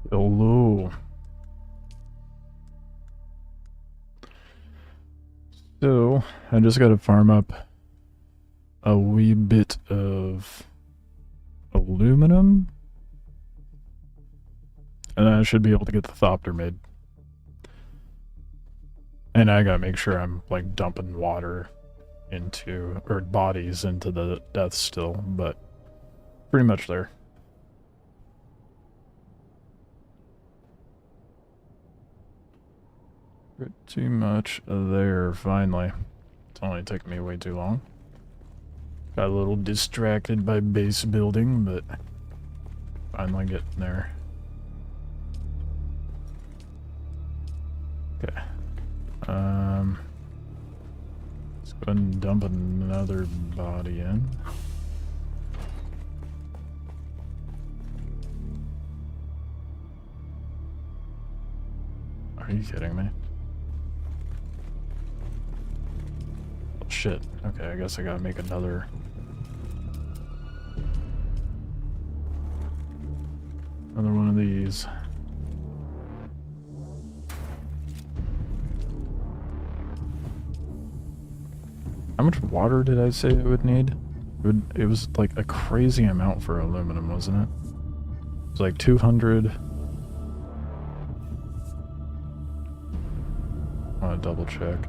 Hello. So, I just gotta farm up a wee bit of aluminum, and then I should be able to get the Thopter made. And I gotta make sure I'm, like, dumping water into, or bodies into the death still, but pretty much there. Pretty much there, finally. It's only taken me way too long. Got a little distracted by base building, but finally getting there. Okay. Let's go ahead and dump another body in. Are you kidding me? Oh, shit. Okay, I guess I gotta make another one of these. How much water did I say it would need? It was like a crazy amount for aluminum, wasn't it? It was like 200. I want to double check.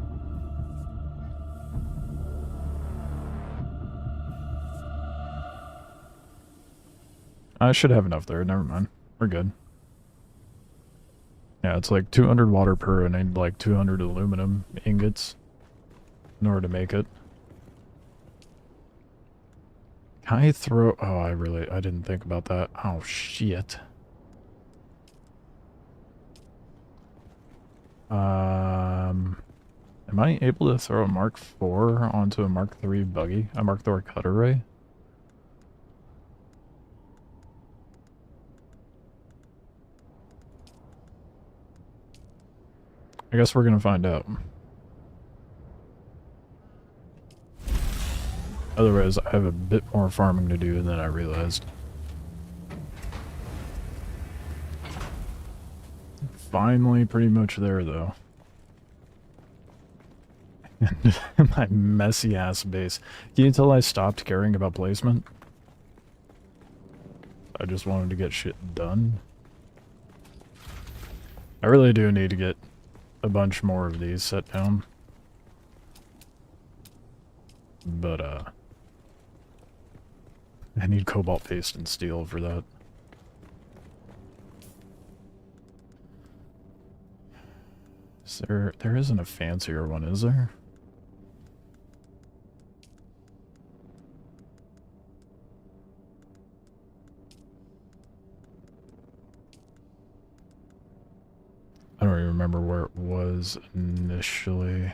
I should have enough there, never mind. We're good. Yeah, it's like 200 water per, and I need like 200 aluminum ingots in order to make it. Can I throw... Oh, I didn't think about that. Oh, shit. Am I able to throw a Mark IV onto a Mark III buggy? A Mark IV cutter ray? I guess we're gonna find out. Otherwise, I have a bit more farming to do than I realized. Finally pretty much there, though. My messy ass base. Can you tell I stopped caring about placement? I just wanted to get shit done. I really do need to get a bunch more of these set down. But, I need cobalt paste and steel for that. There isn't a fancier one, is there? I don't even remember where it was initially.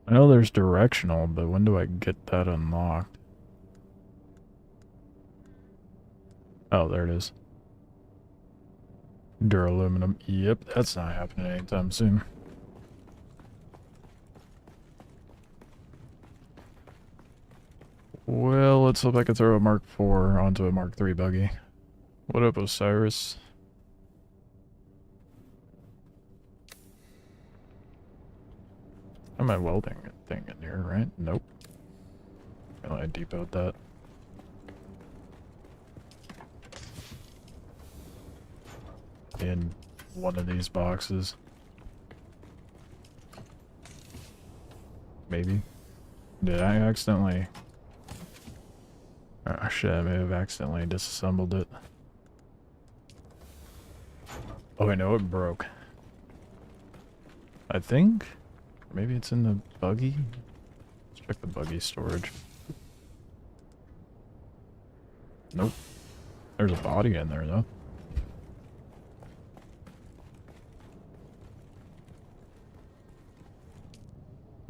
I know there's directional, but when do I get that unlocked? Oh, there it is. Duraluminum. Yep, that's not happening anytime soon. Well, let's hope I can throw a Mark IV onto a Mark III buggy. What up, Osiris? Am I welding thing in here, right? Nope. Well, I depoted that. In one of these boxes. Maybe. Did I accidentally... Oh shit, I may have accidentally disassembled it. Oh, I know it broke. I think? Maybe it's in the buggy? Let's check the buggy storage. Nope. There's a body in there, though.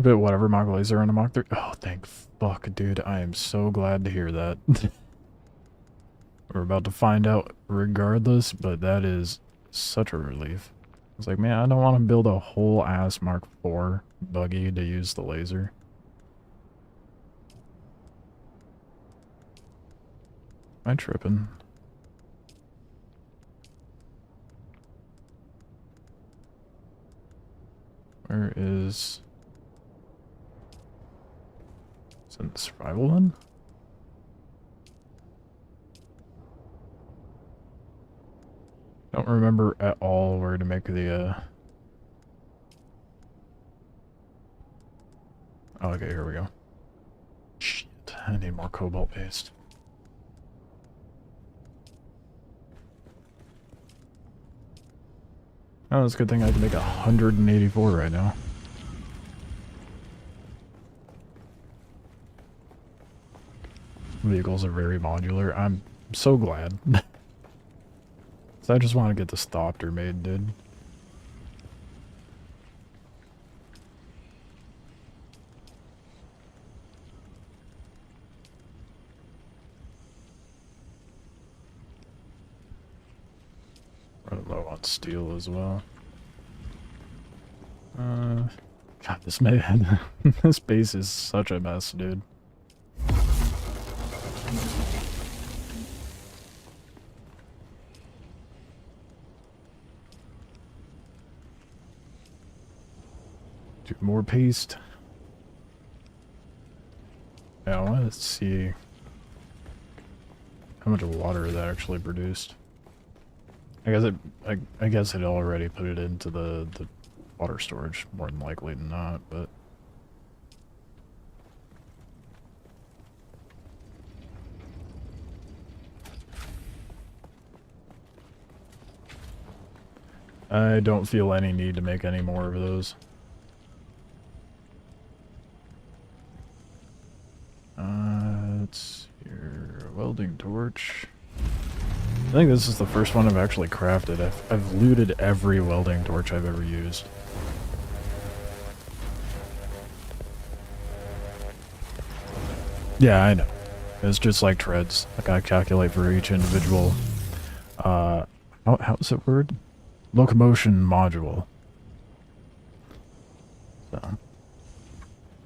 But whatever, Mach Laser on a Mach 3. Oh, thank fuck, dude. I am so glad to hear that. We're about to find out regardless, but that is such a relief. It's like, man, I don't want to build a whole ass Mark IV buggy to use the laser. Am I tripping? Where is... Is it the survival one? Don't remember at all where to make the, Oh, okay, here we go. Shit, I need more cobalt paste. Oh, it's a good thing I can make 184 right now. Vehicles are very modular. I'm so glad. So I just want to get this Thopter made, dude. Running low on steel as well. God, this man, this base is such a mess, dude. Do more paste. Yeah, I want to see how much water that actually produced. I guess it already put it into the water storage, more than likely than not, but I don't feel any need to make any more of those. Let's see here. Welding torch. I think this is the first one I've actually crafted. I've looted every welding torch I've ever used. Yeah, I know. It's just like treads. I gotta calculate for each individual, how's it word? Locomotion module. So,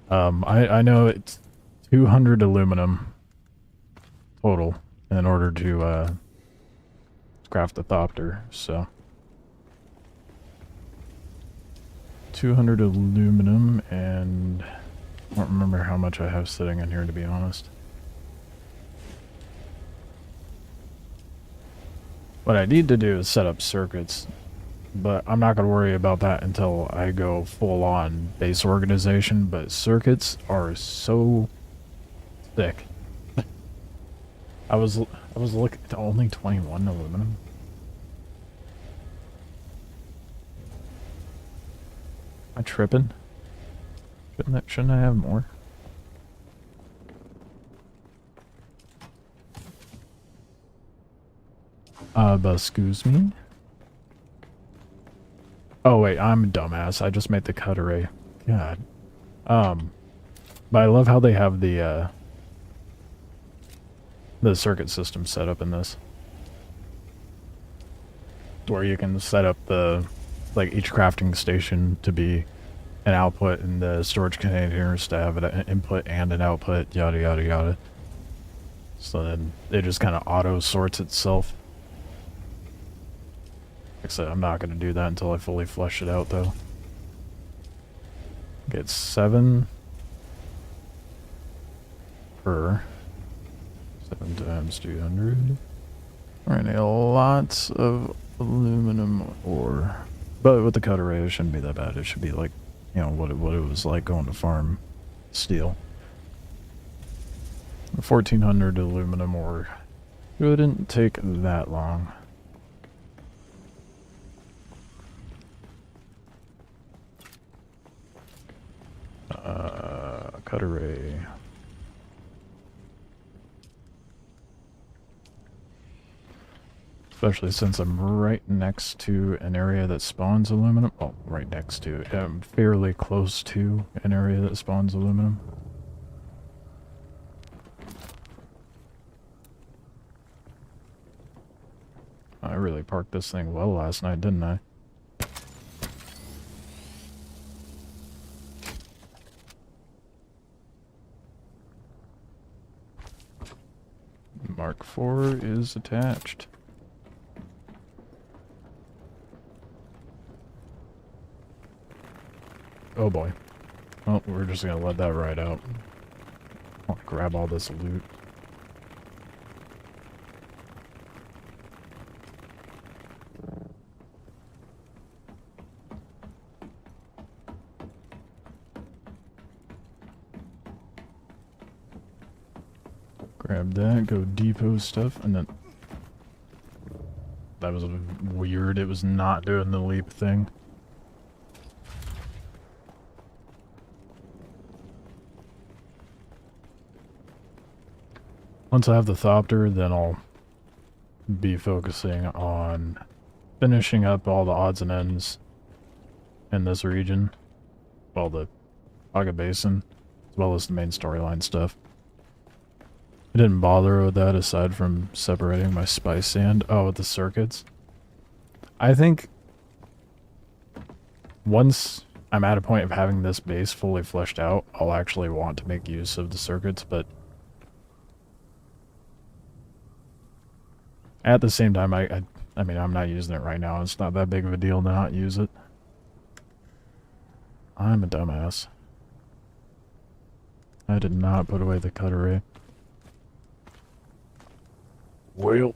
I know it's 200 aluminum total in order to, craft the Thopter, so. 200 aluminum, and I don't remember how much I have sitting in here, to be honest. What I need to do is set up circuits, but I'm not going to worry about that until I go full-on base organization, but circuits are so thick. I was looking at only 21 aluminum. Am I tripping? Shouldn't I have more? But excuse me? Oh wait, I'm a dumbass. I just made the cut array. God. But I love how they have the circuit system set up in this. Where you can set up the, like, each crafting station to be an output and the storage containers to have an input and an output, yada yada yada. So then it just kind of auto sorts itself. Like I said, I'm not going to do that until I fully flesh it out though. Get 7 per 7 times 200. Alright, lots of aluminum ore. But with the cut array, it shouldn't be that bad. It should be like, you know, what it was like going to farm steel. 1400 aluminum ore. Shouldn't take that long. Cut array. Especially since I'm right next to an area that spawns aluminum. Oh, right next to. I'm fairly close to an area that spawns aluminum. I really parked this thing well last night, didn't I? Mark IV is attached. Oh boy. Oh, we're just gonna let that ride out. I'll grab all this loot. Grab that, go depot stuff, and then... That was weird, it was not doing the leap thing. Once I have the Thopter, then I'll be focusing on finishing up all the odds and ends in this region. Well, the Aga Basin, as well as the main storyline stuff. I didn't bother with that aside from separating my spice sand. Oh, with the circuits. I think once I'm at a point of having this base fully fleshed out, I'll actually want to make use of the circuits, but at the same time, I mean, I'm not using it right now. It's not that big of a deal to not use it. I'm a dumbass. I did not put away the cut array. Well,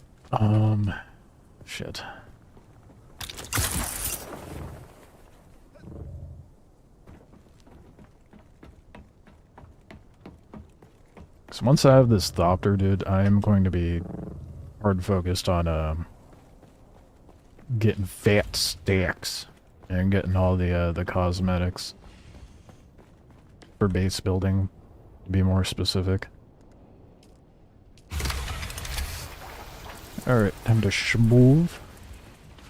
shit. So once I have this Thopter, dude, I am going to be hard focused on, getting fat stacks and getting all the cosmetics for base building, to be more specific. Alright, time to schmoove.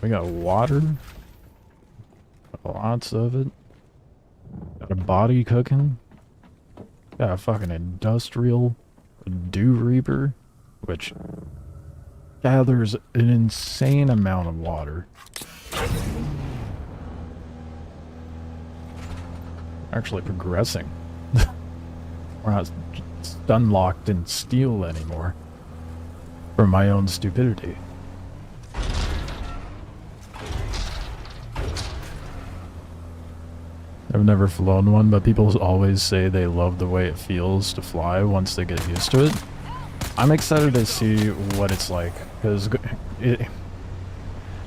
We got water. Lots of it. Got a body cooking. Got a fucking industrial dew reaper, which gathers an insane amount of water. Actually progressing. We're not stun locked in steel anymore. For my own stupidity. I've never flown one, but people always say they love the way it feels to fly once they get used to it. I'm excited to see what it's like, because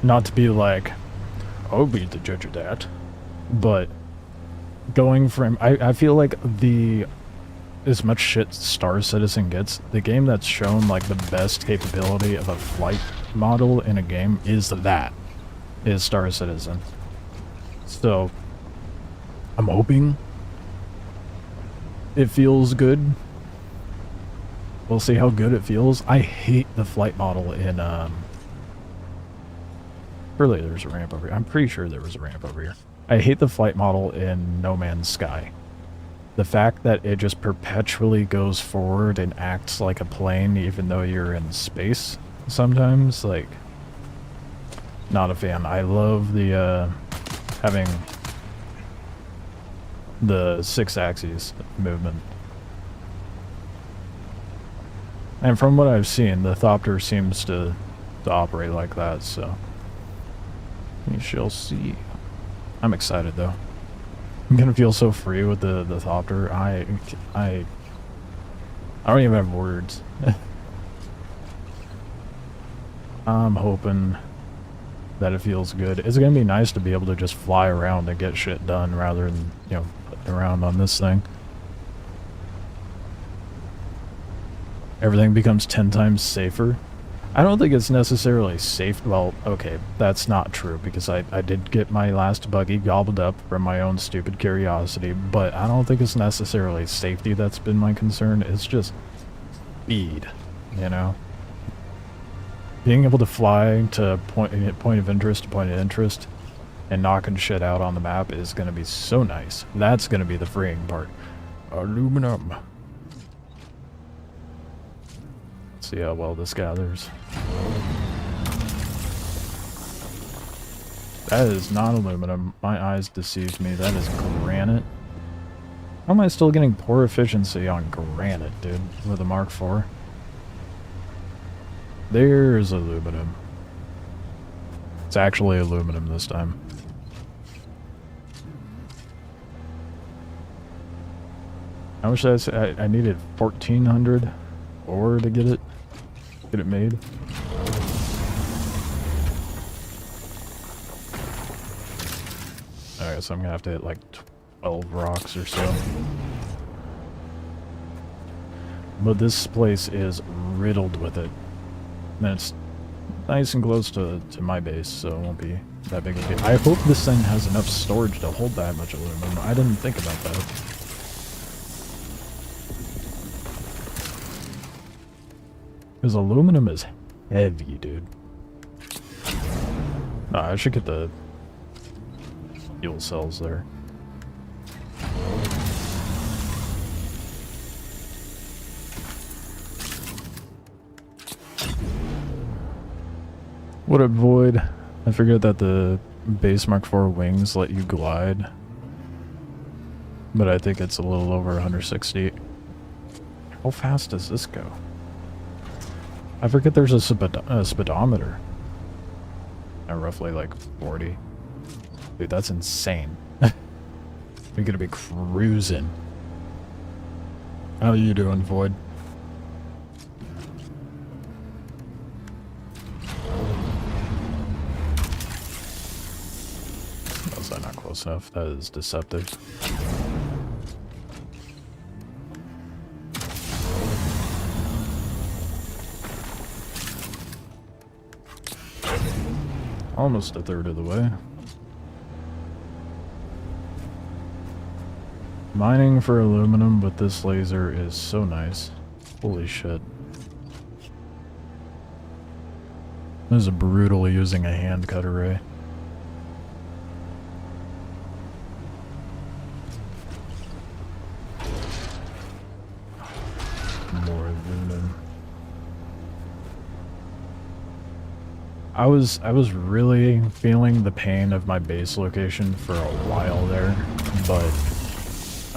not to be like, I'll be the judge of that, but going from, I feel like as much shit Star Citizen gets, the game that's shown like the best capability of a flight model in a game is Star Citizen. So I'm hoping it feels good. We'll see how good it feels. I hate the flight model in surely there's a ramp over here. I'm pretty sure there was a ramp over here. I hate the flight model in No Man's Sky. The fact that it just perpetually goes forward and acts like a plane even though you're in space sometimes, like, not a fan. I love the, having the 6 axes movement. And from what I've seen, the Thopter seems to operate like that, so we shall see. I'm excited though. I'm gonna feel so free with the Thopter. I don't even have words. I'm hoping that it feels good. It's gonna be nice to be able to just fly around and get shit done rather than, you know, putting around on this thing. Everything becomes 10 times safer. I don't think it's necessarily safe. Well, okay, that's not true, because I did get my last buggy gobbled up from my own stupid curiosity, but I don't think it's necessarily safety that's been my concern. It's just speed, you know? Being able to fly to point of interest to point of interest and knocking shit out on the map is going to be so nice. That's going to be the freeing part. Aluminum. See how well this gathers. That is not aluminum. My eyes deceived me. That is granite. How am I still getting poor efficiency on granite, dude, with a Mark IV? There's aluminum. It's actually aluminum this time. How much did I say? I needed 1,400 ore to get it made. Alright, so I'm gonna have to hit like 12 rocks or so. But this place is riddled with it. And it's nice and close to my base, so it won't be that big of a deal. I hope this thing has enough storage to hold that much aluminum. I didn't think about that. Because aluminum is heavy, dude. I should get the fuel cells there. What up, Void? I forget that the base Mark IV wings let you glide. But I think it's a little over 160. How fast does this go? I forget there's a speedometer. Roughly like 40. Dude, that's insane. You're gonna be cruising. How you doing, Void? Was that not close enough? That is deceptive. Almost a third of the way. Mining for aluminum with this laser is so nice. Holy shit. This is brutal using a hand cut array. More aluminum. I was really feeling the pain of my base location for a while there, but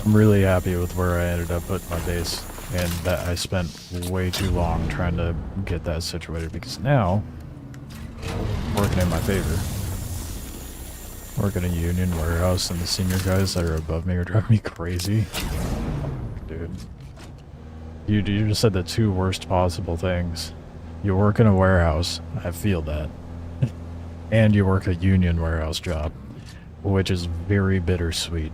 I'm really happy with where I ended up putting my base, and that I spent way too long trying to get that situated, because now, working in my favor. Working a union warehouse, and the senior guys that are above me are driving me crazy. Dude. You just said the two worst possible things. You work in a warehouse, I feel that. And you work a union warehouse job, which is very bittersweet.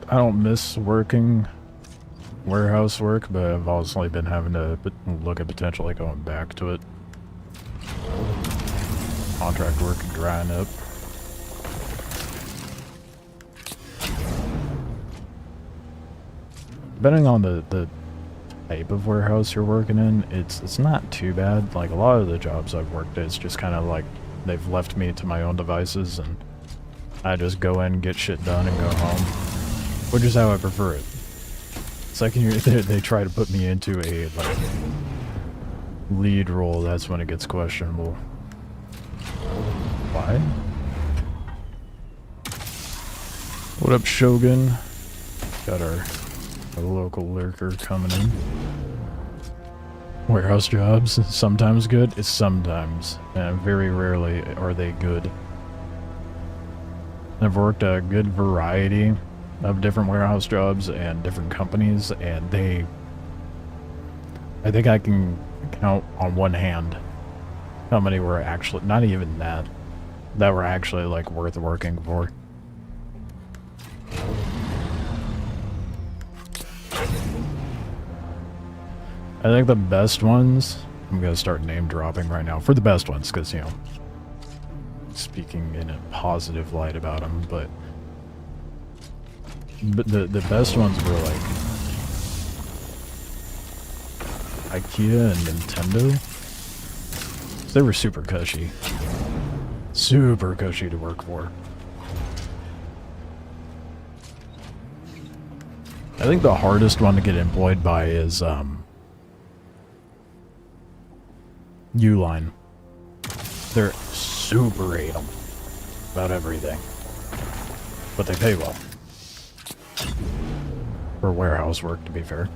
I don't miss working warehouse work, but I've also been having to look at potentially going back to it. Contract work and drying up. Depending on the type of warehouse you're working in, it's not too bad. Like, a lot of the jobs I've worked at, it's just kind of like they've left me to my own devices, and I just go in, get shit done, and go home. Which is how I prefer it. Second year, they try to put me into a like lead role, that's when it gets questionable. Why? What up, Shogun? Got our local lurker coming in. Warehouse jobs, sometimes good, it's sometimes, and very rarely are they good. I've worked a good variety of different warehouse jobs and different companies, and I think I can count on one hand how many were actually, not even that were actually like worth working for. I think the best ones, I'm gonna start name dropping right now for the best ones, because, you know, speaking in a positive light about them, but the best ones were like IKEA and Nintendo. They were super cushy. Super cushy to work for. I think the hardest one to get employed by is Uline. They're super anal about everything. But they pay well. For warehouse work, to be fair.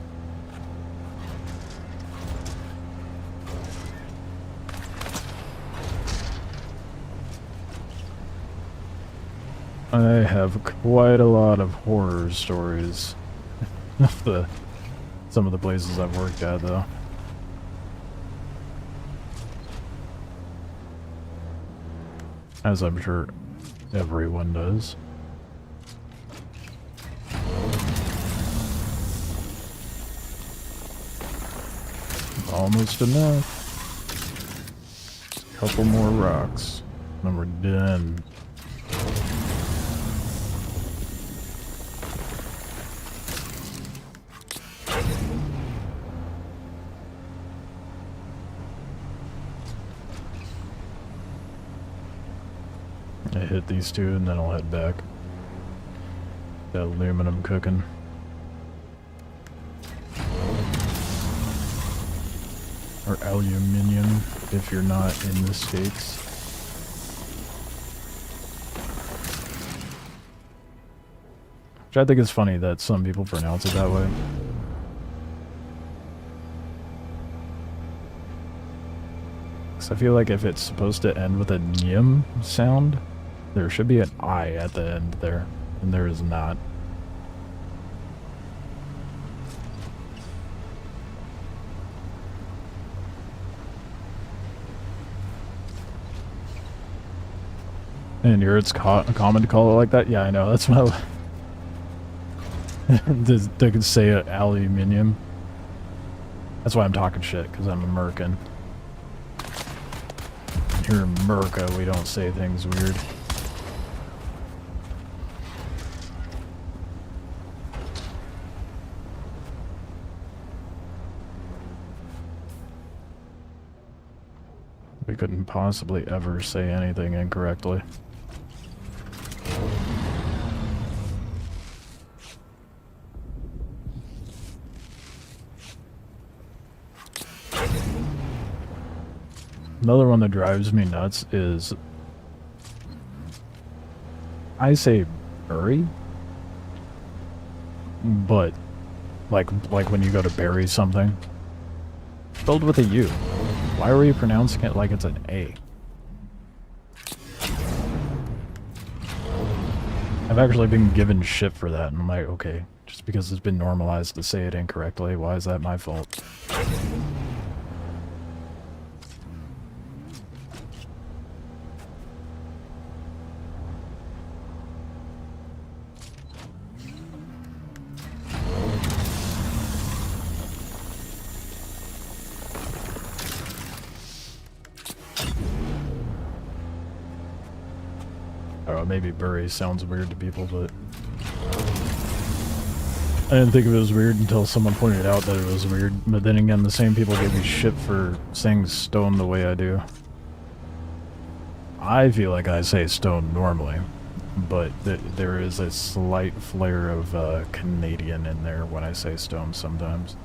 I have quite a lot of horror stories of some of the places I've worked at, though. As I'm sure everyone does. Almost enough. Couple more rocks. Then we're done. I hit these two and then I'll head back. That aluminum cooking. Or aluminium, if you're not in the States. Which I think is funny that some people pronounce it that way. Because I feel like if it's supposed to end with a nyim sound, there should be an I at the end there, and there is not. And here it's common to call it like that? Yeah, I know, that's what they could say aluminium. That's why I'm talking shit, because I'm American. Here in America, we don't say things weird. We couldn't possibly ever say anything incorrectly. Another one that drives me nuts is, I say bury, but like when you go to bury something, spelled with a U. Why are you pronouncing it like it's an A? I've actually been given shit for that, and I'm like, okay, just because it's been normalized to say it incorrectly, why is that my fault? Maybe bury sounds weird to people, but I didn't think it was weird until someone pointed out that it was weird. But then again, the same people give me shit for saying stone the way I do. I feel like I say stone normally, but there is a slight flare of Canadian in there when I say stone sometimes.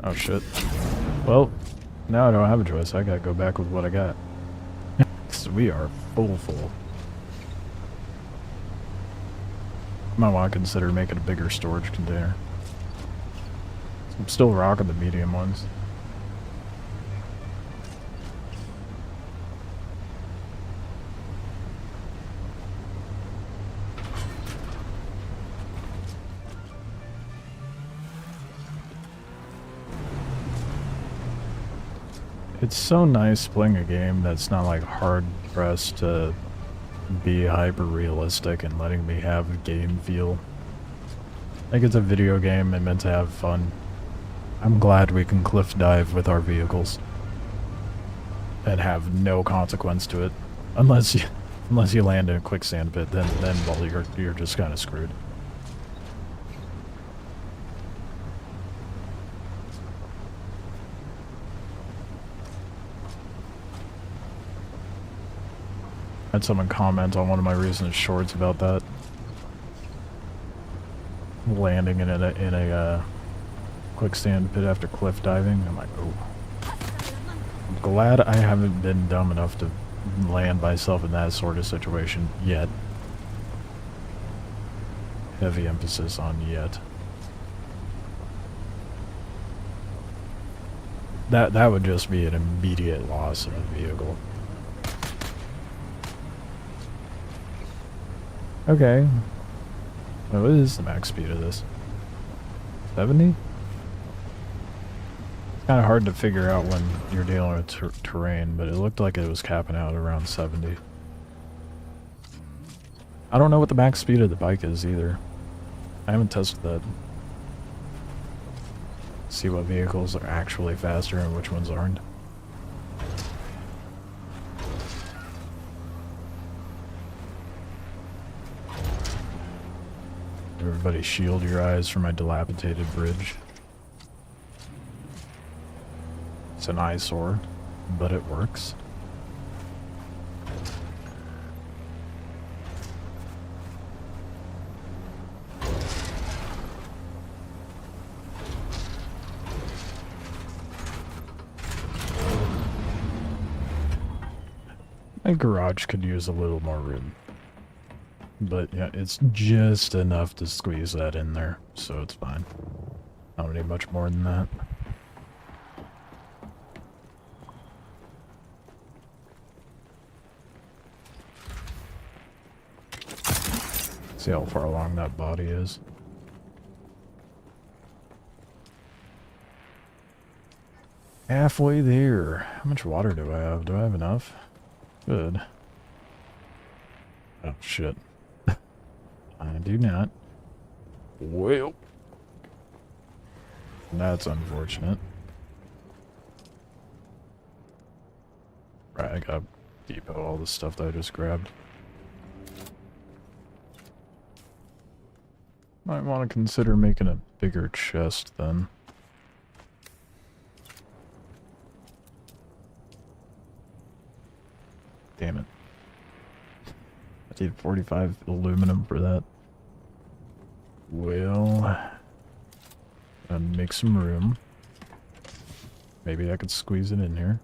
Oh shit. Well, now I don't have a choice. I gotta go back with what I got. Because we are full. Might want to consider making a bigger storage container. I'm still rocking the medium ones. It's so nice playing a game that's not like hard pressed to be hyper realistic and letting me have a game feel. Like it's a video game and meant to have fun. I'm glad we can cliff dive with our vehicles and have no consequence to it, unless you land in a quicksand pit. Then well, you're just kind of screwed. had someone comment on one of my recent shorts about that. Landing in a quicksand pit after cliff diving. I'm like, oh. I'm glad I haven't been dumb enough to land myself in that sort of situation yet. Heavy emphasis on yet. That would just be an immediate loss of a vehicle. Okay. What is the max speed of this? 70? It's kind of hard to figure out when you're dealing with terrain, but it looked like it was capping out around 70. I don't know what the max speed of the bike is either. I haven't tested that. See what vehicles are actually faster and which ones aren't. Everybody shield your eyes from my dilapidated bridge. It's an eyesore, but it works. My garage could use a little more room. But yeah, it's just enough to squeeze that in there, so it's fine. I don't need much more than that. See how far along that body is. Halfway there. How much water do I have? Do I have enough? Good. Oh, shit. I do not. Well. That's unfortunate. Right, I gotta depot all the stuff that I just grabbed. Might want to consider making a bigger chest then. Damn it. I need 45 aluminum for that. Well, and make some room. Maybe I could squeeze it in here.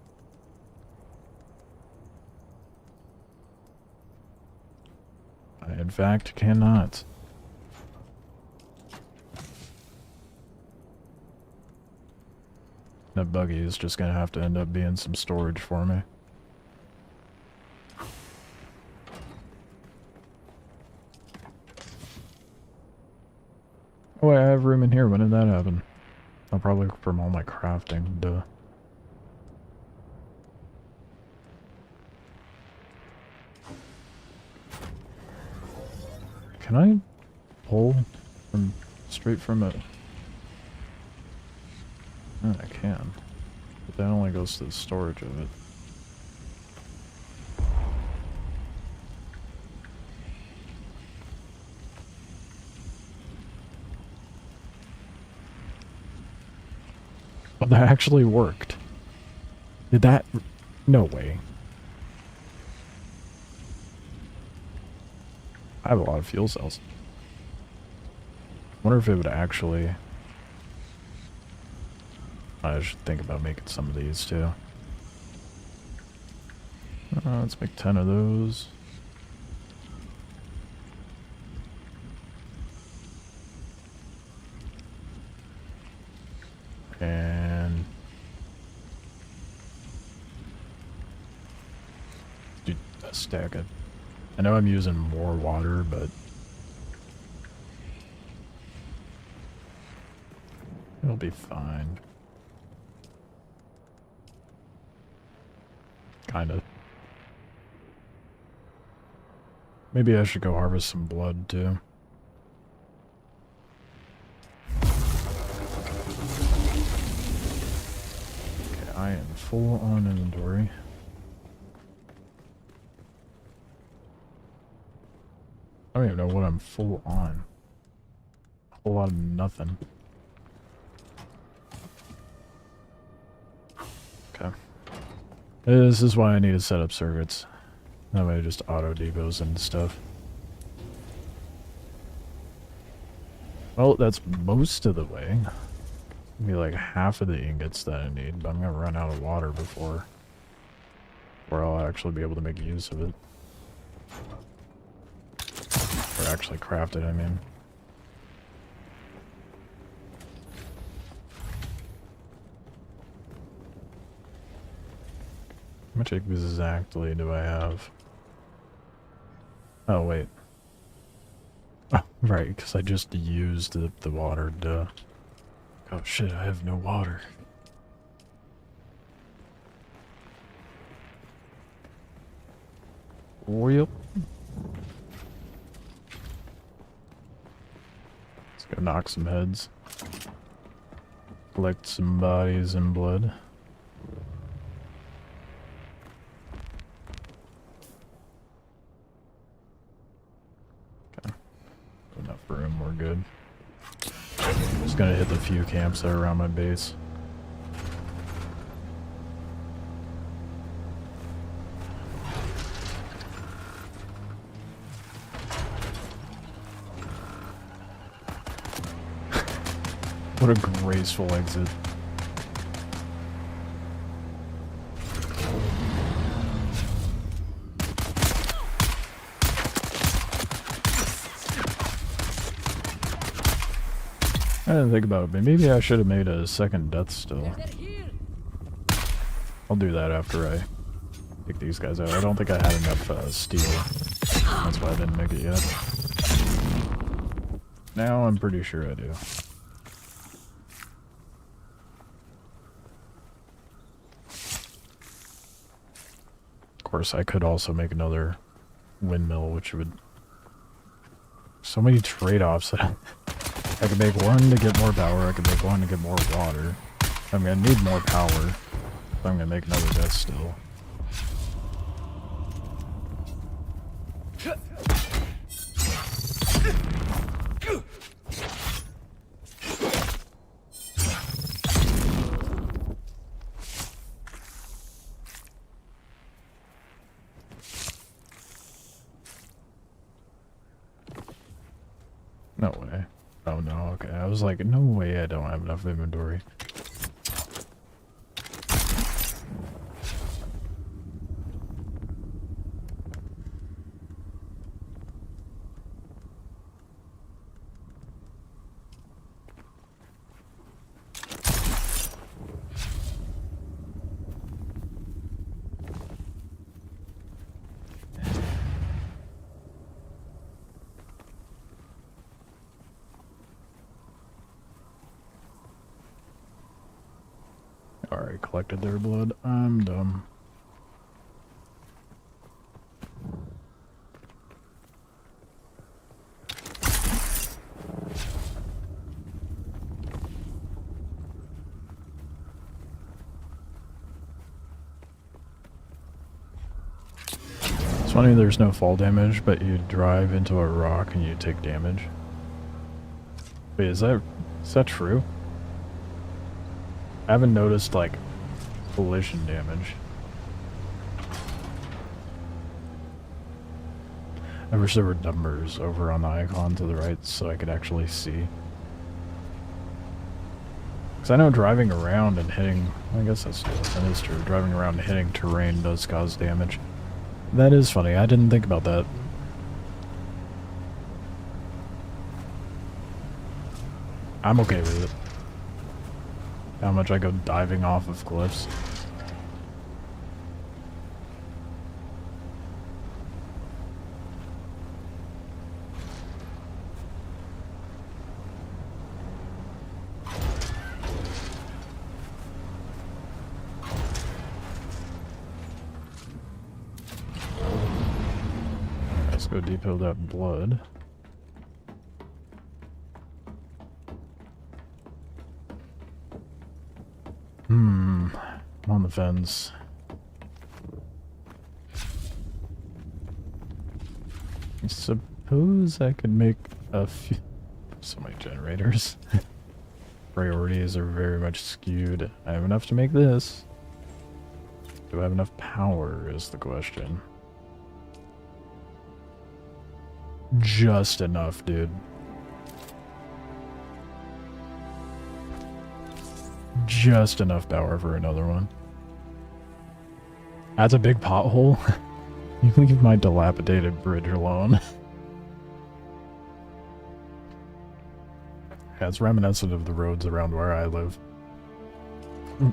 I in fact cannot. That buggy is just gonna have to end up being some storage for me. Oh wait, I have room in here. When did that happen? I'll probably from all my crafting, duh. Can I pull from straight from it? Oh, I can. But that only goes to the storage of it. Oh, that actually worked. Did that? No way. I have a lot of fuel cells. Wonder if it would actually... I should think about making some of these too. Let's make 10 of those. And... do a stack of... I know I'm using more water, but... it'll be fine. Kinda. Maybe I should go harvest some blood, too. Okay, I am full on inventory. I don't even know what I'm full on. A whole lot of nothing. Okay. This is why I need to set up circuits. That way it just auto depots and stuff. Well, that's most of the way. Maybe like half of the ingots that I need, but I'm gonna run out of water before I'll actually be able to make use of it. Or actually craft it, I mean. How much exactly do I have? Oh, wait. Oh, right, because I just used the water, duh. Oh shit, I have no water. Yep. Let's go knock some heads. Collect some bodies and blood. Okay. Enough room, we're good. Just gonna hit the few camps that are around my base. What a graceful exit. I didn't think about it, but maybe I should have made a second death still. I'll do that after I take these guys out. I don't think I had enough steel. That's why I didn't make it yet. Now I'm pretty sure I do. Of course, I could also make another windmill, which would... So many trade-offs. I could make one to get more power, I could make one to get more water. I'm gonna need more power, so I'm gonna make another death still. No way. Oh no, okay. I was like, no way I don't have enough inventory. Alright, collected their blood. I'm dumb. It's funny there's no fall damage, but you drive into a rock and you take damage. Wait, is that true? I haven't noticed, like, collision damage. I wish there were numbers over on the icon to the right so I could actually see. Because I know driving around and hitting... I guess that is true. Driving around and hitting terrain does cause damage. That is funny. I didn't think about that. I'm okay with it. How much I go diving off of cliffs. Let's go depot that blood. I'm on the fence. I suppose I could make a few... So many generators. Priorities are very much skewed. I have enough to make this. Do I have enough power is the question. Just enough, dude. Just enough power for another one. That's a big pothole. You leave my dilapidated bridge alone. Yeah, it's reminiscent of the roads around where I live.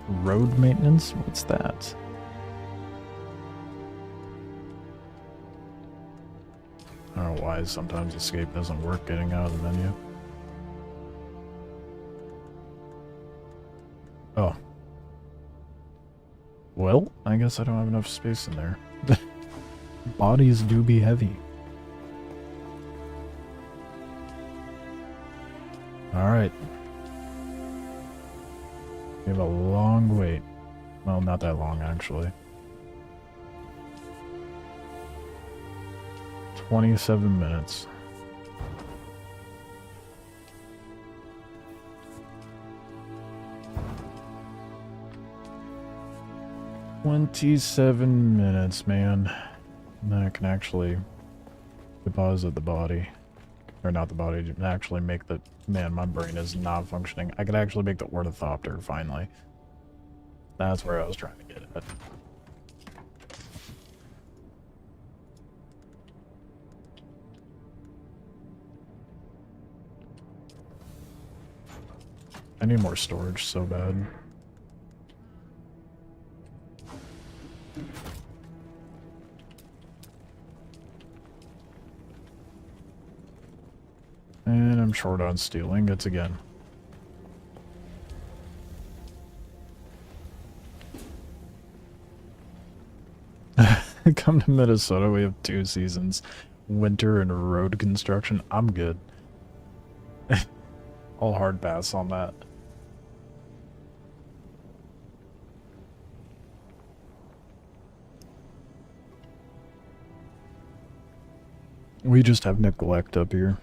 Road maintenance? What's that? I don't know why sometimes escape doesn't work getting out of the menu. Oh. Well, I guess I don't have enough space in there. Bodies do be heavy. Alright. We have a long wait. Well, not that long, actually. 27 minutes. Man. And then I can actually deposit the body. Or not the body, actually make the... Man, my brain is not functioning. I could actually make the Ornithopter, finally. That's where I was trying to get at. I need more storage so bad. And I'm short on steel ingots again. Come to Minnesota, we have 2 seasons. Winter and road construction. I'm good. I'll hard pass on that. We just have neglect up here.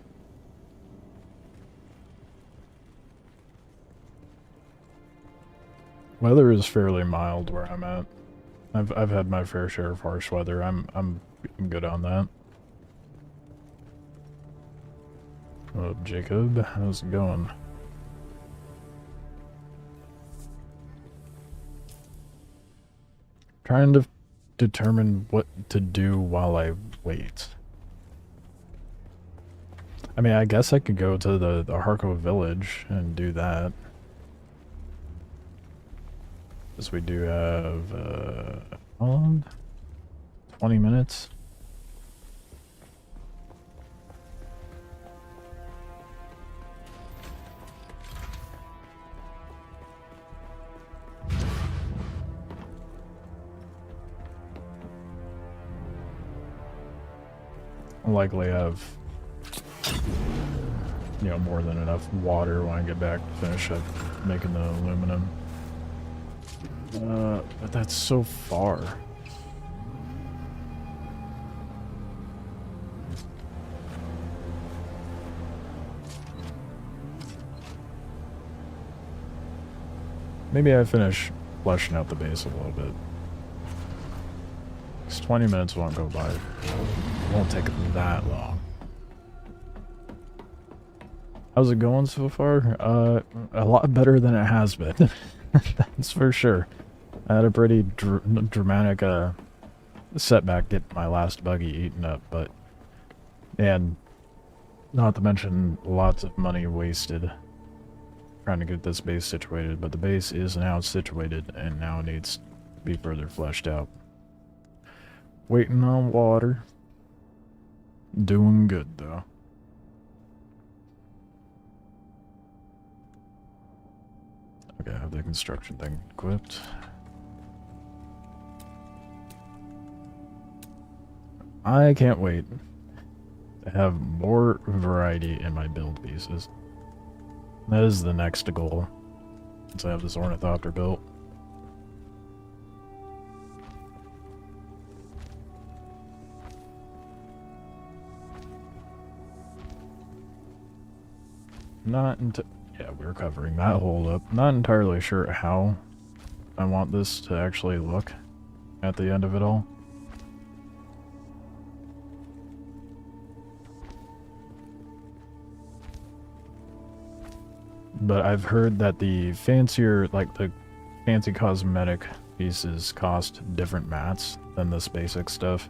Weather is fairly mild where I'm at. I've had my fair share of harsh weather. I'm good on that. What up, Jacob? How's it going? Trying to determine what to do while I wait. I mean, I guess I could go to the Harko village and do that. Because we do have, how long? 20 minutes? I'll likely have, you know, more than enough water when I get back to finish up making the aluminum. But that's so far. Maybe I finish fleshing out the base a little bit. 'Cause 20 minutes won't go by. It won't take that long. How's it going so far? A lot better than it has been. That's for sure. I had a pretty dramatic setback getting my last buggy eaten up, but... And not to mention lots of money wasted trying to get this base situated, but the base is now situated and now needs to be further fleshed out. Waiting on water. Doing good, though. Okay, I have the construction thing equipped. I can't wait to have more variety in my build pieces. That is the next goal, once I have this Ornithopter built. Yeah, we're covering that hold up. Not entirely sure how I want this to actually look at the end of it all. But I've heard that the fancier, like the fancy cosmetic pieces cost different mats than this basic stuff,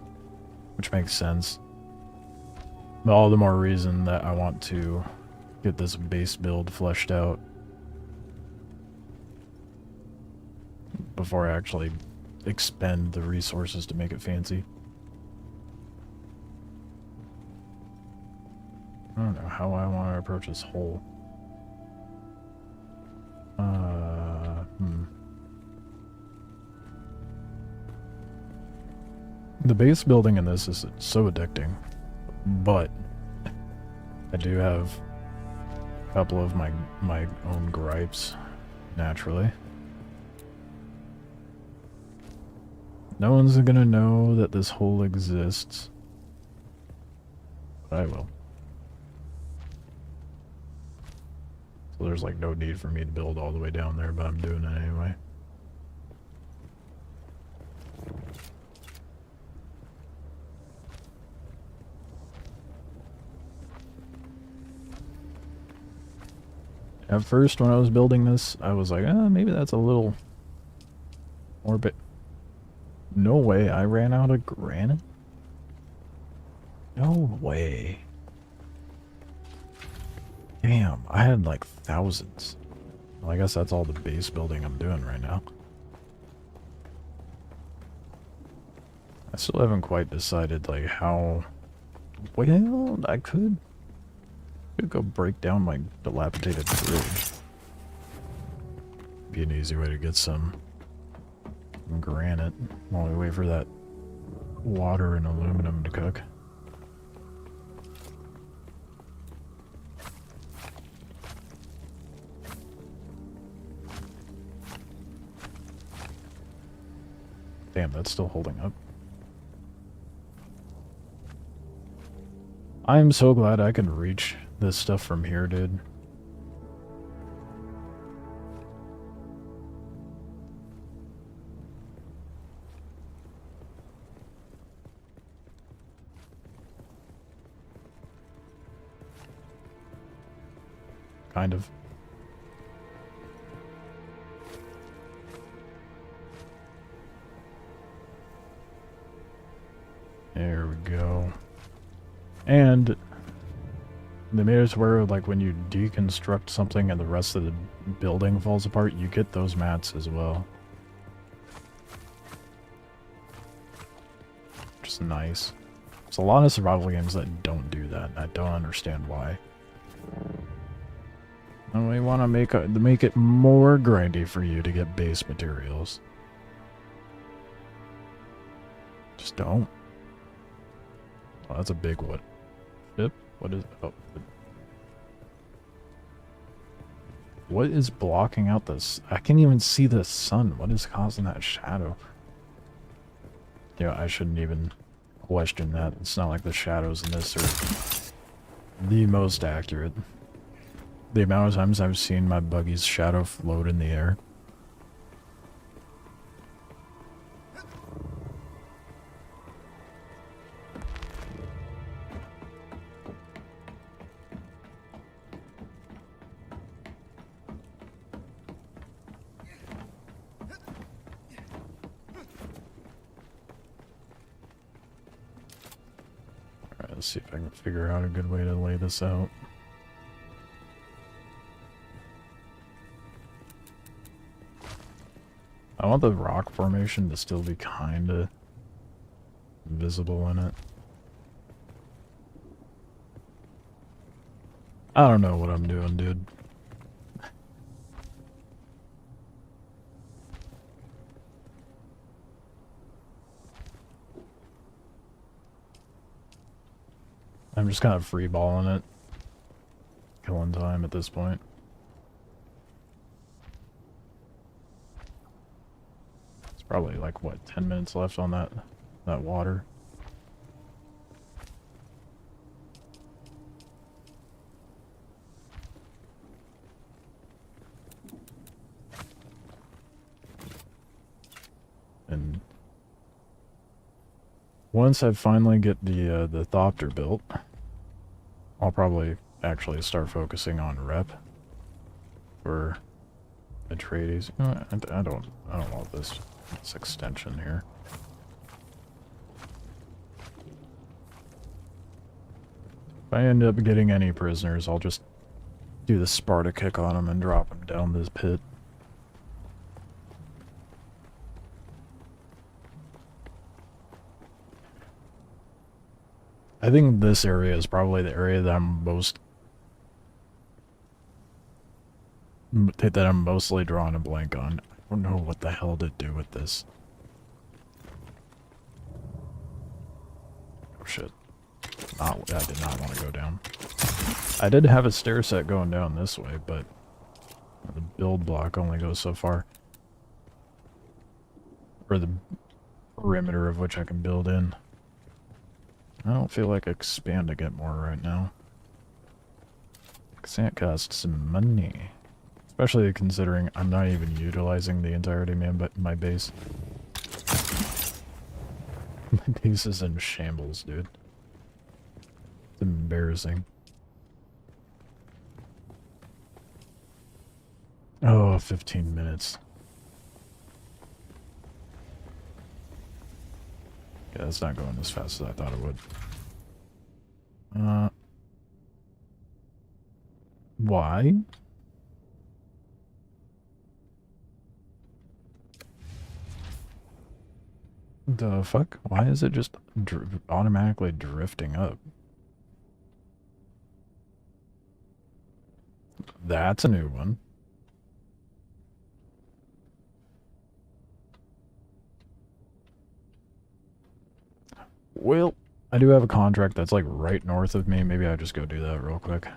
which makes sense. But all the more reason that I want to get this base build fleshed out before I actually expend the resources to make it fancy. I don't know how I want to approach this hole. The base building in this is so addicting, but I do have a couple of my own gripes, naturally. No one's gonna know that this hole exists, but I will. So there's like no need for me to build all the way down there, but I'm doing it anyway. At first, when I was building this, I was like, maybe that's a little more bit. No way, I ran out of granite? No way. Damn, I had like thousands. Well, I guess that's all the base building I'm doing right now. I still haven't quite decided like how... Well, I could go break down my dilapidated bridge. Be an easy way to get some granite while we wait for that water and aluminum to cook. Damn, that's still holding up. I'm so glad I can reach this stuff from here, dude. Kind of. There we go. And they made it where, like, when you deconstruct something and the rest of the building falls apart, you get those mats as well. Which is nice. There's a lot of survival games that don't do that, and I don't understand why. And we want to make it more grindy for you to get base materials. Just don't. Oh, that's a big one. Yep. What is... Oh. What is blocking out this? I can't even see the sun. What is causing that shadow? Yeah, I shouldn't even question that. It's not like the shadows in this are the most accurate. The amount of times I've seen my buggy's shadow float in the air. Alright, let's see if I can figure out a good way to lay this out. I want the rock formation to still be kinda visible in it. I don't know what I'm doing, dude. I'm just kind of freeballing it. Killing time at this point. Probably like, what, 10 minutes left on that water. And once I finally get the Thopter built, I'll probably actually start focusing on rep. for Atreides. You know what? I don't want this extension here. If I end up getting any prisoners, I'll just do the Sparta kick on them and drop them down this pit. I think this area is probably the area that I'm mostly drawing a blank on. I don't know what the hell to do with this. Oh shit. I did not want to go down. I did have a stair set going down this way, but the build block only goes so far. Or the perimeter of which I can build in. I don't feel like expanding it more right now. Because that costs some money. Especially considering I'm not even utilizing the entirety of my base. My base is in shambles, dude. It's embarrassing. Oh, 15 minutes. Yeah, that's not going as fast as I thought it would. Why? The fuck? Why is it just automatically drifting up? That's a new one. Well, I do have a contract that's like right north of me. Maybe I just go do that real quick.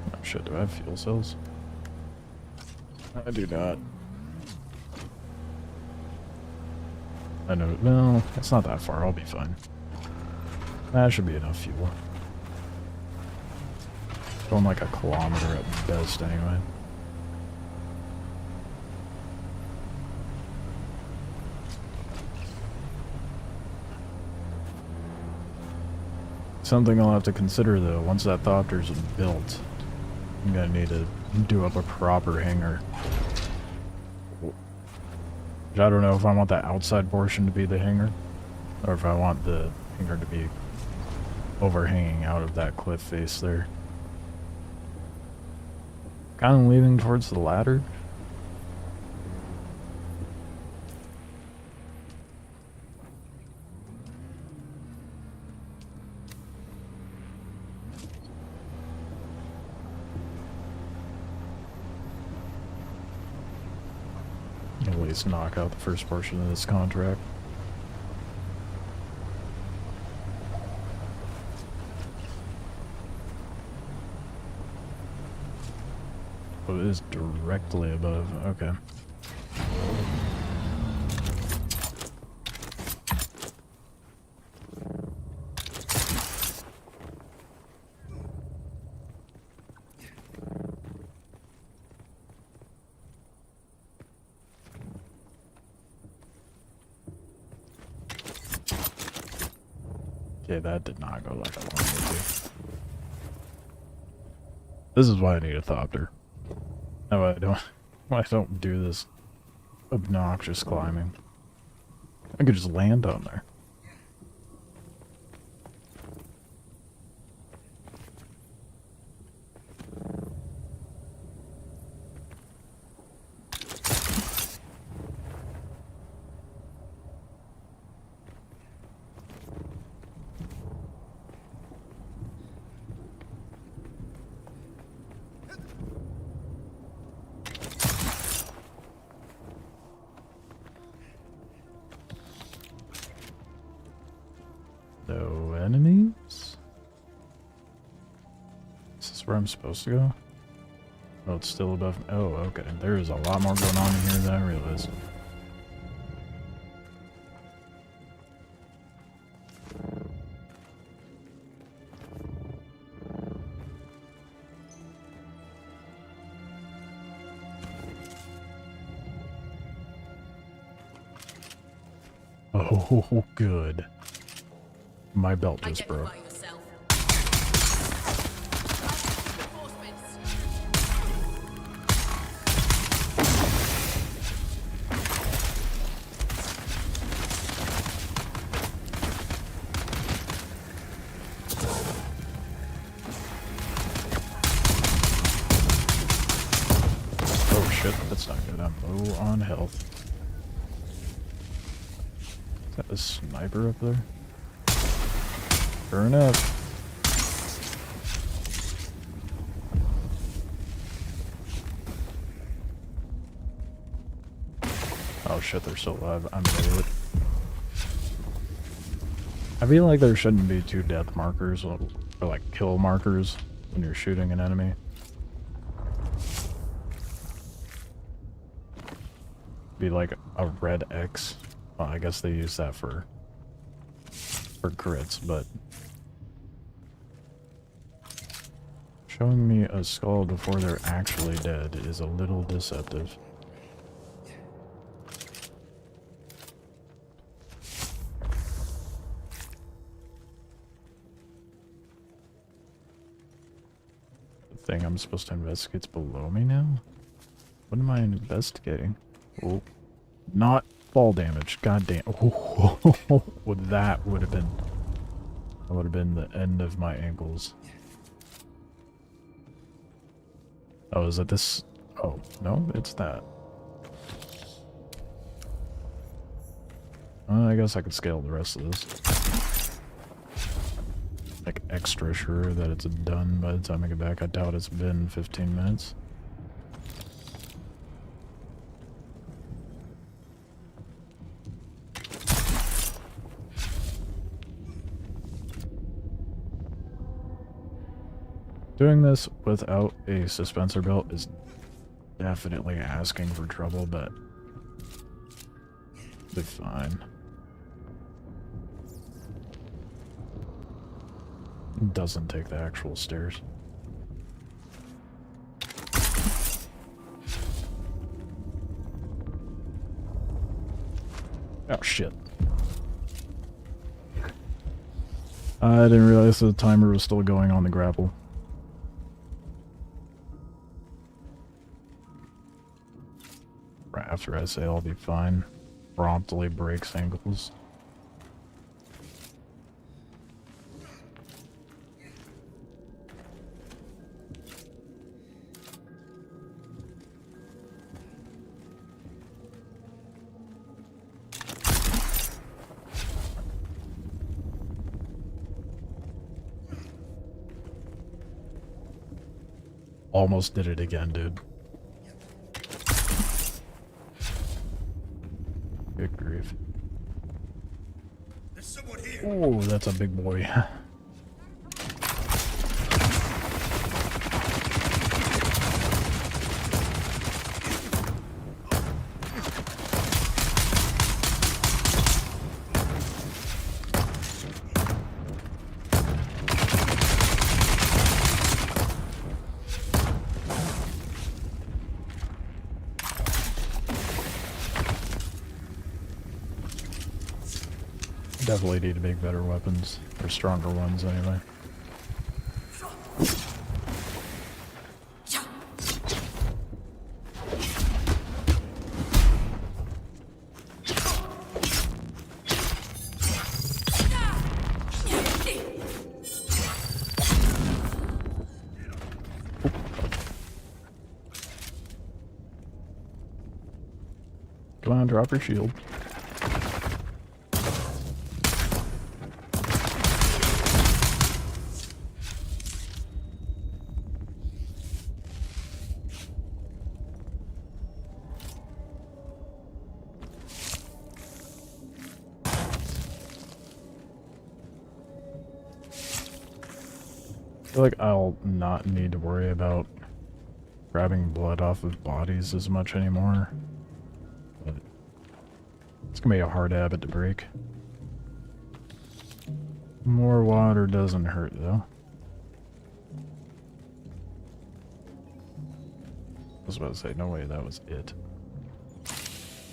Oh shit, do I have fuel cells? I do not. I know, no, it's not that far, I'll be fine. That should be enough fuel. Going like a kilometer at best, anyway. Something I'll have to consider, though, once that Thopter's built, I'm gonna need to do up a proper hangar. I don't know if I want the outside portion to be the hangar, or if I want the hangar to be overhanging out of that cliff face there. Kind of leaning towards the latter. At least knock out the first portion of this contract. Oh, it is directly above. Okay. Okay, that did not go like I wanted it to. This is why I need a Thopter. No, I don't do this obnoxious climbing. I could just land on there. No enemies? Is this where I'm supposed to go? Oh, it's still above. Oh, okay. There is a lot more going on in here than I realized. Oh, good. My belt just broke. Oh shit, that's not good. I'm low on health. Is that a sniper up there? Sure enough. Oh shit, they're still alive. I'm an idiot. I feel like there shouldn't be 2 death markers, or like kill markers, when you're shooting an enemy. Be like a red X. Well, I guess they use that for crits, but showing me a skull before they're actually dead is a little deceptive. The thing I'm supposed to investigate's below me now? What am I investigating? Oh, not fall damage. God damn. Oh, that would have been the end of my ankles. Oh, is it this? Oh, no, it's that. I guess I could scale the rest of this. Like, extra sure that it's done by the time I get back. I doubt it's been 15 minutes. Doing this without a suspensor belt is definitely asking for trouble, but it'll be fine. It doesn't take the actual stairs. Oh shit. I didn't realize the timer was still going on the grapple. Right after I say I'll be fine, promptly breaks ankles. Almost did it again, dude. Good grief. Oh, that's a big boy. Definitely need to make better weapons, or stronger ones anyway. Come on, drop your shield. I feel like I'll not need to worry about grabbing blood off of bodies as much anymore. But it's gonna be a hard habit to break. More water doesn't hurt though. I was about to say, no way, that was it.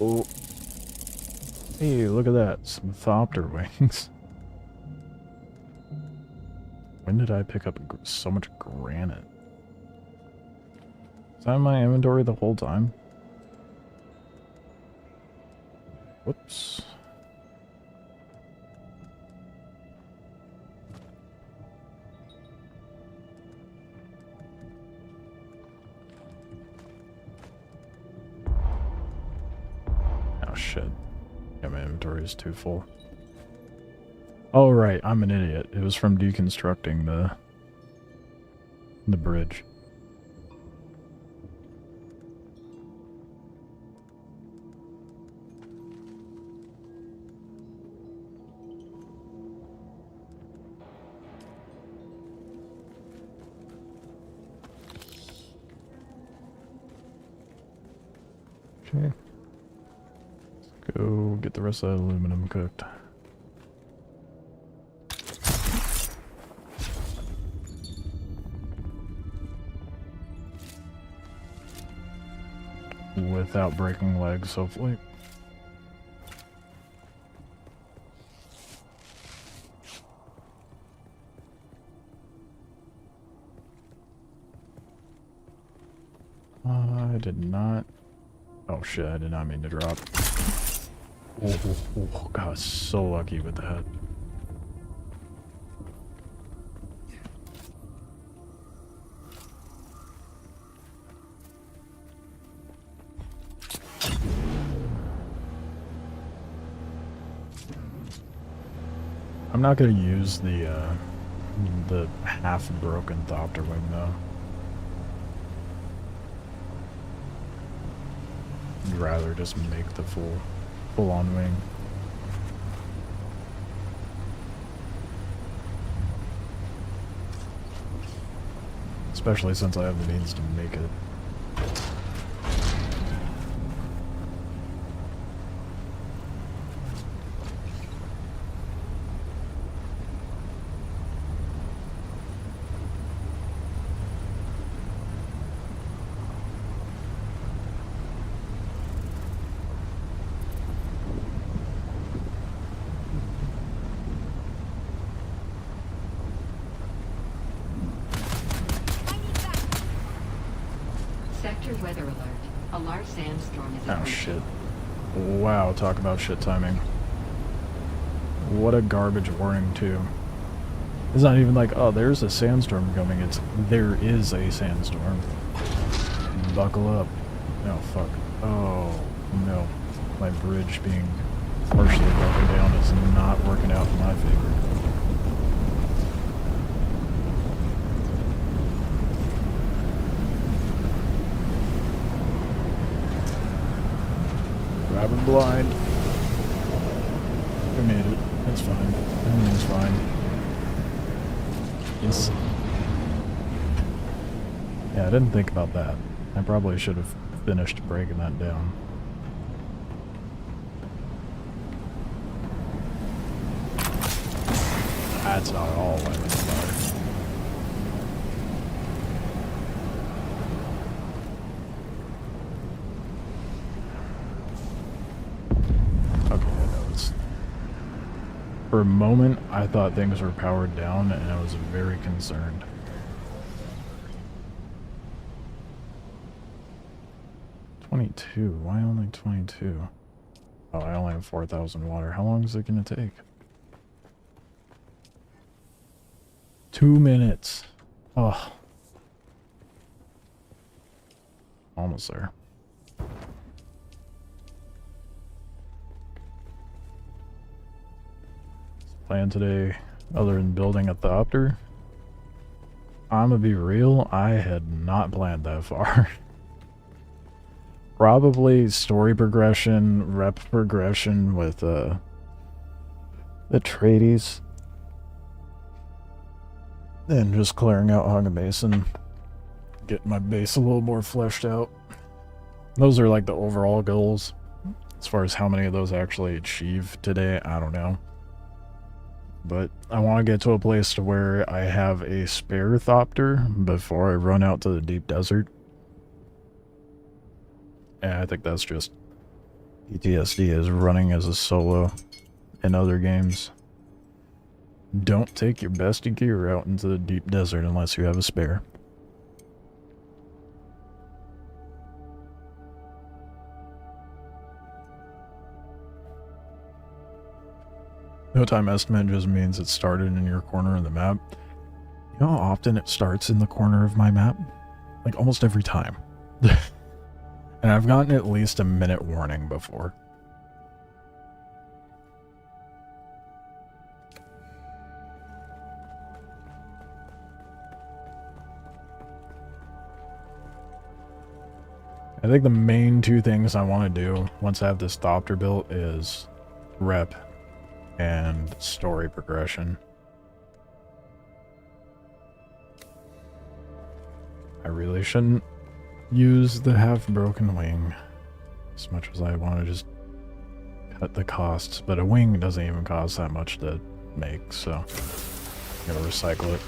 Oh. Hey, look at that. Some Thopter wings. When did I pick up so much granite? Is that in my inventory the whole time? Whoops. Oh shit. Yeah, my inventory is too full. Oh right, I'm an idiot. It was from deconstructing the bridge. Okay. Let's go get the rest of that aluminum cooked. Without breaking legs, hopefully. I did not... Oh shit, I did not mean to drop. Oh, God, so lucky with that. I'm not gonna use the half-broken Thopter wing, though. I'd rather just make the full-on wing. Especially since I have the means to make it. Weather alert. A large sandstorm is approaching. Oh shit. Wow, talk about shit timing. What a garbage warning too. It's not even like, oh, there's a sandstorm coming. It's, there is a sandstorm. Buckle up. Oh fuck. Oh no. My bridge being partially broken down is not working out in my favor. Grabbing blind. We made it. It's fine. Everything's fine. Yes. Yeah, I didn't think about that. I probably should have finished breaking that down. That's not all I meant about it. For a moment, I thought things were powered down, and I was very concerned. $22? Why only 22? Oh, I only have 4,000 water. How long is it gonna take? 2 minutes. Oh. Almost there. Plan today, other than building a Thopter? I'm gonna be real, I had not planned that far. Probably story progression, rep progression with the tradies. And just clearing out Hung Basin. Getting my base a little more fleshed out. Those are like the overall goals. As far as how many of those actually achieve today, I don't know. But I want to get to a place to where I have a spare Thopter before I run out to the deep desert. And I think that's just PTSD is running as a solo in other games. Don't take your best gear out into the deep desert unless you have a spare. No time estimate just means it started in your corner of the map. You know how often it starts in the corner of my map? Like almost every time. And I've gotten at least a minute warning before. I think the main two things I want to do once I have this Thopter built is rep and story progression. I really shouldn't use the half-broken wing as much as I want to just cut the costs, but a wing doesn't even cost that much to make, so I'm gonna recycle it.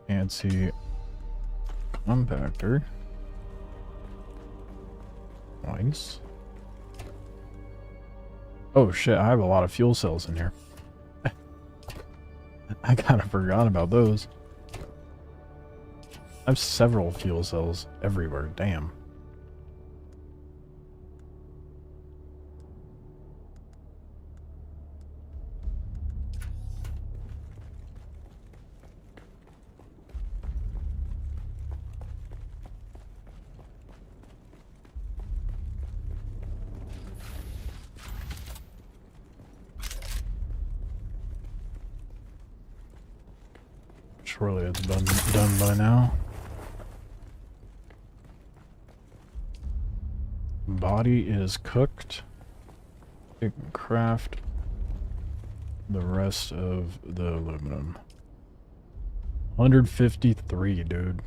Fancy compactor. Nice. Oh shit, I have a lot of fuel cells in here. I kinda forgot about those. I have several fuel cells everywhere, damn. Surely it's done by now. Body is cooked. You can craft the rest of the aluminum. 153, dude.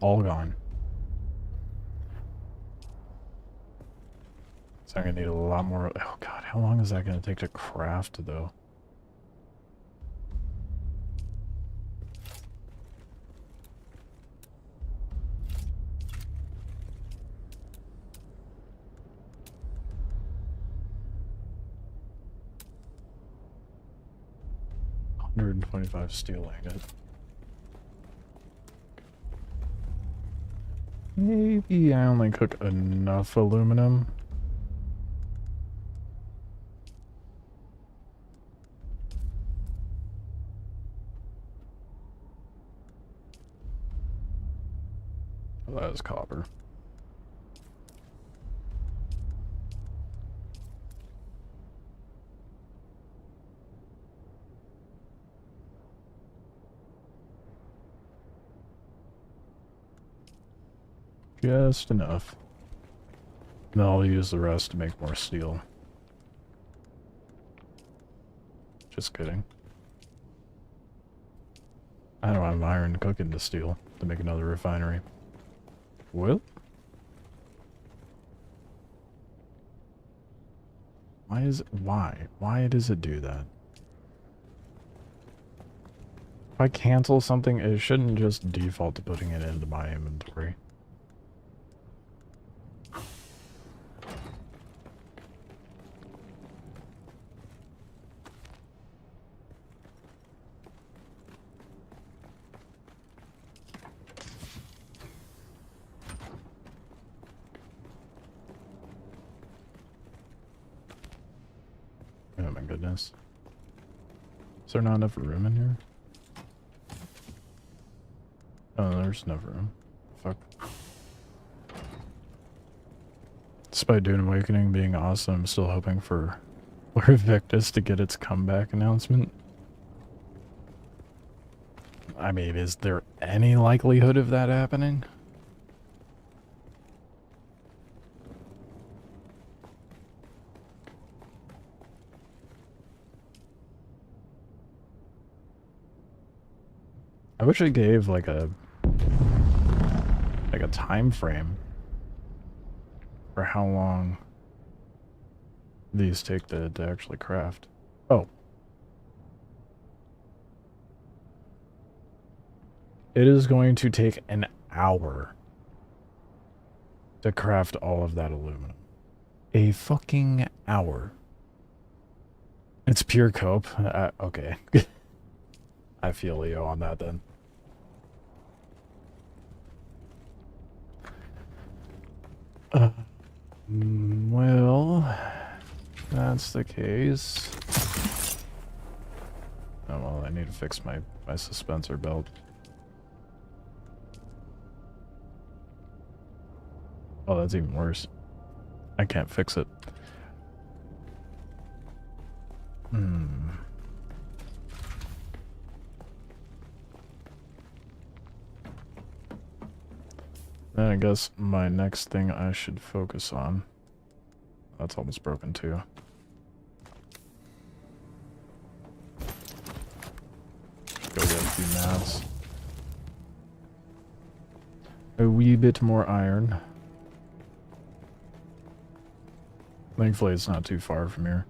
All gone. So I'm gonna need a lot more. Oh god, how long is that gonna take to craft though? $125 steel ingot. Maybe I only cook enough aluminum. Oh, that is copper. Just enough. Then I'll use the rest to make more steel. Just kidding. I don't have iron to cook into steel to make another refinery. Well? Why does it do that? If I cancel something, it shouldn't just default to putting it into my inventory. Oh my goodness. Is there not enough room in here? Oh, there's enough room. Fuck. Despite Dune Awakening being awesome, I'm still hoping for Victus to get its comeback announcement. I mean, is there any likelihood of that happening? I wish it gave like a time frame for how long these take to actually craft. Oh, It is going to take an hour to craft all of that aluminum. A fucking hour. It's pure cope. Okay. I feel Leo on that then. Well, that's the case. Oh well, I need to fix my suspensor belt. Oh, that's even worse. I can't fix it. Then I guess my next thing I should focus on. That's almost broken too. Go get a few mats. A wee bit more iron. Thankfully it's not too far from here.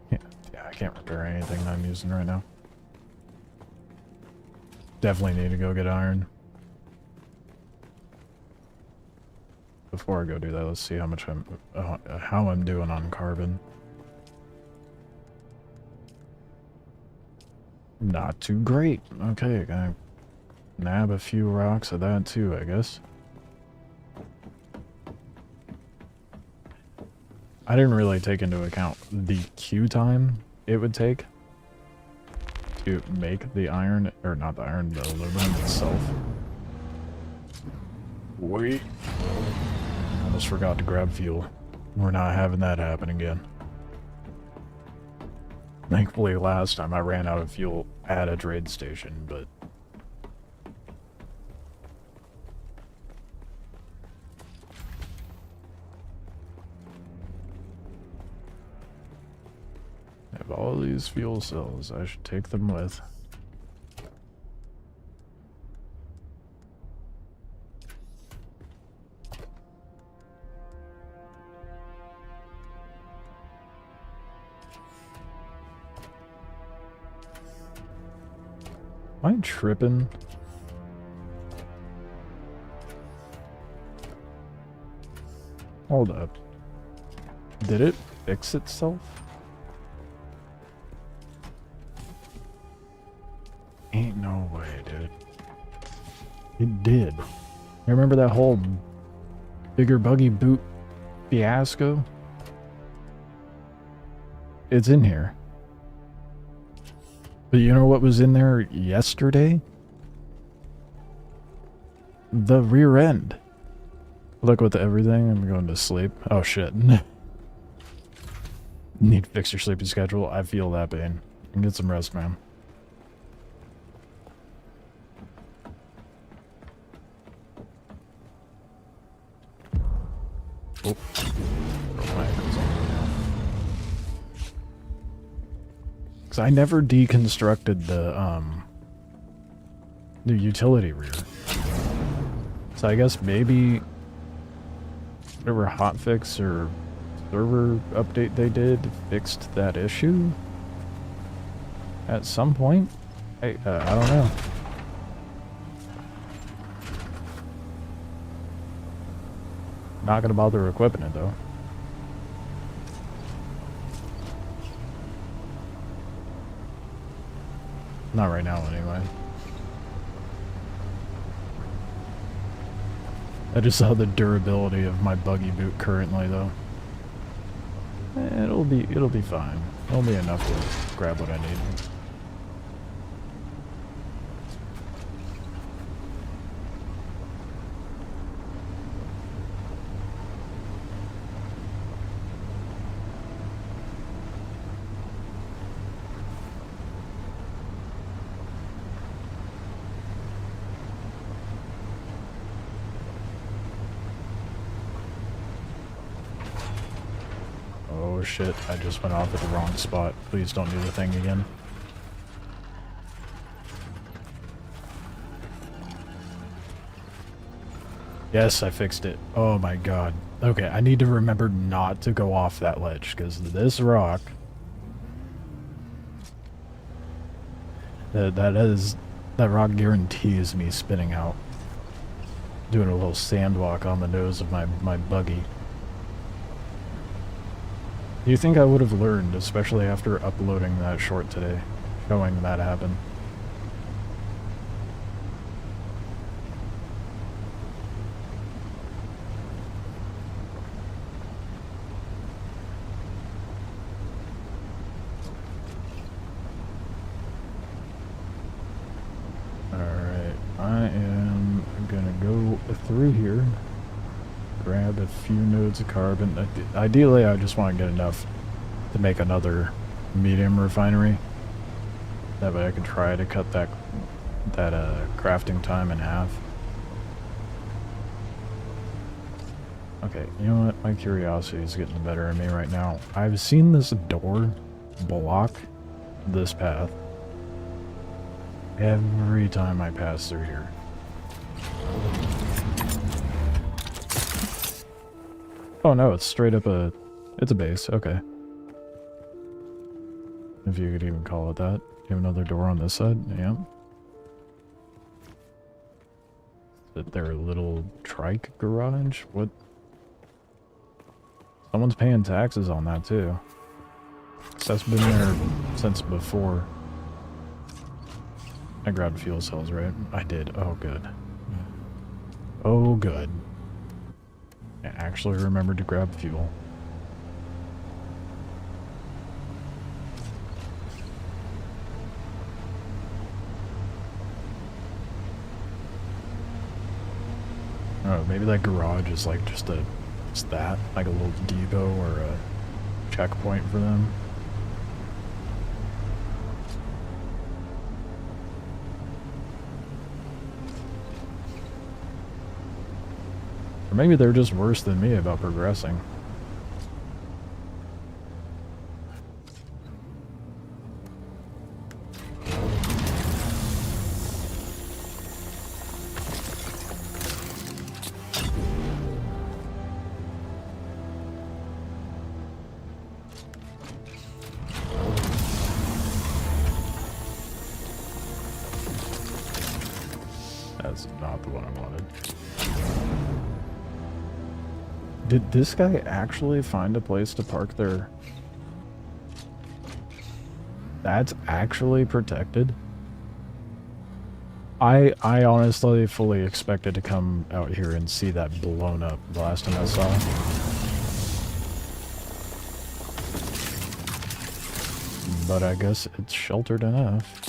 Yeah, I can't repair anything I'm using right now. Definitely need to go get iron. Before I go do that, let's see how much how I'm doing on carbon. Not too great. Okay, gonna nab a few rocks of that too, I guess. I didn't really take into account the queue time it would take to make the iron, or not the iron, the aluminum itself. Wait. Almost forgot to grab fuel. We're not having that happen again. Thankfully last time I ran out of fuel at a trade station, but... I have all these fuel cells. I should take them with. Am I tripping? Hold up. Did it fix itself? Ain't no way, dude. It did. You remember that whole bigger buggy boot fiasco? It's in here. But you know what was in there yesterday? The rear end. Look with everything. I'm going to sleep. Oh shit. Need to fix your sleeping schedule. I feel that pain. And get some rest, man. Oh. Because I never deconstructed the utility rear. So I guess maybe whatever hotfix or server update they did fixed that issue at some point. I don't know. Not gonna bother equipping it though. Not right now anyway. I just saw the durability of my buggy boot currently though. It'll be fine. It'll be enough to grab what I need. Oh shit, I just went off at the wrong spot. Please don't do the thing again. Yes, I fixed it. Oh my god. Okay, I need to remember not to go off that ledge, because this rock That rock guarantees me spinning out. Doing a little sand walk on the nose of my buggy. Do you think I would have learned, especially after uploading that short today, showing that happen? Alright, I am gonna go through here, grab a few nodes of carbon. Ideally, I just want to get enough to make another medium refinery. That way I can try to cut that crafting time in half. Okay, you know what? My curiosity is getting the better of me right now. I've seen this door block this path every time I pass through here. Oh no, it's straight up it's a base, okay. If you could even call it that. You have another door on this side? Yeah. Is it their little trike garage? What? Someone's paying taxes on that too. That's been there since before. I grabbed fuel cells, right? I did. Oh, good. Oh, good. I actually remembered to grab fuel. Oh, maybe that garage is like just that, like a little depot or a checkpoint for them. Or maybe they're just worse than me about progressing. That's not the one I wanted. Did this guy actually find a place to park their... That's actually protected? I honestly fully expected to come out here and see that blown up the last time I saw it. But I guess it's sheltered enough.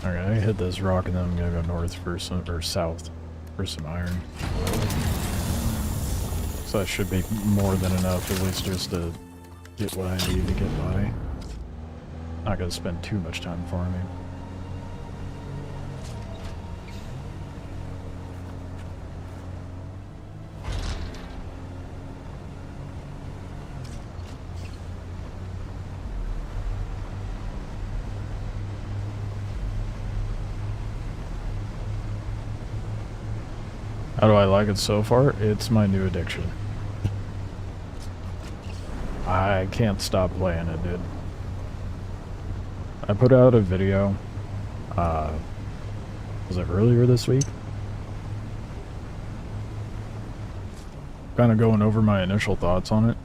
Alright, I hit this rock and then I'm gonna go north for some, or south for some iron. So that should be more than enough, at least just to get what I need to get by. Not gonna spend too much time farming. How do I like it so far? It's my new addiction. I can't stop playing it, dude. I put out a video, was it earlier this week? Kind of going over my initial thoughts on it.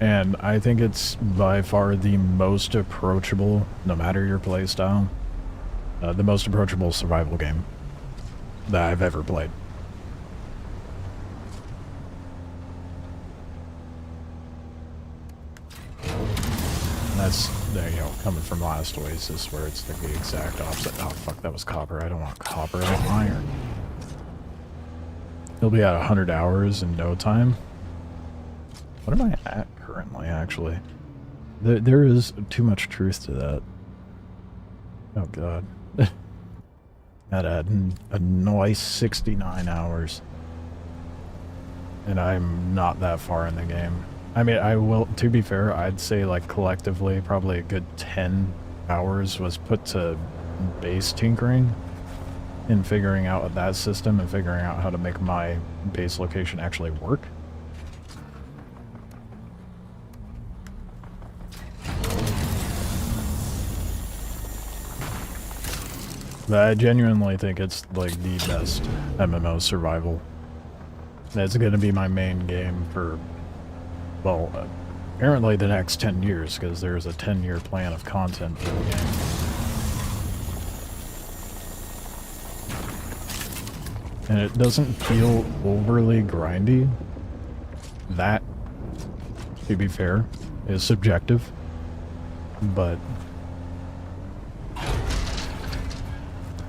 And I think it's by far the most approachable, no matter your playstyle, the most approachable survival game that I've ever played. And that's, there you go, coming from Last Oasis, where it's the exact opposite. Oh fuck, that was copper. I don't want copper, I want iron. He'll be at 100 hours in no time. What am I at currently, actually? There is too much truth to that. Oh god. That had a nice 69 hours. And I'm not that far in the game. I mean, I will, to be fair, I'd say like collectively probably a good 10 hours was put to base tinkering and figuring out that system and figuring out how to make my base location actually work. But I genuinely think it's like the best MMO survival. That's going to be my main game for, well, apparently the next 10 years, because there's a 10-year plan of content for the game. And it doesn't feel overly grindy. That, to be fair, is subjective. But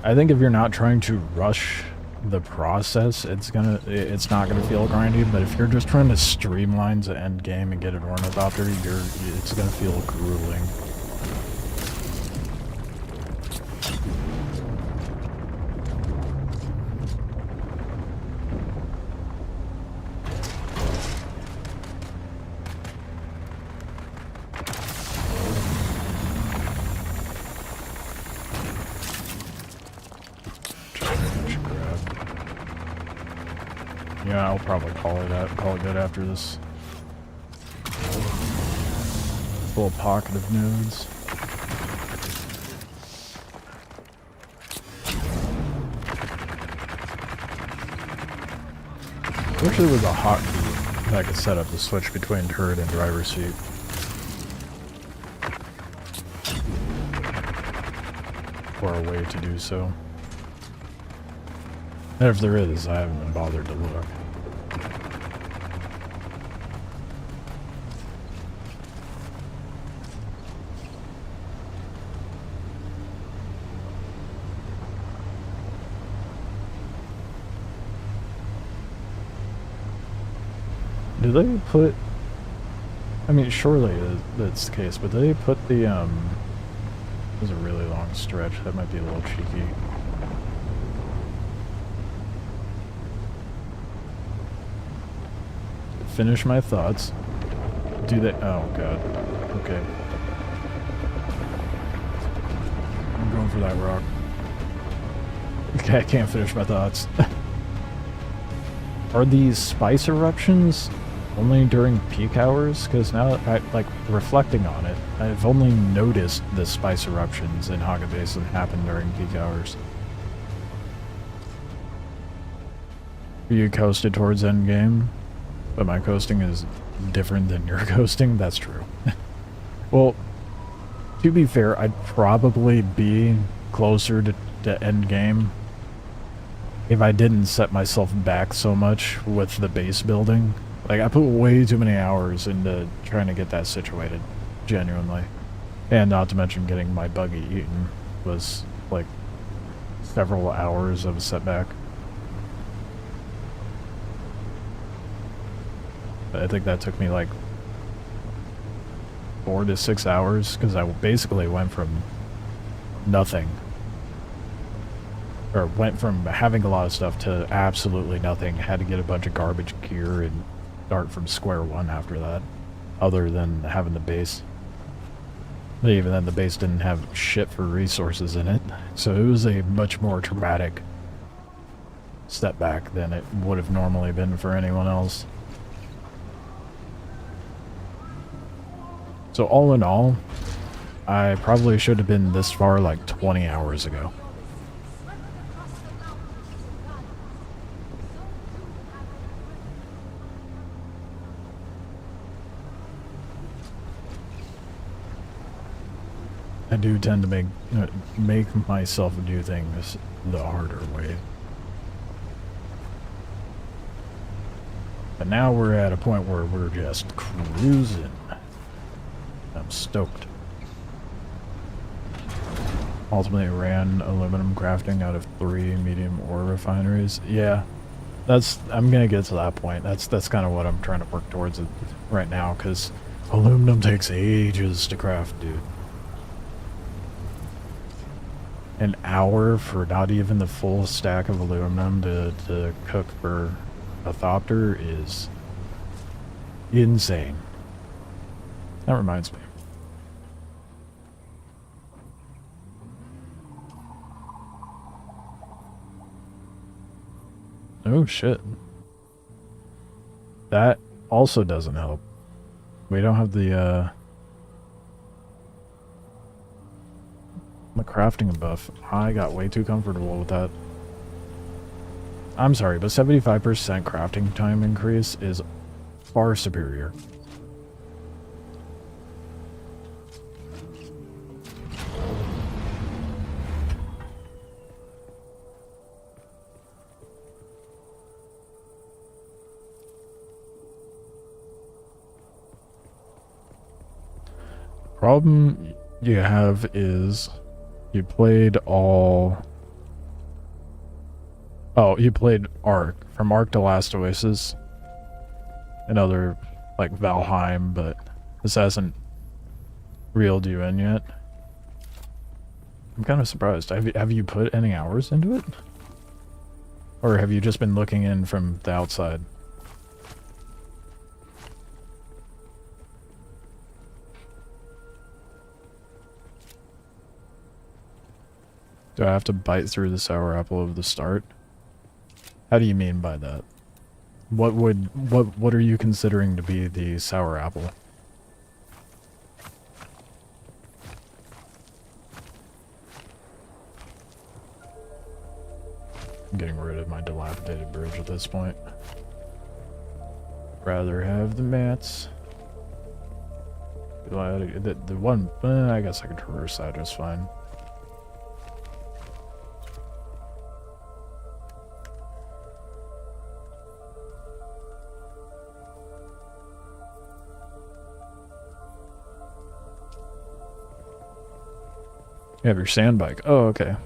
I think if you're not trying to rush the process, it's not gonna feel grindy. But if you're just trying to streamline the end game and get an Ornithopter, it's gonna feel grueling. Yeah, I'll probably call it good after this little pocket of nodes. I wish there was a hotkey that I could set up to switch between turret and driver's seat. Or a way to do so. And if there is, I haven't been bothered to look. Do they put... I mean, surely that's the case, but do they put the, It was a really long stretch. That might be a little cheeky. Finish my thoughts. Do they... Oh, God. Okay. I'm going for that rock. Okay, I can't finish my thoughts. Are these spice eruptions only during peak hours? Because now, like, reflecting on it, I've only noticed the spice eruptions in Haga Basin happen during peak hours. You coasted towards endgame, but my coasting is different than your coasting? That's true. Well, to be fair, I'd probably be closer to endgame if I didn't set myself back so much with the base building. Like, I put way too many hours into trying to get that situated, genuinely. And not to mention getting my buggy eaten was, like, several hours of a setback. I think that took me, like, 4 to 6 hours, because I basically went from nothing. Or went from having a lot of stuff to absolutely nothing. Had to get a bunch of garbage gear and start from square one after that, other than having the base. But even then, the base didn't have shit for resources in it, so it was a much more traumatic step back than it would have normally been for anyone else. So all in all, I probably should have been this far like 20 hours ago. I do tend to make myself do things the harder way. But now we're at a point where we're just cruising. I'm stoked. Ultimately ran aluminum crafting out of 3 medium ore refineries. Yeah, I'm gonna get to that point. That's kind of what I'm trying to work towards right now, because aluminum takes ages to craft, dude. An hour for not even the full stack of aluminum to cook for a thopter is insane. That reminds me. Oh, shit. That also doesn't help. We don't have the crafting buff. I got way too comfortable with that. I'm sorry, but 75% crafting time increase is far superior. Problem you have is you played all... Oh, you played Ark. From Ark to Last Oasis. Another, like, Valheim, but this hasn't reeled you in yet. I'm kind of surprised. Have you put any hours into it? Or have you just been looking in from the outside? Do I have to bite through the sour apple of the start? How do you mean by that? What are you considering to be the sour apple? I'm getting rid of my dilapidated bridge at this point. Rather have the mats. The one, I guess I could traverse that just fine. You have your sand bike. Oh, okay.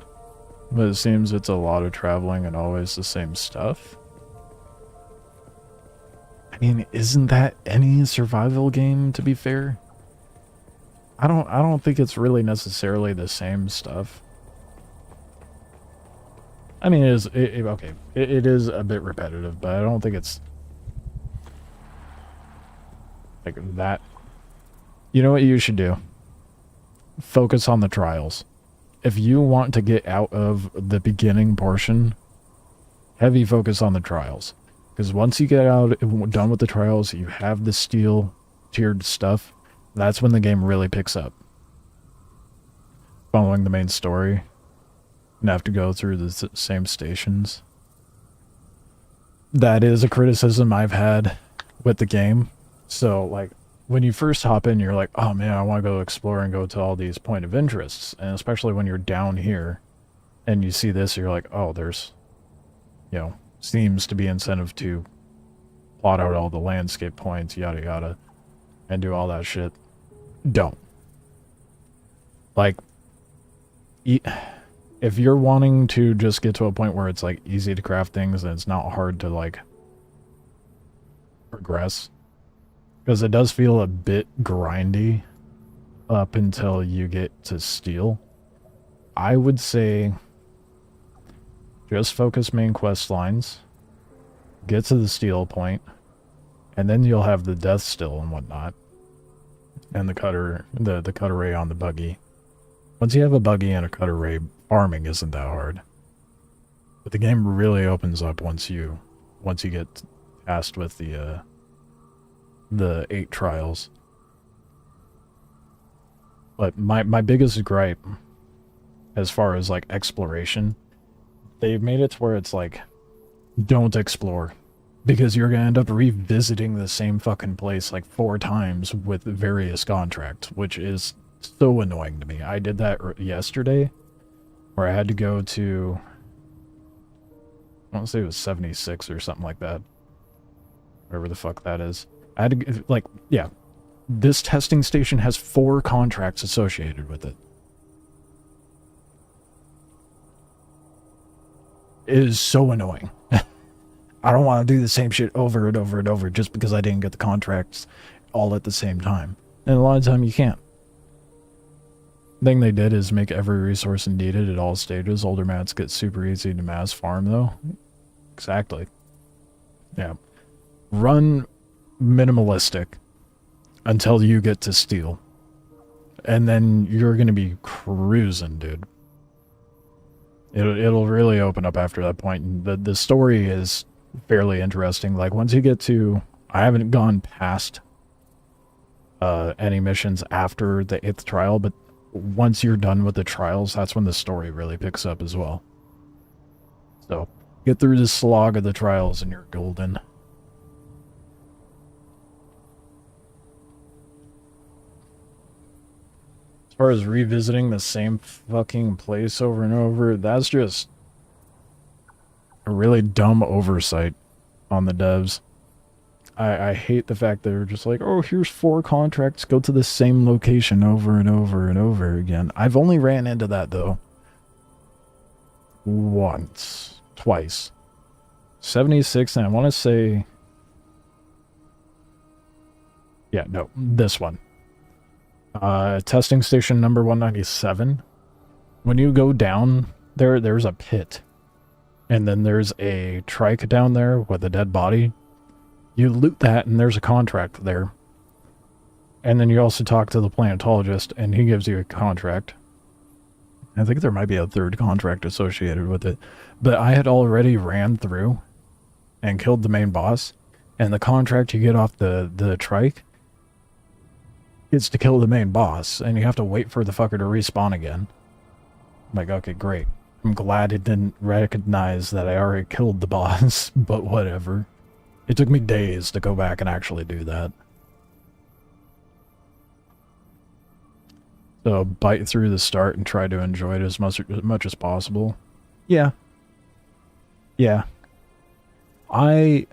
But it seems it's a lot of traveling and always the same stuff. I mean, isn't that any survival game, to be fair? I don't think it's really necessarily the same stuff. I mean, okay. It is a bit repetitive, but I don't think it's like that. You know what you should do? Focus on the trials. If you want to get out of the beginning portion, heavy focus on the trials. Because once you get done with the trials, you have the steel tiered stuff, that's when the game really picks up. Following the main story, and have to go through the same stations. That is a criticism I've had with the game. So, like, when you first hop in, you're like, oh man, I want to go explore and go to all these point of interests. And especially when you're down here and you see this, you're like, oh, there's, you know, seems to be incentive to plot out all the landscape points, yada yada, and do all that shit. Don't. Like, if you're wanting to just get to a point where it's like easy to craft things and it's not hard to like progress, because it does feel a bit grindy up until you get to steel, I would say just focus main quest lines, get to the steel point, and then you'll have the death still and whatnot, and the cutter, the cut array on the buggy. Once you have a buggy and a cut array, farming isn't that hard. But the game really opens up once you get tasked with the 8 trials. But my biggest gripe, as far as like exploration, they've made it to where it's like, don't explore, because you're gonna end up revisiting the same fucking place like 4 times with various contracts, which is so annoying to me. I did that yesterday, where I had to go to, I want to say it was 76 or something like that, whatever the fuck that is. I had to, like, yeah, this testing station has 4 contracts associated with it. It is so annoying. I don't want to do the same shit over and over and over just because I didn't get the contracts all at the same time. And a lot of time you can't. The thing they did is make every resource needed at all stages. Older mats get super easy to mass farm though. Exactly. Yeah. Run minimalistic until you get to steel. And then you're going to be cruising, dude. It'll really open up after that point. And the story is fairly interesting. Like, once you get to... I haven't gone past any missions after the 8th trial, but once you're done with the trials, that's when the story really picks up as well. So, get through the slog of the trials and you're golden. As far as revisiting the same fucking place over and over, that's just a really dumb oversight on the devs. I hate the fact that they're just like, oh, here's 4 contracts, go to the same location over and over and over again. I've only ran into that, though. Twice. 76, and I want to say... Yeah, no, this one. Testing station number 197. When you go down, there's a pit. And then there's a trike down there with a dead body. You loot that, and there's a contract there. And then you also talk to the planetologist, and he gives you a contract. I think there might be a 3rd contract associated with it. But I had already ran through and killed the main boss. And the contract you get off the trike is to kill the main boss. And you have to wait for the fucker to respawn again. I'm like, okay, great. I'm glad it didn't recognize that I already killed the boss, but whatever. It took me days to go back and actually do that. So bite through the start and try to enjoy it as much as possible. Yeah. Yeah. I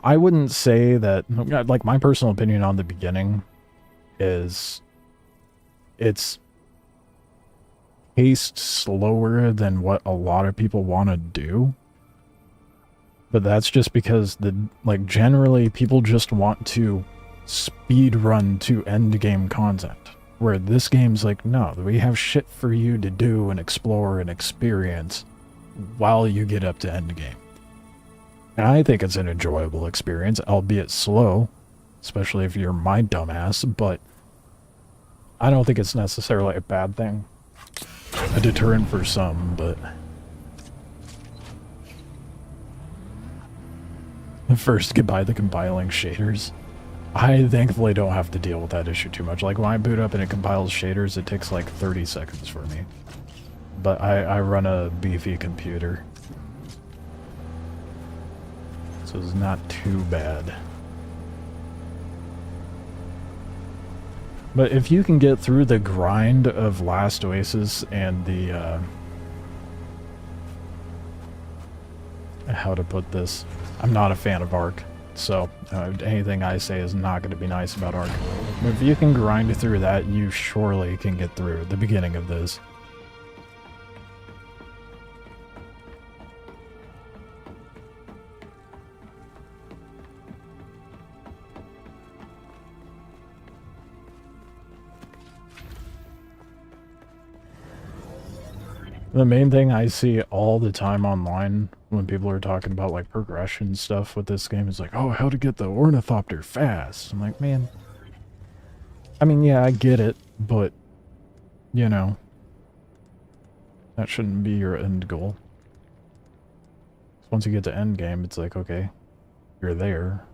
wouldn't say that, like, my personal opinion on the beginning is it's paced slower than what a lot of people want to do. But that's just because generally people just want to speed run to end game content. Where this game's like, no, we have shit for you to do and explore and experience while you get up to end game. And I think it's an enjoyable experience, albeit slow, especially if you're my dumbass, but I don't think it's necessarily a bad thing. A deterrent for some, but... First, goodbye the compiling shaders. I thankfully don't have to deal with that issue too much. Like, when I boot up and it compiles shaders, it takes like 30 seconds for me. But I run a beefy computer. So it's not too bad. But if you can get through the grind of Last Oasis and the, how to put this? I'm not a fan of Ark, so anything I say is not going to be nice about Ark. But if you can grind through that, you surely can get through the beginning of this. The main thing I see all the time online when people are talking about like progression stuff with this game is like, oh, how to get the Ornithopter fast. I'm like, man, I mean, yeah, I get it, but, you know, that shouldn't be your end goal. Once you get to end game, it's like, okay, you're there.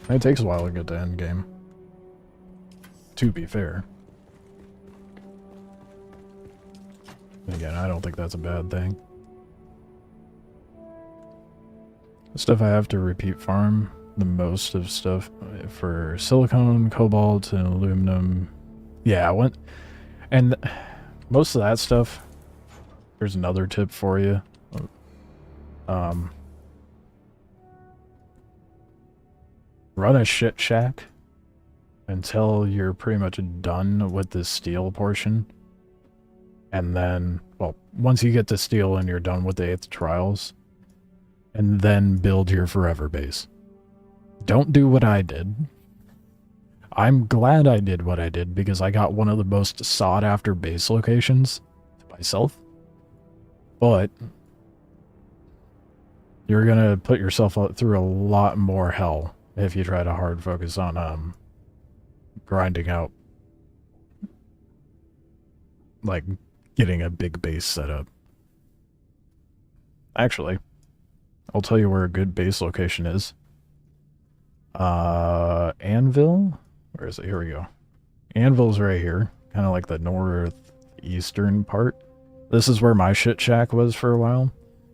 It takes a while to get to end game. To be fair. Again, I don't think that's a bad thing. The stuff I have to repeat farm, the most of stuff for silicone, cobalt, and aluminum. Yeah, and most of that stuff, there's another tip for you. Run a shit shack until you're pretty much done with the steel portion. And then, well, once you get to steel and you're done with the 8th trials, and then build your forever base. Don't do what I did. I'm glad I did what I did because I got one of the most sought after base locations to myself. But you're gonna put yourself through a lot more hell if you try to hard focus on grinding out like, getting a big base set up. Actually, I'll tell you where a good base location is. Anvil? Where is it? Here we go. Anvil's right here. Kind of like the northeastern part. This is where my shit shack was for a while.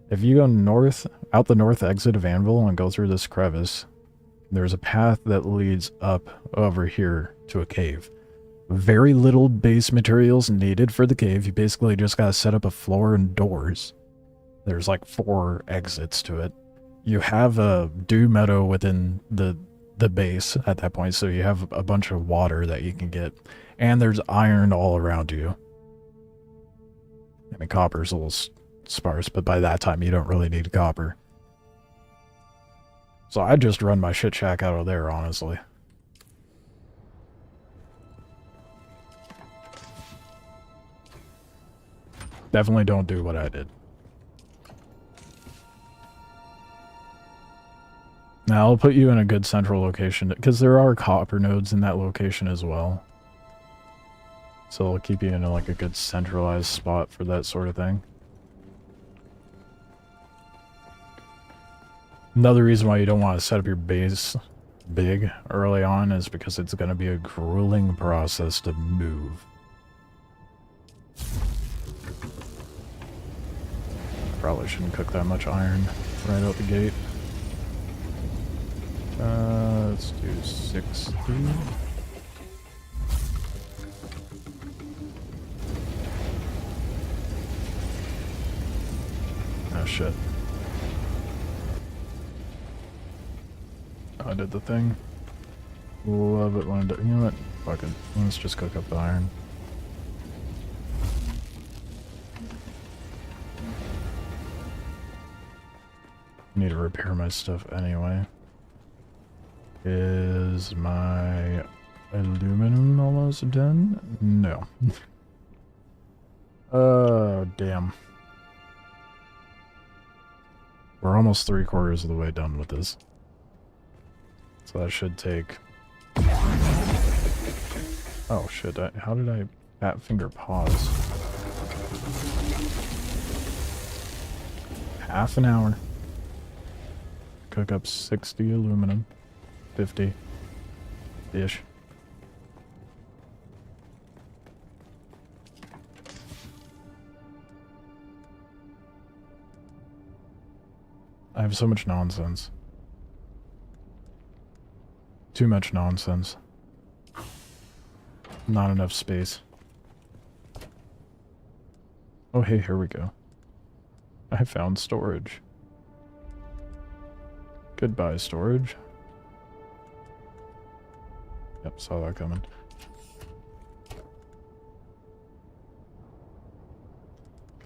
If you go north, out the north exit of Anvil and go through this crevice, there's a path that leads up over here to a cave. Very little base materials needed for the cave. You basically just gotta set up a floor and doors. There's like 4 exits to it. You have a dew meadow within the base at that point, so you have a bunch of water that you can get. And there's iron all around you. I mean, copper's a little sparse, but by that time you don't really need copper. So I just run my shit shack out of there, honestly. Definitely don't do what I did. Now I'll put you in a good central location, because there are copper nodes in that location as well. So I'll keep you in like a good centralized spot for that sort of thing. Another reason why you don't want to set up your base big early on is because it's going to be a grueling process to move. Probably shouldn't cook that much iron right out the gate. Let's do 60. Oh shit. I did the thing. Love it when I do. You know what? Fuck it. Let's just cook up the iron. Need to repair my stuff anyway. Is my aluminum almost done? No. Oh, damn. We're almost 3/4 of the way done with this. So that should take... Oh shit, how did I fat finger pause? Half an hour. Cook up 60 aluminum. 50-ish. I have so much nonsense. Too much nonsense. Not enough space. Oh hey, here we go. I found storage. Goodbye, storage. Yep, saw that coming.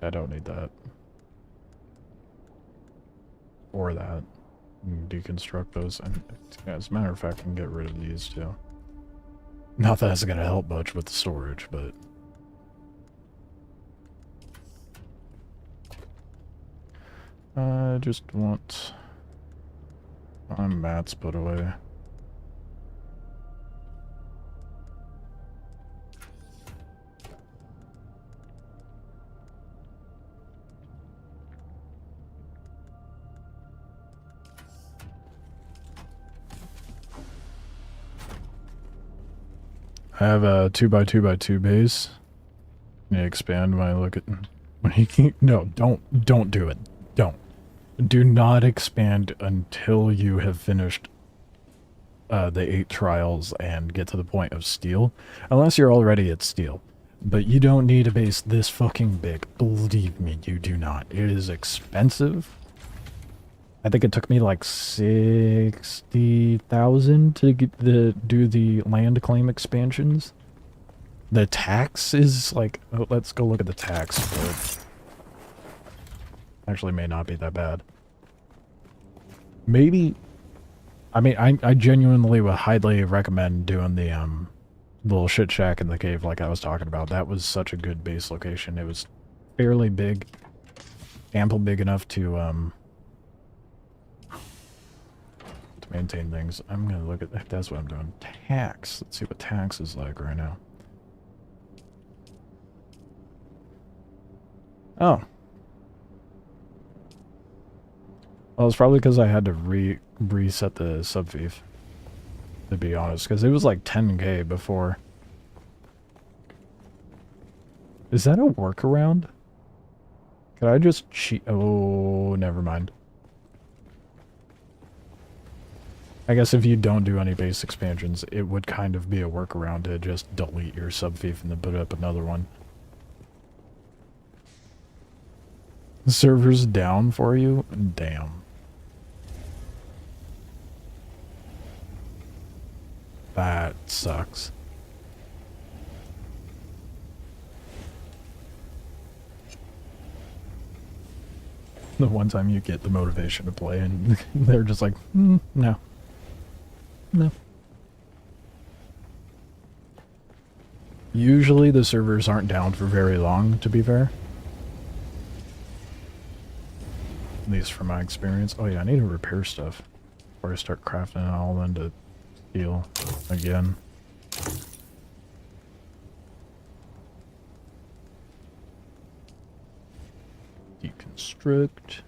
I don't need that. Or that. Deconstruct those, and as a matter of fact, I can get rid of these too. Not that it's gonna help much with the storage, but... I just want... my mats put away. I have a 2x2x2 base. Can you expand when I look at... when he can... No, don't do it. Don't. Do not expand until you have finished the 8 trials and get to the point of steel. Unless you're already at steel. But you don't need a base this fucking big. Believe me, you do not. It is expensive. I think it took me like 60,000 to get do the land claim expansions. The tax is like, oh, let's go look at the tax for it. Actually may not be that bad. Maybe, I mean, I genuinely would highly recommend doing the little shit shack in the cave like I was talking about. That was such a good base location. It was fairly big, ample big enough to maintain things. I'm gonna look at, that's what I'm doing. Tax. Let's see what tax is like right now. Oh. Well, it's probably because I had to reset the subfief, to be honest, because it was like 10k before. Is that a workaround? Could I just cheat? Oh, never mind. I guess if you don't do any base expansions, it would kind of be a workaround to just delete your subfief and then put up another one. The server's down for you? Damn. That sucks. The one time you get the motivation to play and they're just like, no. No. Usually the servers aren't down for very long, to be fair. At least from my experience. Oh yeah, I need to repair stuff before I start crafting it all into steel again. Deconstruct.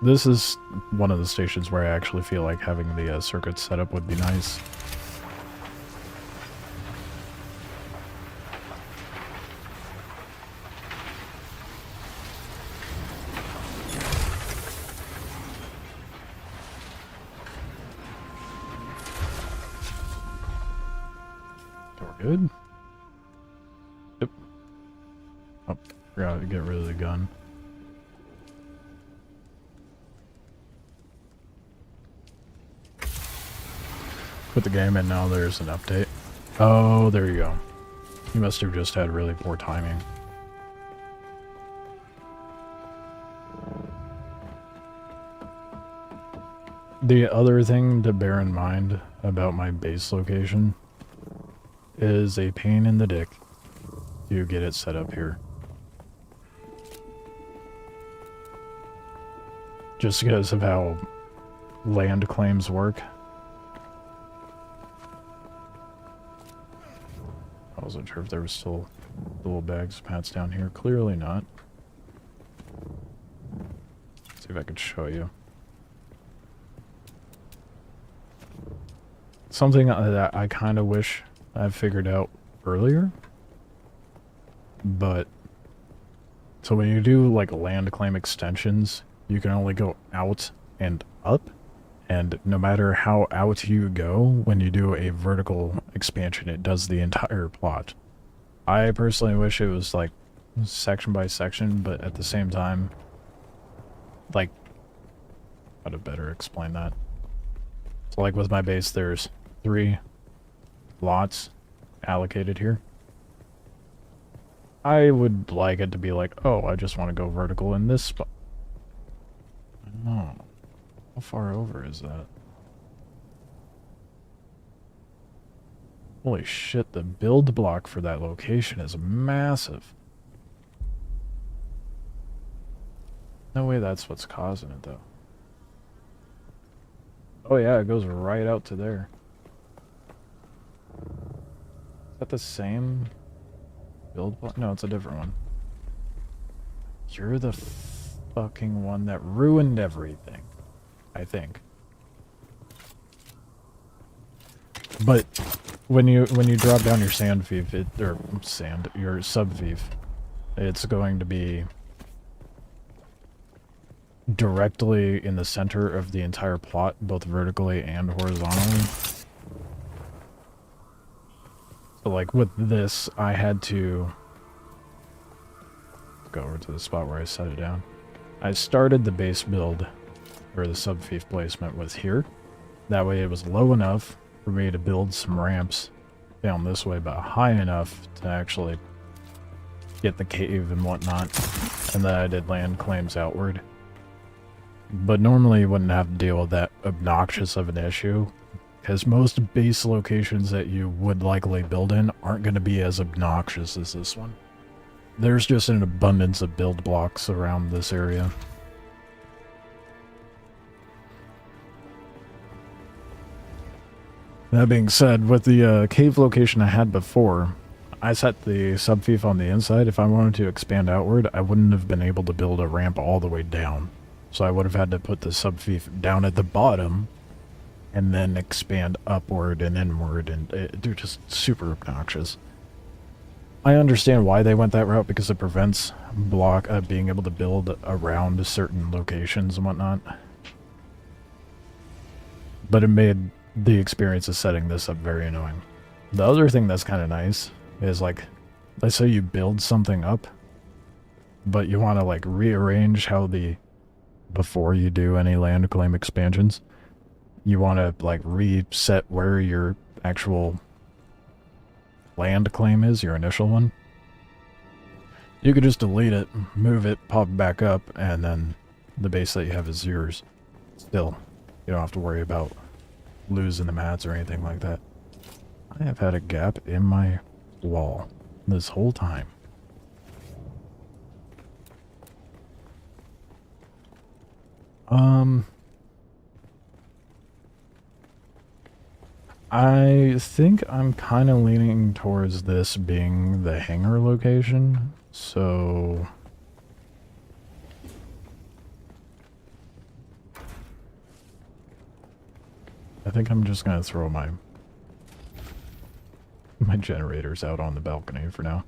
This is one of the stations where I actually feel like having the circuit set up would be nice. We're good. Yep. Oh, forgot to get rid of the gun. Put the game in now, there's an update. Oh, there you go. You must have just had really poor timing. The other thing to bear in mind about my base location is a pain in the dick to get it set up here. Just because of how land claims work. I wasn't sure if there was still little bags of pats down here. Clearly not. Let's see if I can show you. Something that I kind of wish I figured out earlier. But, so when you do like land claim extensions, you can only go out and up. And no matter how out you go, when you do a vertical expansion, it does the entire plot. I personally wish it was like section by section, but at the same time, like, how to better explain that? So like with my base, there's 3 lots allocated here. I would like it to be like, oh, I just want to go vertical in this spot. I don't know. How far over is that? Holy shit, the build block for that location is massive. No way that's what's causing it, though. Oh yeah, it goes right out to there. Is that the same build block? No, it's a different one. You're the fucking one that ruined everything. I think. But when you drop down your sand fief, your sub fief, it's going to be directly in the center of the entire plot, both vertically and horizontally. So like with this, I had to go over to the spot where I set it down. I started the base build, or the sub-fief placement, was here. That way it was low enough for me to build some ramps down this way, but high enough to actually get the cave and whatnot. And then I did land claims outward. But normally you wouldn't have to deal with that obnoxious of an issue, because most base locations that you would likely build in aren't going to be as obnoxious as this one. There's just an abundance of build blocks around this area. That being said, with the cave location I had before, I set the subfief on the inside. If I wanted to expand outward, I wouldn't have been able to build a ramp all the way down. So I would have had to put the subfief down at the bottom and then expand upward and inward, and they're just super obnoxious. I understand why they went that route, because it prevents being able to build around certain locations and whatnot. But it made the experience of setting this up very annoying. The other thing that's kind of nice is, like, let's say you build something up, but you want to, like, rearrange how before you do any land claim expansions, you want to, like, reset where your actual land claim is, your initial one. You could just delete it, move it, pop it back up, and then the base that you have is yours. Still, you don't have to worry about losing the mats or anything like that. I have had a gap in my wall this whole time. I think I'm kind of leaning towards this being the hangar location, so... I think I'm just gonna throw my generators out on the balcony for now.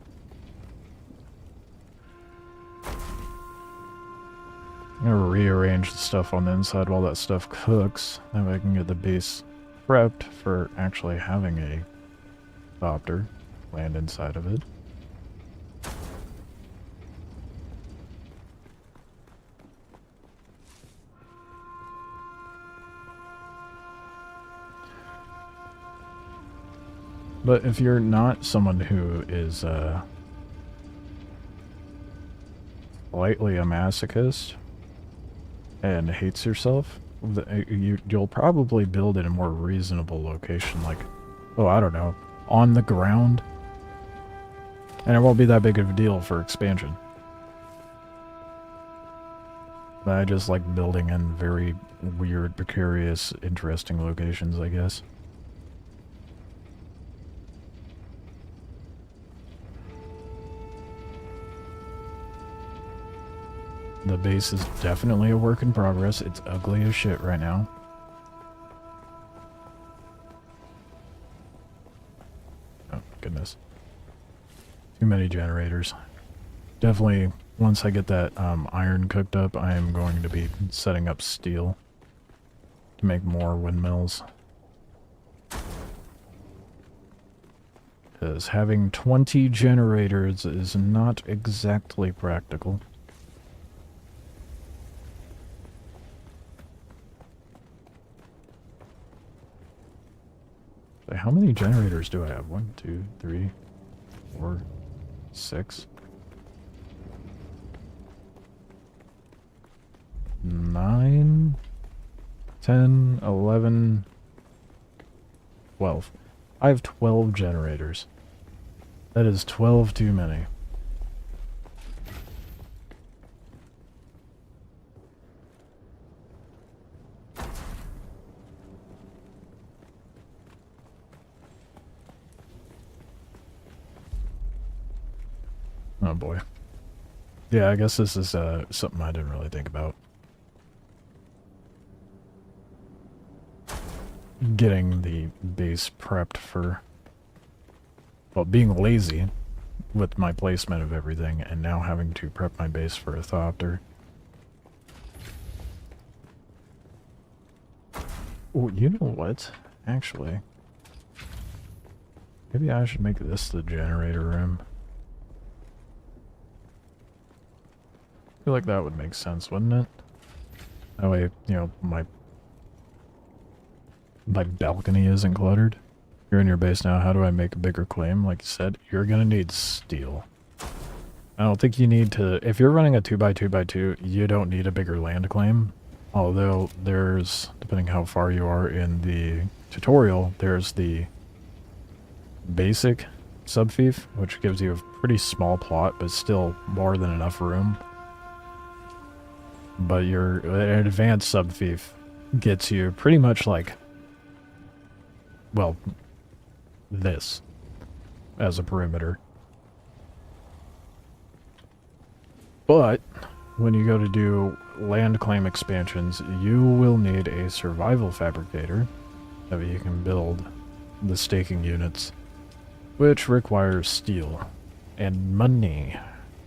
I'm gonna rearrange the stuff on the inside while that stuff cooks. That way I can get the base prepped for actually having a copter land inside of it. But if you're not someone who is lightly a masochist and hates yourself, you'll probably build in a more reasonable location, like, oh, I don't know, on the ground, and it won't be that big of a deal for expansion. But I just like building in very weird, precarious, interesting locations, I guess. The base is definitely a work in progress. It's ugly as shit right now. Oh, goodness. Too many generators. Definitely, once I get that iron cooked up, I am going to be setting up steel to make more windmills. Because having 20 generators is not exactly practical. How many generators do I have? 1, 2, 3, 4, 6, 9, 10, 11, 12. I have 12 generators. That is 12 too many. Oh boy. Yeah, I guess this is something I didn't really think about. Getting the base prepped for... well, being lazy with my placement of everything, and now having to prep my base for a Thopter. Oh, you know what? Actually, maybe I should make this the generator room. I feel like that would make sense, wouldn't it? That way, you know, my balcony isn't cluttered. You're in your base now. How do I make a bigger claim? Like you said, you're gonna need steel. I don't think you need to... if you're running a 2x2x2, you don't need a bigger land claim. Although there's, depending how far you are in the tutorial, there's the basic subfief, which gives you a pretty small plot, but still more than enough room. But your an advanced subfief gets you pretty much like, well, this as a perimeter. But when you go to do land claim expansions, you will need a survival fabricator that you can build the staking units, which requires steel and money.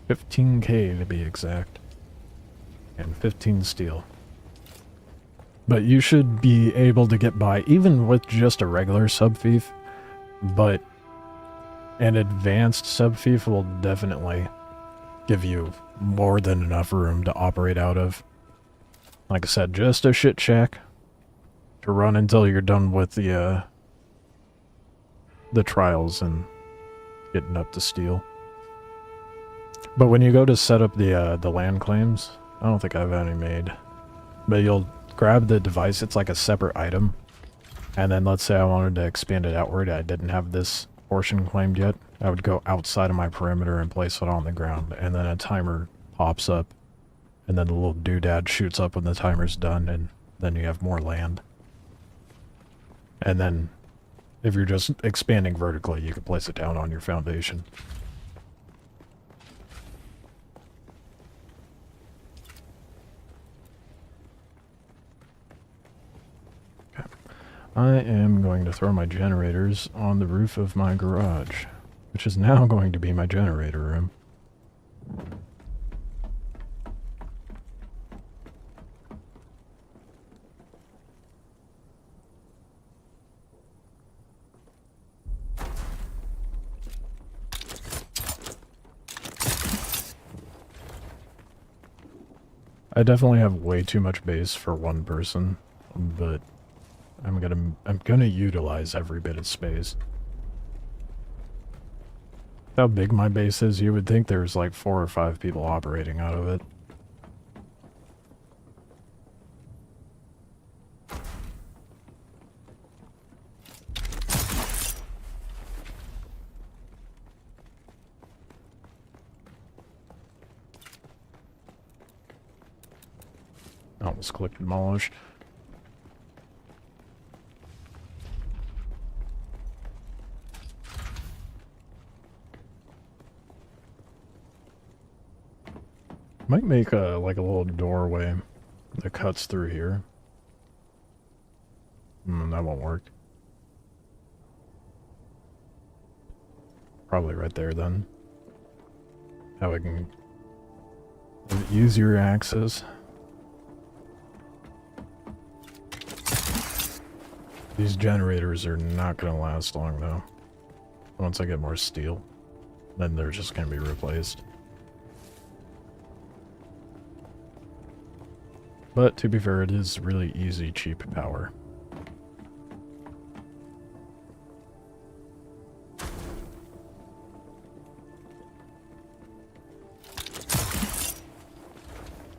15k to be exact. And 15 steel. But you should be able to get by even with just a regular subfief, but an advanced subfief will definitely give you more than enough room to operate out of. Like I said, just a shit shack to run until you're done with the trials and getting up to steel. But when you go to set up the land claims, I don't think I have any made, but you'll grab the device. It's like a separate item, and then let's say I wanted to expand it outward. I didn't have this portion claimed yet. I would go outside of my perimeter and place it on the ground, and then a timer pops up, and then the little doodad shoots up when the timer's done, and then you have more land. And then if you're just expanding vertically, you can place it down on your foundation. Okay. I am going to throw my generators on the roof of my garage, which is now going to be my generator room. I definitely have way too much base for one person, but I'm gonna utilize every bit of space. How big my base is, you would think there's like 4 or 5 people operating out of it. I almost clicked demolish. Might make a like a little doorway that cuts through here. That won't work. Probably right there then. How I can have easier access. These generators are not going to last long though. Once I get more steel, then they're just going to be replaced. But to be fair, it is really easy, cheap power.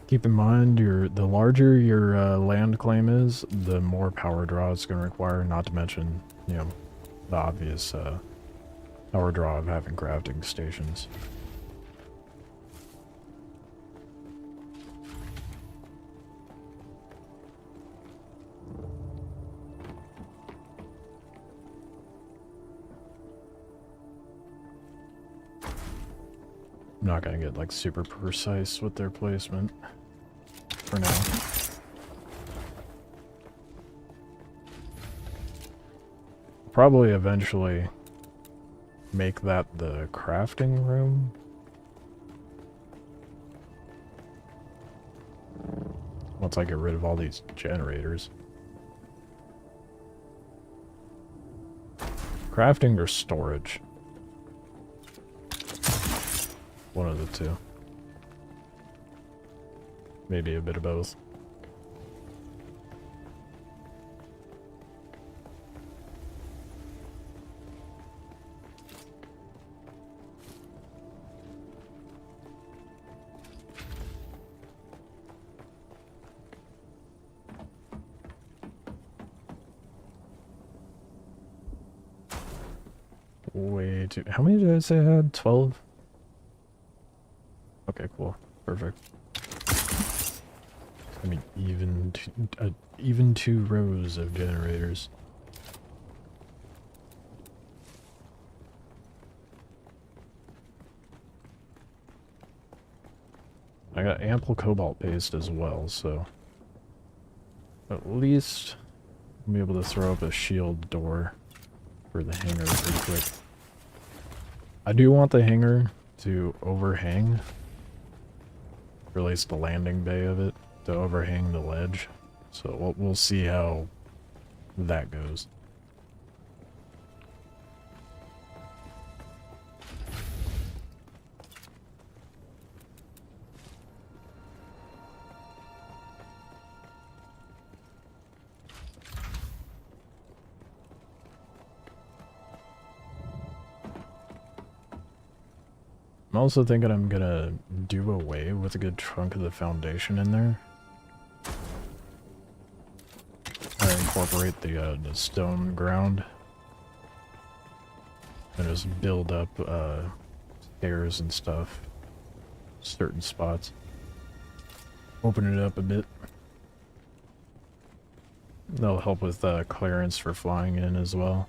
Keep in mind, the larger your land claim is, the more power draw it's going to require, not to mention, you know, the obvious power draw of having crafting stations. I'm not going to get like super precise with their placement for now. Probably eventually make that the crafting room. Once I get rid of all these generators. Crafting or storage? One of the two. Maybe a bit of both. Way too... How many did I say I had? 12? Okay, cool. Perfect. I mean, even 2 rows of generators. I got ample cobalt paste as well, so at least I'll be able to throw up a shield door for the hangar pretty quick. I do want the hangar to overhang, or at least the landing bay of it, to overhang the ledge. So we'll see how that goes. I'm also thinking I'm gonna do away with a good chunk of the foundation in there. I incorporate the stone ground. And just build up stairs and stuff. Certain spots. Open it up a bit. That'll help with clearance for flying in as well.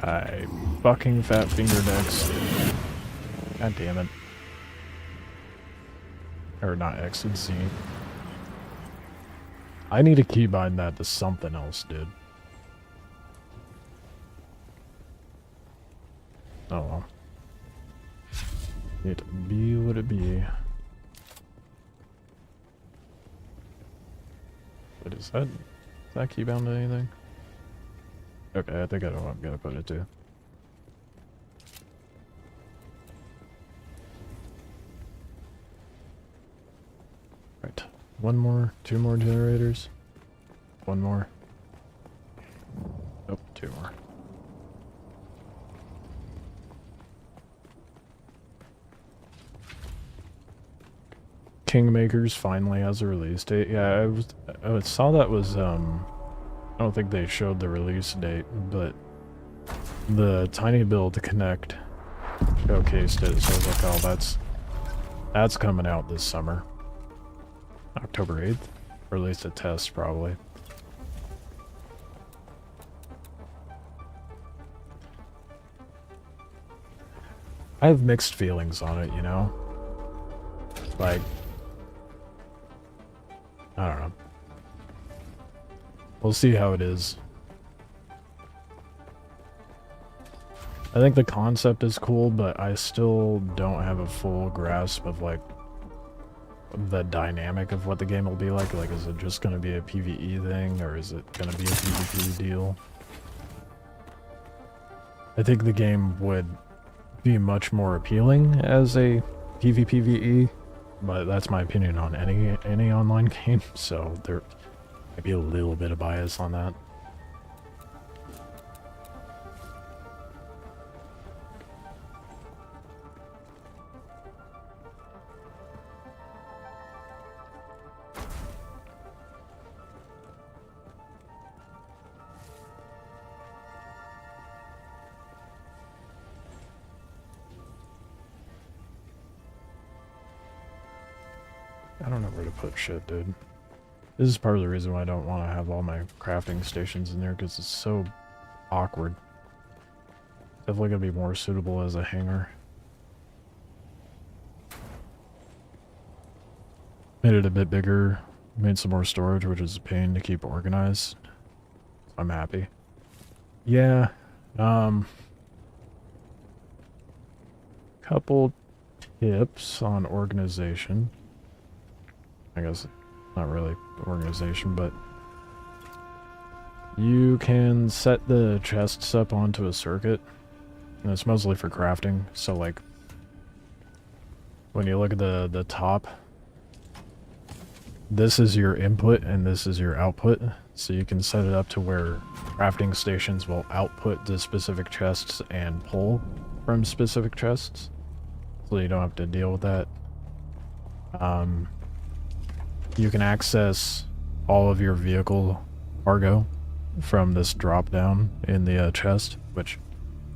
I fucking fat finger decks. God damn it. Or not X and Z. I need to keybind that to something else, dude. Oh well. It be what it be. What is that? Is that keybound to anything? Okay, I think I know what I'm gonna put it to. Right. One more, two more generators. One more. Nope, two more. Kingmakers finally has a release date. Yeah, I saw that was I don't think they showed the release date, but the Tiny Build Connect showcased it, so I was like, oh, that's coming out this summer. October 8th? Or at least a test, probably. I have mixed feelings on it, you know? Like, I don't know. We'll see how it is. I think the concept is cool, but I still don't have a full grasp of, like, the dynamic of what the game will be like. Like, is it just going to be a PvE thing, or is it going to be a PvP deal? I think the game would be much more appealing as a PvPvE, but that's my opinion on any online game, so there might be a little bit of bias on that. I don't know where to put shit, dude. This is part of the reason why I don't want to have all my crafting stations in there, because it's so awkward. Definitely gonna be more suitable as a hangar. Made it a bit bigger, made some more storage, which is a pain to keep organized. I'm happy. Yeah, couple tips on organization. I guess not really organization, but you can set the chests up onto a circuit, and it's mostly for crafting. So like when you look at the top, this is your input and this is your output, so you can set it up to where crafting stations will output the specific chests and pull from specific chests, so you don't have to deal with that. You can access all of your vehicle cargo from this drop down in the chest, which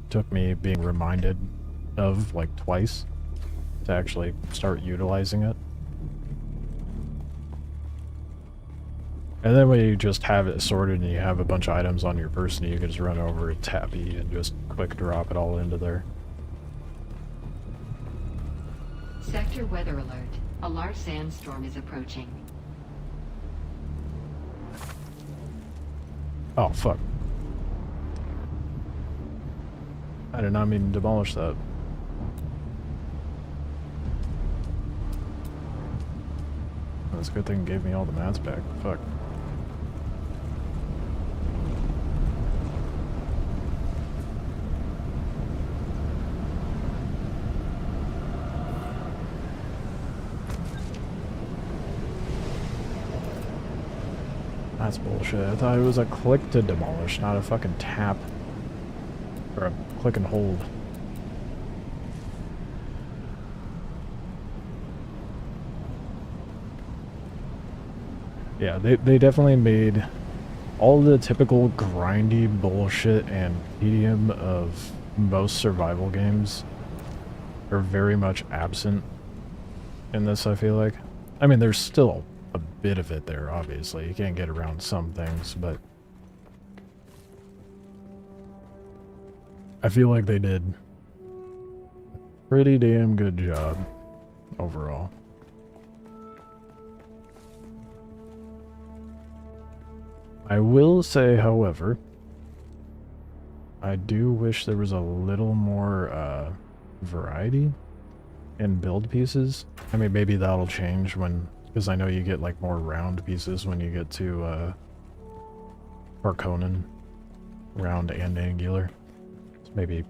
took me being reminded of like twice to actually start utilizing it. And then when you just have it sorted and you have a bunch of items on your person, you can just run over and tap E and just quick drop it all into there. Sector weather alert. A large sandstorm is approaching. Oh, fuck. I did not mean to demolish that. That's a good thing it gave me all the mats back. Fuck. That's bullshit. I thought it was a click to demolish, not a fucking tap. Or a click and hold. Yeah, they definitely made all the typical grindy bullshit and tedium of most survival games are very much absent in this, I feel like. I mean, there's still a bit of it there, obviously. You can't get around some things, but I feel like they did a pretty damn good job overall. I will say, however, I do wish there was a little more variety in build pieces. I mean, maybe that'll change when, because I know you get like more round pieces when you get to Harkonnen, round and angular. So maybe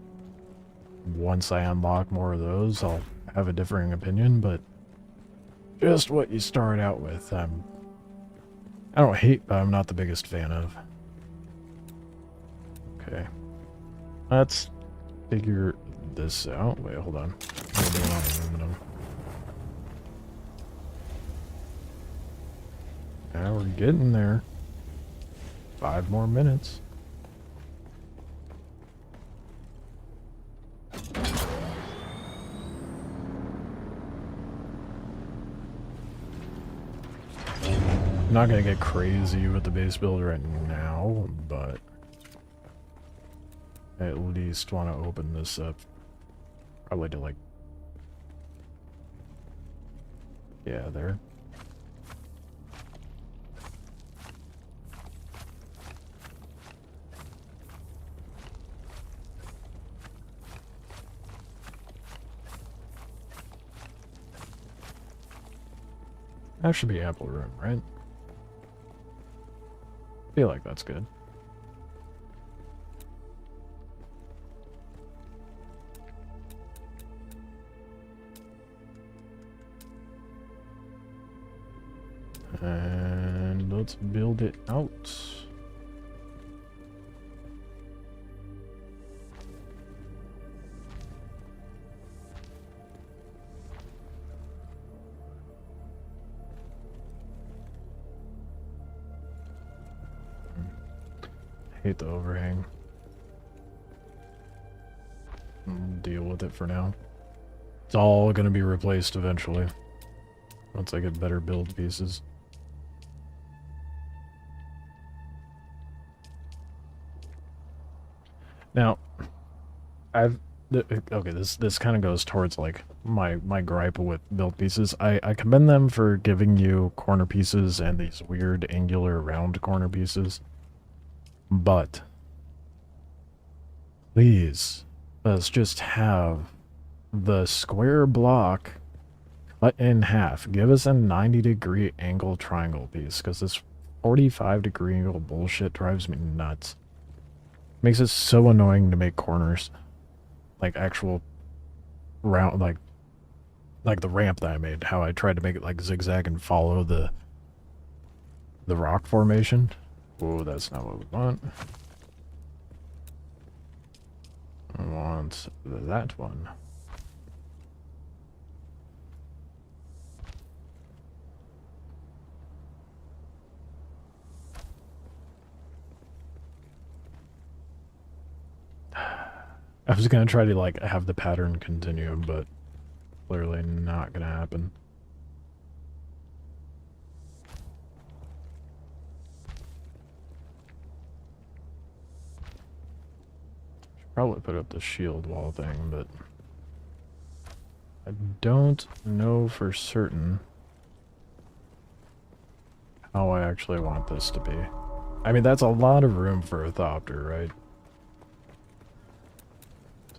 once I unlock more of those, I'll have a differing opinion, but just what you start out with, I don't hate, but I'm not the biggest fan of. Okay. Let's figure this out. Wait, hold on. We're doing on aluminum. Now we're getting there. 5 more minutes. I'm not gonna get crazy with the base build right now, but I at least want to open this up. Probably to like, yeah, there. That should be ample room, right? Feel like that's good. And let's build it out. Hate the overhang. Deal with it for now. It's all gonna be replaced eventually. Once I get better build pieces. Now, okay, this kind of goes towards like my gripe with build pieces. I commend them for giving you corner pieces and these weird angular round corner pieces. But please, let's just have the square block cut in half. Give us a 90-degree angle triangle piece, because this 45-degree angle bullshit drives me nuts. Makes it so annoying to make corners. Like actual round, like the ramp that I made, how I tried to make it like zigzag and follow the rock formation. Oh, that's not what we want. I want that one. I was gonna try to, like, have the pattern continue, but clearly not gonna happen. Should probably put up the shield wall thing, but I don't know for certain how I actually want this to be. I mean, that's a lot of room for a Thopter, right?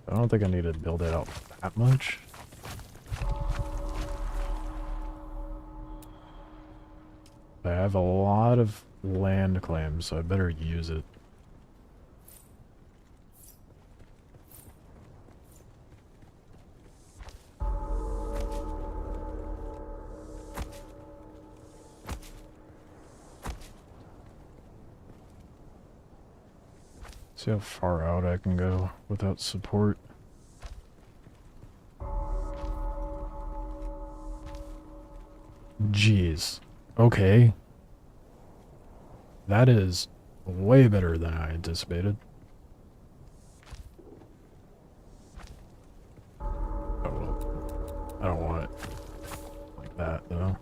So I don't think I need to build it out that much. I have a lot of land claims, so I better use it. See how far out I can go without support. Jeez. Okay. That is way better than I anticipated. Oh well. I don't want it like that, though.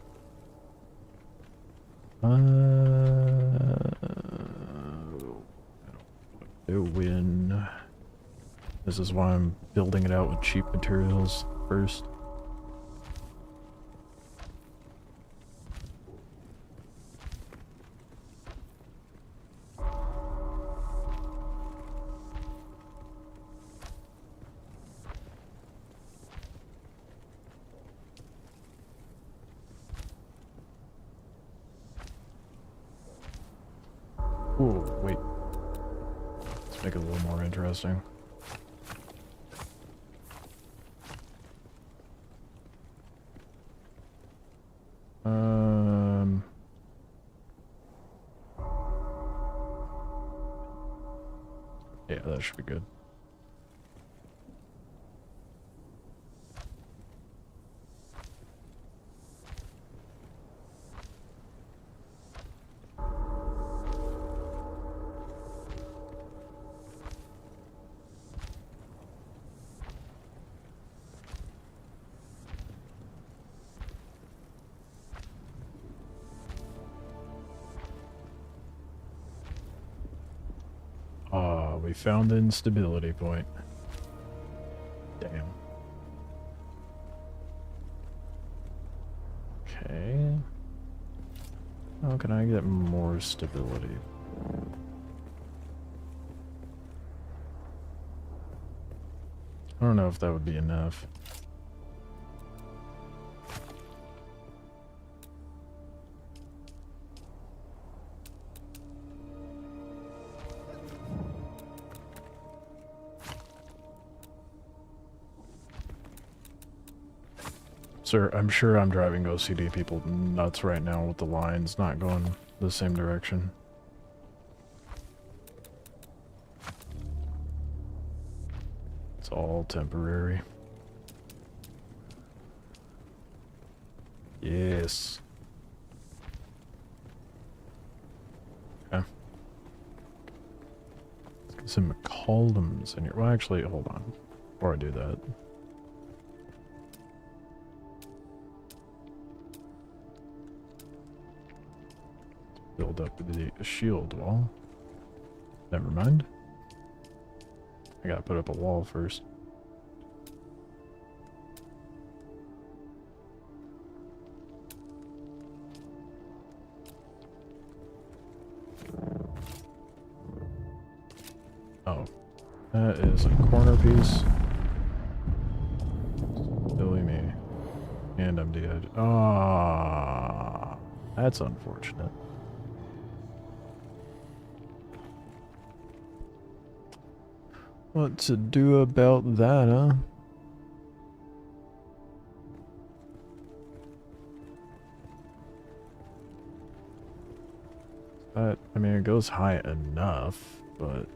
Win. This is why I'm building it out with cheap materials first. Ooh, wait. Let's make it a little more interesting. Yeah, that should be good. We found the instability point. Damn. Okay. How can I get more stability? I don't know if that would be enough. Sir, I'm sure I'm driving OCD people nuts right now with the lines not going the same direction. It's all temporary. Yes. Okay. Let's get some columns in here. Well, actually, hold on. Before I do that. Build up the shield wall. Never mind. I gotta put up a wall first. Oh, that is a corner piece. Silly me. And I'm dead. Ah, that's unfortunate. What to do about that, huh? I mean, it goes high enough, but...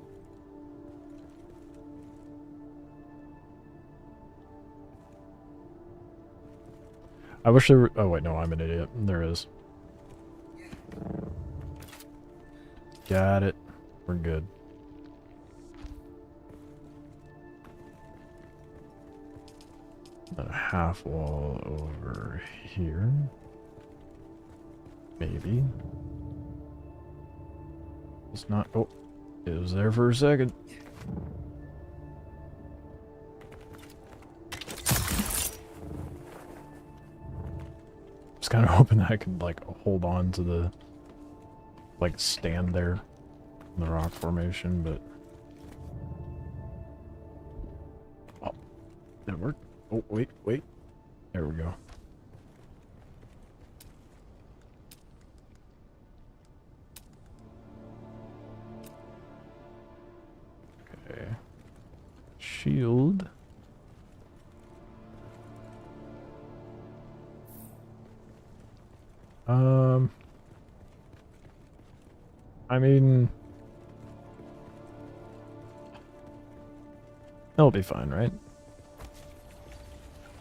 I wish there were... Oh, wait, no, I'm an idiot. There is. Got it. We're good. a half wall over here. Maybe. It's not. Oh, it was there for a second. I was kind of hoping that I could, like, hold on to the, like, stand there in the rock formation, but. Oh, that worked. Oh, wait. There we go. Okay. Shield. I mean, that'll be fine, right?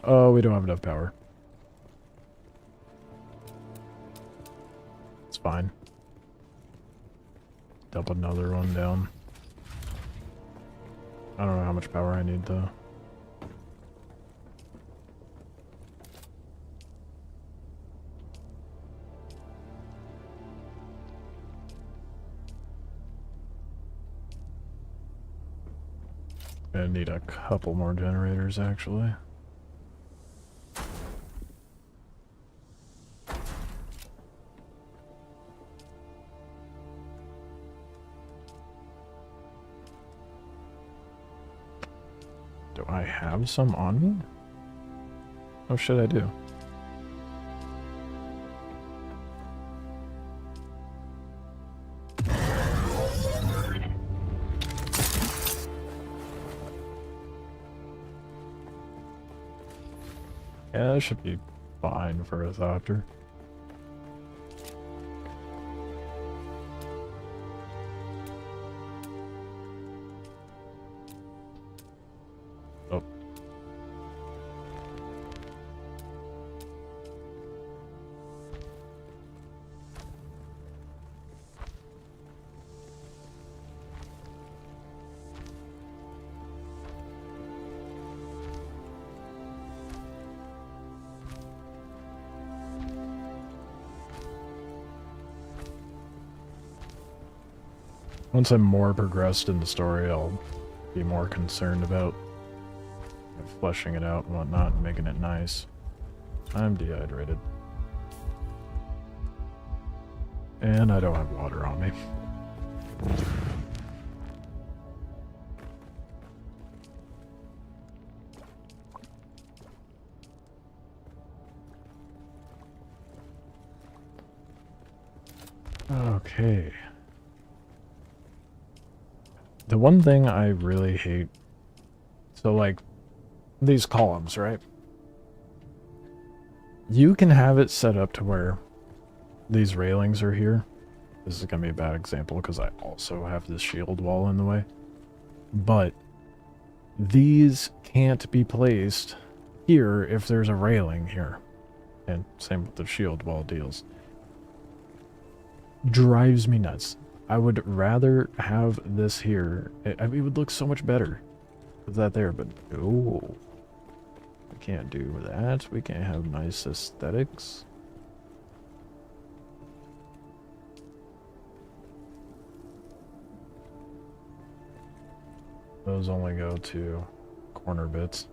Oh, we don't have enough power. It's fine. Dump another one down. I don't know how much power I need, though. I need a couple more generators, actually. Do I have some on me? Oh, shit, I do. Yeah, that should be fine for a Thopter. Oh. Once I'm more progressed in the story, I'll be more concerned about fleshing it out and whatnot and making it nice. I'm dehydrated. And I don't have water on me. Okay. The one thing I really hate, so like these columns, right? You can have it set up to where these railings are here. This is going to be a bad example because I also have this shield wall in the way. But these can't be placed here if there's a railing here. And same with the shield wall deals. Drives me nuts. I would rather have this here. I mean, it would look so much better with that there, but no. We can't do that. We can't have nice aesthetics. Those only go to corner bits.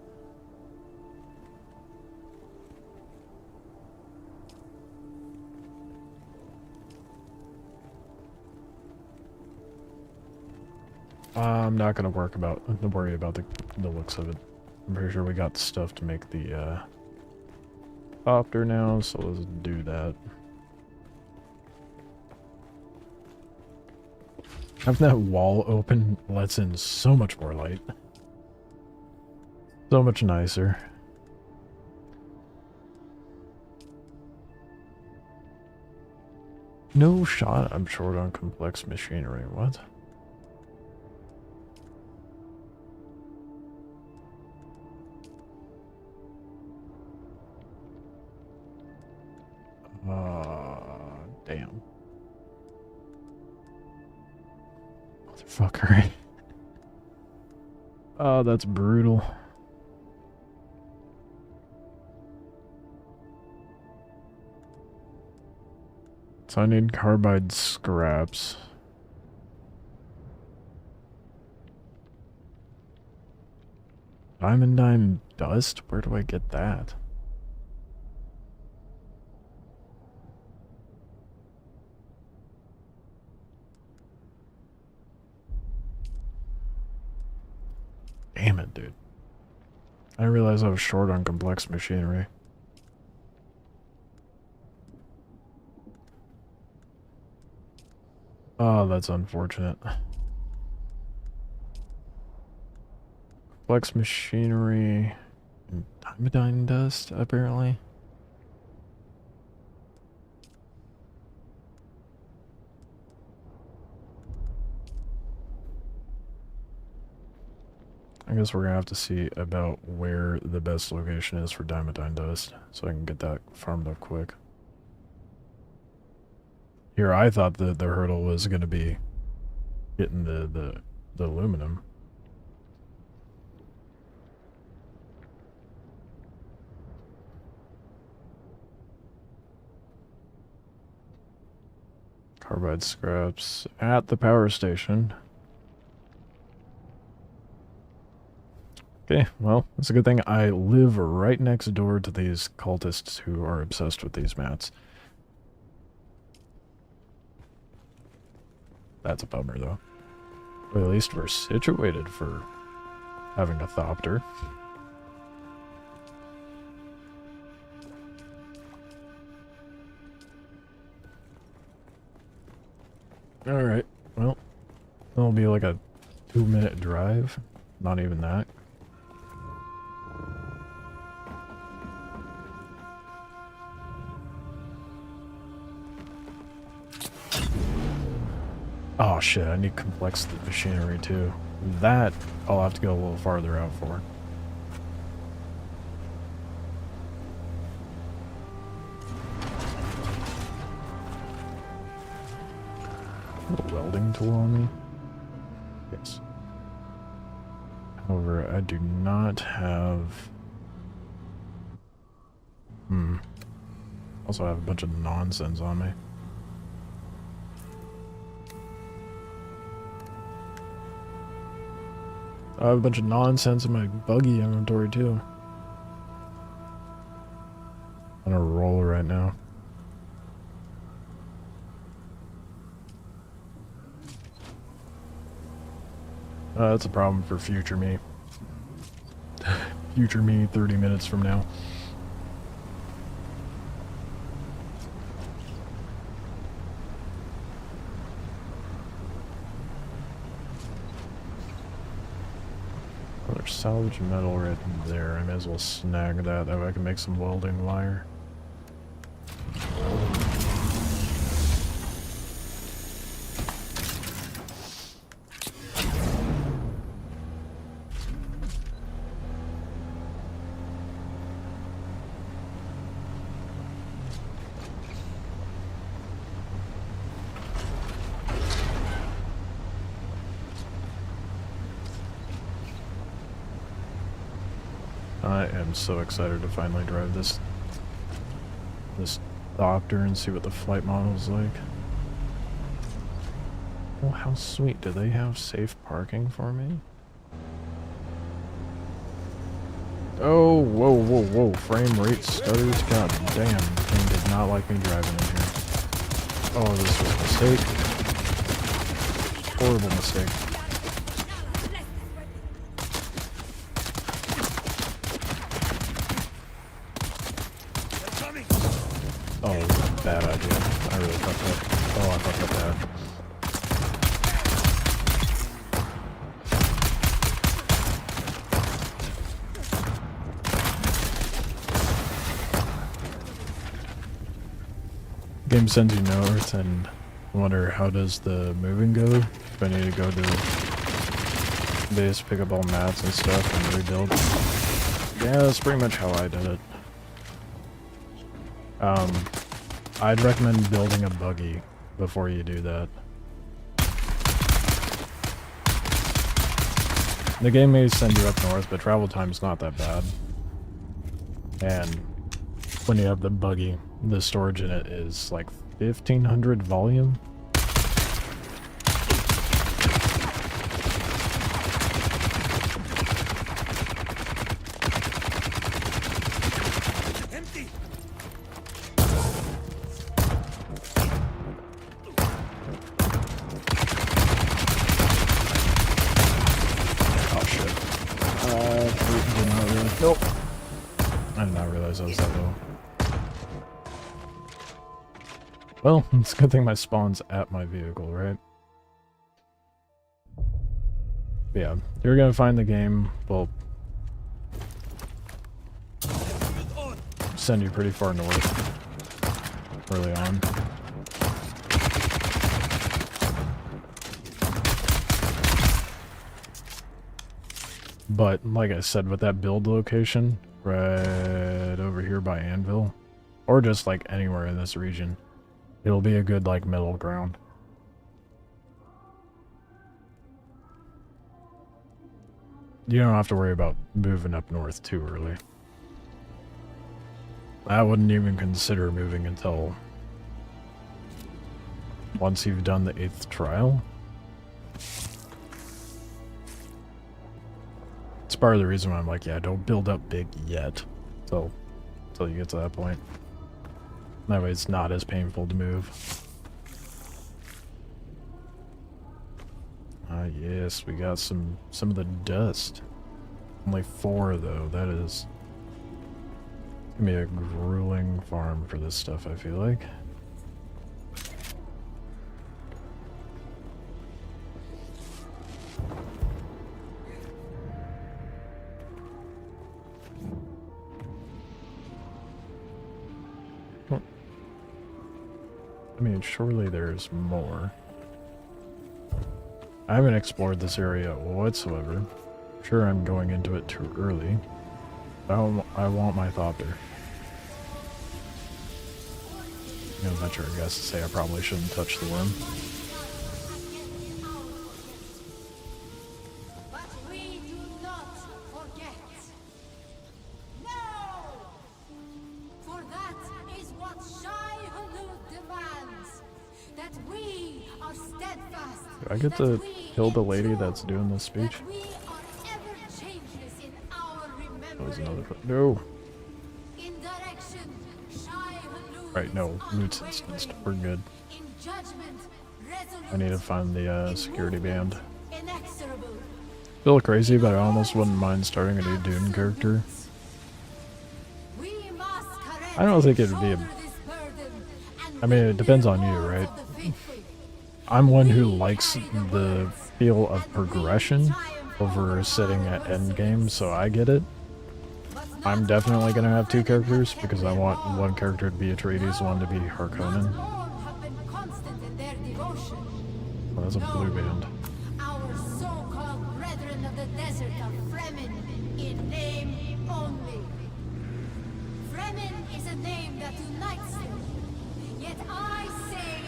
I'm not gonna worry about the looks of it. I'm pretty sure we got stuff to make the copter now, so let's do that. Having that wall open lets in so much more light. So much nicer. No shot, I'm short on complex machinery. What? Damn. Motherfucker. Oh, that's brutal. So I need carbide scraps. Diamond dust? Where do I get that? Damn it, dude. I didn't realize I was short on complex machinery. Oh, that's unfortunate. Complex machinery and diamond dust, apparently. I guess we're gonna have to see about where the best location is for diamond dust, so I can get that farmed up quick. Here, I thought that the hurdle was gonna be getting the aluminum. Carbide scraps at the power station. Okay, well, it's a good thing I live right next door to these cultists who are obsessed with these mats. That's a bummer, though. Well, at least we're situated for having a thopter. Alright, well, it'll be like a 2-minute drive. Not even that. Oh shit, I need complex machinery too. That I'll have to go a little farther out for. A welding tool on me? Yes. However, I do not have... Also have a bunch of nonsense on me. I have a bunch of nonsense in my buggy inventory too. I'm on a roll right now. That's a problem for future me. Future me 30 minutes from now. Oh, there's salvage metal right there. I may as well snag that. That way I can make some welding wire. I am so excited to finally drive this Thopter and see what the flight model is like. Oh, how sweet. Do they have safe parking for me? Oh, whoa, whoa, whoa. Frame rate stutters. God damn. The thing did not like me driving in here. Oh, this was a mistake. Horrible mistake. Oh, bad idea. I really fucked up. Oh, I fucked up bad. Game sends you north and wonder how does the moving go? If I need to go to base, pick up all mats and stuff and rebuild. Yeah, that's pretty much how I did it. I'd recommend building a buggy before you do that. The game may send you up north, but travel time's not that bad. And when you have the buggy, the storage in it is like 1500 volume? Empty. Oh shit. Did not realize. Nope. I did not realize I was that low. Well, it's a good thing my spawn's at my vehicle, right? Yeah, you're gonna find the game, well, send you pretty far north early on. But, like I said, with that build location, right over here by Anvil, or just like anywhere in this region, it'll be a good, like, middle ground. You don't have to worry about moving up north too early. I wouldn't even consider moving until once you've done the 8th trial. It's part of the reason why I'm like, yeah, don't build up big yet until you get to that point. That way it's not as painful to move. Ah, yes, we got some of the dust. Only 4 though, that is gonna be a grueling farm for this stuff, I feel like. I mean, surely there's more. I haven't explored this area whatsoever. Sure, I'm going into it too early. I want my Thopter. I'm gonna venture a guess to say I probably shouldn't touch the worm. But we do not forget. No! For that is what Shai Hulud demands. That we are steadfast. Do I get to kill the lady that's doing this speech? That we are ever changeless in our That was remembering. another no. In direction, Shai Hulud Right, no. is Loot's instanced. We're good. in judgment, resolute, I need to find the security band. inexorable. Feel crazy, but I almost wouldn't mind starting a new Dune character. We must correct I don't think it would be a... shoulder this burden and I mean, it win depends the on you, rewards right? of the faithful. I'm one who likes the feel of progression over sitting at endgame, so I get it. I'm definitely gonna have 2 characters because I want one character to be Atreides, one to be Harkonnen. All have been constant in their devotion. Oh, that's a blue band. Our so-called brethren of the desert are Fremen in name only. Fremen is a name that unites them. Yet I say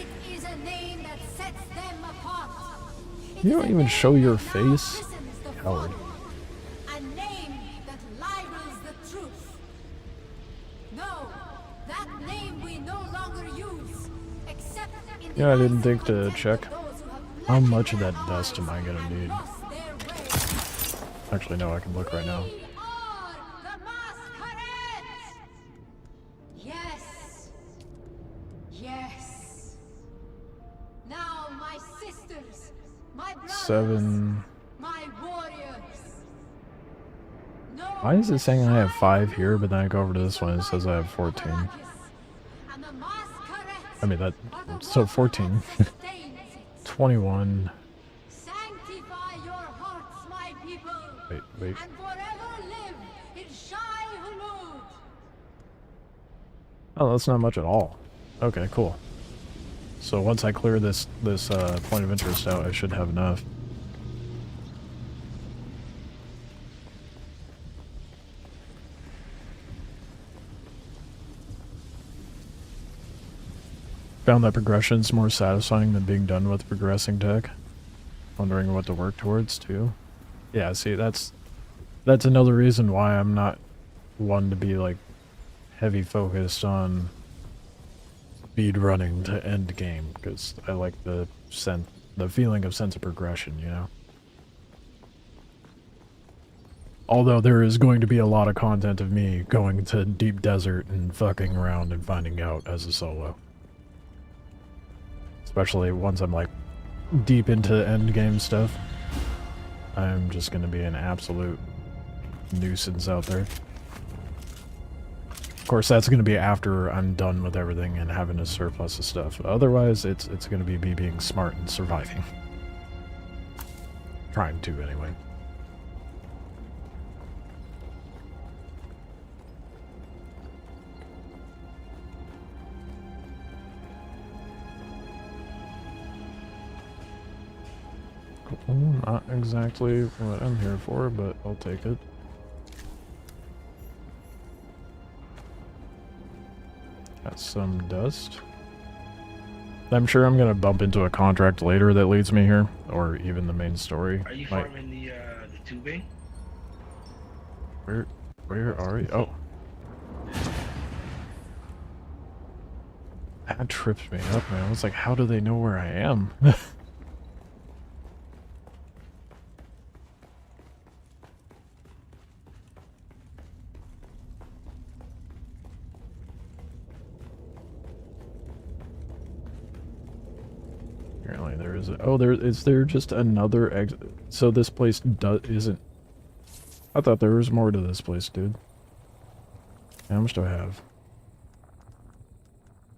it is a name that sets them apart. It You is don't a even name show your that now face? christens the Coward. fallen. A name that libels the truth. No, that name we no longer use, except in the Yeah, I didn't eyes think of to contempt check. of those who have How left much of their that dust am I arms gonna and need? lost their way. Actually, no, I can look right now. We are the Masquerades! Yes. Yes. Now, my sisters, my brothers, 7... my warriors. Know Why is it that saying I have Shai 5 here, but then I go over to this one and it says I have 14? Arrakis, and the Masquerades I mean, that... are the So water 14. that sustains it. 21... Sanctify your hearts, my people, Wait. and forever live in Shai Hulud. Oh, that's not much at all. Okay, cool. So once I clear this point of interest out, I should have enough. Found that progression's more satisfying than being done with progressing tech. Wondering what to work towards too. Yeah, see, that's another reason why I'm not one to be like heavy focused on speed running to end game because I like the feeling of sense of progression, you know. Although there is going to be a lot of content of me going to deep desert and fucking around and finding out as a solo. Especially once I'm like deep into end game stuff. I'm just gonna be an absolute nuisance out there. Of course, that's gonna be after I'm done with everything and having a surplus of stuff. Otherwise, it's gonna be me being smart and surviving. Trying to, anyway. Not exactly what I'm here for, but I'll take it. Got some dust. I'm sure I'm gonna bump into a contract later that leads me here, or even the main story. Are you farming the tubing? Where are you? Oh. That trips me up, man. It's like, how do they know where I am? Apparently there is a, oh, is there just another exit? So this place isn't, I thought there was more to this place, dude. How much do I have?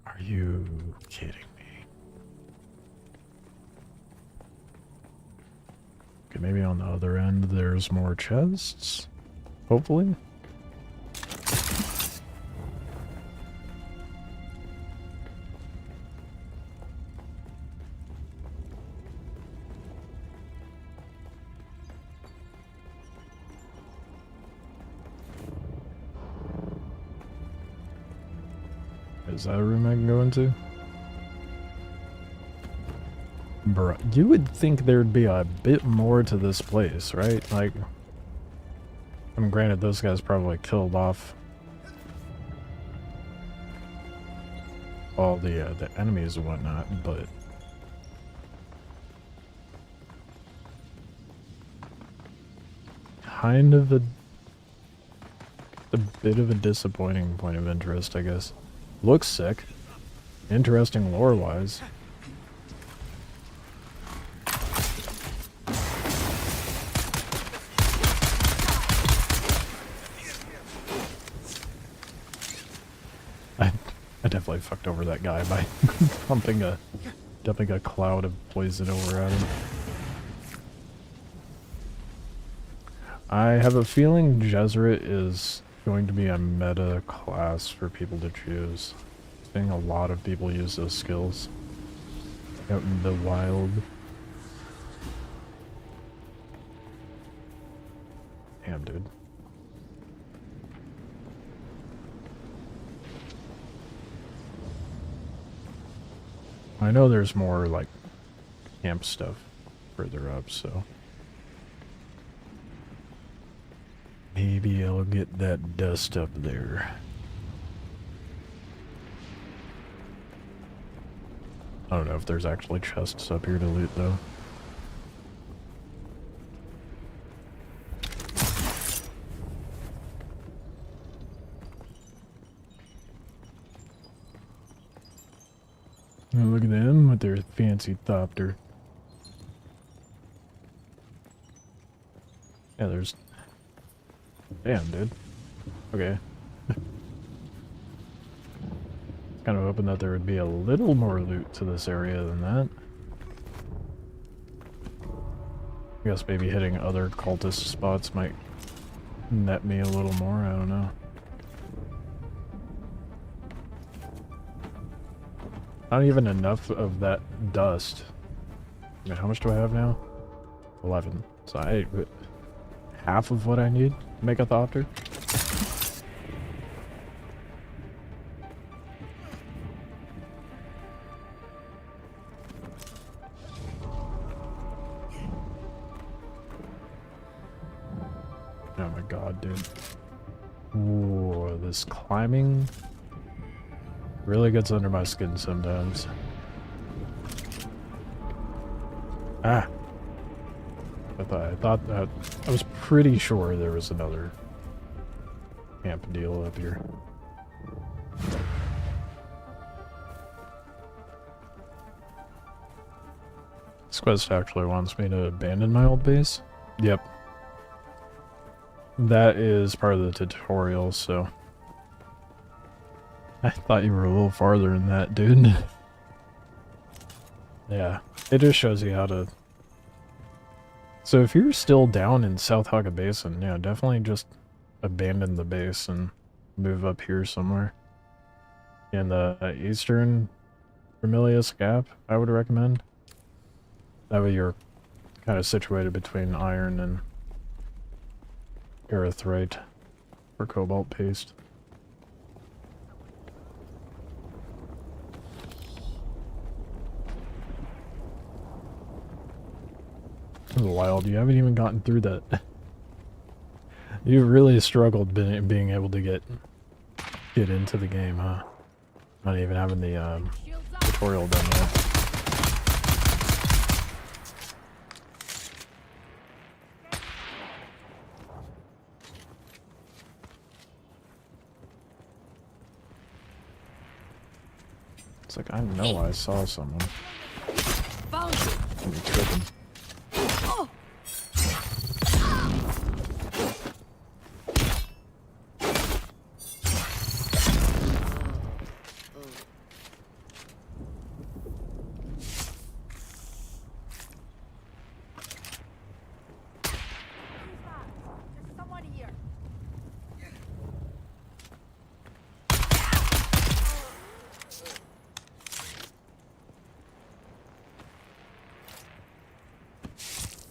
Are you kidding me? Okay, maybe on the other end there's more chests? Hopefully? Is that a room I can go into? Bruh, you would think there'd be a bit more to this place, right? Like, I mean, granted, those guys probably killed off all the enemies and whatnot, but kind of a bit of a disappointing point of interest, I guess. Looks sick. Interesting lore-wise. I definitely fucked over that guy by dumping a cloud of poison over at him. I have a feeling Jesuit is going to be a meta class for people to choose. Seeing a lot of people use those skills out in the wild. Damn, dude. I know there's more, like, camp stuff further up, so maybe I'll get that dust up there. I don't know if there's actually chests up here to loot, though. Oh, look at them with their fancy thopter. Yeah, there's... Damn, dude. Okay. Kind of hoping that there would be a little more loot to this area than that. I guess maybe hitting other cultist spots might net me a little more, I don't know. Not even enough of that dust. I mean, how much do I have now? 11. So I... half of what I need to make a thopter? Oh my god, dude. Ooh, this climbing Really gets under my skin sometimes. Ah. I was pretty sure there was another camp deal up here. This quest actually wants me to abandon my old base. Yep. That is part of the tutorial, so... I thought you were a little farther than that, dude. Yeah, it just shows you how to... So if you're still down in South Haka Basin, yeah, definitely just abandon the base and move up here somewhere. In the eastern Vermilius Gap, I would recommend. That way you're kind of situated between iron and erythrite for cobalt paste. Wild, you haven't even gotten through that. You've really struggled being able to get into the game, huh? Not even having the tutorial done yet. It's like, I know I saw someone. I'm tripping.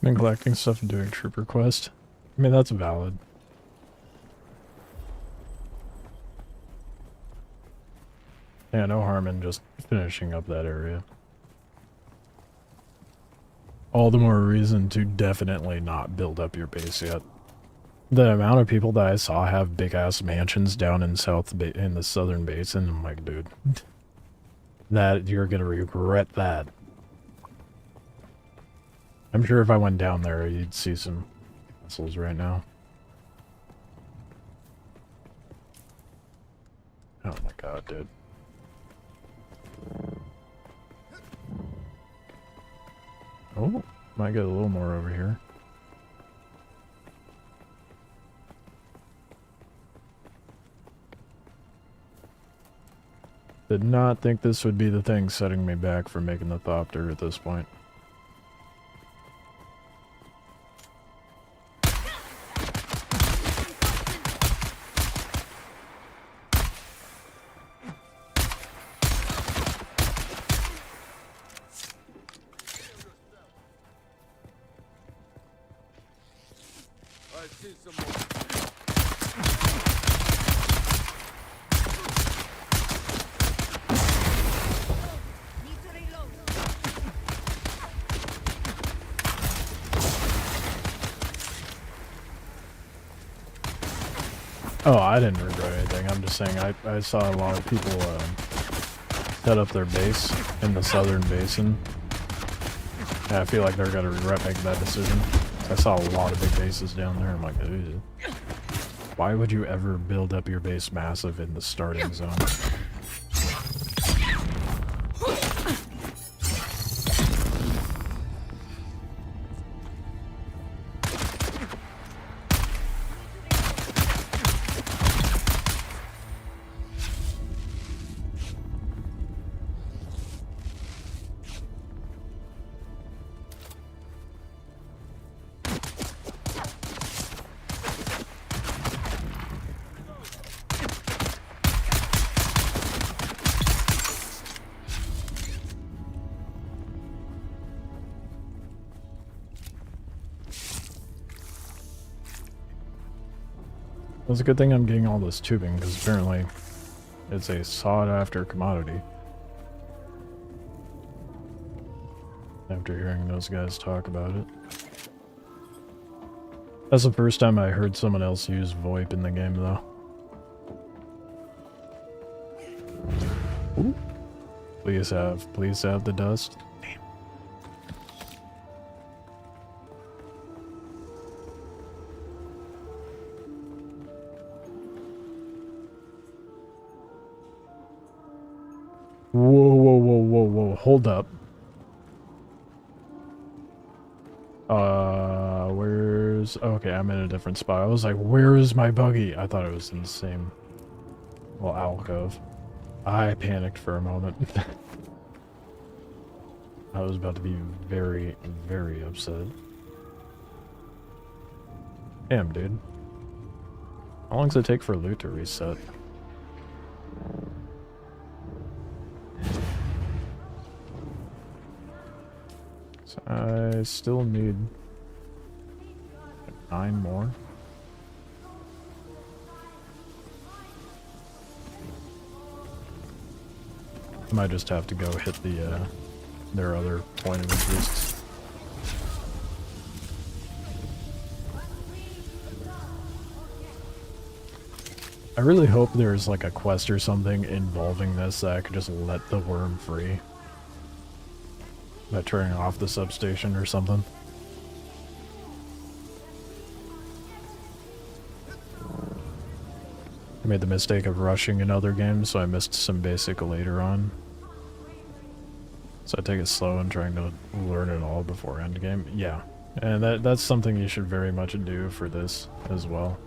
Been collecting stuff and doing trooper quest. I mean, that's valid. Yeah, no harm in just finishing up that area. All the more reason to definitely not build up your base yet. The amount of people that I saw have big-ass mansions down in in the southern basin, I'm like, dude, that you're gonna regret that. I'm sure if I went down there, you'd see some castles right now. Oh my god, dude. Oh, might get a little more over here. Did not think this would be the thing setting me back from making the Thopter at this point. Oh, I didn't regret anything. I'm just saying I saw a lot of people set up their base in the southern basin. And I feel like they're gonna regret making that decision. I saw a lot of big bases down there. I'm like, ew. Why would you ever build up your base massive in the starting zone? It's a good thing I'm getting all this tubing, because apparently it's a sought-after commodity. After hearing those guys talk about it. That's the first time I heard someone else use VoIP in the game, though. Ooh. Please have the dust. Damn. Whoa, hold up. Where's... Okay, I'm in a different spot. I was like, where is my buggy? I thought it was in the same... Well, alcove. I panicked for a moment. I was about to be very, very upset. Damn, dude. How long does it take for loot to reset? So I still need 9 more. I might just have to go hit the their other point of interest. I really hope there's like a quest or something involving this that I could just let the worm free. By turning off the substation or something. I made the mistake of rushing in other games, so I missed some basic later on. So I take it slow and trying to learn it all before endgame. Yeah, and that's something you should very much do for this as well.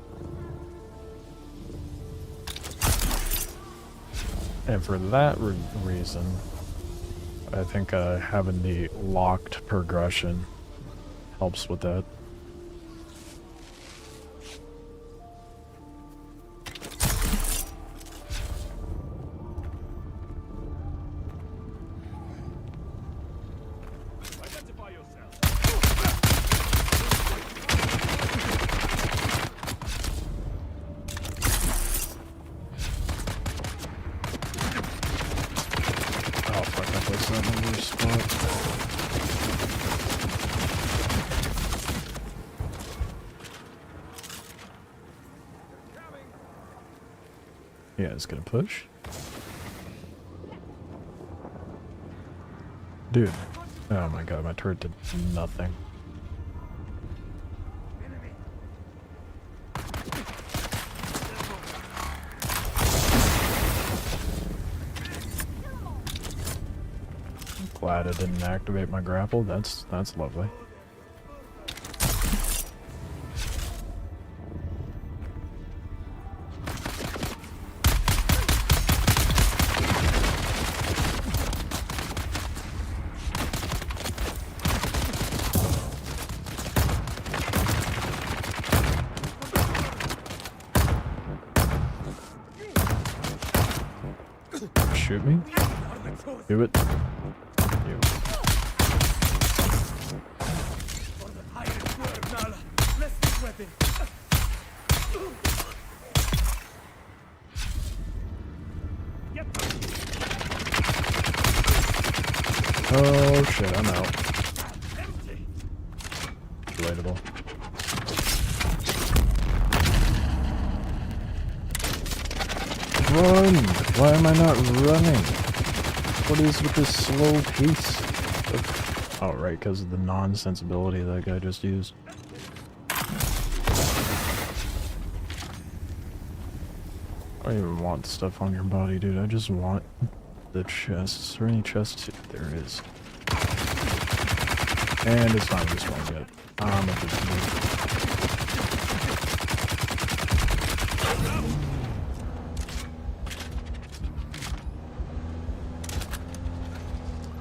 And for that reason, I think having the locked progression helps with that. Yeah, it's gonna push. Dude. Oh my god, my turret did nothing. Glad I didn't activate my grapple. That's lovely. Shoot me? Do it. You. Oh shit, I'm out. Relatable. Run! Why am I not running? What is with this slow pace? Oh, right, because of the non-sensibility that guy just used. I don't even want stuff on your body, dude. I just want the chests. Is there any chests? There is. And it's not respawned yet. I'm at this move.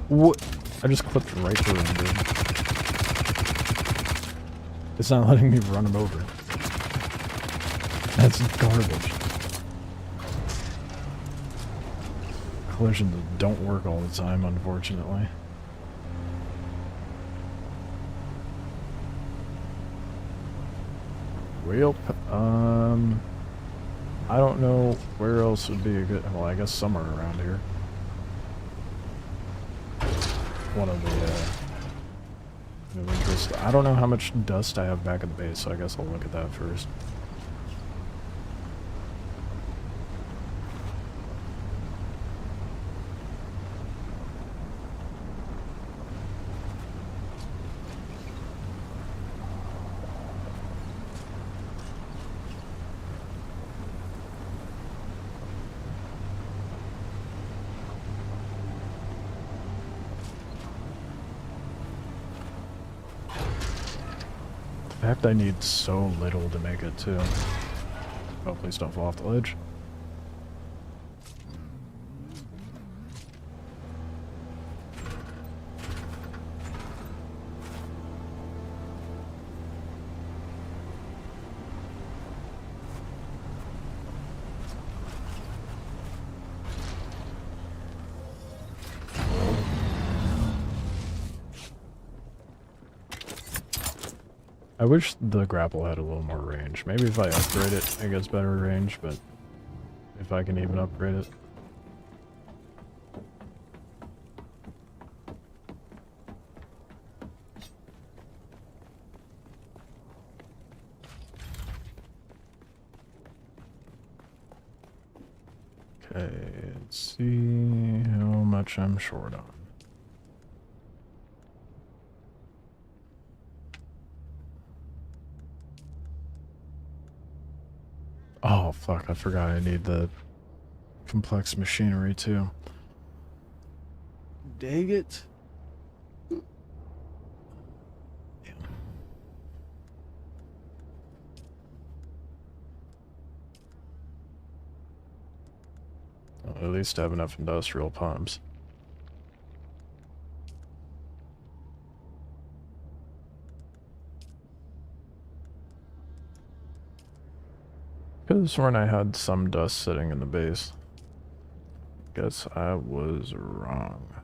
What? I just clipped right through him, dude. It's not letting me run him over. That's garbage. Collisions don't work all the time, unfortunately. Well, I don't know where else would be a good... Well, I guess somewhere around here. One of the, of interest. I don't know how much dust I have back at the base, so I guess I'll look at that first. fact, I need so little to make it too. Oh, please don't fall off the ledge. I wish the grapple had a little more range. Maybe if I upgrade it, it gets better range, but if I can even upgrade it. Okay, let's see how much I'm short on. Oh, fuck, I forgot I need the complex machinery, too. Dang it. Damn. I'll at least have enough industrial pumps. Could have sworn I had some dust sitting in the base. Guess I was wrong.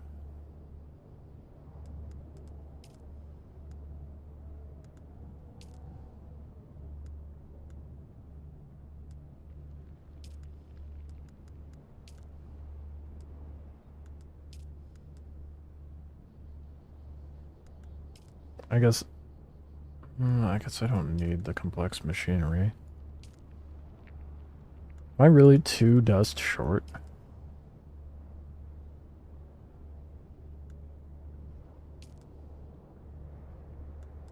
I guess I don't need the complex machinery. Am I really 2 dust short?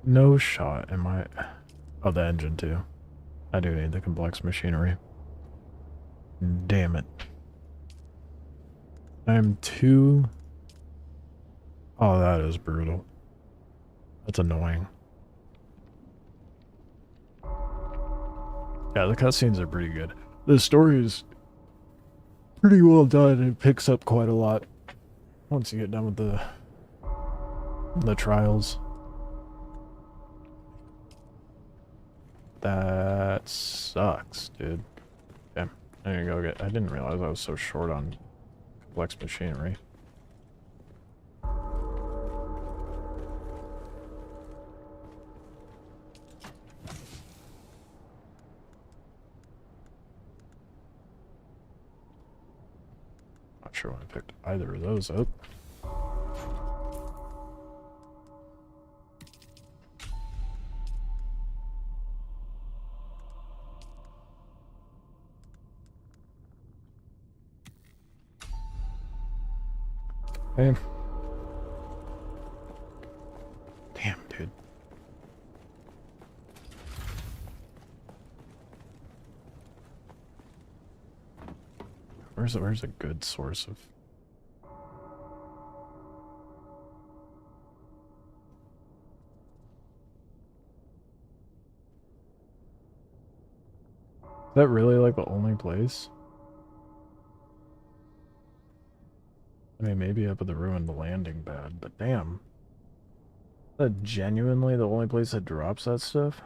No shot, am I? Oh, the engine too. I do need the complex machinery. Damn it. I'm 2... Oh, that is brutal. That's annoying. Yeah, the cutscenes are pretty good. The story is pretty well done. It picks up quite a lot once you get done with the trials. That sucks, dude. Okay, I need to go get... I didn't realize I was so short on complex machinery. Not sure when I picked either of those up. Hey. Damn, dude. Where's a good source of... Is that really like the only place? I mean, maybe up at the ruined landing pad, but damn. Is that genuinely the only place that drops that stuff?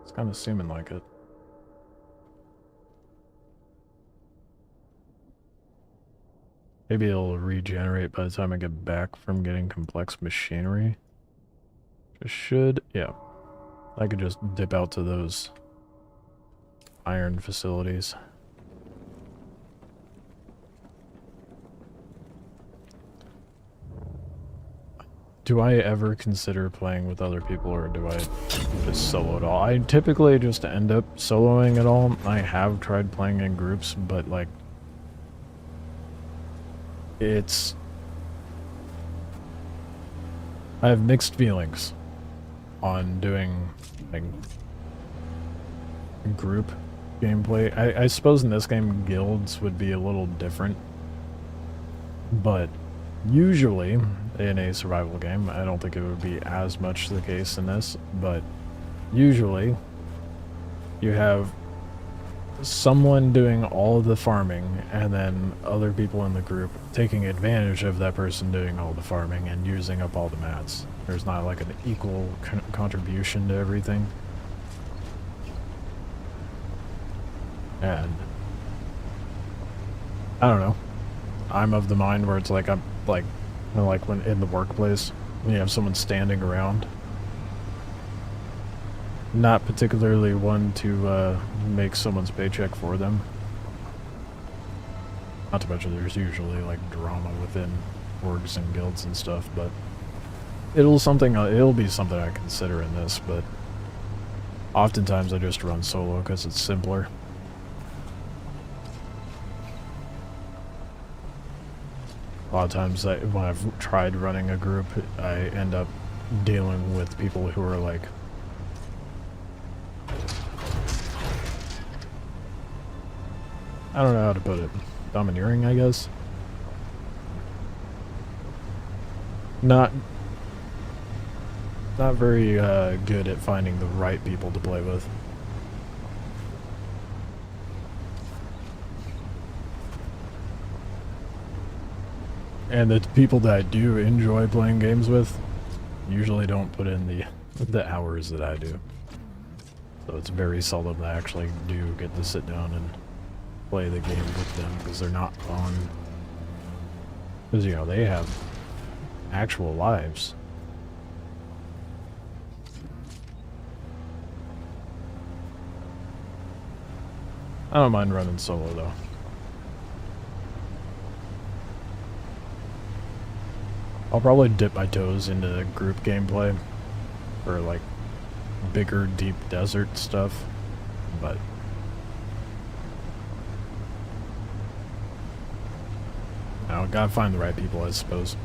It's kind of seeming like it. Maybe it'll regenerate by the time I get back from getting complex machinery. It should, yeah. I could just dip out to those iron facilities. Do I ever consider playing with other people, or do I just solo it all? I typically just end up soloing it all. I have tried playing in groups, but like... It's... I have mixed feelings on doing, like, group gameplay. I suppose in this game, guilds would be a little different. But usually, in a survival game. I don't think it would be as much the case in this, but usually you have someone doing all the farming and then other people in the group taking advantage of that person doing all the farming and using up all the mats. There's not like an equal contribution to everything. And I don't know. I'm of the mind where it's like I'm like, you know, like when in the workplace when you have someone standing around. Not particularly one to make someone's paycheck for them. Not to mention there's usually like drama within orgs and guilds and stuff, but it'll be something I consider in this, but oftentimes I just run solo because it's simpler. A lot of times when I've tried running a group, I end up dealing with people who are like I don't know how to put it. Domineering, I guess. Not very good at finding the right people to play with. And the people that I do enjoy playing games with usually don't put in the hours that I do. So it's very seldom that I actually do get to sit down and play the game with them because they're not on. Because, you know, they have actual lives. I don't mind running solo though. I'll probably dip my toes into group gameplay for like bigger deep desert stuff, but I gotta find the right people, I suppose.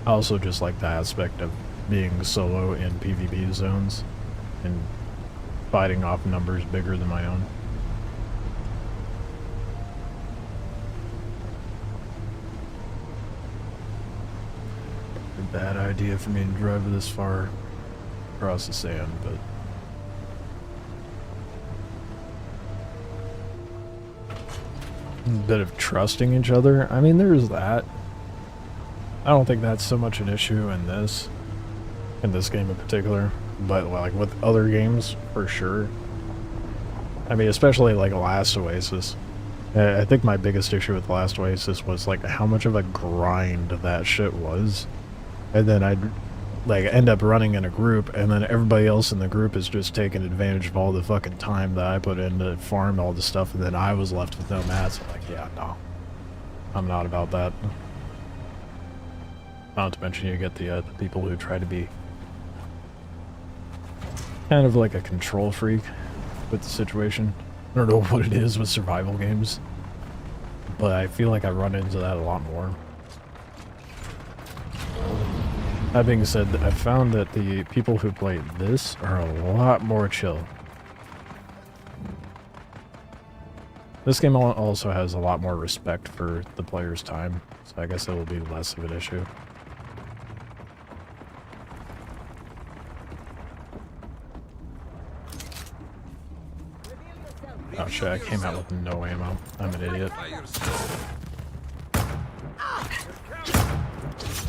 I also just like the aspect of being solo in PvP zones and fighting off numbers bigger than my own. A bad idea for me to drive this far across the sand, but a bit of trusting each other. I mean, there's that. I don't think that's so much an issue in this game in particular, but like with other games, for sure. I mean, especially like Last Oasis. I think my biggest issue with Last Oasis was like how much of a grind that shit was. And then I'd like end up running in a group, and then everybody else in the group is just taking advantage of all the fucking time that I put in to farm all the stuff, and then I was left with no mats. I'm like, yeah, no. I'm not about that. Not to mention you get the people who try to be kind of like a control freak with the situation. I don't know what it is with survival games, but I feel like I run into that a lot more. That being said, I found that the people who play this are a lot more chill. This game also has a lot more respect for the player's time, so I guess it will be less of an issue. Oh shit, I came out with no ammo. I'm an idiot.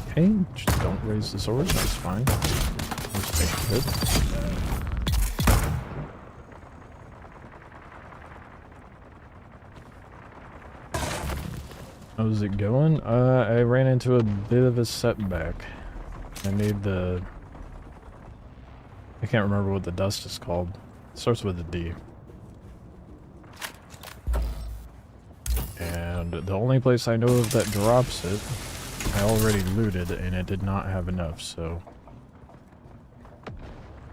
Okay, just don't raise the sword, that's fine. Just take a hit. How's it going? I ran into a bit of a setback. I need the... I can't remember what the dust is called. It starts with a D. And the only place I know of that drops it, I already looted, and it did not have enough, so...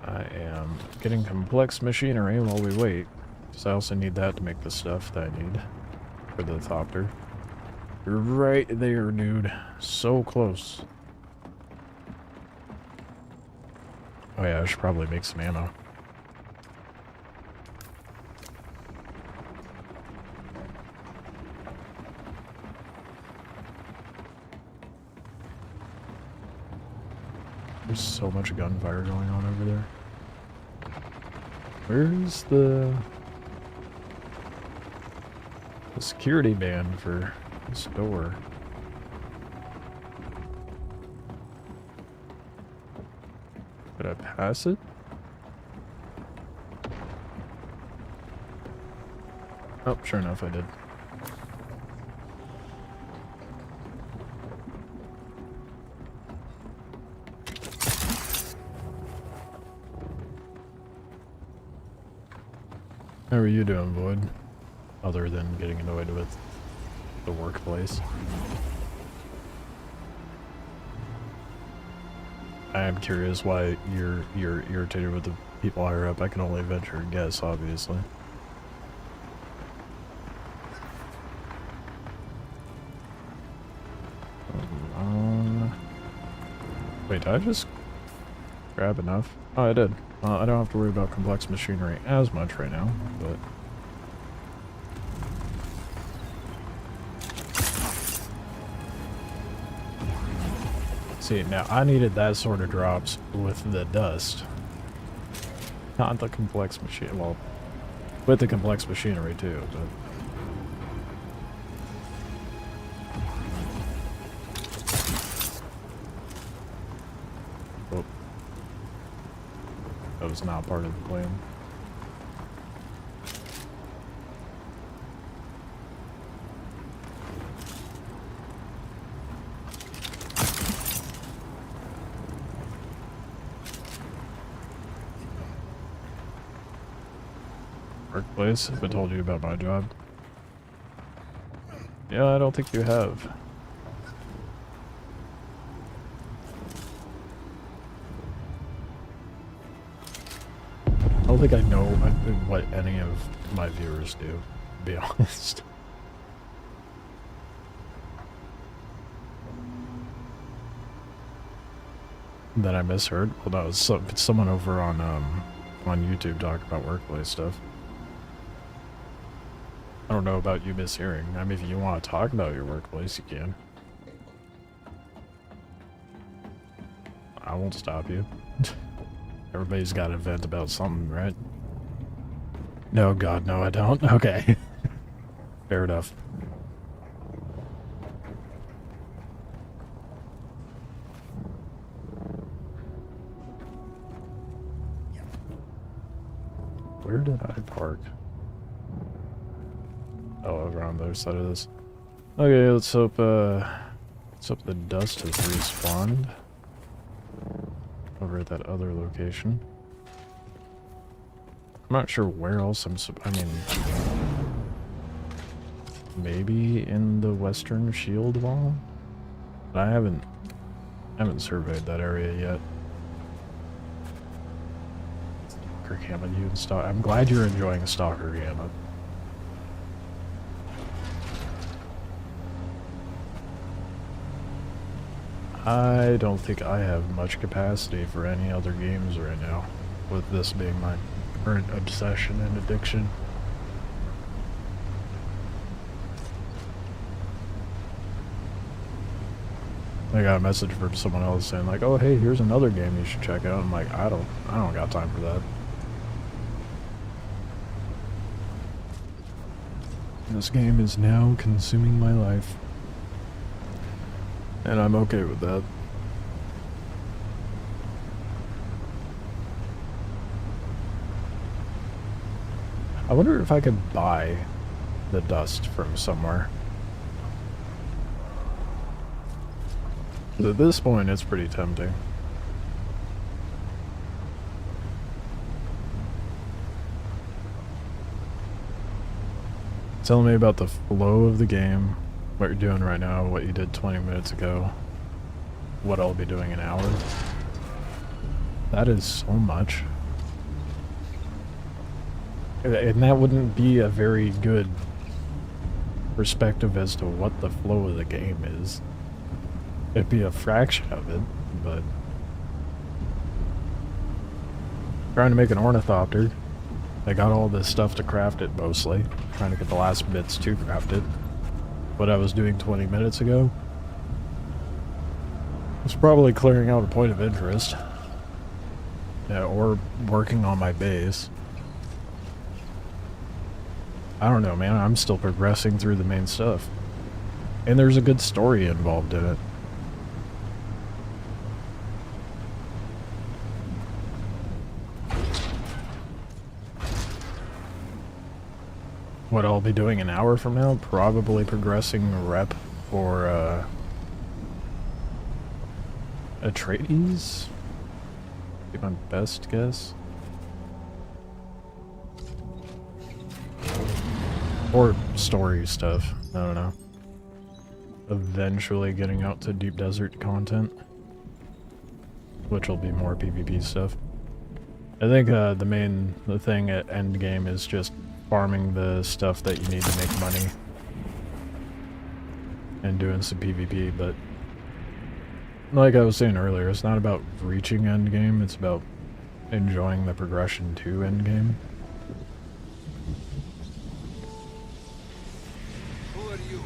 I am getting complex machinery while we wait, because I also need that to make the stuff that I need for the Thopter. You're right there, dude. So close. Oh yeah, I should probably make some ammo. There's so much gunfire going on over there. Where's the security band for this door? Did I pass it? Oh, sure enough, I did. How are you doing, Void? Other than getting annoyed with the workplace. I am curious why you're irritated with the people higher up. I can only venture a guess, obviously. Wait, did I just grab enough? Oh, I did. I don't have to worry about complex machinery as much right now, but... See, now I needed that sort of drops with the dust. Not the complex machine, well, with the complex machinery too, but... Oh. That was not part of the plan. Workplace, have I told you about my job? Yeah, I don't think you have. I don't think I know what any of my viewers do, to be honest. That I misheard? Well, that was someone over on YouTube talking about workplace stuff. I don't know about you mishearing. I mean, if you want to talk about your workplace, you can. I won't stop you. Everybody's got to vent about something, right? No, God, no, I don't. Okay. Fair enough. Where did I park? Oh, over on the other side of this. Okay, let's hope the dust has respawned over at that other location. I'm not sure where else I mean, maybe in the western shield wall? But I haven't surveyed that area yet. Stalker Gamma, you and Stalker. I'm glad you're enjoying Stalker Gamma. I don't think I have much capacity for any other games right now, with this being my current obsession and addiction. I got a message from someone else saying like, "Oh, hey, here's another game you should check out." I'm like, I don't got time for that. This game is now consuming my life. And I'm okay with that. I wonder if I could buy the dust from somewhere. At this point, it's pretty tempting. Tell me about the flow of the game. What you're doing right now, what you did 20 minutes ago, what I'll be doing in an hour. That is so much. And that wouldn't be a very good perspective as to what the flow of the game is. It'd be a fraction of it, but... Trying to make an ornithopter. I got all this stuff to craft it mostly. Trying to get the last bits to craft it. What I was doing 20 minutes ago was probably clearing out a point of interest. Yeah, or working on my base. I don't know, man. I'm still progressing through the main stuff. And there's a good story involved in it. What I'll be doing an hour from now, probably progressing rep for Atreides? Be my best guess. Or story stuff, I don't know. Eventually getting out to deep desert content, which will be more PvP stuff. I think the thing at end game is just farming the stuff that you need to make money and doing some PvP, but like I was saying earlier, it's not about reaching end game, it's about enjoying the progression to end game. Who are you?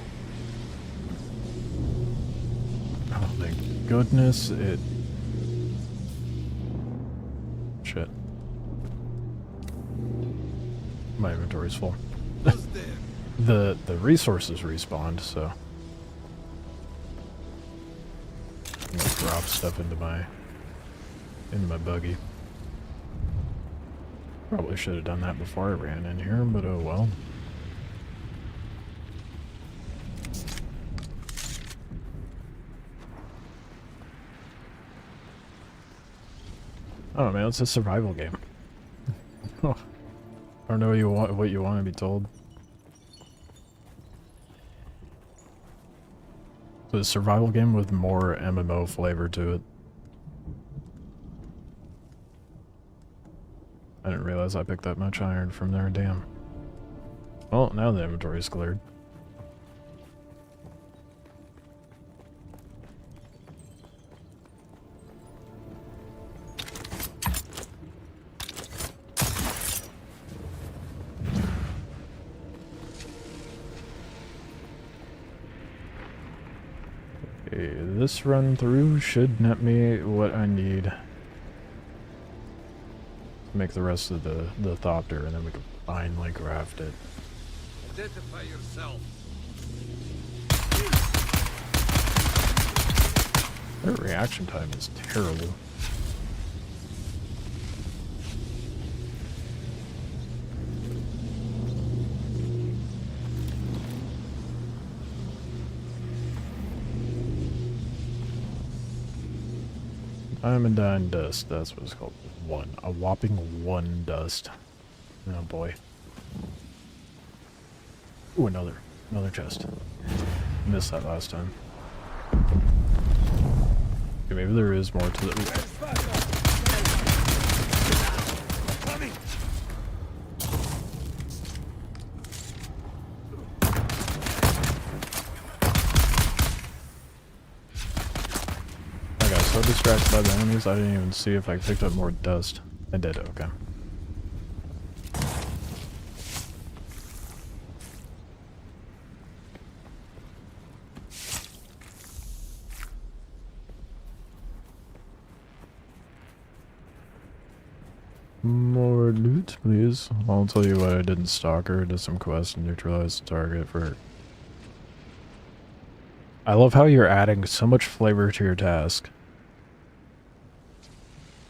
Oh thank goodness it... Shit. My inventory's full. Who's there? The resources respawned, so I'm gonna drop stuff into my buggy. Probably should have done that before I ran in here, but oh well. Oh man, it's a survival game. I don't know what you want to be told. It's a survival game with more MMO flavor to it. I didn't realize I picked that much iron from there, damn. Well, now the inventory's cleared. Okay, this run through should net me what I need to make the rest of the Thopter, and then we can finally craft it. Identify yourself. Their reaction time is terrible. Diamond Dine Dust, that's what it's called. A whopping 1 dust. Oh boy. Ooh, another chest. Missed that last time. Okay, maybe there is more to the... So distracted by the enemies, I didn't even see if I picked up more dust. I did, okay. More loot, please. I'll tell you what I did in Stalker. Did some quests and neutralized the target for... I love how you're adding so much flavor to your task.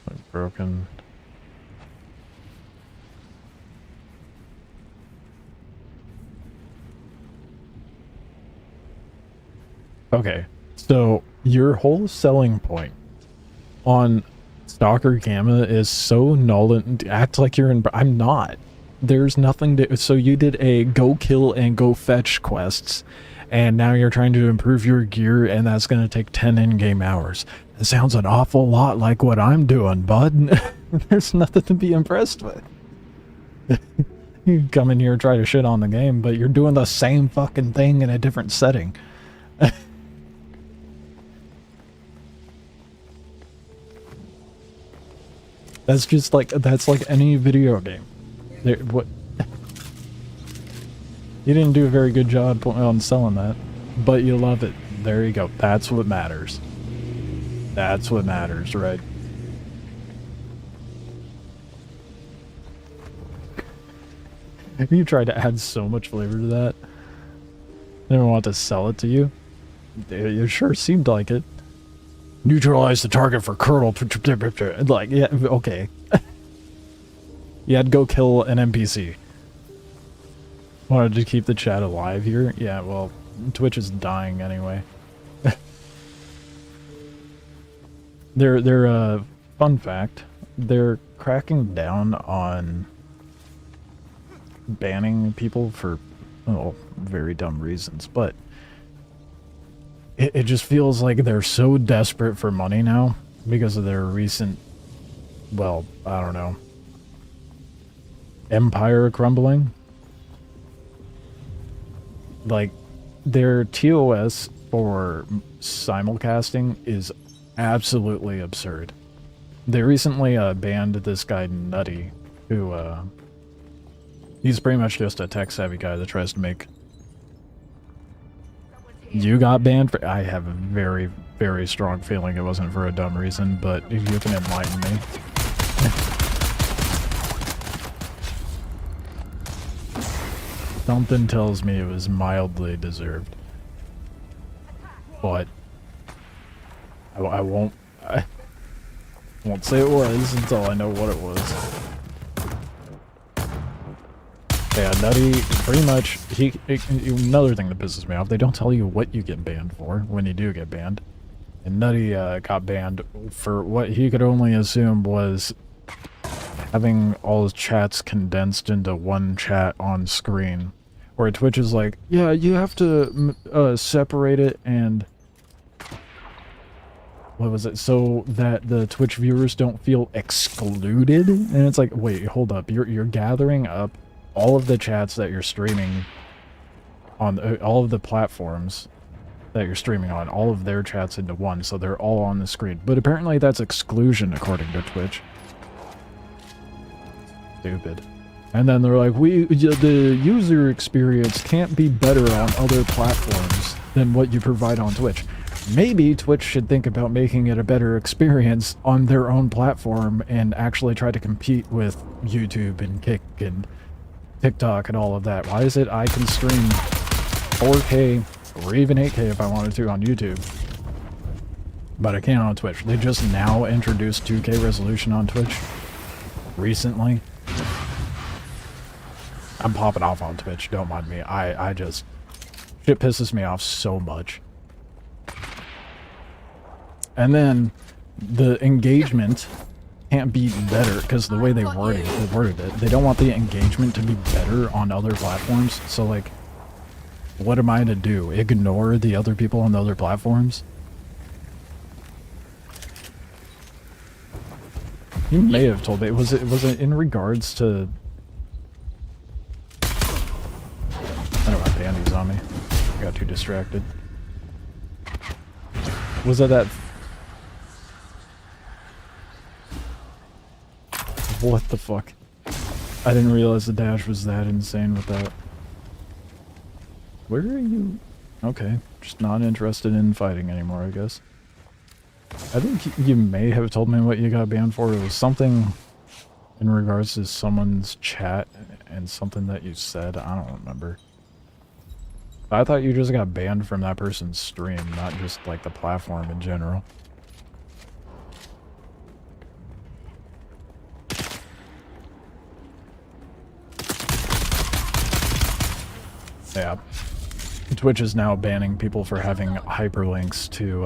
Like broken. Okay, so your whole selling point on Stalker Gamma is so null and act like you're in... I'm not. There's nothing to... So you did a go kill and go fetch quests, and now you're trying to improve your gear, and that's going to take 10 in-game hours. It sounds an awful lot like what I'm doing, bud. There's nothing to be impressed with. You come in here and try to shit on the game, but you're doing the same fucking thing in a different setting. That's just like, that's like any video game. What? You didn't do a very good job on selling that, but you love it. There you go. That's what matters. That's what matters, right? You tried to add so much flavor to that. They don't want to sell it to you. It sure seemed like it. Neutralize the target for Colonel. Like, yeah, okay. You had to go kill an NPC. Wanted to keep the chat alive here? Yeah, well, Twitch is dying anyway. They're fun fact, they're cracking down on banning people for, well, very dumb reasons, but it just feels like they're so desperate for money now because of their recent, well, I don't know, empire crumbling. Like, their TOS for simulcasting is absolutely absurd. They recently banned this guy Nutty, who he's pretty much just a tech-savvy guy that tries to make... You got banned for... I have a very, very strong feeling it wasn't for a dumb reason, but if you can enlighten me. Something tells me it was mildly deserved. But... I won't say it was until I know what it was. Yeah, Nutty, pretty much, another thing that pisses me off, they don't tell you what you get banned for when you do get banned. And Nutty got banned for what he could only assume was having all his chats condensed into one chat on screen. Where Twitch is like, yeah, you have to separate it and... What was it? So that the Twitch viewers don't feel excluded? And it's like, wait, hold up. You're gathering up all of the chats that you're streaming on all of the platforms that you're streaming on, all of their chats into one, so they're all on the screen. But apparently that's exclusion according to Twitch. Stupid. And then they're like, the user experience can't be better on other platforms than what you provide on Twitch. Maybe Twitch should think about making it a better experience on their own platform and actually try to compete with YouTube and Kick and TikTok and all of that. Why is it I can stream 4K or even 8K if I wanted to on YouTube, but I can't on Twitch? They just now introduced 2K resolution on Twitch recently. I'm popping off on Twitch, don't mind me. I just... Shit pisses me off so much. And then the engagement can't be better because the way they worded it, they don't want the engagement to be better on other platforms. So like, what am I to do? Ignore the other people on the other platforms? You may have told me. Was it in regards to... I don't have bandies on me. I got too distracted. Was it that... What the fuck? I didn't realize the dash was that insane with that. Where are you? Okay, just not interested in fighting anymore, I guess. I think you may have told me what you got banned for. It was something in regards to someone's chat and something that you said. I don't remember. I thought you just got banned from that person's stream, not just like the platform in general. Yeah. Twitch is now banning people for having hyperlinks to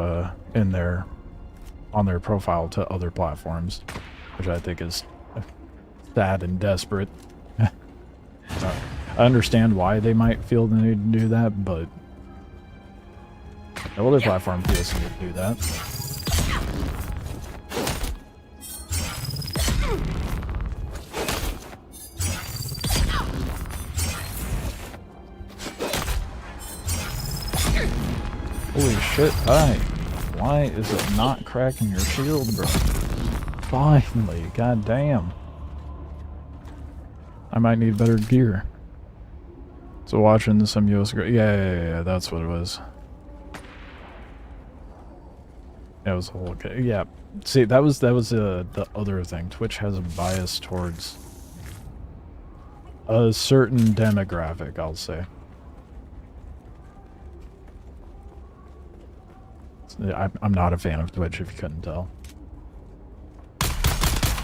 on their profile to other platforms, which I think is sad and desperate. I understand why they might feel the need to do that, but no other platform feels the need to do that. Holy shit, hi. Why is it not cracking your shield, bro? Finally, god damn. I might need better gear. So watching some US... Yeah, that's what it was. It was a whole... Okay, yeah. See, that was the other thing. Twitch has a bias towards a certain demographic, I'll say. I'm not a fan of Twitch, if you couldn't tell.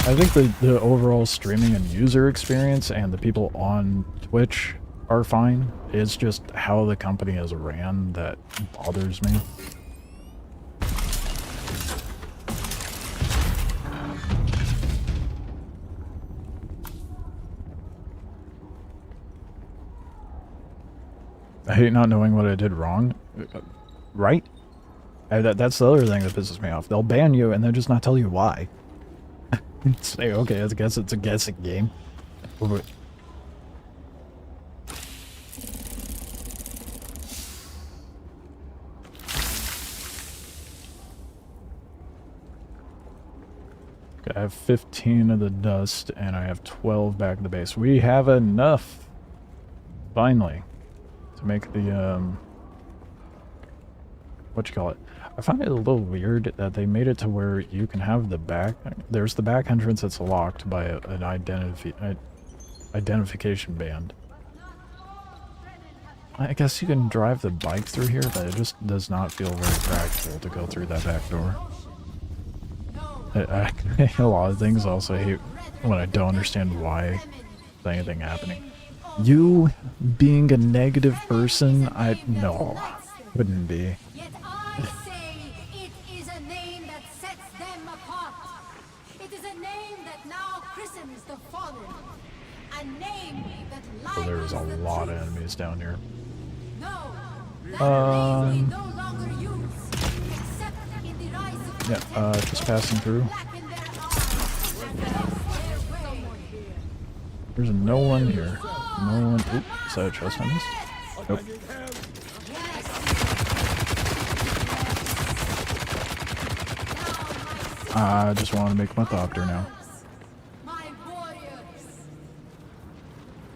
I think the overall streaming and user experience and the people on Twitch are fine. It's just how the company is ran that bothers me. I hate not knowing what I did wrong. Right? That's the other thing that pisses me off. They'll ban you and then just not tell you why. Say, okay, I guess it's a guessing game. Okay, I have 15 of the dust and I have 12 back at the base. We have enough, finally, to make the, what you call it? I find it a little weird that they made it to where you can have the back... There's the back entrance that's locked by an identification band. I guess you can drive the bike through here, but it just does not feel very practical to go through that back door. I hate a lot of things. I also hate when I don't understand why there's anything happening. You being a negative person, no, wouldn't be. Yet I say it is a name that sets them apart. It is a name that now christens the fallen. A name that So there's a libels the lot of truth. enemies down here. No, that name we no longer use, except in the rise of Yeah, just passing through. blacken their eyes and lost their way. There's no one here. No one. Oop, is that a chest I missed? Nope. I just want to make my Thopter now. My warriors,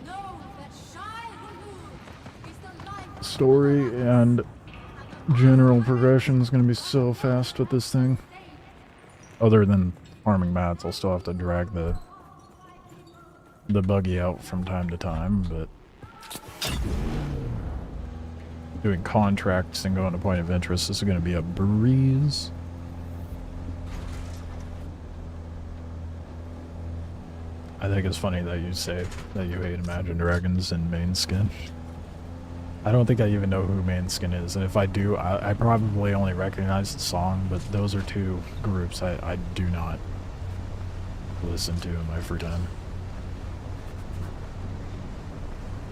know that shy Hulud is the light. Story and general progression is going to be so fast with this thing. Other than farming mats, I'll still have to drag the buggy out from time to time, but doing contracts and going to point of interest, this is going to be a breeze. I think it's funny that you say that you hate Imagine Dragons and main skin. I don't think I even know who main skin is, and if I do, I probably only recognize the song, but those are two groups I do not listen to in my free time.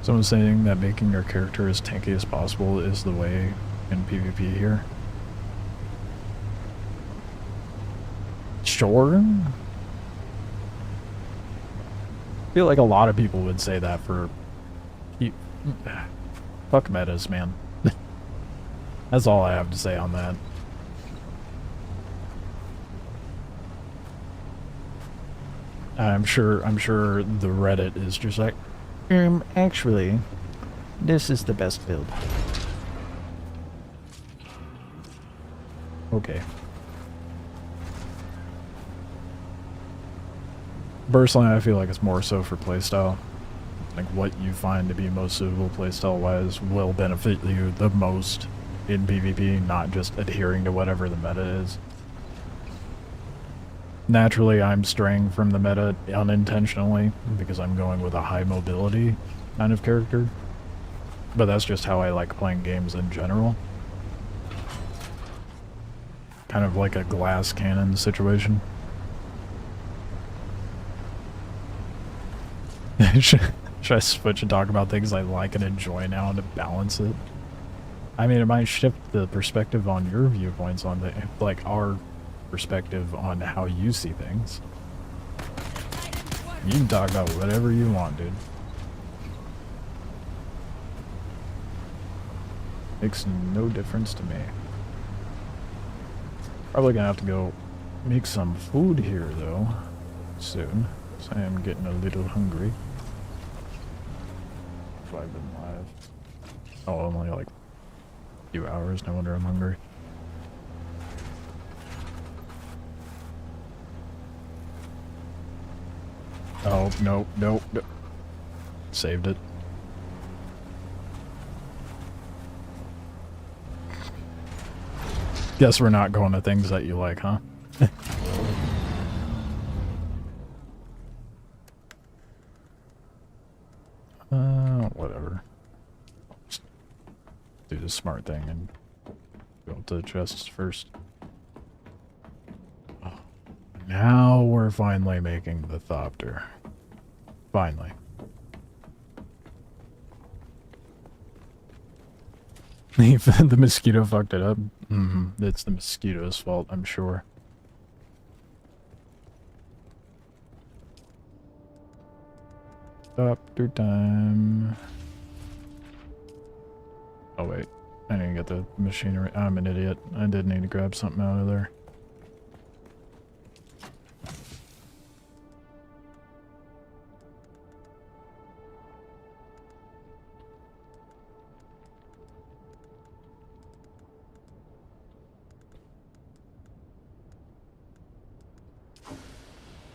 Someone's saying that making your character as tanky as possible is the way in PvP here. Sure. I feel like a lot of people would say that for... Fuck metas, man. That's all I have to say on that. I'm sure the Reddit is just like, actually, this is the best build. Okay. Personally, I feel like it's more so for playstyle. Like, what you find to be most suitable playstyle-wise will benefit you the most in PvP, not just adhering to whatever the meta is. Naturally, I'm straying from the meta unintentionally, because I'm going with a high mobility kind of character. But that's just how I like playing games in general. Kind of like a glass cannon situation. Should I switch and talk about things I like and enjoy now to balance it? I mean, it might shift the perspective on your viewpoints on the, like, our perspective on how you see things. You can talk about whatever you want, dude. Makes no difference to me. Probably gonna have to go make some food here, though, soon. So I am getting a little hungry. If I've been live. Oh, only like a few hours. No wonder I'm hungry. Oh, no, no, no. Saved it. Guess we're not going to things that you like, huh? Whatever. Just do the smart thing and go to the chests first. Oh, now we're finally making the Thopter. Finally. The mosquito fucked it up. It's the mosquito's fault, I'm sure. Thopter time. Oh wait, I didn't get the machinery. I'm an idiot. I did need to grab something out of there.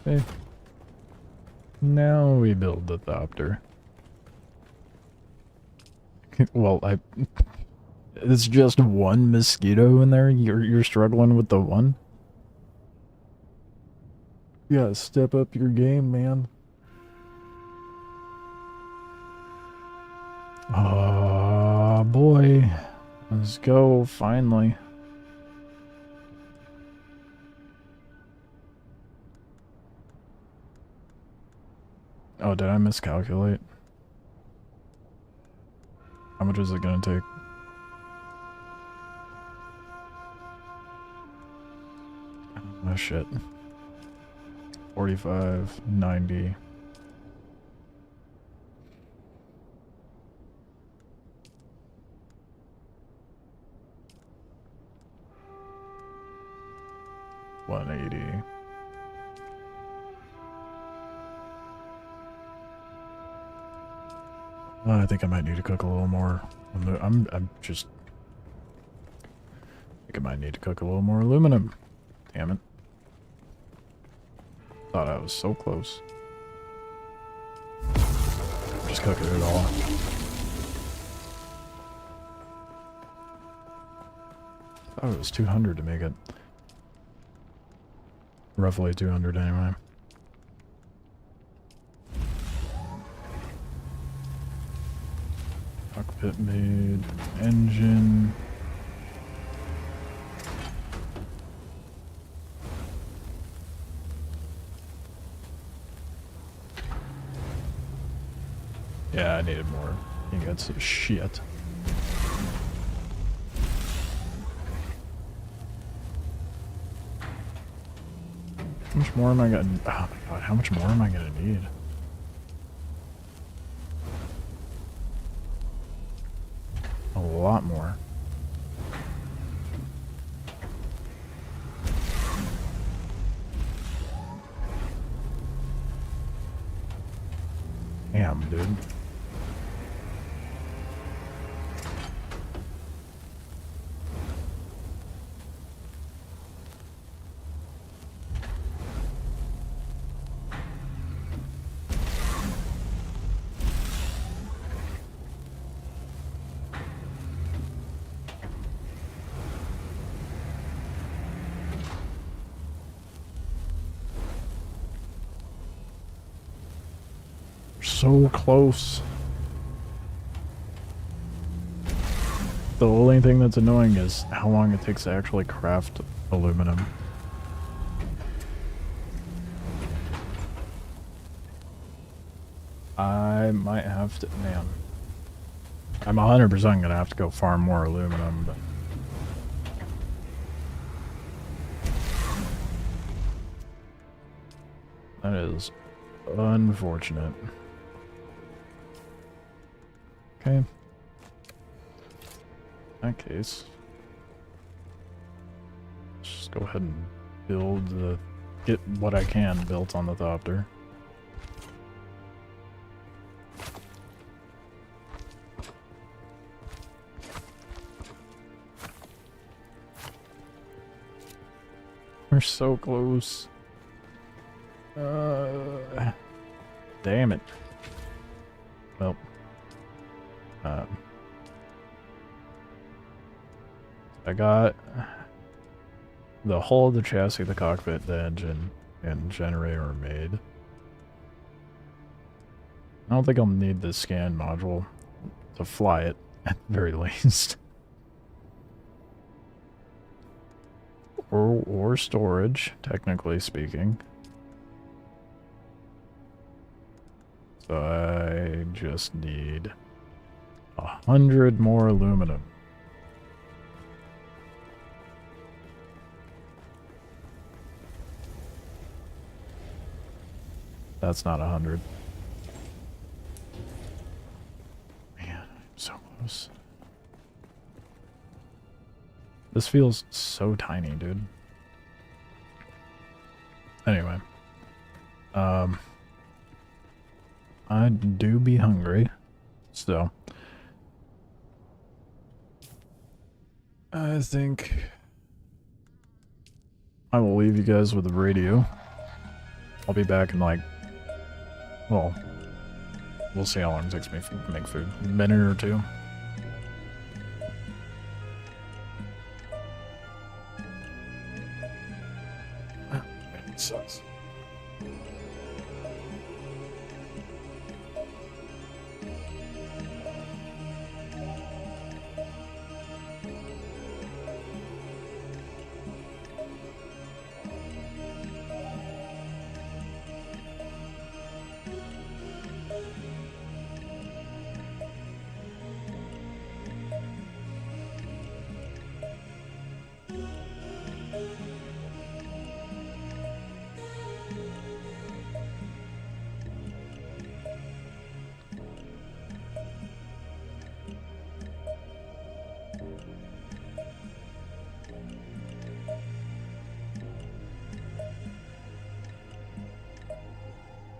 Okay. Now we build the Thopter. Well, it's just one mosquito in there? You're struggling with the one? You gotta step up your game, man. Oh boy. Let's go, finally. Oh, did I miscalculate? How much is it gonna take? Oh shit. 45, 90. $180. I think I might need to cook a little more. I'm just. I think I might need to cook a little more aluminum. Damn it. Thought I was so close. Just cooking it all. Thought it was 200 to make it. Roughly 200 anyway. Cockpit made, engine. Yeah, I needed more. You got some shit. How much more am I gonna? Oh my god, how much more am I gonna need? A lot more. Damn, dude. So close. The only thing that's annoying is how long it takes to actually craft aluminum. I might have to, man. I'm 100% gonna have to go farm more aluminum, but that is unfortunate. Okay. In that case, let's just go ahead and get what I can built on the Thopter. We're so close. Damn it. Well. I got the hull, the chassis, the cockpit, the engine, and generator made. I don't think I'll need the scan module to fly it, at the very least. Or storage, technically speaking. So I just need 100 more aluminum. That's not 100. Man, I'm so close. This feels so tiny, dude. Anyway. I do be hungry. So. I think I will leave you guys with the radio. I'll be back in like, well, we'll see how long it takes me to make food. A minute or two. It sucks.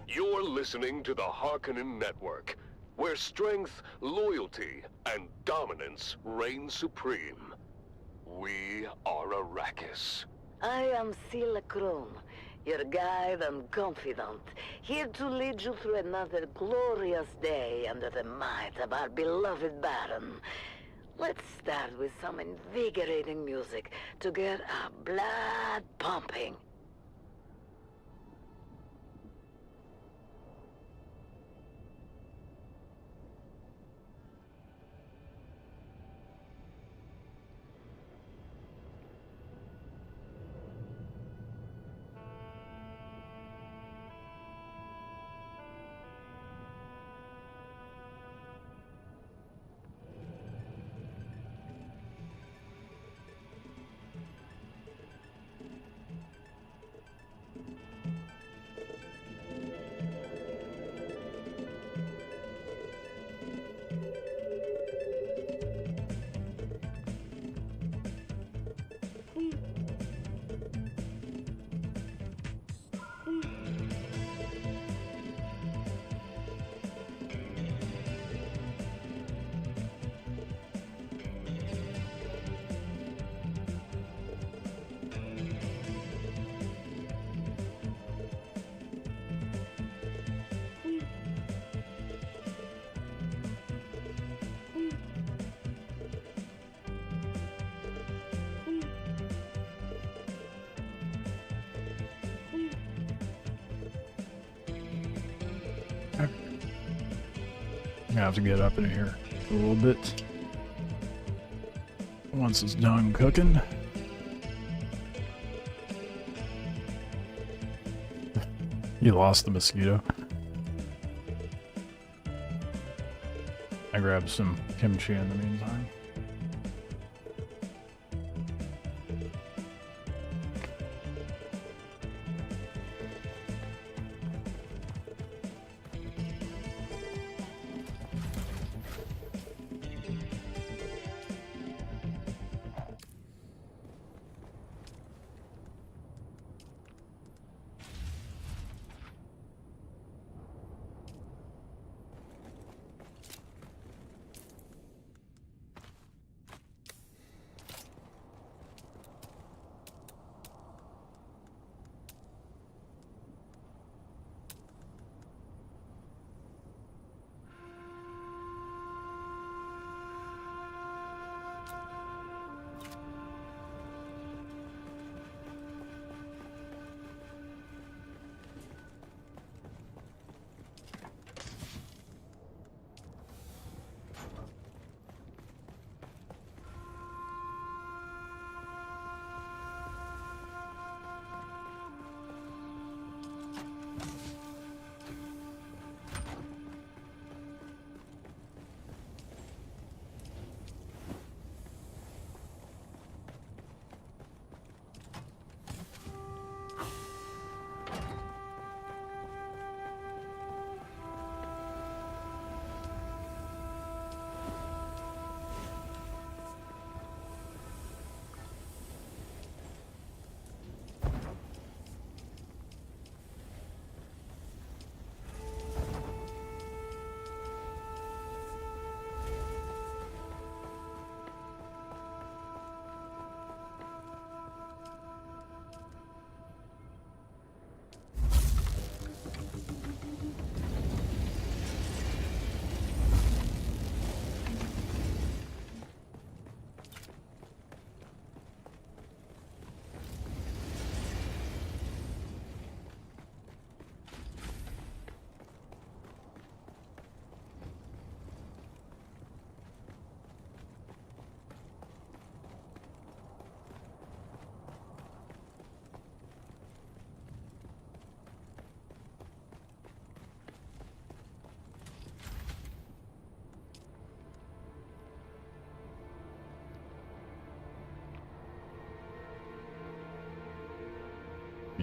You're listening to the Harkonnen Network, where strength, loyalty, and dominance reign supreme. We are Arrakis. I am Sila Krum, your guide and confidant, here to lead you through another glorious day under the might of our beloved Baron. Let's start with some invigorating music to get our blood pumping. I'm gonna have to get up in here a little bit once it's done cooking. You lost the mosquito. I grabbed some kimchi in the meantime.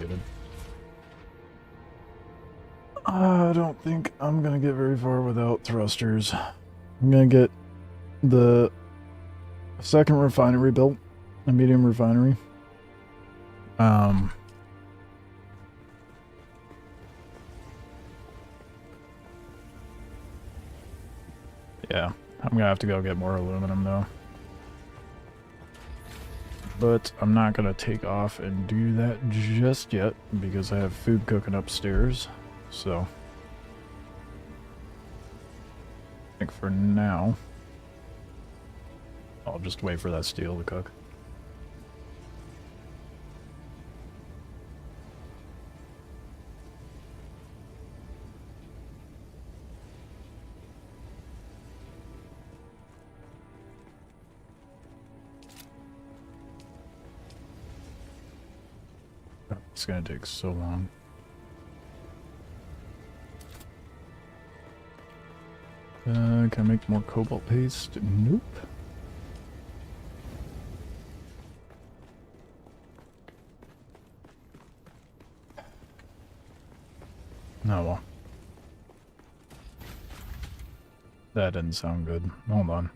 muted. I don't think I'm gonna get very far without thrusters. I'm gonna get the second refinery built, a medium refinery. Yeah, I'm gonna have to go get more aluminum though. But I'm not gonna take off and do that just yet because I have food cooking upstairs. So I think for now I'll just wait for that steel to cook. It's gonna take so long. Can I make more cobalt paste? Nope. Oh well. That didn't sound good. Hold on.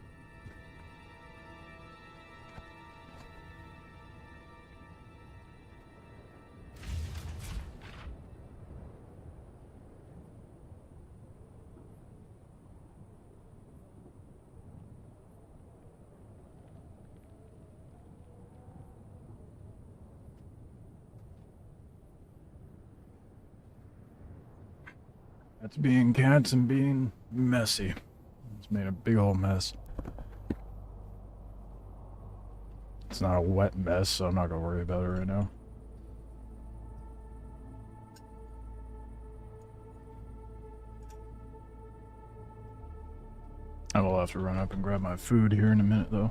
That's being cats and being messy. It's made a big old mess. It's not a wet mess, so I'm not gonna worry about it right now. I will have to run up and grab my food here in a minute, though.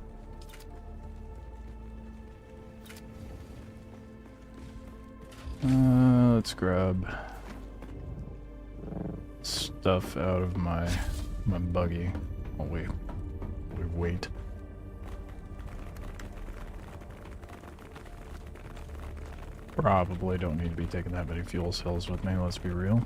Let's grab stuff out of my buggy. Oh wait, we wait. Probably don't need to be taking that many fuel cells with me. Let's be real.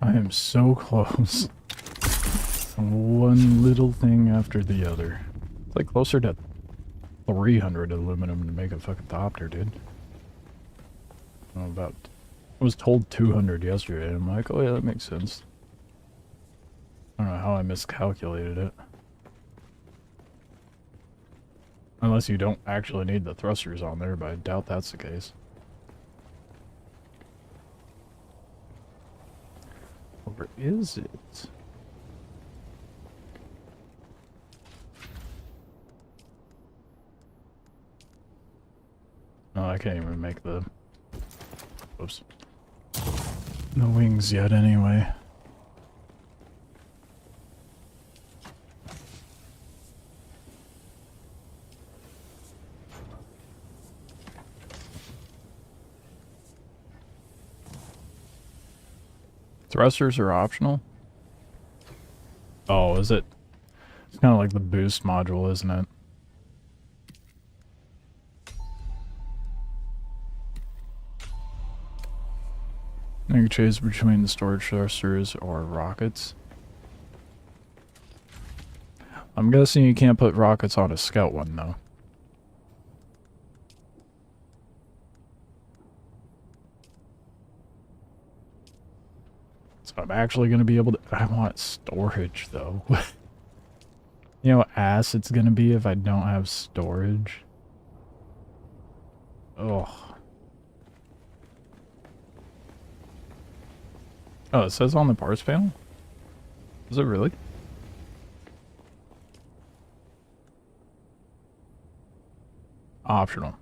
I am so close. One little thing after the other. It's like closer to 300 aluminum to make a fucking thopter, dude. I don't know about... I was told 200 yesterday, and I'm like, oh yeah, that makes sense. I don't know how I miscalculated it. Unless you don't actually need the thrusters on there, but I doubt that's the case. Where is it? Oh, I can't even make the... Oops. No wings yet, anyway. Thrusters are optional? Oh, is it? It's kind of like the boost module, isn't it? You can choose between the storage thrusters or rockets. I'm guessing you can't put rockets on a scout one, though. So I'm actually going to be able to... I want storage, though. You know how ass it's going to be if I don't have storage? Ugh. Oh, it says on the parts panel? Is it really? Optional.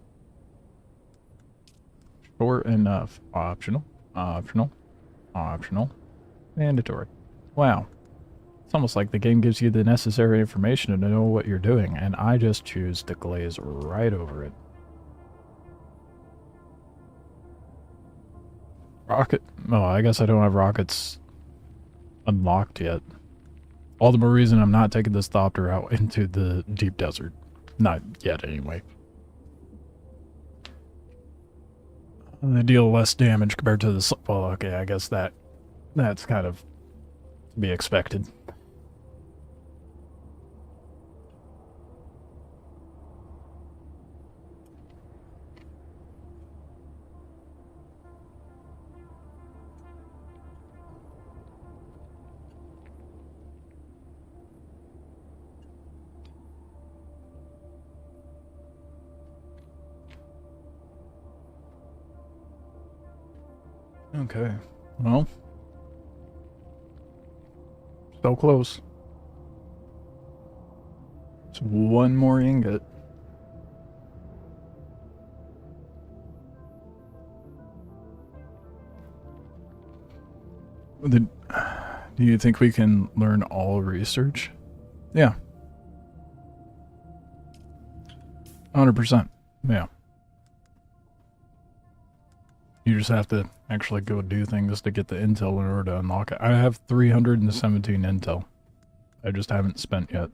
Sure enough. Optional. Optional. Optional. Mandatory. Wow. It's almost like the game gives you the necessary information to know what you're doing, and I just choose to glaze right over it. Rocket? Oh, I guess I don't have rockets unlocked yet. All the more reason I'm not taking this Thopter out into the deep desert. Not yet, anyway. They deal less damage compared to the... Well, okay, I guess that's kind of to be expected. Okay, well, so close. It's one more ingot. Do you think we can learn all research? Yeah. 100%. Yeah. You just have to actually go do things to get the intel in order to unlock it. I have 317 intel. I just haven't spent yet.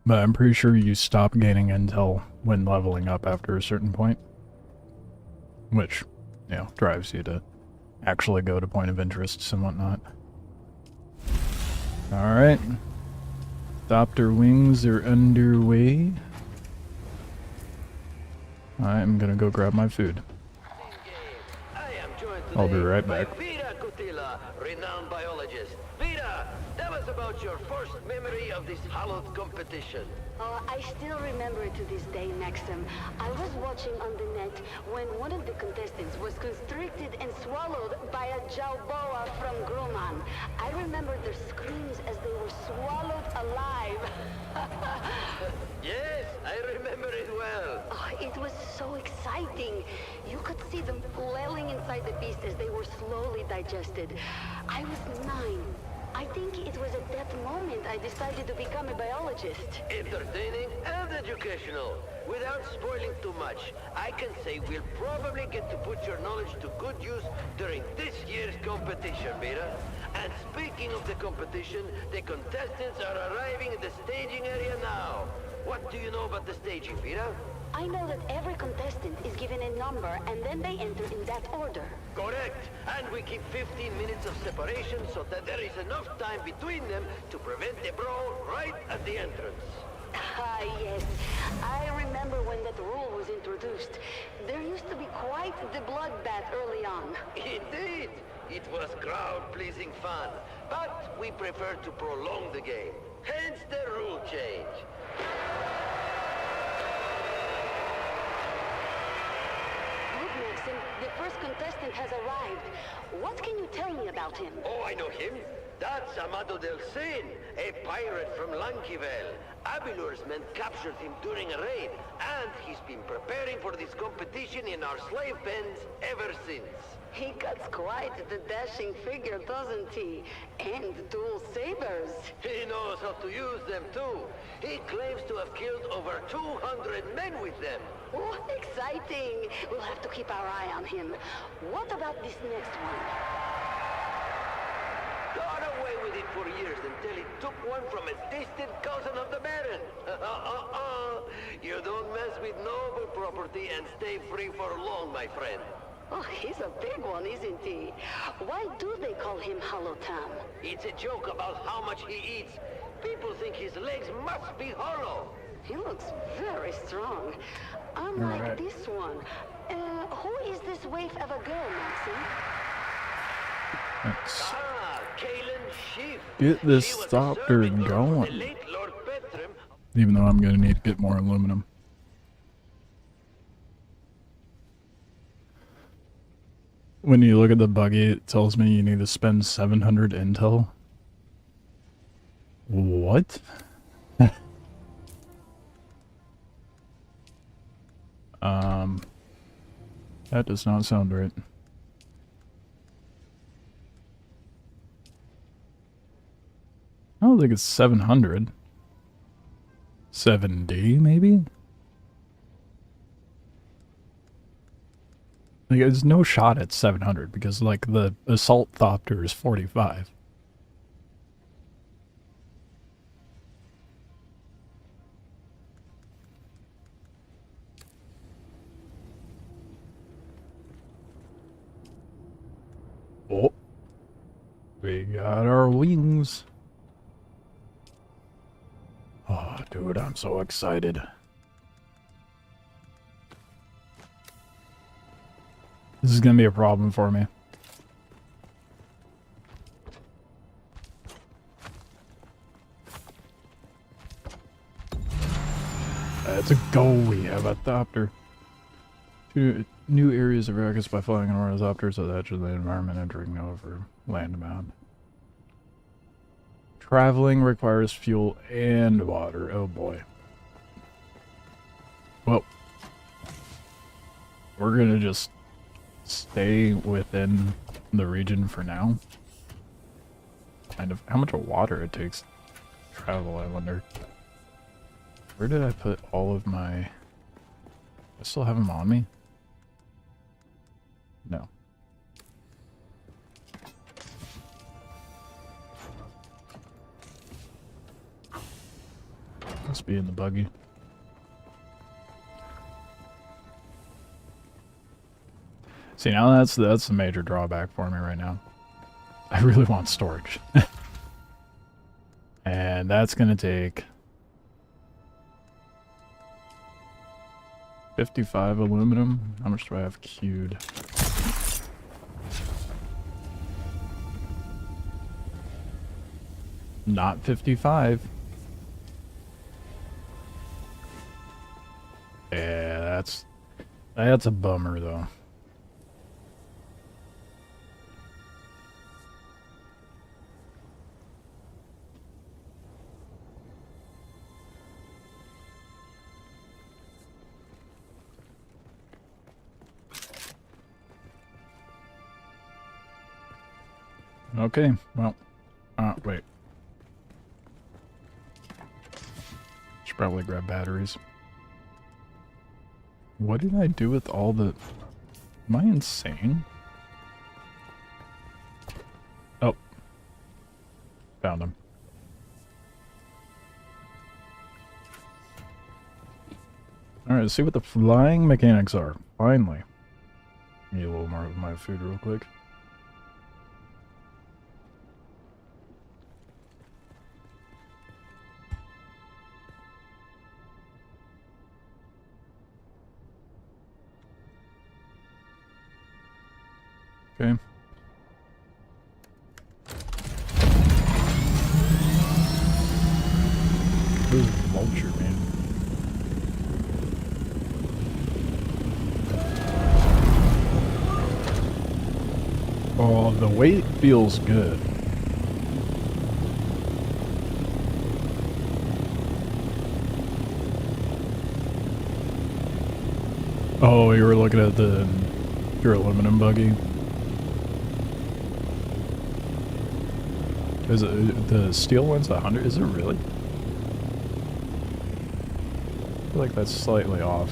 But I'm pretty sure you stop gaining intel when leveling up after a certain point. Which, you know, drives you to actually go to point of interests and whatnot. Alright. Thopter wings are underway. I'm gonna go grab my food. I'll be right back. Vera Kutila, renowned biologist. Vera, tell us about your first memory of this hallowed competition. Oh, I still remember it to this day, Maxim. I was watching on the net when one of the contestants was constricted and swallowed by a Jawboa from Grumman. I remember their screams as they were swallowed alive. Yes, I remember it well. Oh, it was so exciting. You could see them flailing inside the beast as they were slowly digested. I was 9. I think it was at that moment I decided to become a biologist. Entertaining and educational. Without spoiling too much, I can say we'll probably get to put your knowledge to good use during this year's competition, Vera. And speaking of the competition, the contestants are arriving in the staging area now. What do you know about the staging, Vera? I know that every contestant is given a number and then they enter in that order. Correct. And we keep 15 minutes of separation so that there is enough time between them to prevent the brawl right at the entrance. Ah, yes. I remember when that rule was introduced. There used to be quite the bloodbath early on. Indeed. It was crowd-pleasing fun. But we prefer to prolong the game. Hence the rule change. Maxim, the first contestant has arrived. What can you tell me about him? Oh, I know him. That's Amado del Cin, a pirate from Lankivel. Abilur's men captured him during a raid, and he's been preparing for this competition in our slave pens ever since. He cuts quite the dashing figure, doesn't he? And dual sabers. He knows how to use them too. He claims to have killed over 200 men with them. Oh, exciting! We'll have to keep our eye on him. What about this next one? Got away with it for years until he took one from a distant cousin of the Baron. You don't mess with noble property and stay free for long, my friend. Oh, he's a big one, isn't he? Why do they call him Hollow Tom? It's a joke about how much he eats. People think his legs must be hollow. He looks very strong. Unlike this one. Who is this waif of a girl, Maxim? Let's Kalen Schiff. get this Thopter going. Even though I'm gonna need to get more aluminum. When you look at the buggy, it tells me you need to spend 700 intel. What? That does not sound right. I don't think it's 700. 7D, maybe? Like, there's no shot at 700 because, like, the Assault Thopter is 45. Oh. We got our wings. Oh, dude, I'm so excited. This is gonna be a problem for me. Let's go, we have a Thopter. Two new areas of Arrakis by flying an Ornithopter to the edge of the environment entering over land mount. Traveling requires fuel and water. Oh boy. Well, we're gonna just stay within the region for now. Kind of how much water it takes to travel, I wonder. Where did I put all of my... I still have them on me? No. Must be in the buggy. See, now that's the major drawback for me right now. I really want storage. And that's gonna take 55 aluminum. How much do I have queued? Not 55. Yeah, that's a bummer though. Okay, well, wait. Should probably grab batteries. What did I do with all the... Am I insane? Oh. Found them. Alright, let's see what the flying mechanics are. Finally. Need a little more of my food real quick. Okay. Who's vulture, man? Oh, the weight feels good. Oh, you were looking at your aluminum buggy. Is it the steel one's 100? Is it really? I feel like that's slightly off.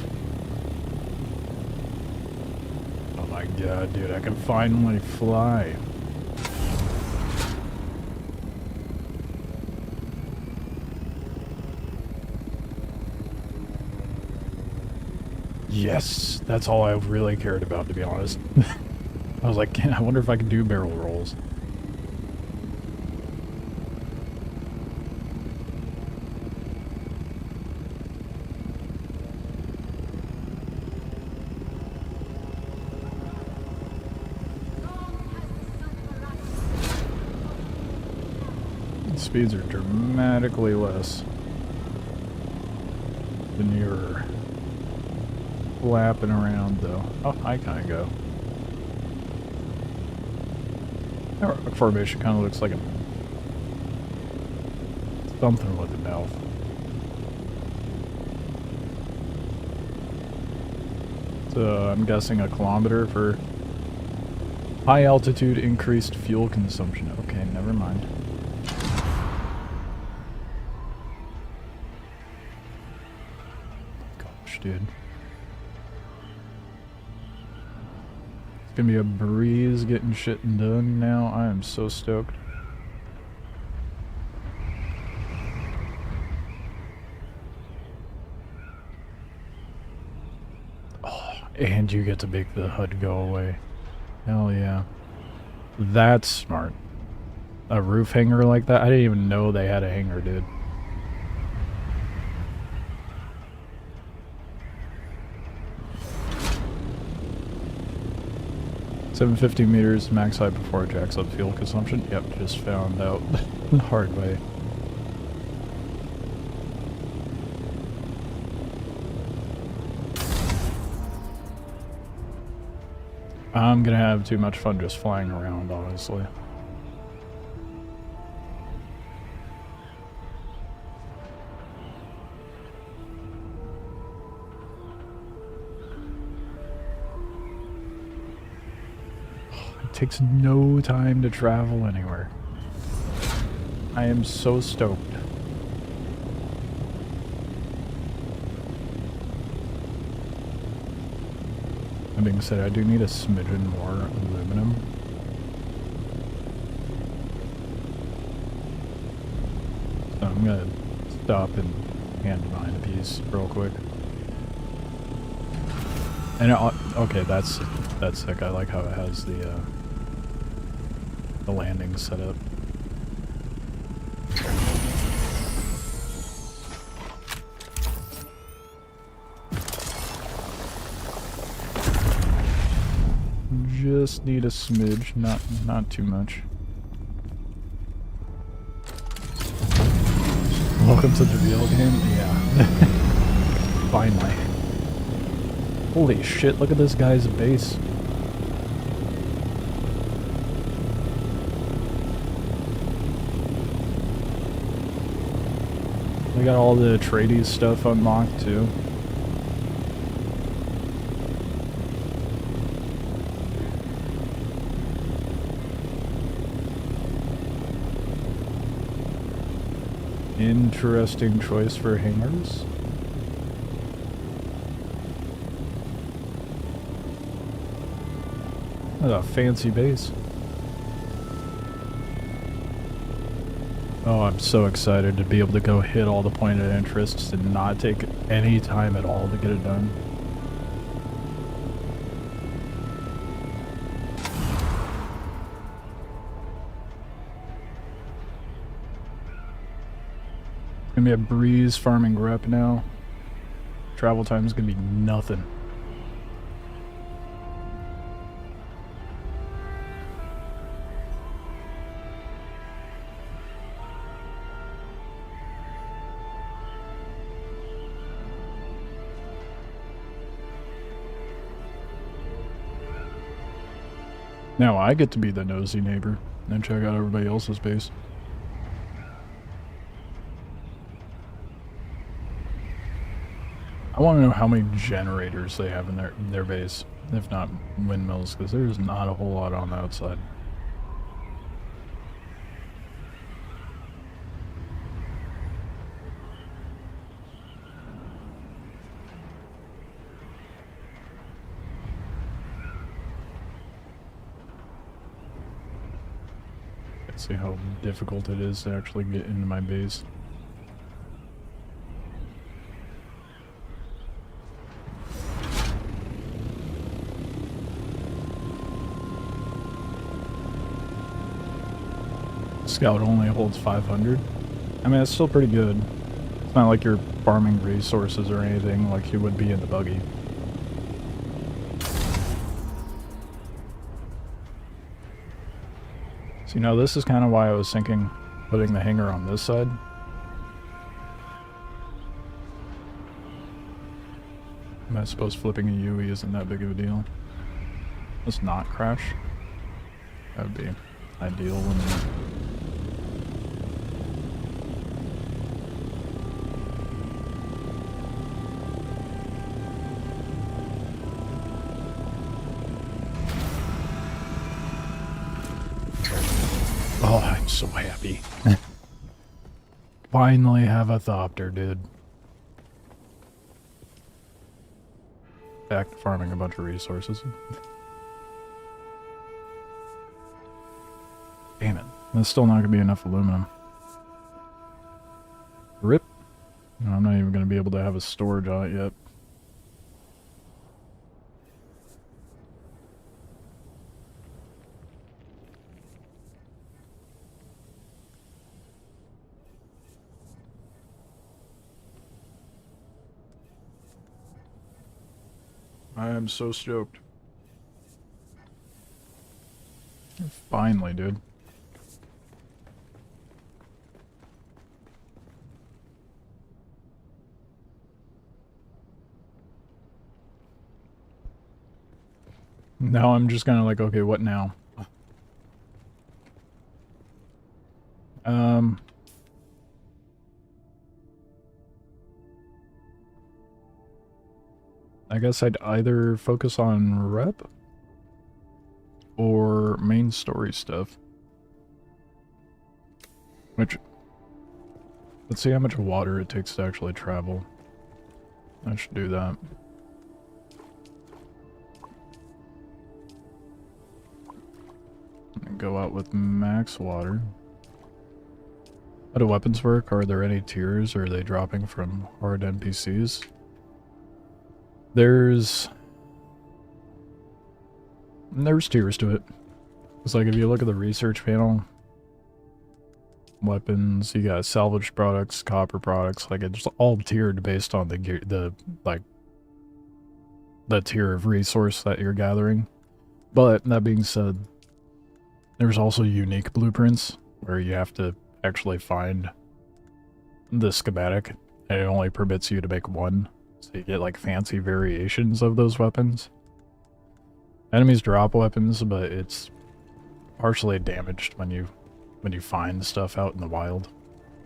Oh my god, dude, I can finally fly. Yes, that's all I really cared about, to be honest. I was like, I wonder if I can do barrel rolls. Speeds are dramatically less than you're flapping around, though. Oh, I kind of go. Our formation kind of looks like a something with a mouth. So I'm guessing a kilometer for high altitude increased fuel consumption. Okay, never mind. dude. It's gonna be a breeze getting shit done now. I am so stoked. Oh, and you get to make the HUD go away. Hell yeah. That's smart. A roof hanger like that? I didn't even know they had a hanger, dude. $750 meters max height before it jacks up fuel consumption. Yep, just found out the hard way. I'm gonna have too much fun just flying around, honestly. It takes no time to travel anywhere. I am so stoked. That being said, I do need a smidgen more aluminum. So I'm gonna stop and hand mine a piece real quick. And okay, that's sick. I like how it has the landing set up. Just need a smidge, not too much. Welcome to the real game? Yeah. Finally. Holy shit, look at this guy's base. We got all the Atreides stuff unlocked too. Interesting choice for hangars. What a fancy base. Oh, I'm so excited to be able to go hit all the pointed interests and not take any time at all to get it done. Gonna be a breeze farming rep now. Travel time is gonna be nothing. Now I get to be the nosy neighbor and check out everybody else's base. I want to know how many generators they have in their base, if not windmills, because there's not a whole lot on the outside. Let's see how difficult it is to actually get into my base. Scout only holds 500. I mean, it's still pretty good. It's not like you're farming resources or anything like you would be in the buggy. See, now this is kind of why I was thinking putting the hangar on this side. I suppose flipping a UE isn't that big of a deal. Let's not crash. That would be ideal. Oh, I'm so happy. Finally have a Thopter, dude. back to farming a bunch of resources. Damn it. That's still not going to be enough aluminum. Rip. No, I'm not even going to be able to have a storage on it yet. I am so stoked. Finally, dude. Now I'm just kind of like, okay, what now? I guess I'd either focus on rep or main story stuff. Which, let's see how much water it takes to actually travel. I should do that. Go out with max water. How do weapons work? Are there any tiers, or are they dropping from hard NPCs? There's tiers to it. It's like if you look at the research panel, weapons, you got salvaged products, copper products, like it's all tiered based on the gear, the tier of resource that you're gathering. But that being said, there's also unique blueprints where you have to actually find the schematic, and it only permits you to make one. So you get like fancy variations of those weapons. Enemies drop weapons, but it's partially damaged when you find stuff out in the wild.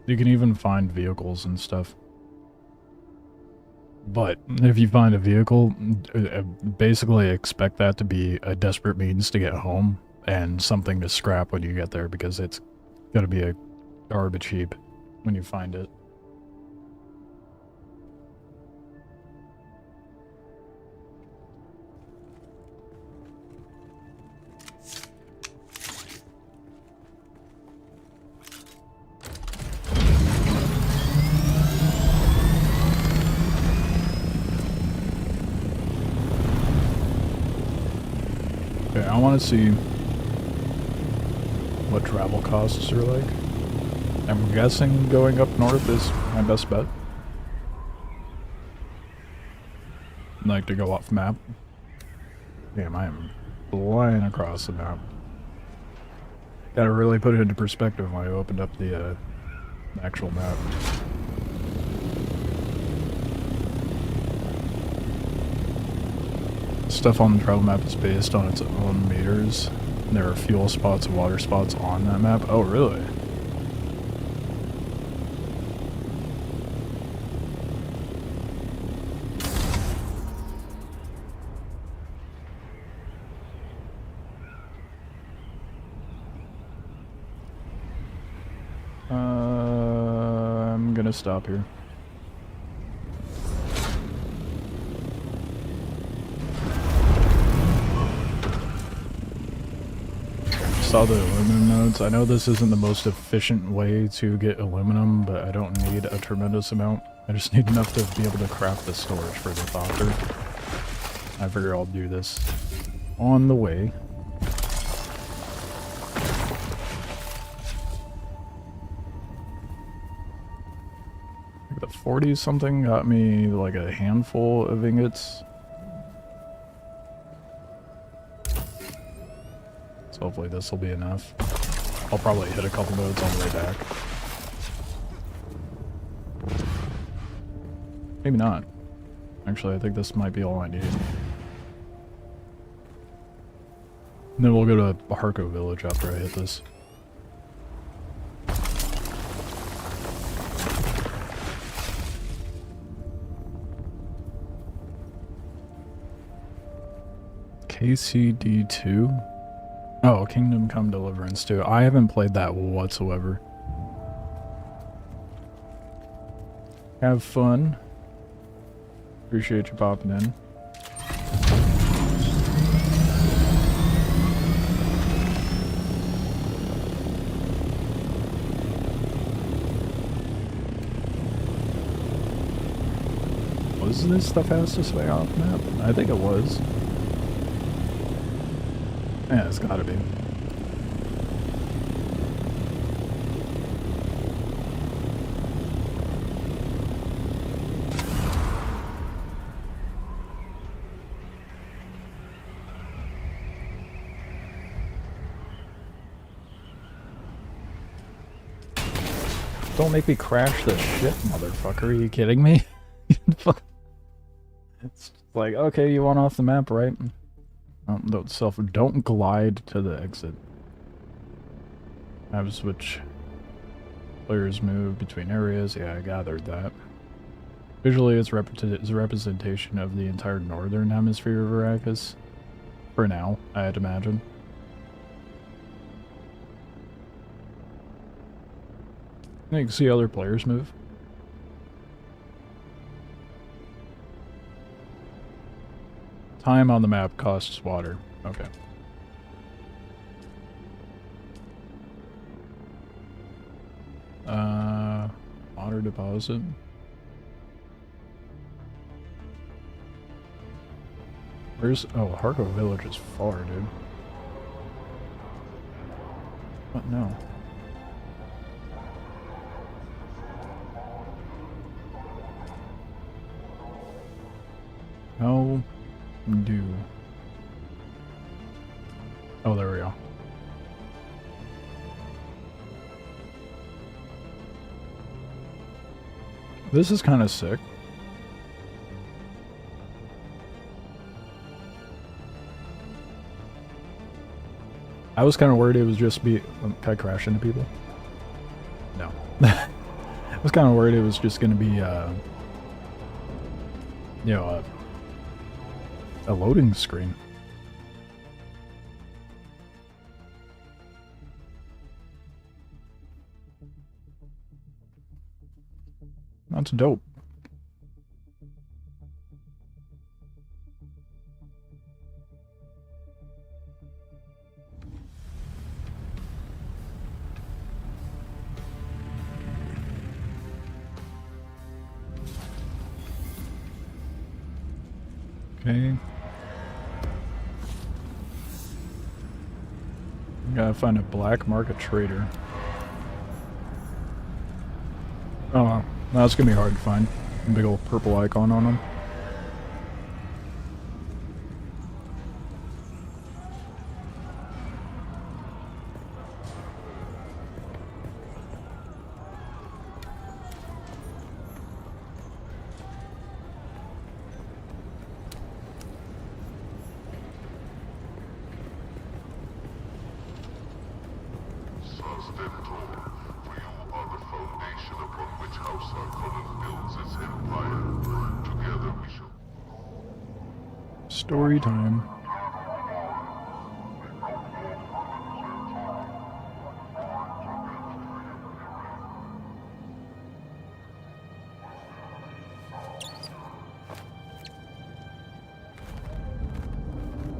You can even find vehicles and stuff. But if you find a vehicle, basically expect that to be a desperate means to get home and something to scrap when you get there, because it's gonna be a garbage heap when you find it. Okay, I want to see what travel costs are like. I'm guessing going up north is my best bet. Like to go off map. Damn, I am flying across the map. Gotta really put it into perspective when I opened up the actual map. Stuff on the travel map is based on its own meters. There are fuel spots, water spots on that map. Oh, really? I'm gonna stop here. Saw the aluminum nodes. I know this isn't the most efficient way to get aluminum, but I don't need a tremendous amount. I just need enough to be able to craft the storage for the Thopter. I figure I'll do this on the way. The 40 something got me like a handful of ingots. So hopefully this will be enough. I'll probably hit a couple nodes on the way back. Maybe not. Actually, I think this might be all I need. And then we'll go to Harco Village after I hit this. KCD2? Oh, Kingdom Come Deliverance 2. I haven't played that whatsoever. Have fun. Appreciate you popping in. Was this the fastest way off the map? I think it was. Yeah, it's gotta be. Don't make me crash this shit, motherfucker. Are you kidding me? It's like, okay, you want off the map, right? Don't glide to the exit. Have switch players move between areas. Yeah, I gathered that. Visually, it's a representation of the entire northern hemisphere of Arrakis. For now, I'd imagine. You can see other players move. Time on the map costs water. Okay. Water deposit. Where's... Oh, Harko Village is far, dude. What? No. How do... Oh, there we go. This is kind of sick. I was kind of worried it was just be... Can I crash into people? No. I was kind of worried it was just going to be, you know, a loading screen. That's dope. Okay. Gotta find a black market trader. Oh, that's gonna be hard to find. Big old purple icon on him. Story time.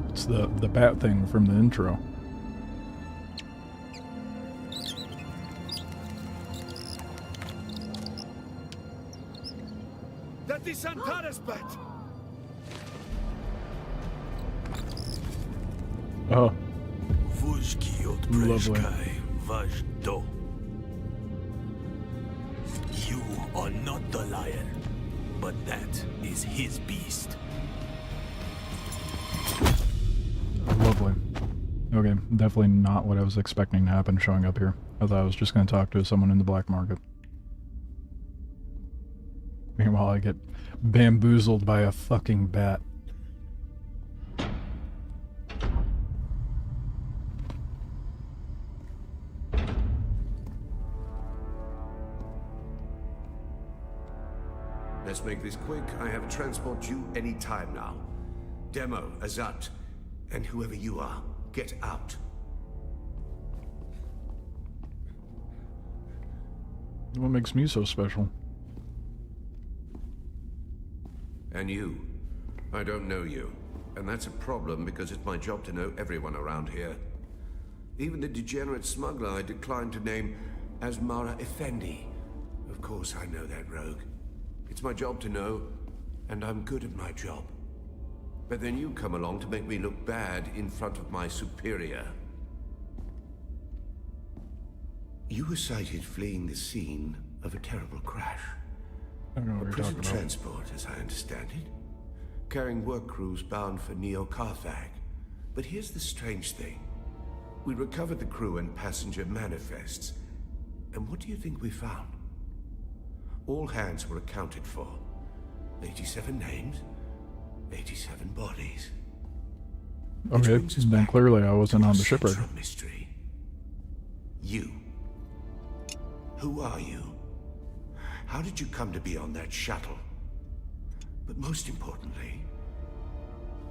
It's the bat thing from the intro. That is Antares bat. Oh, Lovely. You are not the lion, but that is his beast. Lovely. Okay, definitely not what I was expecting to happen showing up here. I thought I was just going to talk to someone in the black market. Meanwhile, I get bamboozled by a fucking bat. Let's make this quick. I have a transport due any time now. Demo, Azat, and whoever you are, get out. What makes me so special? And you. I don't know you. And that's a problem because it's my job to know everyone around here. Even the degenerate smuggler I declined to name as Mara Effendi. Of course I know that rogue. It's my job to know, and I'm good at my job. But then you come along to make me look bad in front of my superior. You were sighted fleeing the scene of a terrible crash. I don't know what A you're prison talking about. transport, as I understand it. Carrying work crews bound for Neo-Carthag. But here's the strange thing. We recovered the crew and passenger manifests. And what do you think we found? All hands were accounted for. 87 names, 87 bodies. Okay, then clearly I wasn't on the shipwreck. Central mystery. You. Who are you? How did you come to be on that shuttle? But most importantly,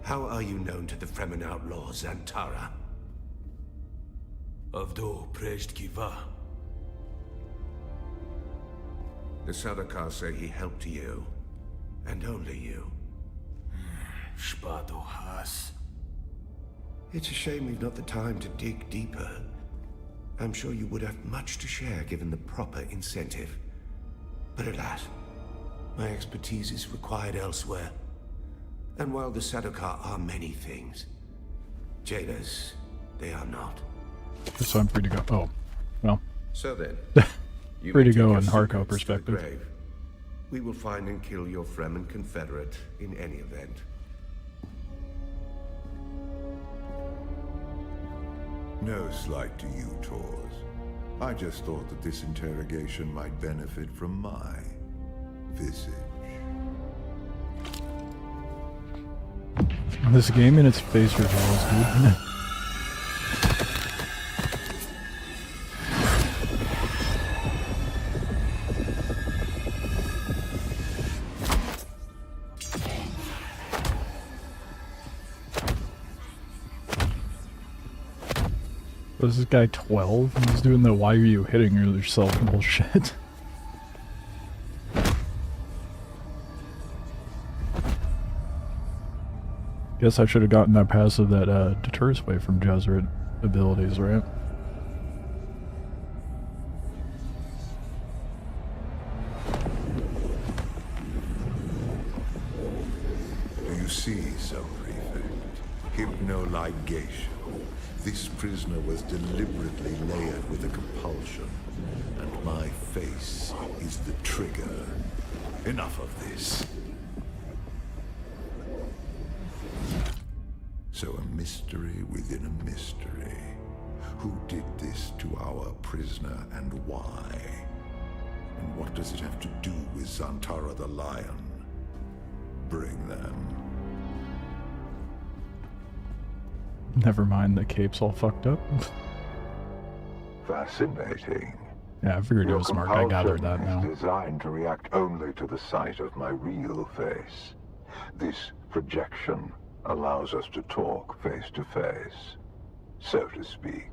how are you known to the Fremen outlaw Zantara? Avdo Prejt Kiva. The Sardaukar say he helped you, and only you. Spado Has. It's a shame we've not the time to dig deeper. I'm sure you would have much to share given the proper incentive. But alas, my expertise is required elsewhere. And while the Sardaukar are many things, jailers, they are not. So I'm free to go. Oh, well. So then, you Free to may go take in your Harko secrets to the perspective. grave. We will find and kill your Fremen confederate in any event. No slight to you, Tors. I just thought that this interrogation might benefit from my visage. This game in its face reveals, dude. Was this guy 12? He's doing the why are you hitting yourself bullshit. Guess I should have gotten that passive that deters away from Jesuit abilities, right? Do you see, Sub-Prefect? Hypnoligation. This prisoner was deliberately layered with a compulsion, and my face is the trigger. Enough of this. So a mystery within a mystery. Who did this to our prisoner and why? And what does it have to do with Zantara the Lion? Bring them. Never mind, the cape's all fucked up. Fascinating. Yeah, I figured it Your was smart. I gathered that compulsion now. is designed to react only to the sight of my real face. This projection allows us to talk face to face, so to speak.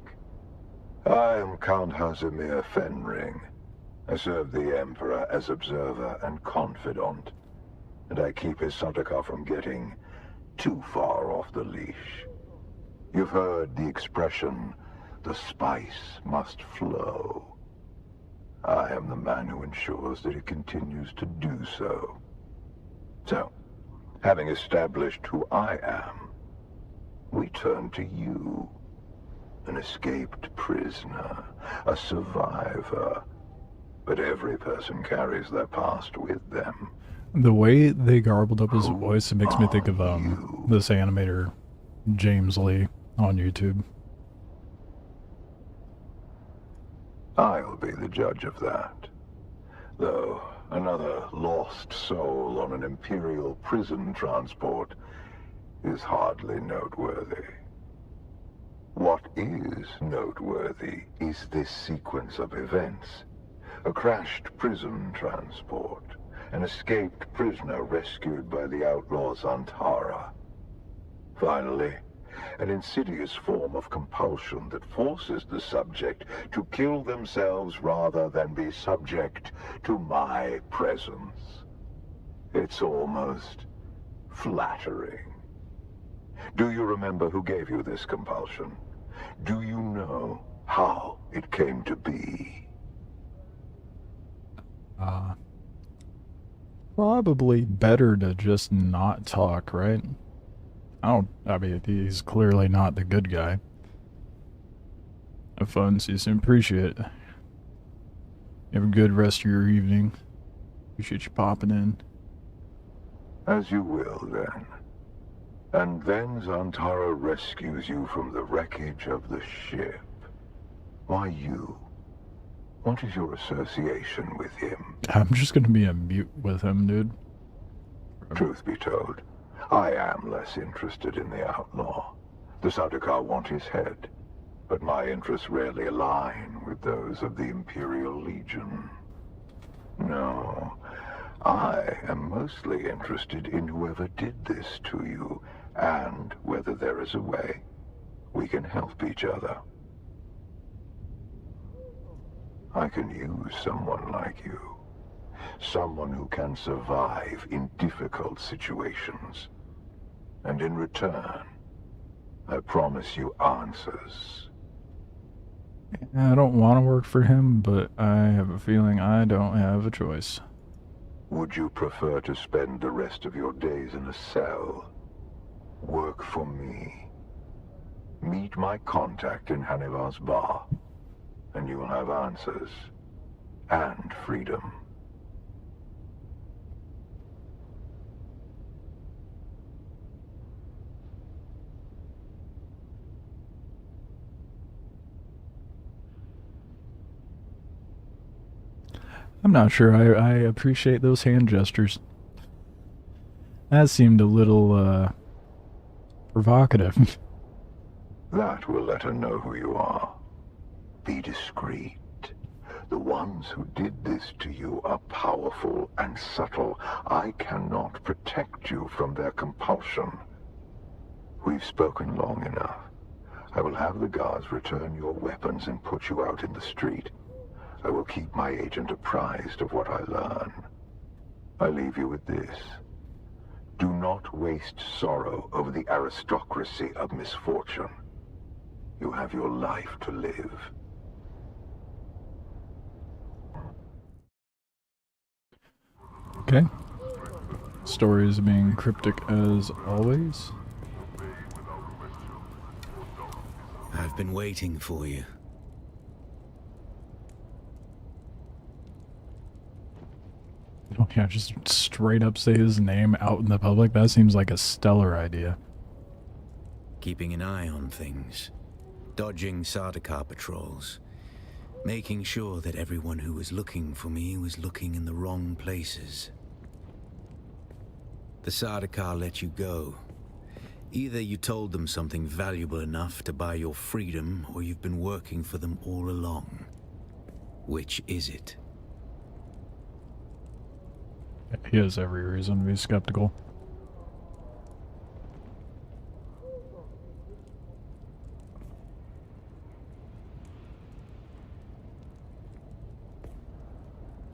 I am Count Hazimir Fenring. I serve the Emperor as observer and confidant, and I keep his Sardaukar from getting too far off the leash. You've heard the expression, the spice must flow. I am the man who ensures that it continues to do so. So, having established who I am, we turn to you. An escaped prisoner, a survivor. But every person carries their past with them. The way they garbled up his voice, it makes me think of this animator, James Lee, on YouTube. I'll be the judge of that. Though another lost soul on an Imperial prison transport is hardly noteworthy. What is noteworthy is this sequence of events. A crashed prison transport, an escaped prisoner rescued by the outlaws Zantara. Finally, an insidious form of compulsion that forces the subject to kill themselves rather than be subject to my presence. It's almost flattering. Do you remember who gave you this compulsion? Do you know how it came to be? Probably better to just not talk, right? I mean, he's clearly not the good guy. Have fun, see you soon. Appreciate it. Have a good rest of your evening. Appreciate you popping in. As you will, then. And then Zantara rescues you from the wreckage of the ship. Why you? What is your association with him? I'm just gonna be a mute with him, dude. Truth be told, I am less interested in the outlaw. The Sardaukar want his head, but my interests rarely align with those of the Imperial Legion. No, I am mostly interested in whoever did this to you, and whether there is a way we can help each other. I can use someone like you. Someone who can survive in difficult situations. And in return, I promise you answers. I don't want to work for him, but I have a feeling I don't have a choice. Would you prefer to spend the rest of your days in a cell? Work for me. Meet my contact in Hanivar's bar, and you will have answers and freedom. I'm not sure I appreciate those hand gestures. That seemed a little, provocative. That will let her know who you are. Be discreet. The ones who did this to you are powerful and subtle. I cannot protect you from their compulsion. We've spoken long enough. I will have the guards return your weapons and put you out in the street. I will keep my agent apprised of what I learn. I leave you with this. Do not waste sorrow over the aristocracy of misfortune. You have your life to live. Okay. Stories being cryptic as always. I've been waiting for you. Oh yeah, just straight up say his name out in the public. That seems like a stellar idea. Keeping an eye on things. Dodging Sardaukar patrols. Making sure that everyone who was looking for me was looking in the wrong places. The Sardaukar let you go. Either you told them something valuable enough to buy your freedom, or you've been working for them all along. Which is it? He has every reason to be skeptical.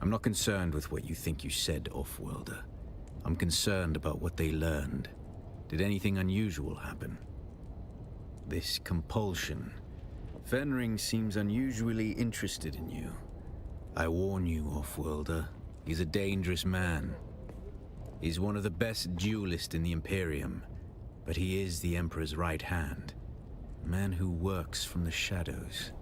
I'm not concerned with what you think you said, Off-Worlder. I'm concerned about what they learned. Did anything unusual happen? This compulsion. Fenring seems unusually interested in you. I warn you, Off-Worlder. He's a dangerous man. He's one of the best duelists in the Imperium, but he is the Emperor's right hand. A man who works from the shadows.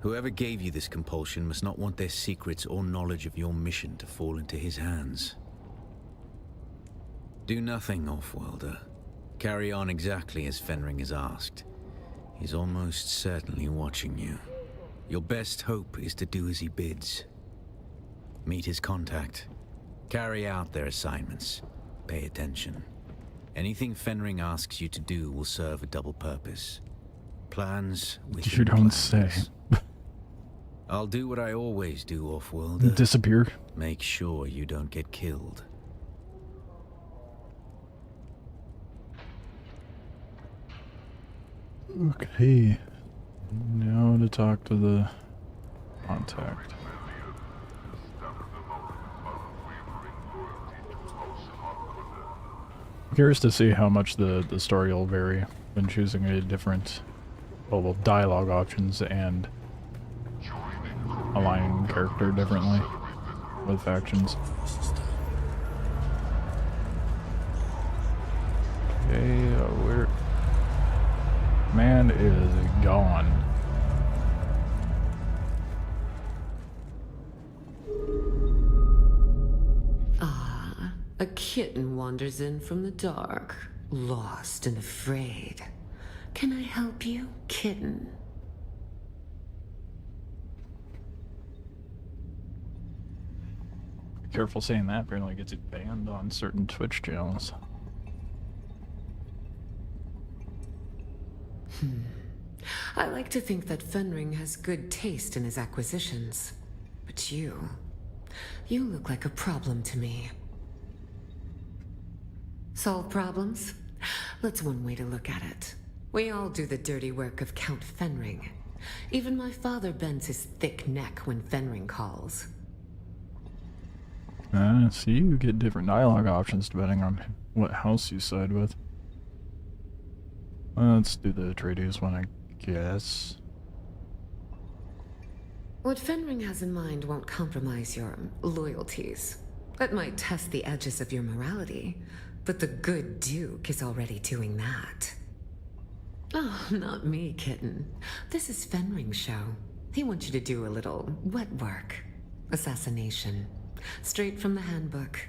Whoever gave you this compulsion must not want their secrets or knowledge of your mission to fall into his hands. Do nothing, Off-Worlder. Carry on exactly as Fenring has asked. He's almost certainly watching you. Your best hope is to do as he bids. Meet his contact. Carry out their assignments. Pay attention. Anything Fenring asks you to do will serve a double purpose. Plans with You don't say. I'll do what I always do, Off-Worlder. Disappear. Make sure you don't get killed. Okay. Now to talk to the contact. Curious to see how much the story will vary when choosing a different well, dialogue options and aligning character differently with factions. man is gone. Ah, a kitten wanders in from the dark, lost and afraid. Can I help you, kitten? Careful saying that, apparently gets it banned on certain Twitch channels. I like to think that Fenring has good taste in his acquisitions. But you look like a problem to me. Solve problems? That's one way to look at it. We all do the dirty work of Count Fenring. Even my father bends his thick neck when Fenring calls. See, you get different dialogue options depending on what house you side with. Let's do the Atreides one, I guess. What Fenring has in mind won't compromise your loyalties. It might test the edges of your morality, but the good Duke is already doing that. Oh, not me, kitten. This is Fenring's show. He wants you to do a little wet work. Assassination. Straight from the handbook.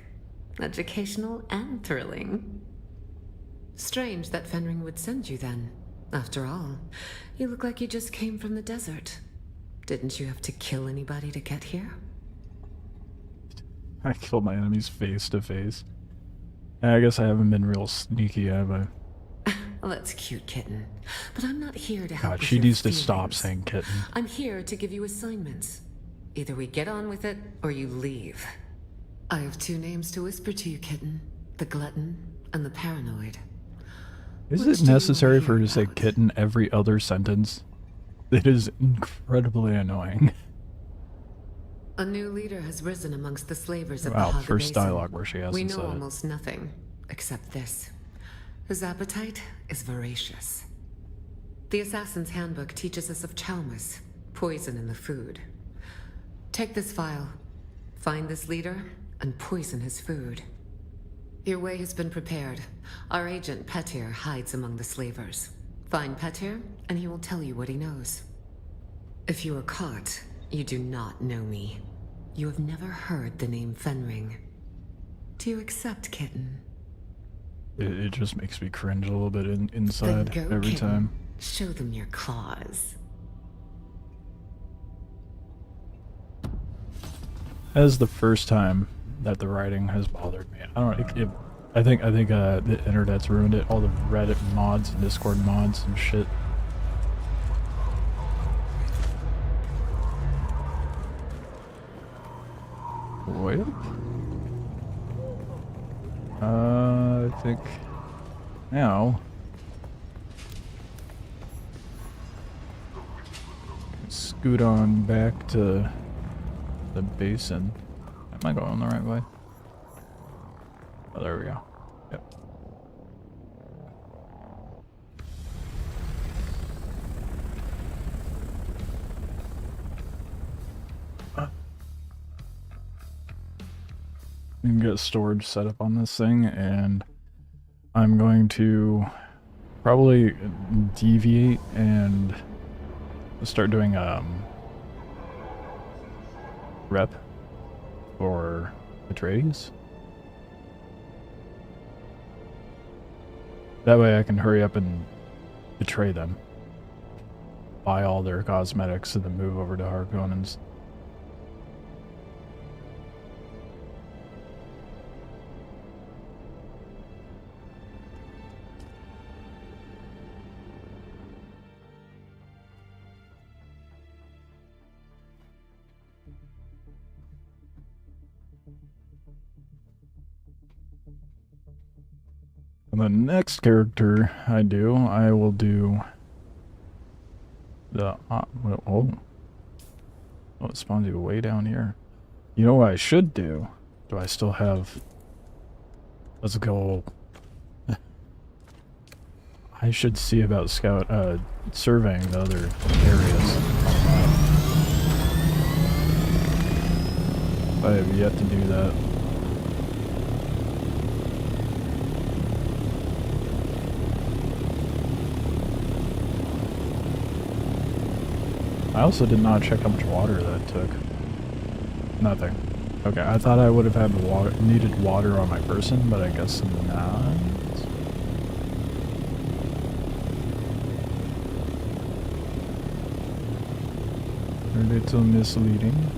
Educational and thrilling. Strange that Fenring would send you then. After all, you look like you just came from the desert. Didn't you have to kill anybody to get here? I killed my enemies face to face. I guess I haven't been real sneaky, have I? Well, that's cute, kitten. But I'm not here to help God, with she your needs to feelings. stop saying kitten. I'm here to give you assignments. Either we get on with it, or you leave. I have two names to whisper to you, kitten. The glutton and the paranoid. Is Which it do you necessary wanna for her hear to say about? kitten every other sentence? It is incredibly annoying. A new leader has risen amongst the slavers of Wow, the Haga first Basin. dialogue where she hasn't We know said it. almost nothing, except this. His appetite is voracious. The Assassin's Handbook teaches us of chaumas, poison in the food. Take this file, find this leader, and poison his food. Your way has been prepared. Our agent Petir hides among the slavers. Find Petir, and he will tell you what he knows. If you are caught, you do not know me. You have never heard the name Fenring. Do you accept, kitten? It just makes me cringe a little bit inside Then go, every kitten. time. Show them your claws. That is the first time that the writing has bothered me. I don't know. I think the internet's ruined it. All the Reddit mods and Discord mods and shit. Well, I think now scoot on back to the basin. Am I going the right way? Oh, there we go. Yep. You can get storage set up on this thing, and I'm going to probably deviate and start doing rep for Atreides. That way I can hurry up and betray them, buy all their cosmetics, and then move over to Harkonnens. And the next character I will do the oh, it spawns you way down here. You know what I should do? Do I still have? Let's go. I should see about surveying the other areas. I have yet to do that. I also did not check how much water that took. Nothing. Okay, I thought I would have had needed water on my person, but I guess not. A little misleading.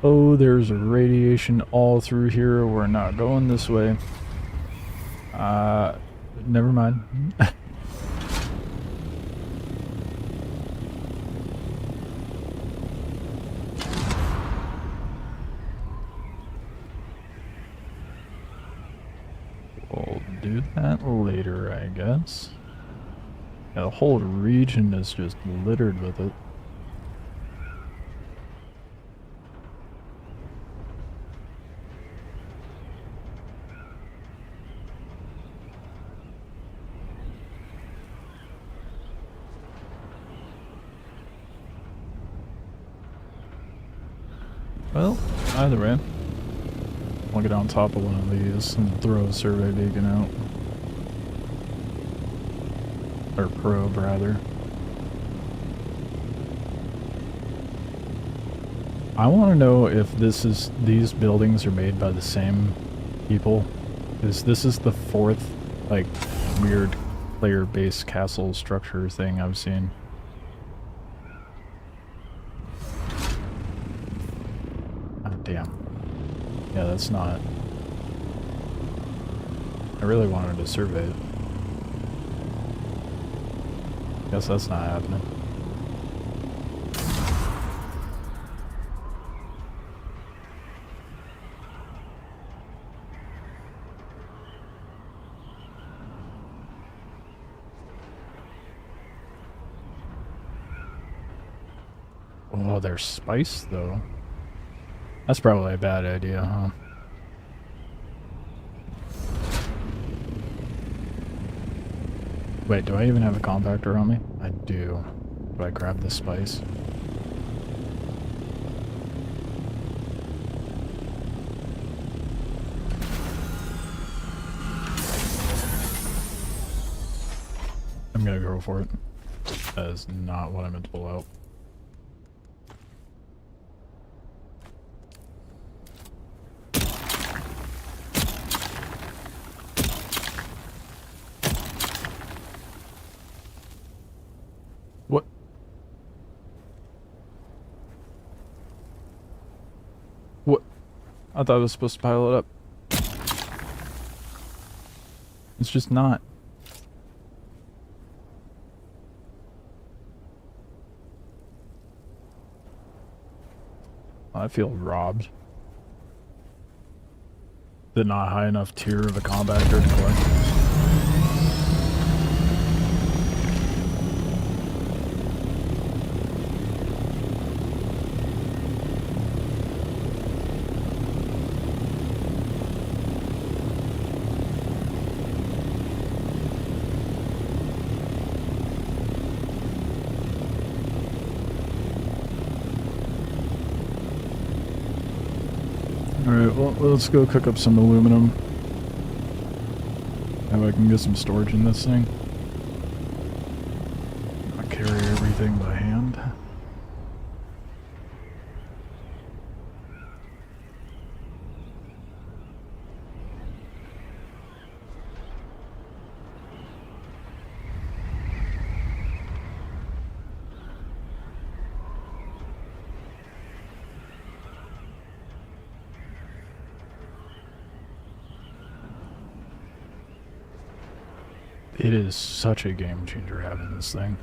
Oh, there's radiation all through here. We're not going this way. Never mind. We'll do that later, I guess. Yeah, the whole region is just littered with it. Well, either way, I'll get on top of one of these and throw a survey beacon out. Or probe, rather. I want to know if these buildings are made by the same people. Because this is the fourth, like, weird player-based castle structure thing I've seen. Damn. Yeah, that's not... I really wanted to survey it. Guess that's not happening. Oh, there's spice, though. That's probably a bad idea, huh? Wait, do I even have a compactor on me? I do. Do I grab the spice? I'm gonna go for it. That is not what I meant to pull out. What? What? I thought I was supposed to pile it up. It's just not. I feel robbed. Is it not high enough tier of a compactor to collect? Alright, well, let's go cook up some aluminum. That way I can get some storage in this thing. I'll carry everything by hand. It is such a game changer having this thing.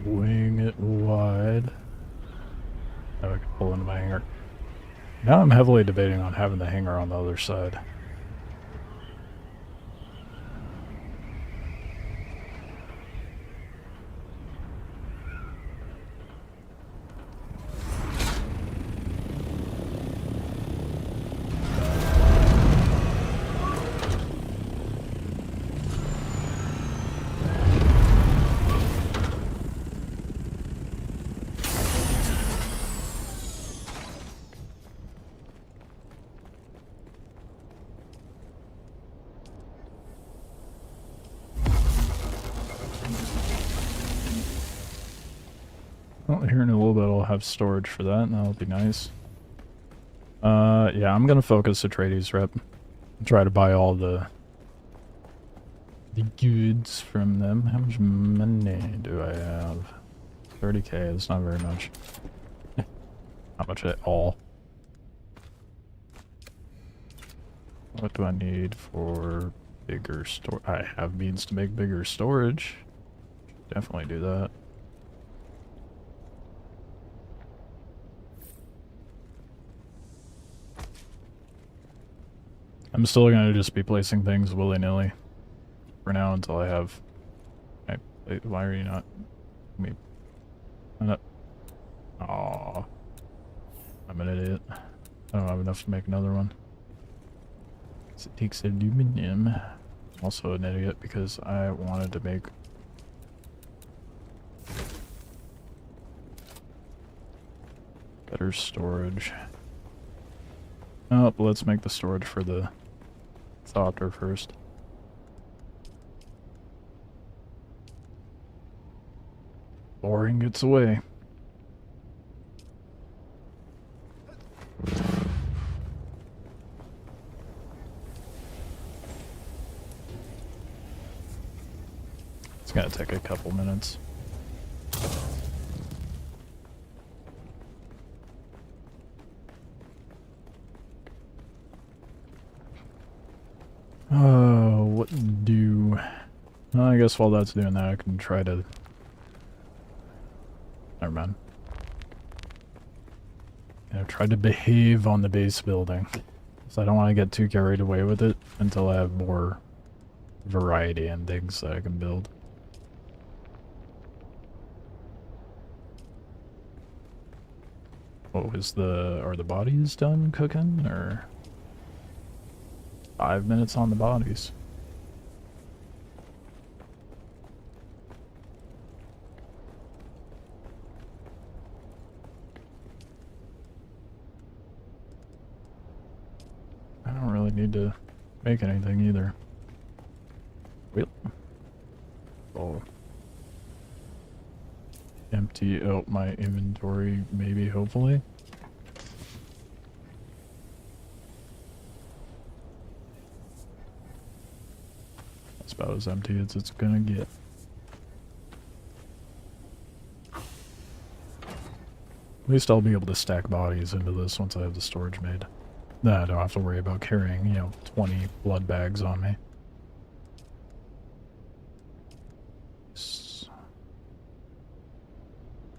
Wing it wide. Now I can pull into my hangar. Now I'm heavily debating on having the hangar on the other side. Well, here in a little bit I'll have storage for that, and that'll be nice. Yeah, I'm gonna focus Atreides rep. Try to buy all the goods from them. How much money do I have? 30k, that's not very much. Not much at all. What do I need for bigger store? I have means to make bigger storage. Definitely do that. I'm still gonna just be placing things willy-nilly for now until I have... why are you not... me... Aww. I'm an idiot. I don't have enough to make another one. It takes aluminum. I'm also an idiot because I wanted to make... better storage. Oh, but let's make the storage for the Thopter first. Boring gets away. It's gonna take a couple minutes. Oh, what do... Well, I guess while that's doing that, I can try to... Never mind. I've tried to behave on the base building. So I don't want to get too carried away with it until I have more variety and things that I can build. What was the... Are the bodies done cooking, or... 5 minutes on the bodies. I don't really need to make anything either. Well. Oh. Empty out my inventory, maybe, hopefully. That's about as empty as it's gonna get. At least I'll be able to stack bodies into this once I have the storage made. Then I don't have to worry about carrying, you know, 20 blood bags on me.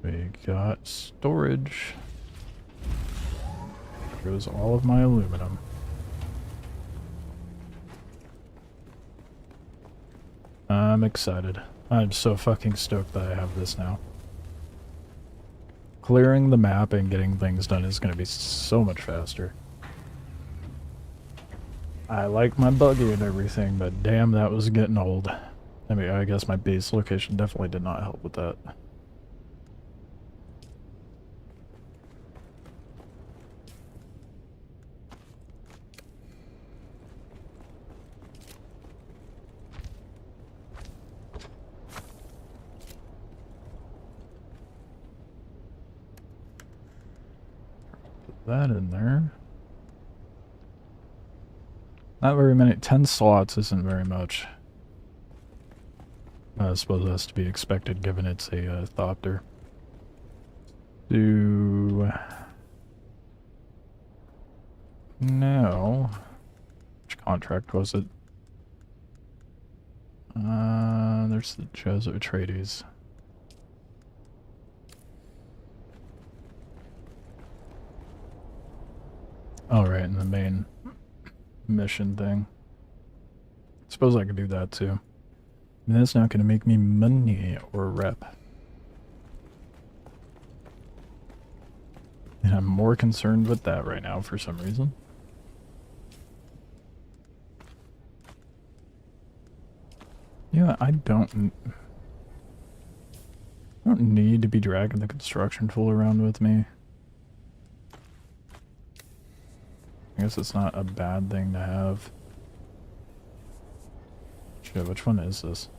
We got storage. There goes all of my aluminum. I'm excited. I'm so fucking stoked that I have this now. Clearing the map and getting things done is going to be so much faster. I like my buggy and everything, but damn, that was getting old. I mean, I guess my base location definitely did not help with that. That in there. Not very many. 10 slots isn't very much. I suppose that's to be expected given it's a Thopter. No. Which contract was it? There's the Joseph Atreides. Oh, right, in the main mission thing. Suppose I could do that too. And that's not going to make me money or rep. And I'm more concerned with that right now for some reason. Yeah, I don't need to be dragging the construction tool around with me. I guess it's not a bad thing to have. Shit, which one is this?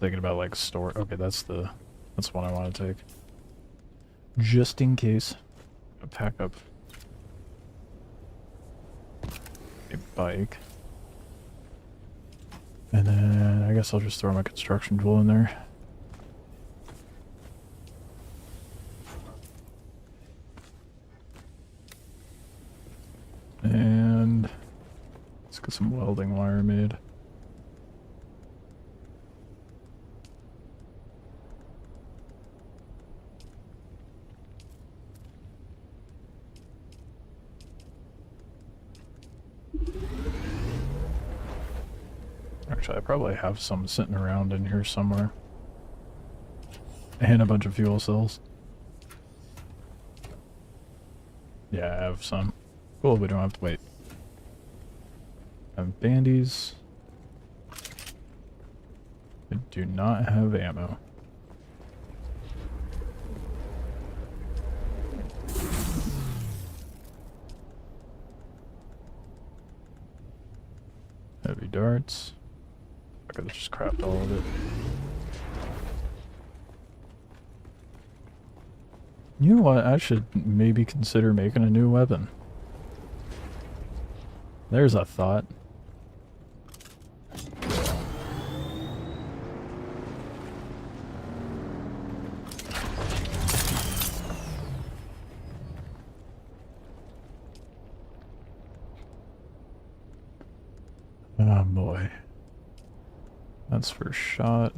thinking about like store. Okay, that's one I want to take. Just in case. I'll pack up a bike. And then I guess I'll just throw my construction tool in there. And let's get some welding wire made. Actually, I probably have some sitting around in here somewhere. And a bunch of fuel cells. Yeah, I have some. Cool, we don't have to wait. I have bandies. I do not have ammo. Heavy darts. I could just craft all of it. You know what? I should maybe consider making a new weapon. There's a thought. Oh boy. That's for shot.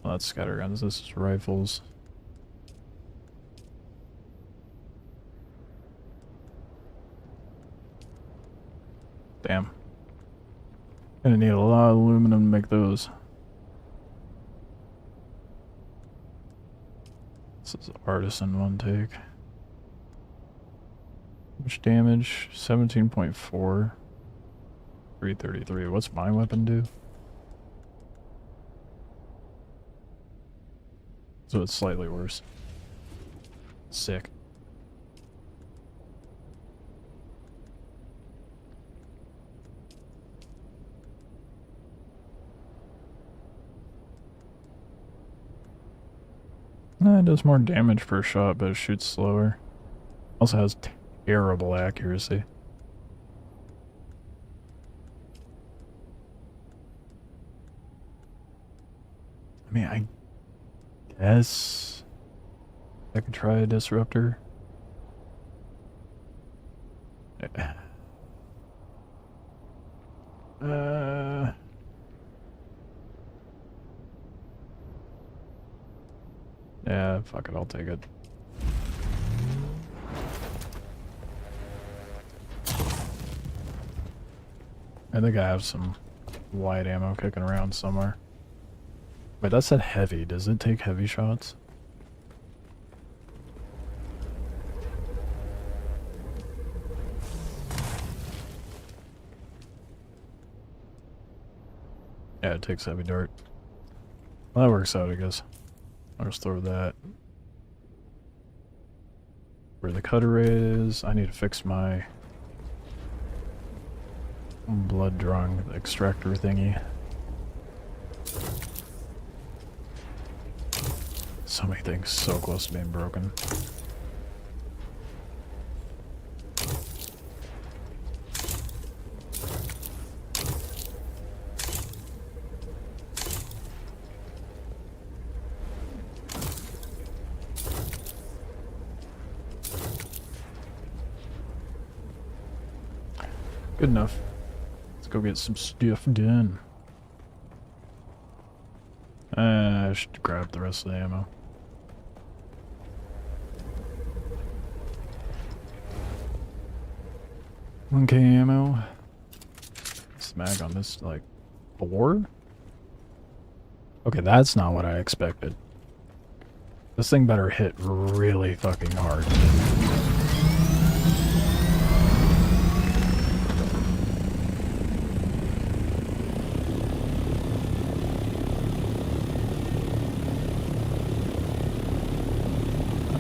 Well, that's scatterguns. This is rifles. Damn. Gonna need a lot of aluminum to make those. This is artisan one take. Much damage? 17.4. 333. What's my weapon do? So it's slightly worse. Sick. It does more damage per shot, but it shoots slower. Also has terrible accuracy. I mean, I guess I could try a disruptor. Yeah, fuck it, I'll take it. I think I have some light ammo kicking around somewhere. Wait, that said heavy. Does it take heavy shots? Yeah, it takes heavy dart. Well, that works out, I guess. I'll just throw that where the cutter is. I need to fix my blood drawing extractor thingy. So many things so close to being broken. Good enough. Let's go get some stuff done. I should grab the rest of the ammo. $1K ammo. What's the mag on this? Like 4? Okay, that's not what I expected. This thing better hit really fucking hard.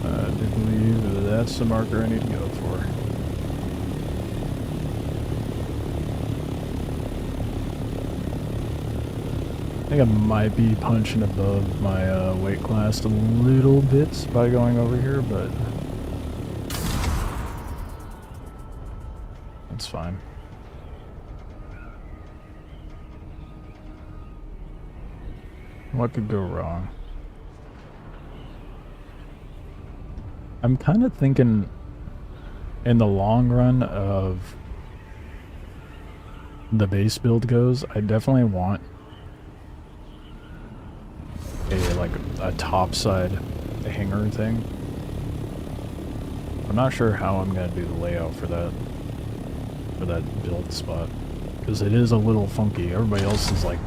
I do believe that's the marker I need to go for. I think I might be punching above my weight class a little bit by going over here, but that's fine. What could go wrong? I'm kind of thinking in the long run of the base build goes, I definitely want a topside hangar thing. I'm not sure how I'm gonna do the layout for that build spot, because it is a little funky. Everybody else is like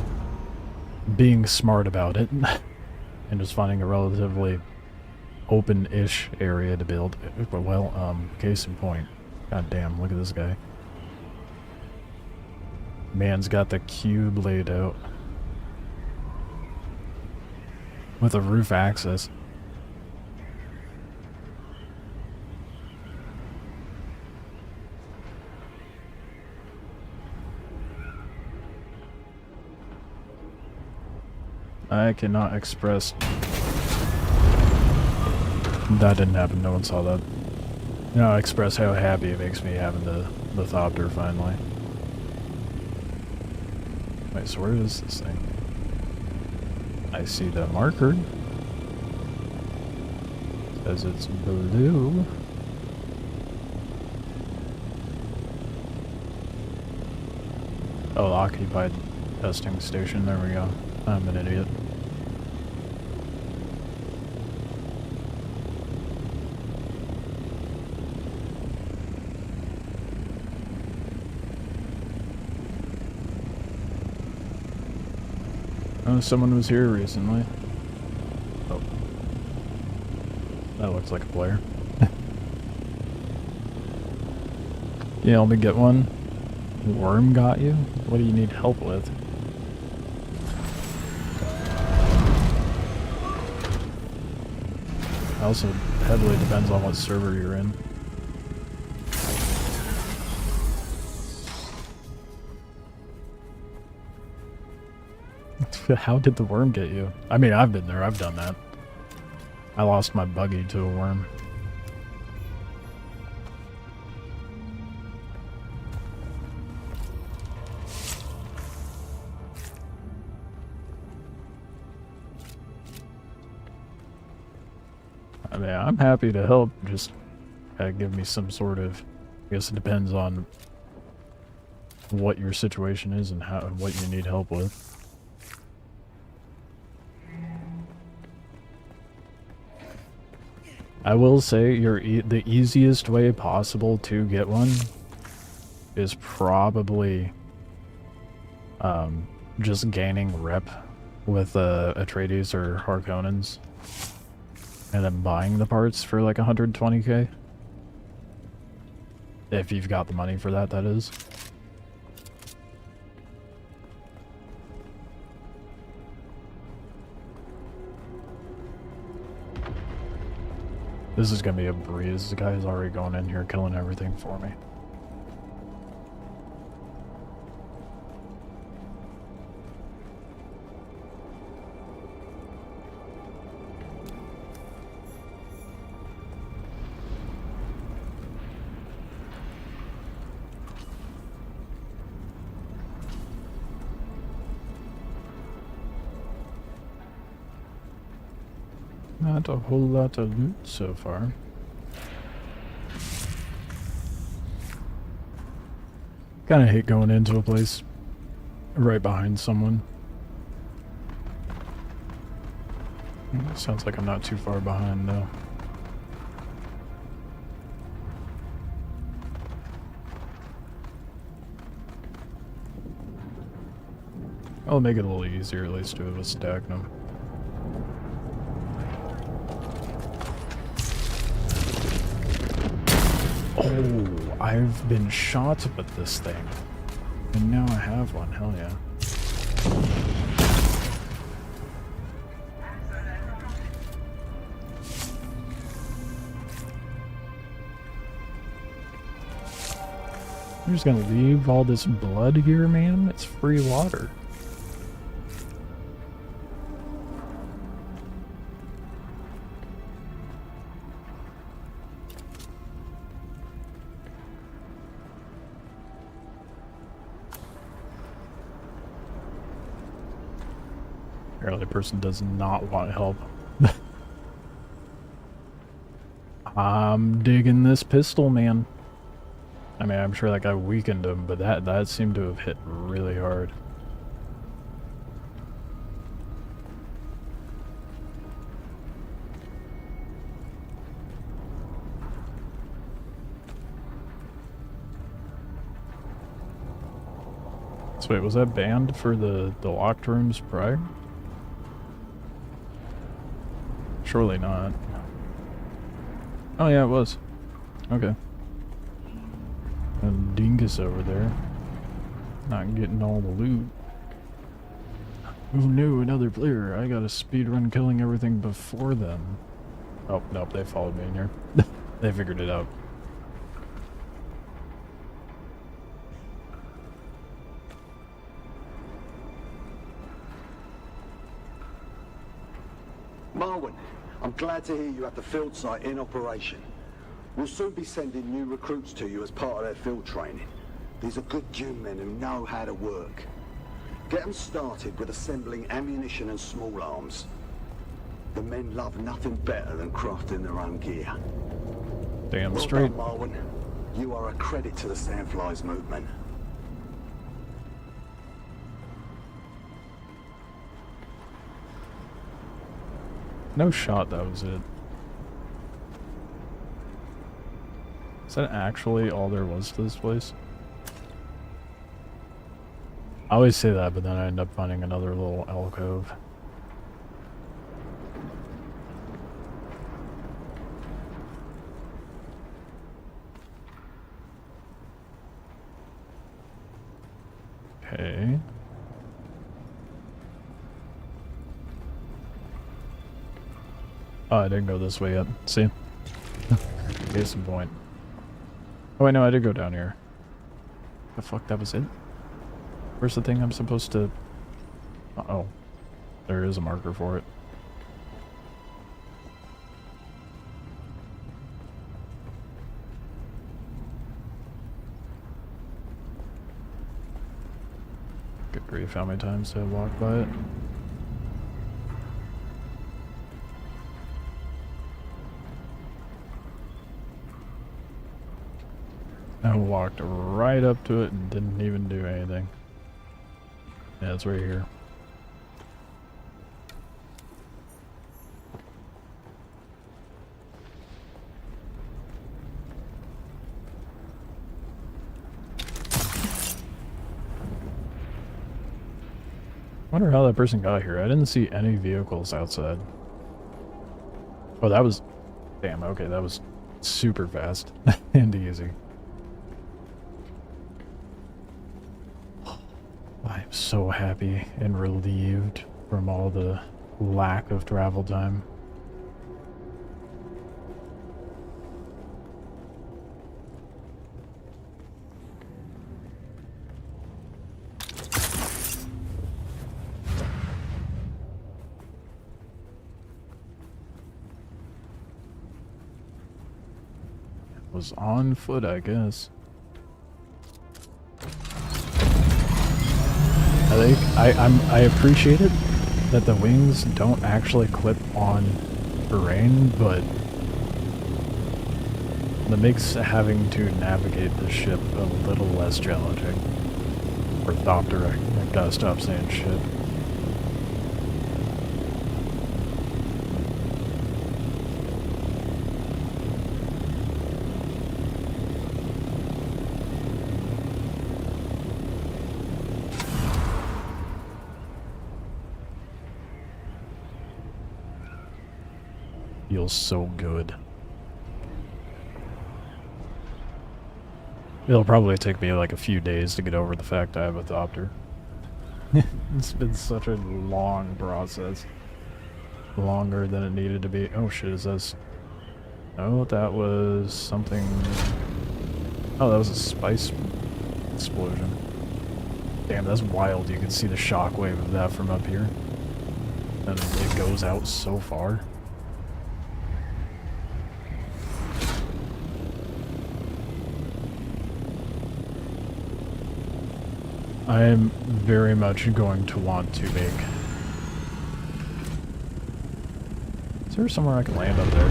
being smart about it and just finding a relatively open-ish area to build. Well, case in point. God damn, look at this guy. Man's got the cube laid out with a roof access. I cannot express... That didn't happen, no one saw that. No, express how happy it makes me having the Thopter finally. Wait, so where is this thing? I see the marker. Says it's blue. Oh, occupied testing station, there we go. I'm an idiot. Oh, someone was here recently. Oh. That looks like a player. Yeah, help me get one. Worm got you? What do you need help with? Also, heavily depends on what server you're in. How did the worm get you? I mean, I've been there, I've done that. I lost my buggy to a worm. I mean, I'm happy to help, just give me some sort of... I guess it depends on what your situation is and what you need help with. I will say the easiest way possible to get one is probably just gaining rep with Atreides or Harkonnens and then buying the parts for like 120k. If you've got the money for that, that is. This is gonna be a breeze. The guy is already going in here killing everything for me. Not a whole lot of loot so far. Kinda hate going into a place right behind someone. Sounds like I'm not too far behind though. I'll make it a little easier at least to have a stack them. Oh, I've been shot with this thing. And now I have one, hell yeah. I'm just gonna leave all this blood here, man. It's free water. Apparently the person does not want help. I'm digging this pistol, man. I mean, I'm sure that guy weakened him, but that seemed to have hit really hard. So wait, was that banned for the locked rooms prior? Surely not. Oh yeah, it was. Okay. And Dingus over there. Not getting all the loot. Who knew another player? I got a speedrun killing everything before them. Oh, nope, they followed me in here. They figured it out. Marwin, I'm glad to hear you have the field site in operation. We'll soon be sending new recruits to you as part of their field training. These are good Dune men who know how to work. Get them started with assembling ammunition and small arms. The men love nothing better than crafting their own gear. Damn Well straight. done, Marwin. You are a credit to the Sandflies movement. No shot, that was it. Is that actually all there was to this place? I always say that, but then I end up finding another little alcove. Okay. Oh, I didn't go this way yet. See? Case in point. Oh wait, no, I did go down here. The fuck, that was it? Where's the thing I'm supposed to... Uh-oh. There is a marker for it. Good grief, how many times did I walk by it? I walked right up to it and didn't even do anything. Yeah, it's right here. Wonder how that person got here. I didn't see any vehicles outside. Oh, that was... Damn, okay, that was super fast and easy. I'm so happy and relieved from all the lack of travel time. Was on foot, I guess. I appreciate it that the wings don't actually clip on terrain, but that makes having to navigate the ship a little less challenging. Ornithopter, I gotta stop saying shit. Feels so good. It'll probably take me like a few days to get over the fact I have a Thopter. It's been such a long process. Longer than it needed to be. Oh shit, is this... Oh, that was something... Oh, that was a spice explosion. Damn, that's wild. You can see the shockwave of that from up here. And it goes out so far. I am very much going to want to make there somewhere I can land up there?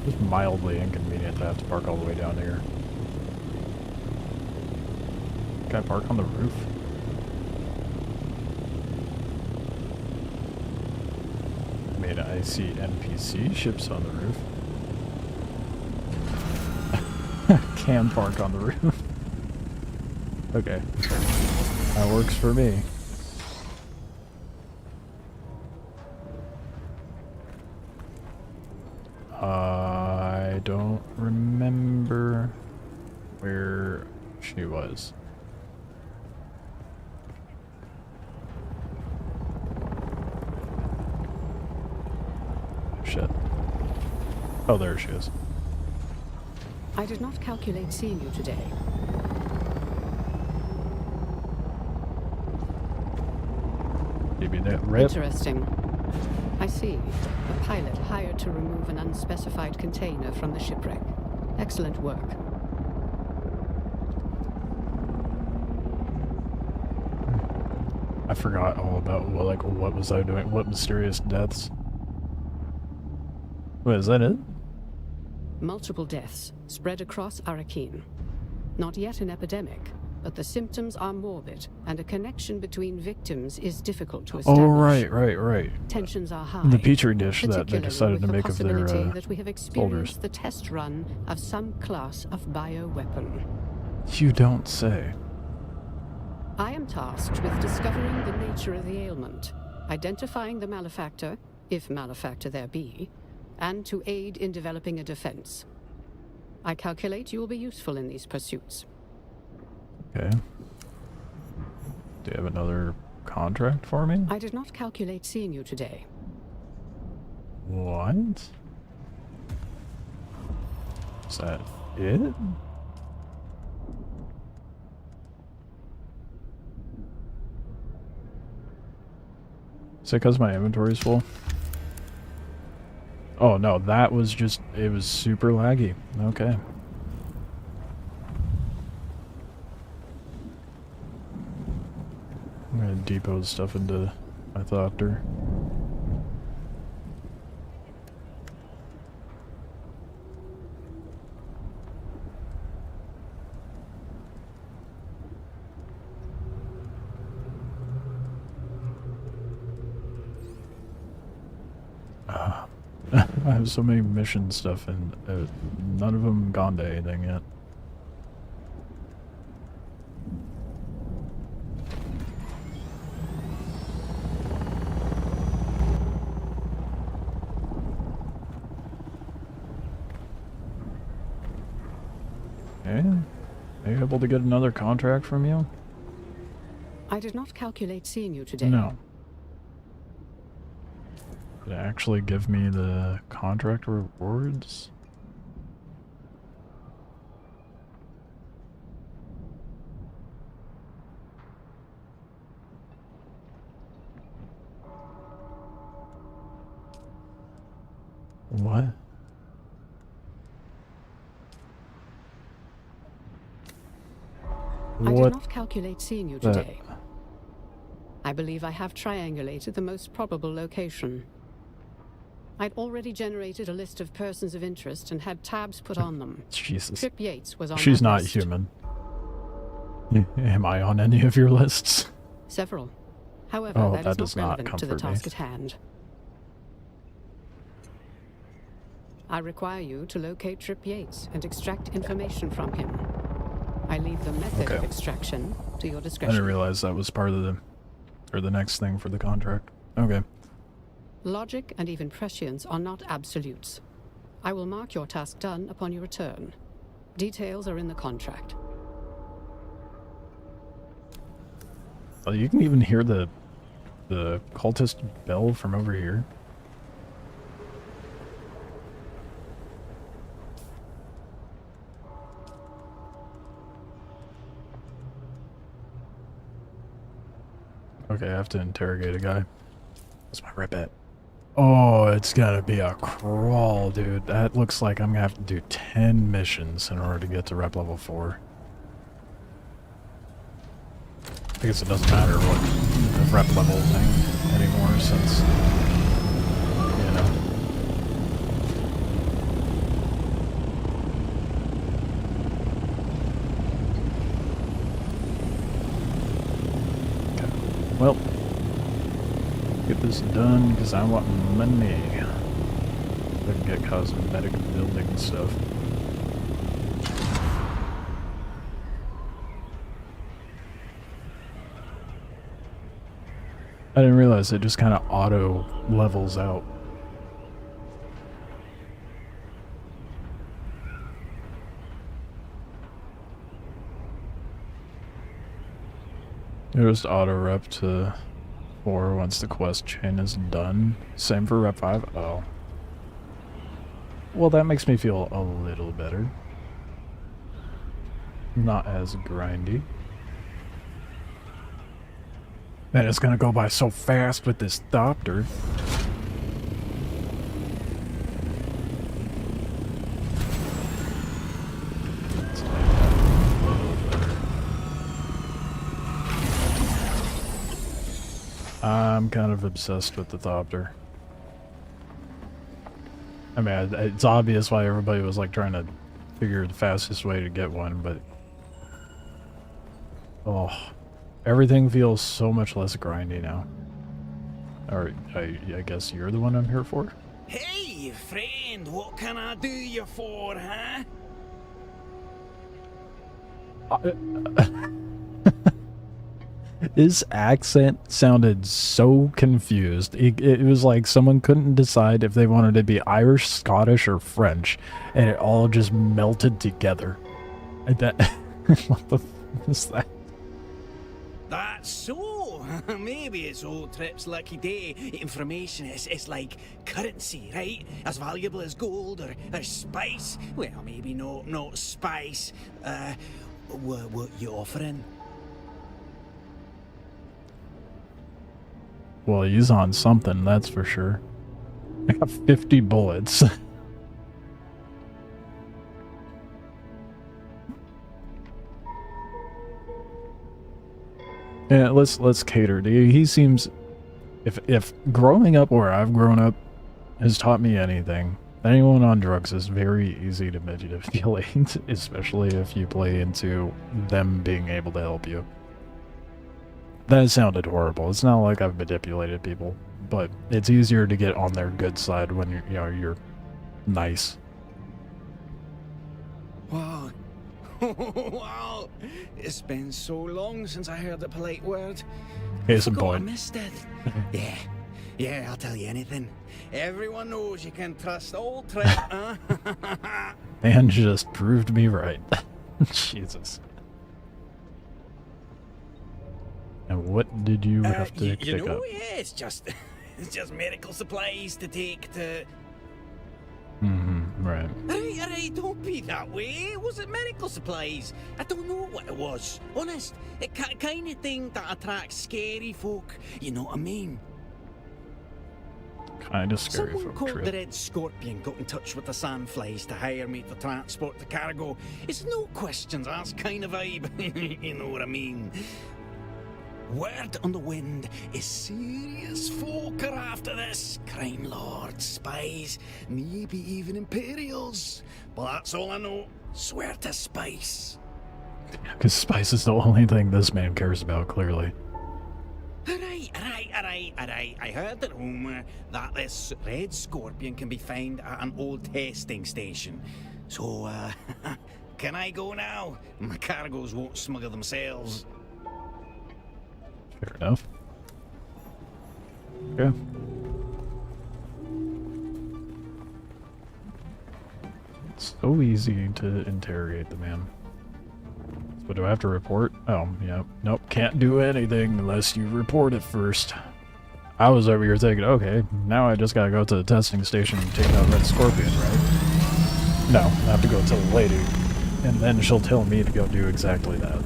Just mildly inconvenient to have to park all the way down here. Can I park on the roof? I mean, I see NPC ships on the roof. Can park on the roof. Okay. That works for me. I don't remember where she was. Shit. Oh, there she is. I did not calculate seeing you today. Maybe that rip. Interesting. I see. A pilot hired to remove an unspecified container from the shipwreck. Excellent work. I forgot all about what was I doing? What mysterious deaths? Wait, is that it? Multiple deaths spread across Arrakeen. Not yet an epidemic, but the symptoms are morbid, and a connection between victims is difficult to establish. Oh, right. Tensions are high. The petri dish that they particularly decided to with the make of their possibility that we have experienced soldiers. the test run of some class of bioweapon. You don't say. I am tasked with discovering the nature of the ailment, identifying the malefactor, if malefactor there be, and to aid in developing a defense. I calculate you will be useful in these pursuits. Okay. Do you have another contract for me? I did not calculate seeing you today. What? Is that it? Is it because my inventory's full? Oh no, that was just, it was super laggy. Okay. I'm gonna depot stuff into my Thopter. I have so many mission stuff and none of them gone to anything yet. Okay. Are you able to get another contract from you? I did not calculate seeing you today. No. Did it actually give me the contract rewards? What? I did not calculate seeing you today. I believe I have triangulated the most probable location. I'd already generated a list of persons of interest and had tabs put on them. Jesus. Trip Yates was on She's that not list. human. Am I on any of your lists? Several. However, Oh, that that is does not not relevant to the comfort me. task at hand. I require you to locate Trip Yates and extract information from him. I leave the method of Okay. extraction to your I discretion. didn't realize that was part of the next thing for the contract. Okay. Logic and even prescience are not absolutes. I will mark your task done upon your return. Details are in the contract. Oh, you can even hear the cultist bell from over here. Okay, I have to interrogate a guy. What's my rep at? Oh, it's gotta be a crawl, dude. That looks like I'm gonna have to do 10 missions in order to get to rep level 4. I guess it doesn't matter what the rep level thing anymore since... you know. Okay. Well, get this done because I want money. I can get cosmetic building stuff. I didn't realize it just kind of auto levels out. It just auto rep to 4 once the quest chain is done. Same for rep 5. Oh. Well, that makes me feel a little better. Not as grindy. Man, it's gonna go by so fast with this Thopter. I'm kind of obsessed with the Thopter. I mean, it's obvious why everybody was like trying to figure the fastest way to get one, but... Oh... Everything feels so much less grindy now. Or, I guess you're the one I'm here for? Hey, friend, what can I do you for, huh? His accent sounded so confused. It was like someone couldn't decide if they wanted to be Irish, Scottish, or French, and it all just melted together. And that... What the f is that? That's so. Maybe it's old Trip's lucky day. Information is like currency, right? As valuable as gold or spice. Well, maybe not spice. What you offering? Well, he's on something, that's for sure. I got 50 bullets. Yeah, let's cater to you. He seems, if growing up where I've grown up has taught me anything, anyone on drugs is very easy to manipulate, especially if you play into them being able to help you. That sounded horrible. It's not like I've manipulated people, but it's easier to get on their good side when you're nice. Wow. Wow, it's been so long since I heard a polite word. Case in point. I missed it. Yeah, I'll tell you anything. Everyone knows you can trust old Trip, huh? Man just proved me right. Jesus. And what did you have to pick up? Yeah, it's just medical supplies to take to... Right. Alright, don't be that way. Was it medical supplies? I don't know what it was. Honest, it kind of thing that attracts scary folk. You know what I mean? Kind of scary Someone folk, called true. the Red Scorpion got in touch with the Sandflies to hire me to transport the cargo. It's no questions asked kind of vibe. You know what I mean? Word on the wind is serious folk are after this. Crime lords, spies, maybe even Imperials. But that's all I know. Swear to spice. Because spice is the only thing this man cares about, clearly. Alright. I heard a rumour that this Red Scorpion can be found at an old testing station. So, can I go now? My cargoes won't smuggle themselves. Fair enough. Okay. It's so easy to interrogate the man. But do I have to report? Oh, yeah. Nope, can't do anything unless you report it first. I was over here thinking, okay, now I just gotta go to the testing station and take out Red Scorpion, right? No, I have to go tell the lady, and then she'll tell me to go do exactly that.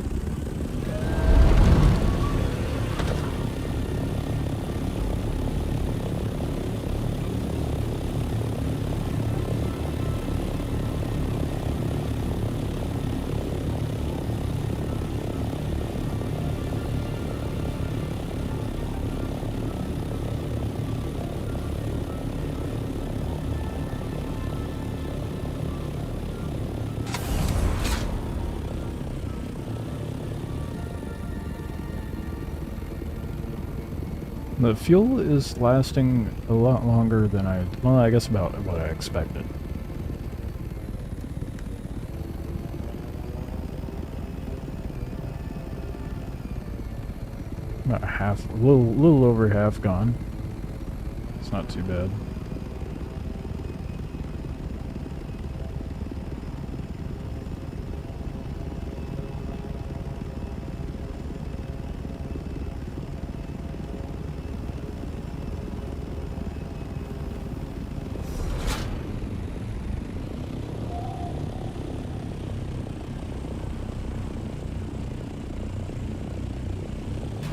The fuel is lasting a lot longer than well, I guess about what I expected. About half, a little over half gone. It's not too bad.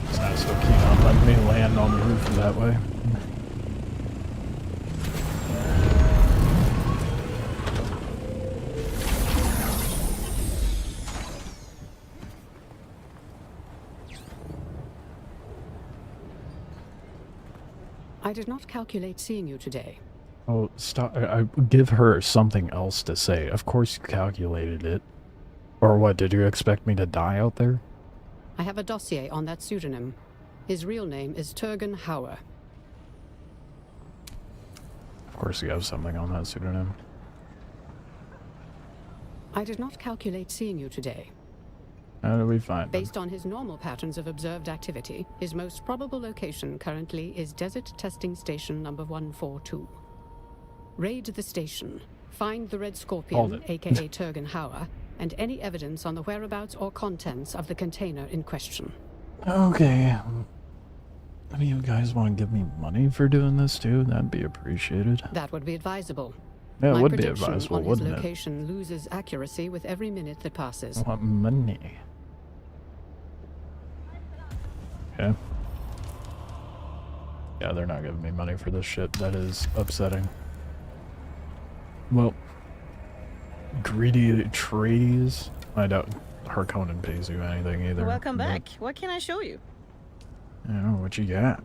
It's not so keen on letting me land on the roof that way. I did not calculate seeing you today. Oh, stop. I give her something else to say. Of course you calculated it. Or what, did you expect me to die out there? I have a dossier on that pseudonym. His real name is Turgan Hauer. Of course you have something on that pseudonym. I did not calculate seeing you today. How do we find him? Based on his normal patterns of observed activity, his most probable location currently is Desert Testing Station number 142. Raid the station, find the Red Scorpion, aka Turgan Hauer, and any evidence on the whereabouts or contents of the container in question. Okay. Any of you guys want to give me money for doing this too? That'd be appreciated. That would be advisable. Yeah, it My would be prediction advisable, on his wouldn't it? location loses accuracy with every minute that passes. I want money. Okay. Yeah, they're not giving me money for this shit. That is upsetting. Well, greedy trees. I doubt Harkonnen pays you anything either. Welcome but- back. What can I show you? I don't know what you got.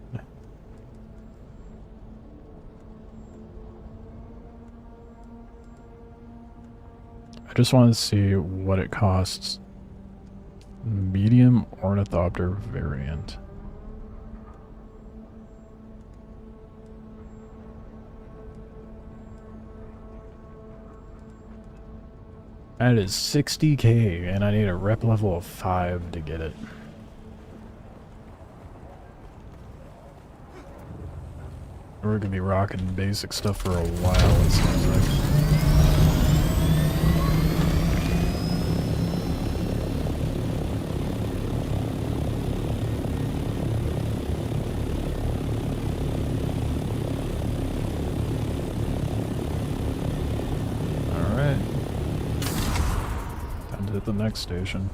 I just want to see what it costs. Medium Ornithopter variant. That is 60k, and I need a rep level of 5 to get it. We're gonna be rocking basic stuff for a while, it seems like. Alright. Time to hit the next station.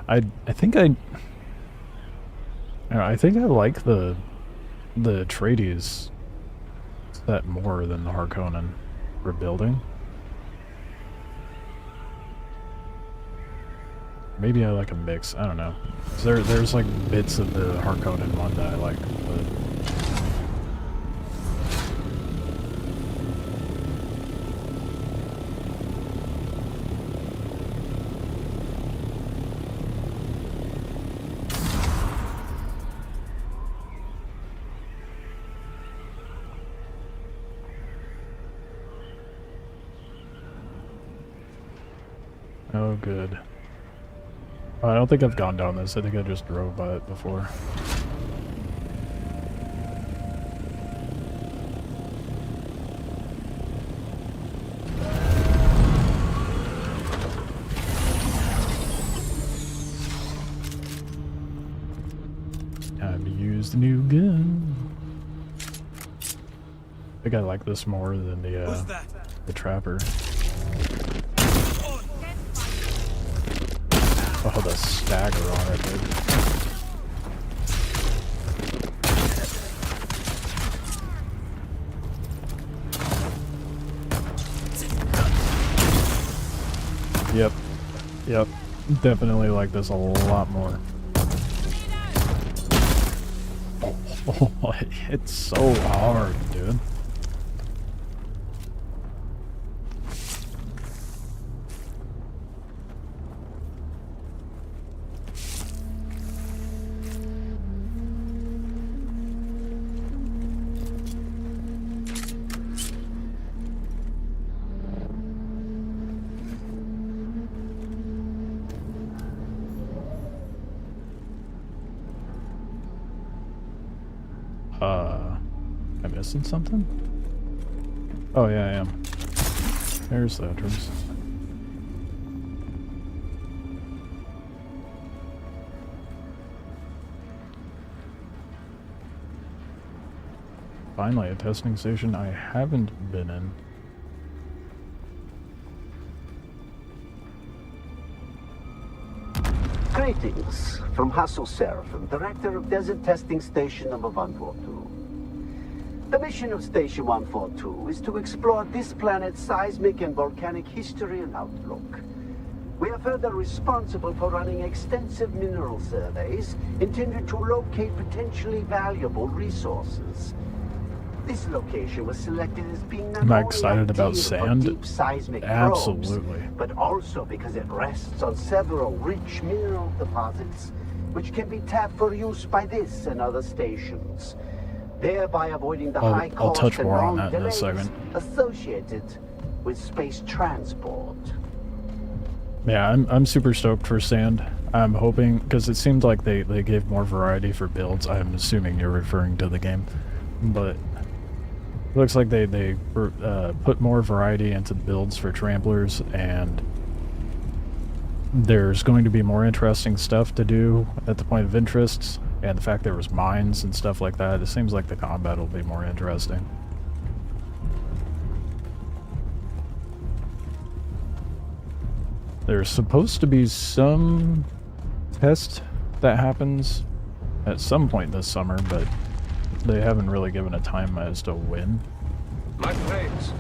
I think I like the Atreides set more than the Harkonnen rebuilding. Maybe I like a mix. I don't know. There's like bits of the Harkonnen one that I like, but oh, good. Oh, I don't think I've gone down this. I think I just drove by it before. Time to use the new gun. I think I like this more than the Trapper. Oh, the stagger on it, dude. Yep. Definitely like this a lot more. Oh, it hits so hard, dude. Am I missing something? Oh yeah, I am. There's the entrance. Finally, a testing station I haven't been in. Greetings from Hassel Seraphim, Director of Desert Testing Station number 142. The mission of Station 142 is to explore this planet's seismic and volcanic history and outlook. We are further responsible for running extensive mineral surveys intended to locate potentially valuable resources. This location was selected as being not Am I only excited about ideal for sand? deep seismic Absolutely. probes, but also because it rests on several rich mineral deposits which can be tapped for use by this and other stations, thereby avoiding the high I'll cost touch and more on long that in a delays second. associated with space transport. Yeah, I'm super stoked for sand. I'm hoping, because it seemed like they gave more variety for builds. I'm assuming you're referring to the game, but it looks like they put more variety into the builds for tramplers, and there's going to be more interesting stuff to do at the point of interest, and the fact there was mines and stuff like that, it seems like the combat will be more interesting. There's supposed to be some test that happens at some point this summer, but they haven't really given a time as to when. My friends,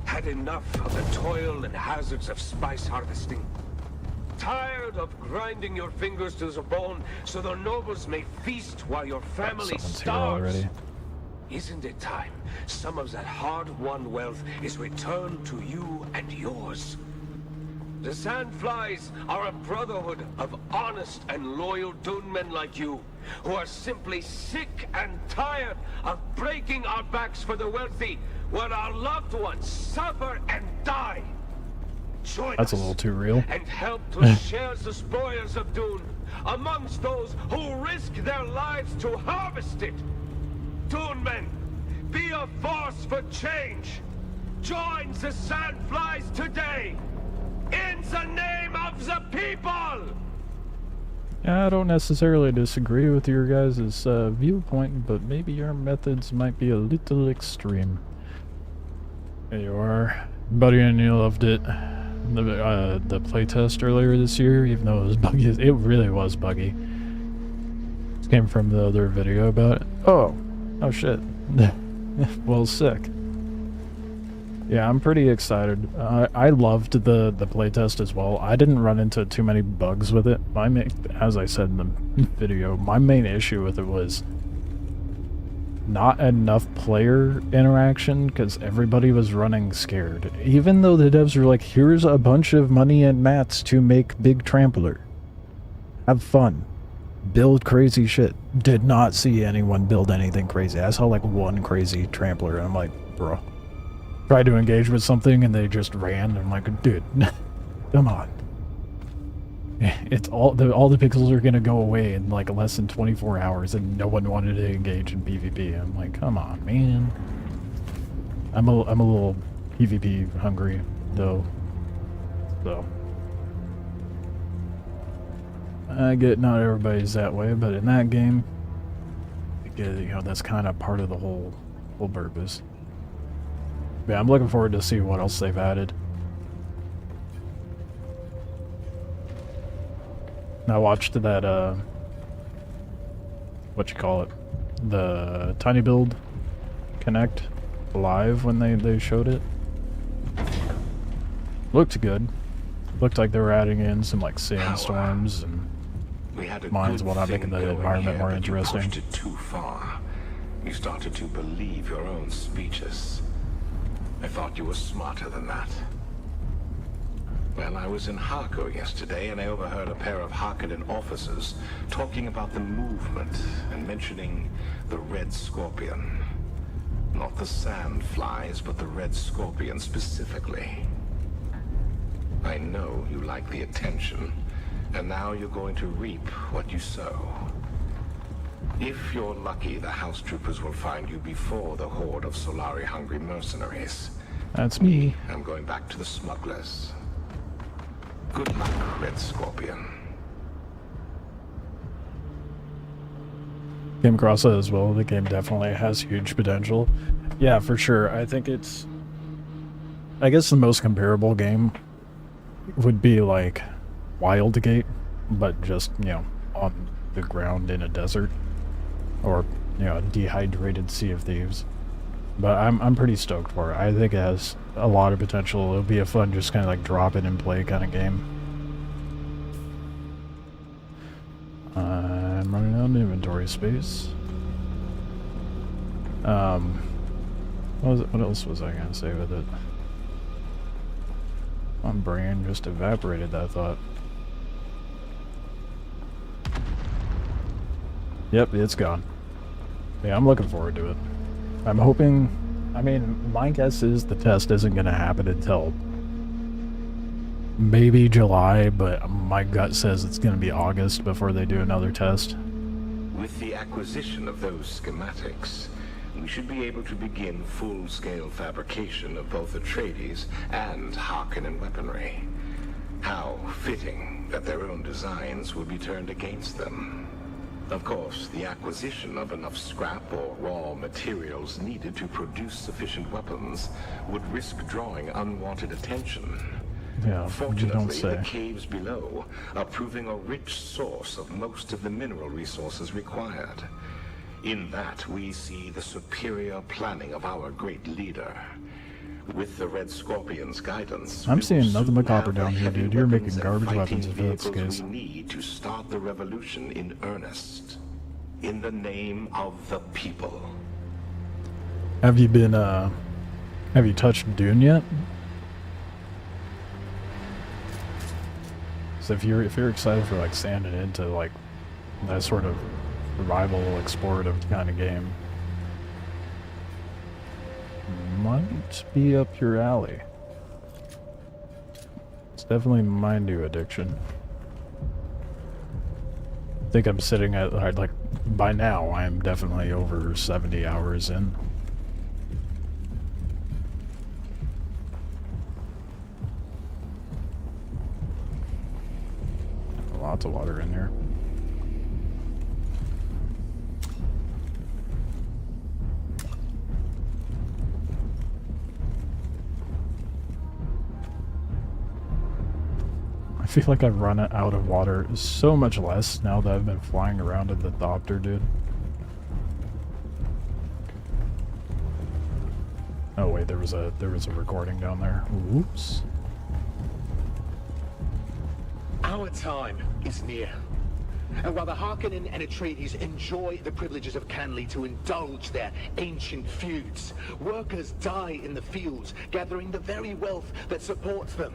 had enough of the toil and hazards of spice harvesting? Tired of grinding your fingers to the bone so the nobles may feast while your family Someone's here starves? already. Isn't it time some of that hard-won wealth is returned to you and yours? The Sandflies are a brotherhood of honest and loyal Dune men like you, who are simply sick and tired of breaking our backs for the wealthy, while our loved ones suffer and die. Join That's a us little too real. and help to share the spoils of Dune amongst those who risk their lives to harvest it. Dune men, be a force for change. Join the Sandflies today. In the name of the people! Yeah, I don't necessarily disagree with your guys' viewpoint, but maybe your methods might be a little extreme. There you are. Buddy and you loved it. The playtest earlier this year, even though it was buggy, it really was buggy. This came from the other video about it. Oh shit. Well, sick. Yeah, I'm pretty excited. I loved the playtest as well. I didn't run into too many bugs with it. As I said in the video, my main issue with it was not enough player interaction, because everybody was running scared. Even though the devs were like, here's a bunch of money and mats to make big trampler. Have fun. Build crazy shit. Did not see anyone build anything crazy. I saw like one crazy trampler, and I'm like, bro. Tried to engage with something and they just ran. I'm like, dude, come on. It's all the pixels are gonna go away in like less than 24 hours, and no one wanted to engage in PvP. I'm like, come on, man. I'm a little PvP hungry though, so I get not everybody's that way, but in that game, that's kind of part of the whole purpose. Yeah, I'm looking forward to see what else they've added. I watched that, the Tiny Build Connect live when they showed it. Looked good. Looked like they were adding in some like sandstorms and mines and whatnot, making the environment more interesting. You pushed it too far. You started to believe your own speeches. I thought you were smarter than that. Well, I was in Harko yesterday, and I overheard a pair of Harkonnen officers talking about the movement and mentioning the Red Scorpion. Not the Sandflies, but the Red Scorpion specifically. I know you like the attention, and now you're going to reap what you sow. If you're lucky, the house troopers will find you before the horde of Solari-hungry mercenaries. That's me. I'm going back to the smugglers. Good luck, Red Scorpion. Came across it as well. The game definitely has huge potential. Yeah, for sure. I think it's... I guess the most comparable game would be like Wildgate, but just, you know, on the ground in a desert. Or, you know, a dehydrated Sea of Thieves. But I'm pretty stoked for it. I think it has a lot of potential. It'll be a fun, just kind of like drop it and play kind of game. I'm running out of inventory space. What else was I gonna say with it? My brain just evaporated that thought. Yep, it's gone. Yeah, I'm looking forward to it. I'm hoping... I mean, my guess is the test isn't going to happen until maybe July, but my gut says it's going to be August before they do another test. With the acquisition of those schematics, we should be able to begin full-scale fabrication of both Atreides and Harkonnen weaponry. How fitting that their own designs will be turned against them. Of course, the acquisition of enough scrap or raw materials needed to produce sufficient weapons would risk drawing unwanted attention. Yeah, Fortunately, the caves below are proving a rich source of most of the mineral resources required. In that, we see the superior planning of our great leader. With the Red Scorpion's guidance, I'm seeing nothing but copper down here, dude. You're making garbage weapons if that's the case. We need to start the revolution in earnest. In the name of the people. Have you been, have you touched Dune yet? So if you're excited for like standing into like that sort of survival explorative kind of game, might be up your alley. It's definitely my new addiction. I think I'm sitting at, like, by now, I'm definitely over 70 hours in. Lots of water in here. I feel like I've run out of water so much less now that I've been flying around in the Thopter, dude. Oh wait, there was a recording down there. Whoops. Our time is near. And while the Harkonnen and Atreides enjoy the privileges of Canley to indulge their ancient feuds, workers die in the fields, gathering the very wealth that supports them.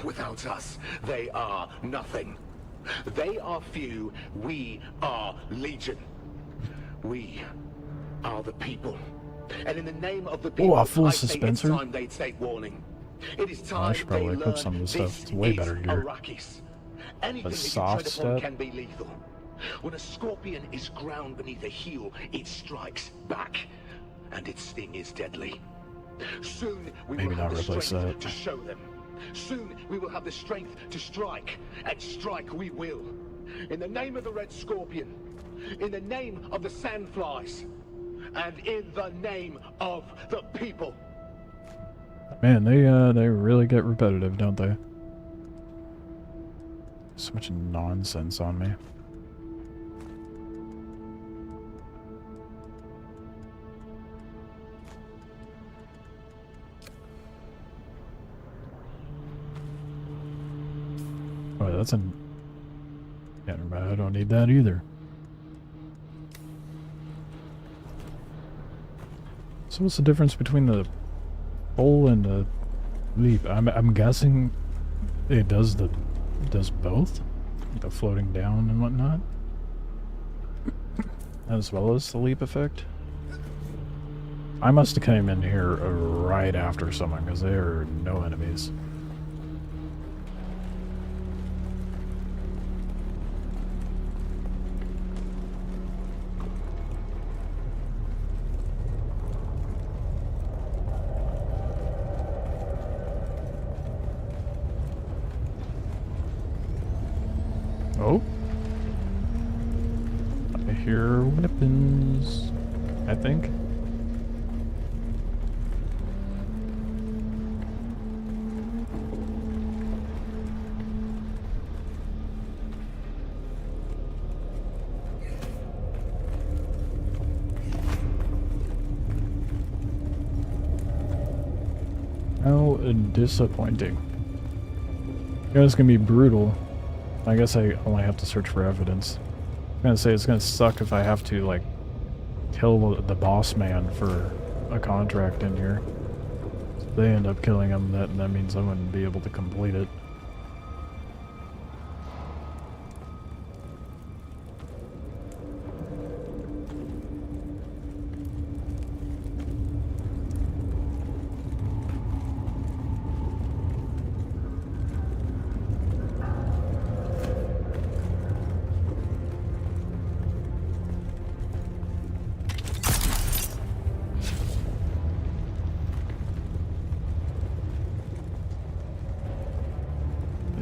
Without us, they are nothing. They are few, we are legion. We are the people. And in the name of the people, a full I suspenser? say it's time they take warning. It is time I should probably they equip learn some of this this stuff. It's way better gear. Arrakis. Anything A that you soft tread upon step? can be lethal. When a scorpion is ground beneath a heel, it strikes back, and its sting is deadly. Soon we Maybe will have not the replace strength that. to show them. Soon we will have the strength to strike, and strike we will. In the name of the Red Scorpion, in the name of the Sandflies, and in the name of the people. Man, they really get repetitive, don't they? So much nonsense on me. Oh, that's an... Yeah, I don't need that either. So what's the difference between the pull and the leap? I'm guessing it does both, the floating down and whatnot, as well as the leap effect. I must have came in here right after someone, because there are no enemies. Oh. I hear weapons, I think. How disappointing. You know, it's gonna be brutal. I guess I only have to search for evidence. I'm gonna say it's gonna suck if I have to, like, kill the boss man for a contract in here. If they end up killing him, that means I wouldn't be able to complete it.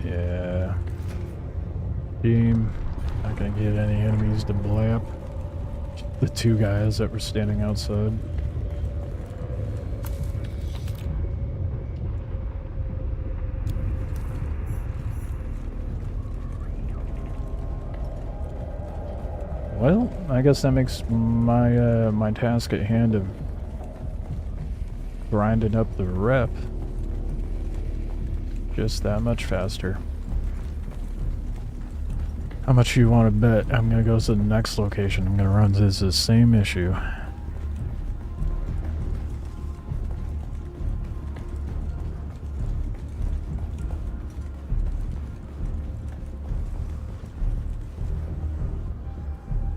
Yeah. Team. Not gonna get any enemies to blap. The two guys that were standing outside. Well, I guess that makes my my task at hand of grinding up the rep just that much faster. How much you want to bet I'm gonna go to the next location? I'm gonna run into the same issue.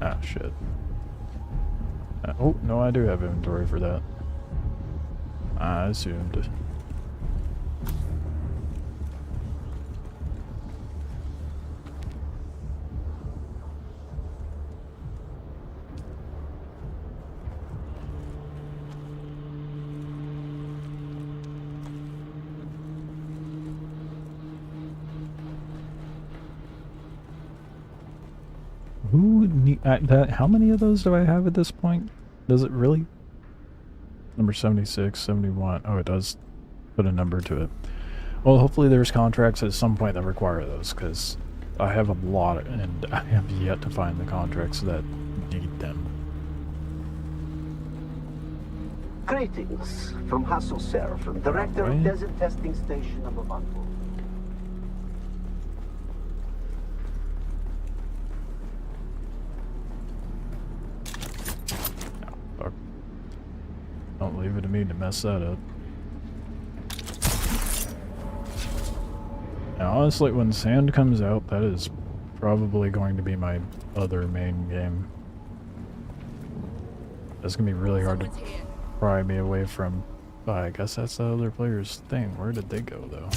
Ah, shit. Oh, no, I do have inventory for that. I assumed. Who need that? How many of those do I have at this point? Does it really? Number 76, 71. Oh, it does put a number to it. Well, hopefully there's contracts at some point that require those, because I have a lot, and I have yet to find the contracts that need them. Greetings from Hassel Seraphim, Director of Desert Testing Station number 1. Don't leave it to me to mess that up. Now, honestly, when Sand comes out, that is probably going to be my other main game. That's gonna be really hard to pry me away from. But I guess that's the other player's thing. Where did they go, though?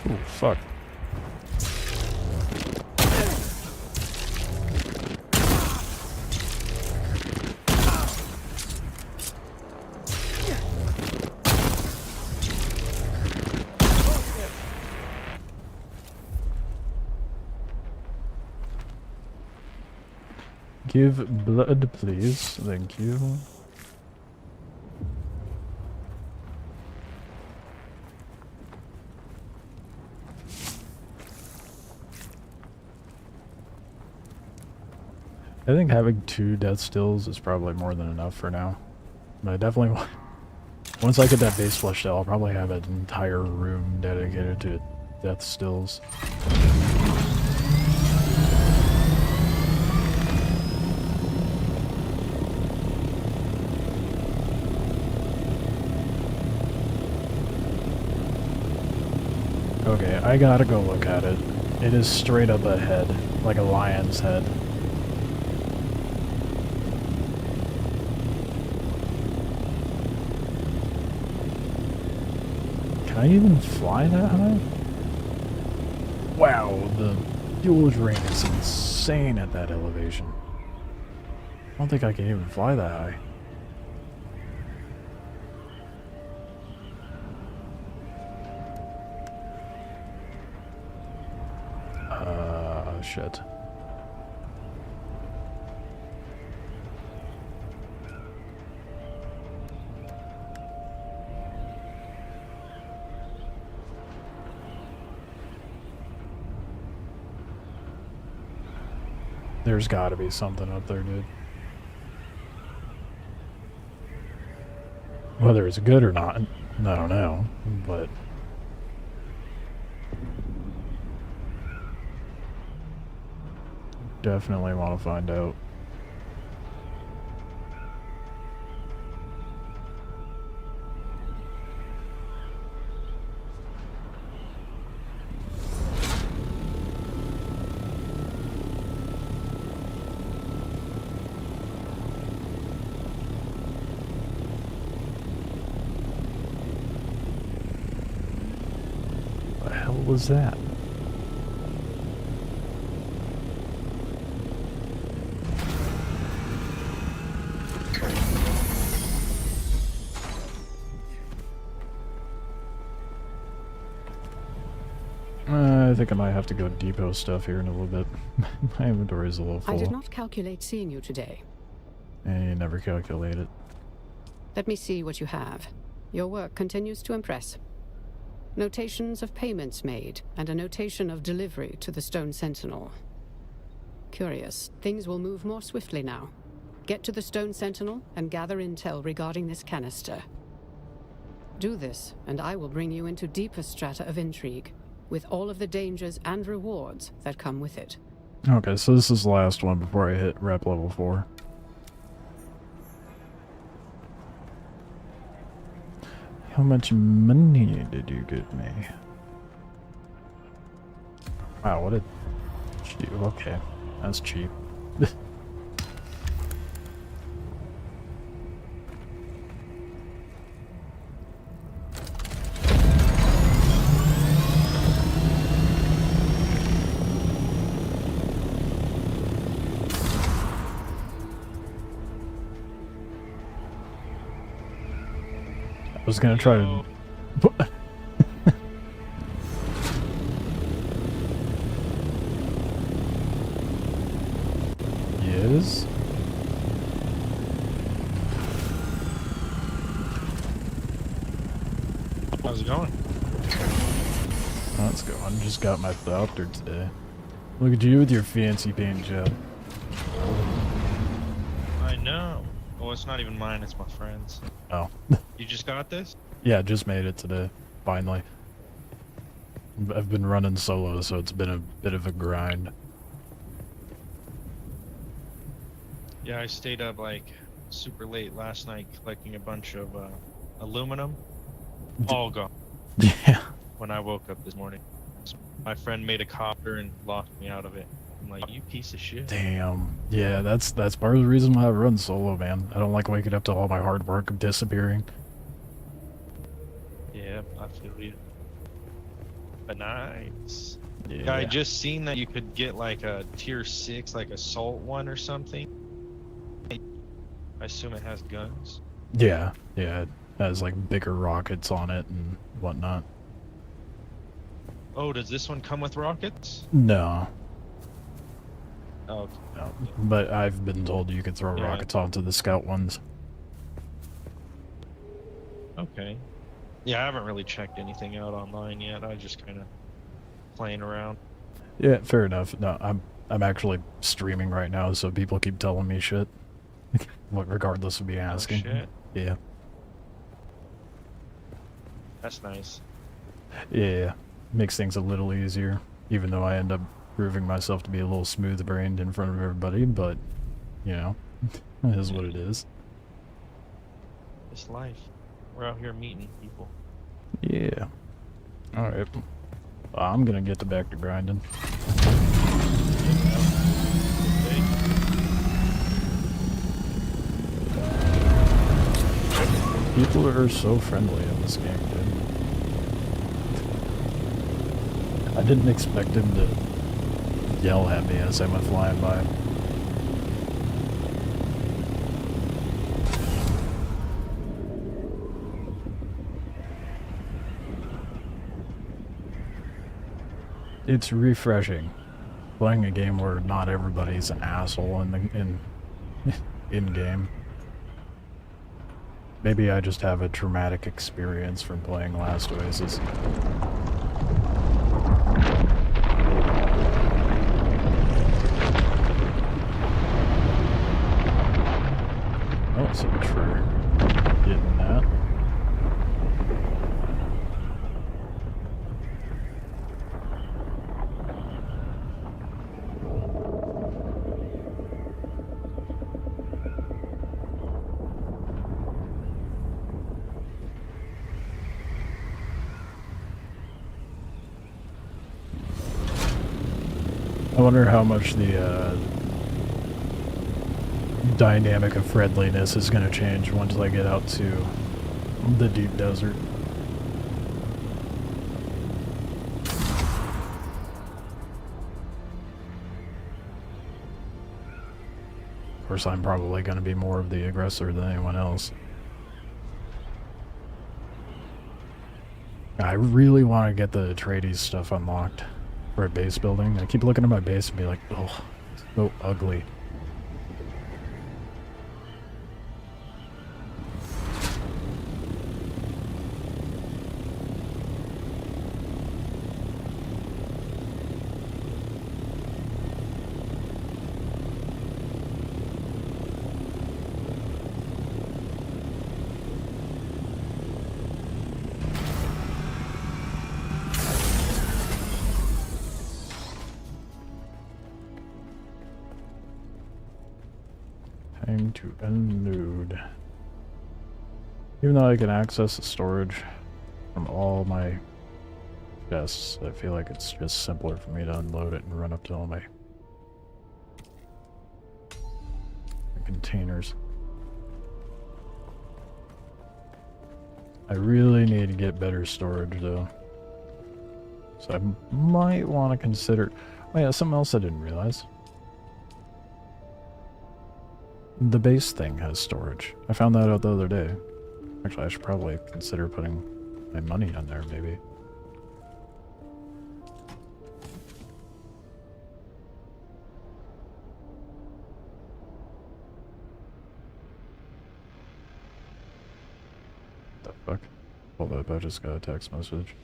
Ooh, fuck. Give blood, please. Thank you. I think having 2 death stills is probably more than enough for now. But I definitely want... Once I get that base fleshed out, I'll probably have an entire room dedicated to death stills. Okay, I gotta go look at it. It is straight up ahead, like a lion's head. Can I even fly that high? Wow, the fuel drain is insane at that elevation. I don't think I can even fly that high. Shit. There's gotta be something up there, dude. Whether it's good or not, I don't know, but... definitely want to find out. What the hell was that? I think I might have to go depot stuff here in a little bit. My inventory is a little full. I did not calculate seeing you today. And you never calculate it. Let me see what you have. Your work continues to impress. Notations of payments made, and a notation of delivery to the Stone Sentinel. Curious. Things will move more swiftly now. Get to the Stone Sentinel and gather intel regarding this canister. Do this, and I will bring you into deeper strata of intrigue, with all of the dangers and rewards that come with it. Okay, so this is the last one before I hit rep level 4. How much money did you give me? Wow, what a cheap. Okay, that's cheap. I was gonna try to... Yes? How's it going? Let's go. I just got my Thopter today. Look at you with your fancy paint job. I know. Well, it's not even mine, it's my friend's. Oh. You just got this? Yeah, just made it today. Finally. I've been running solo, so it's been a bit of a grind. Yeah, I stayed up like super late last night collecting a bunch of aluminum. All gone. Yeah. When I woke up this morning. So my friend made a copter and locked me out of it. I'm like, you piece of shit. Damn. Yeah, that's part of the reason why I run solo, man. I don't like waking up to all my hard work disappearing. Yeah, I feel you. But nice. Yeah. I just seen that you could get like a tier 6, like assault one or something. I assume it has guns. Yeah, yeah. It has like bigger rockets on it and whatnot. Oh, does this one come with rockets? No. Oh, okay. No. But I've been told you can throw Yeah. rockets onto the scout ones. Okay. Yeah, I haven't really checked anything out online yet. I just kind of playing around. Yeah, fair enough. No, I'm actually streaming right now, so people keep telling me shit. Regardless of me asking. Oh, shit. Yeah. That's nice. Yeah. Makes things a little easier, even though I end up proving myself to be a little smooth-brained in front of everybody, but, you know, it is what it is. It's life. We're out here meeting people. Yeah. Alright. I'm gonna get back to grinding. People are so friendly in this game, dude. I didn't expect him to yell at me as I went flying by. It's refreshing playing a game where not everybody's an asshole in game. Maybe I just have a traumatic experience from playing Last Oasis. Oh, so much for getting that. I wonder how much the dynamic of friendliness is going to change once I get out to the deep desert. Of course, I'm probably going to be more of the aggressor than anyone else. I really want to get the Atreides stuff unlocked for a base building. I keep looking at my base and be like, oh, it's so ugly. Time to unload. Even though I can access the storage from all my chests, I feel like it's just simpler for me to unload it and run up to all my containers. I really need to get better storage though. So I might want to consider... Oh yeah, something else I didn't realize. The base thing has storage. I found that out the other day. Actually, I should probably consider putting my money on there, maybe. What the fuck? Hold up, I just got a text message.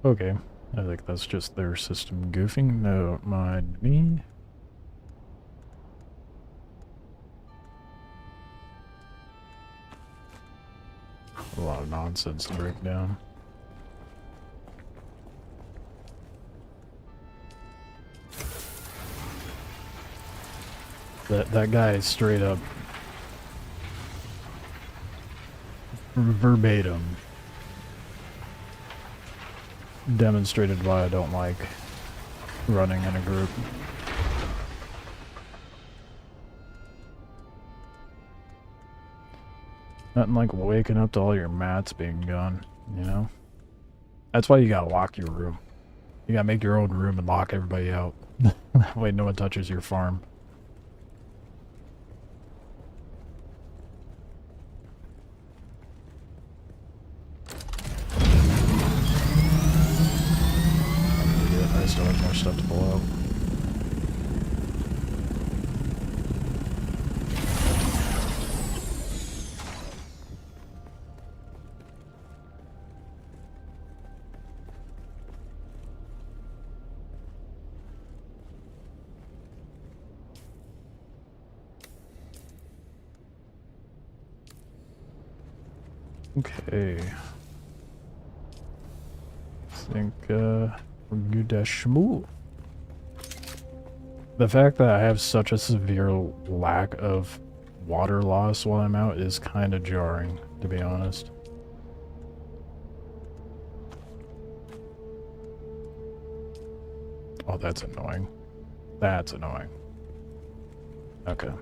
Okay, I think that's just their system goofing. Don't mind me. A lot of nonsense to break down. That guy is straight up verbatim demonstrated why I don't like running in a group. Nothing like waking up to all your mats being gone, you know? That's why you gotta lock your room. You gotta make your own room and lock everybody out. That way no one touches your farm. I still have more stuff to pull out. Okay. I think, we're good to schmoo. The fact that I have such a severe lack of water loss while I'm out is kind of jarring, to be honest. Oh, that's annoying. That's annoying. Okay.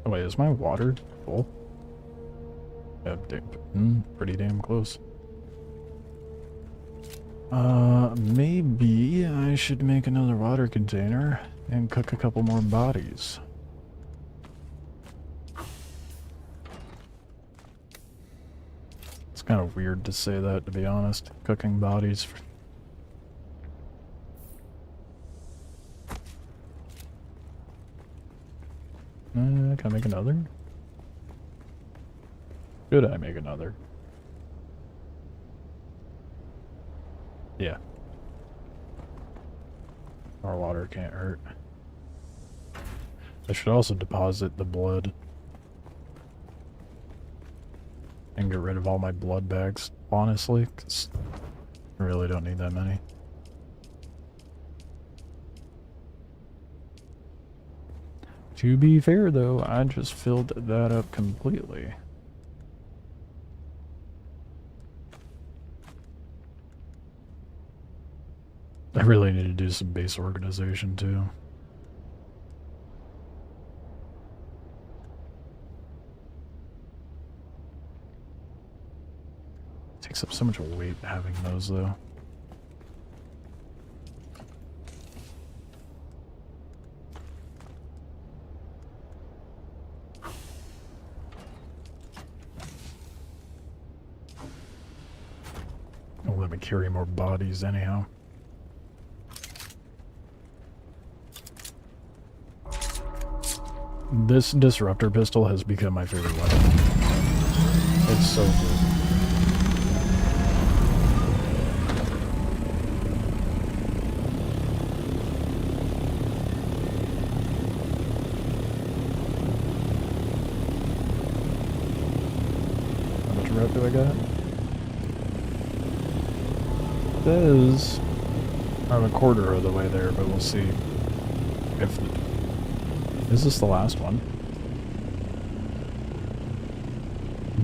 Oh wait, is my water full? Yeah, pretty damn close. Maybe I should make another water container and cook a couple more bodies. It's kind of weird to say that, to be honest. Cooking bodies. Can I make another? Should I make another? Yeah. Our water can't hurt. I should also deposit the blood. And get rid of all my blood bags, honestly, because I really don't need that many. To be fair, though, I just filled that up completely. I really need to do some base organization, too. Takes up so much weight having those, though. It'll let me carry more bodies anyhow. This disruptor pistol has become my favorite weapon. It's so good. How much rep do I got? It says I'm a quarter of the way there, but we'll see if the... Is this the last one?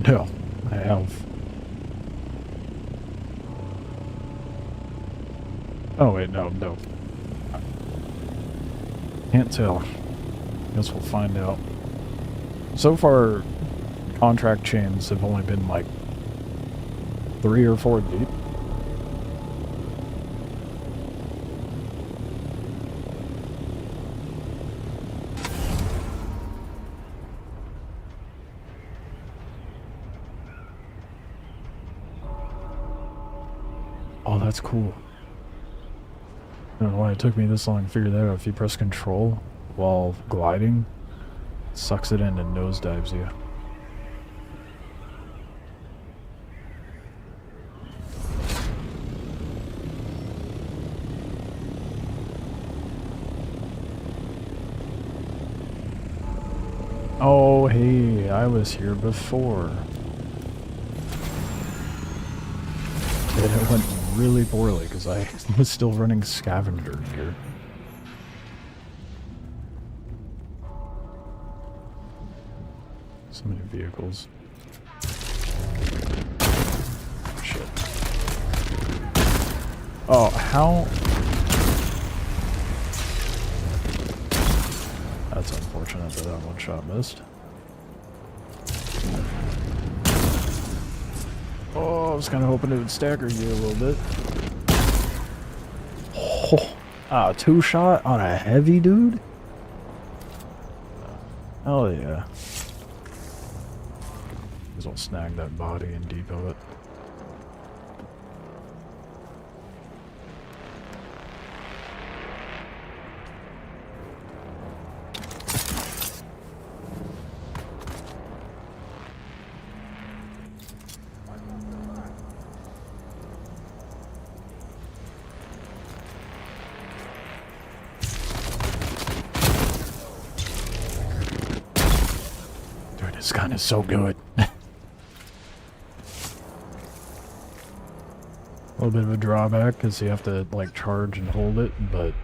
No, I have. Oh wait, no. Can't tell. Guess we'll find out. So far, contract chains have only been like 3 or 4 deep. Oh, that's cool. I don't know why it took me this long to figure that out. If you press control while gliding, it sucks it in and nosedives you. Oh, hey, I was here before. And it went really poorly because I was still running scavenger here. So many vehicles. Shit. Oh, how? That's unfortunate that that one shot missed. Oh, I was kind of hoping it would stagger you a little bit. Oh, 2 shot on a heavy dude? Oh yeah. Because I'll snag that body and depot it. This gun is so good. A little bit of a drawback because you have to like charge and hold it, but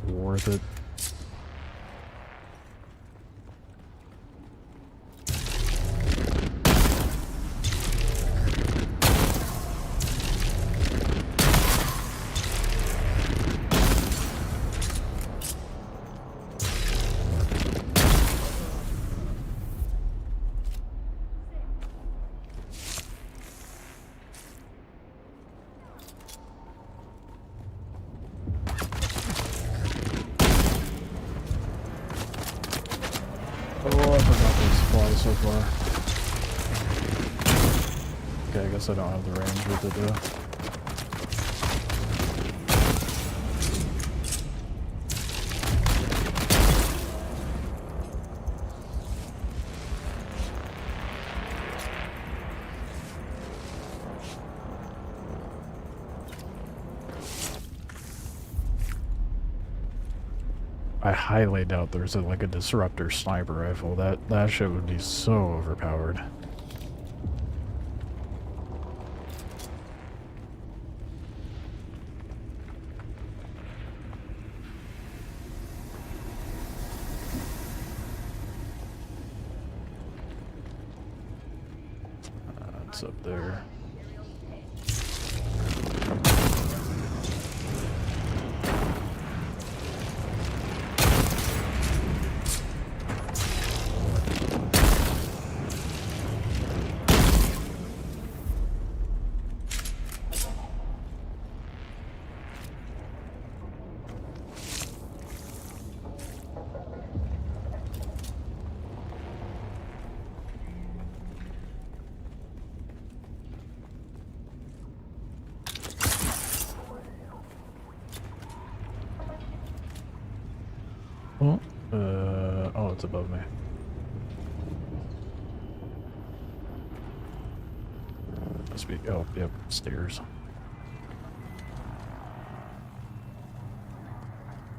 worth it. Oh, I forgot these flies so far. Okay, I guess I don't have the range with it though. I highly doubt there's like a disruptor sniper rifle. That shit would be so overpowered. It's up there. Oh, it's above me. Must be, oh, yep, stairs.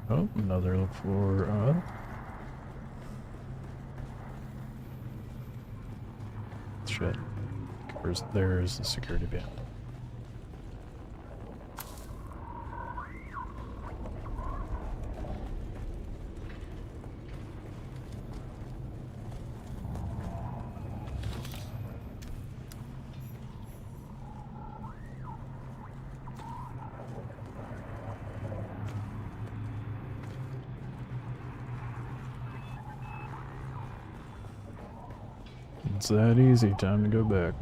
Oh, another floor shit. There's the security van. It's that easy. Time to go back.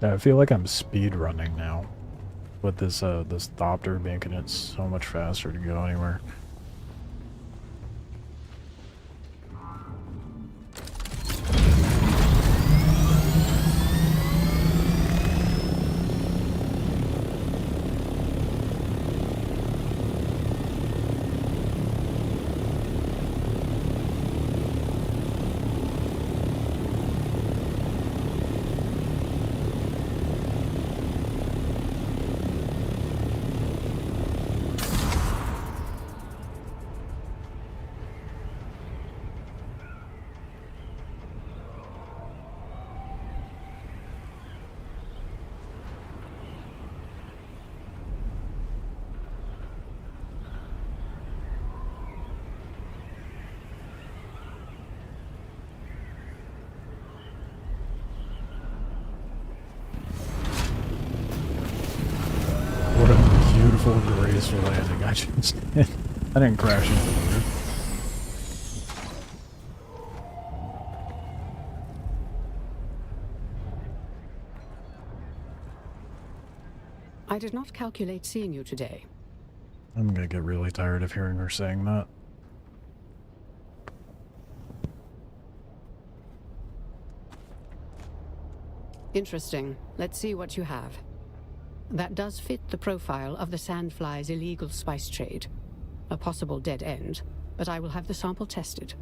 I feel like I'm speed running now with this this Thopter making it so much faster to go anywhere. Graceful landing. I just I didn't crash into the roof. I did not calculate seeing you today. I'm gonna get really tired of hearing her saying that. Interesting. Let's see what you have. That does fit the profile of the Sandfly's illegal spice trade. A possible dead end, but I will have the sample tested.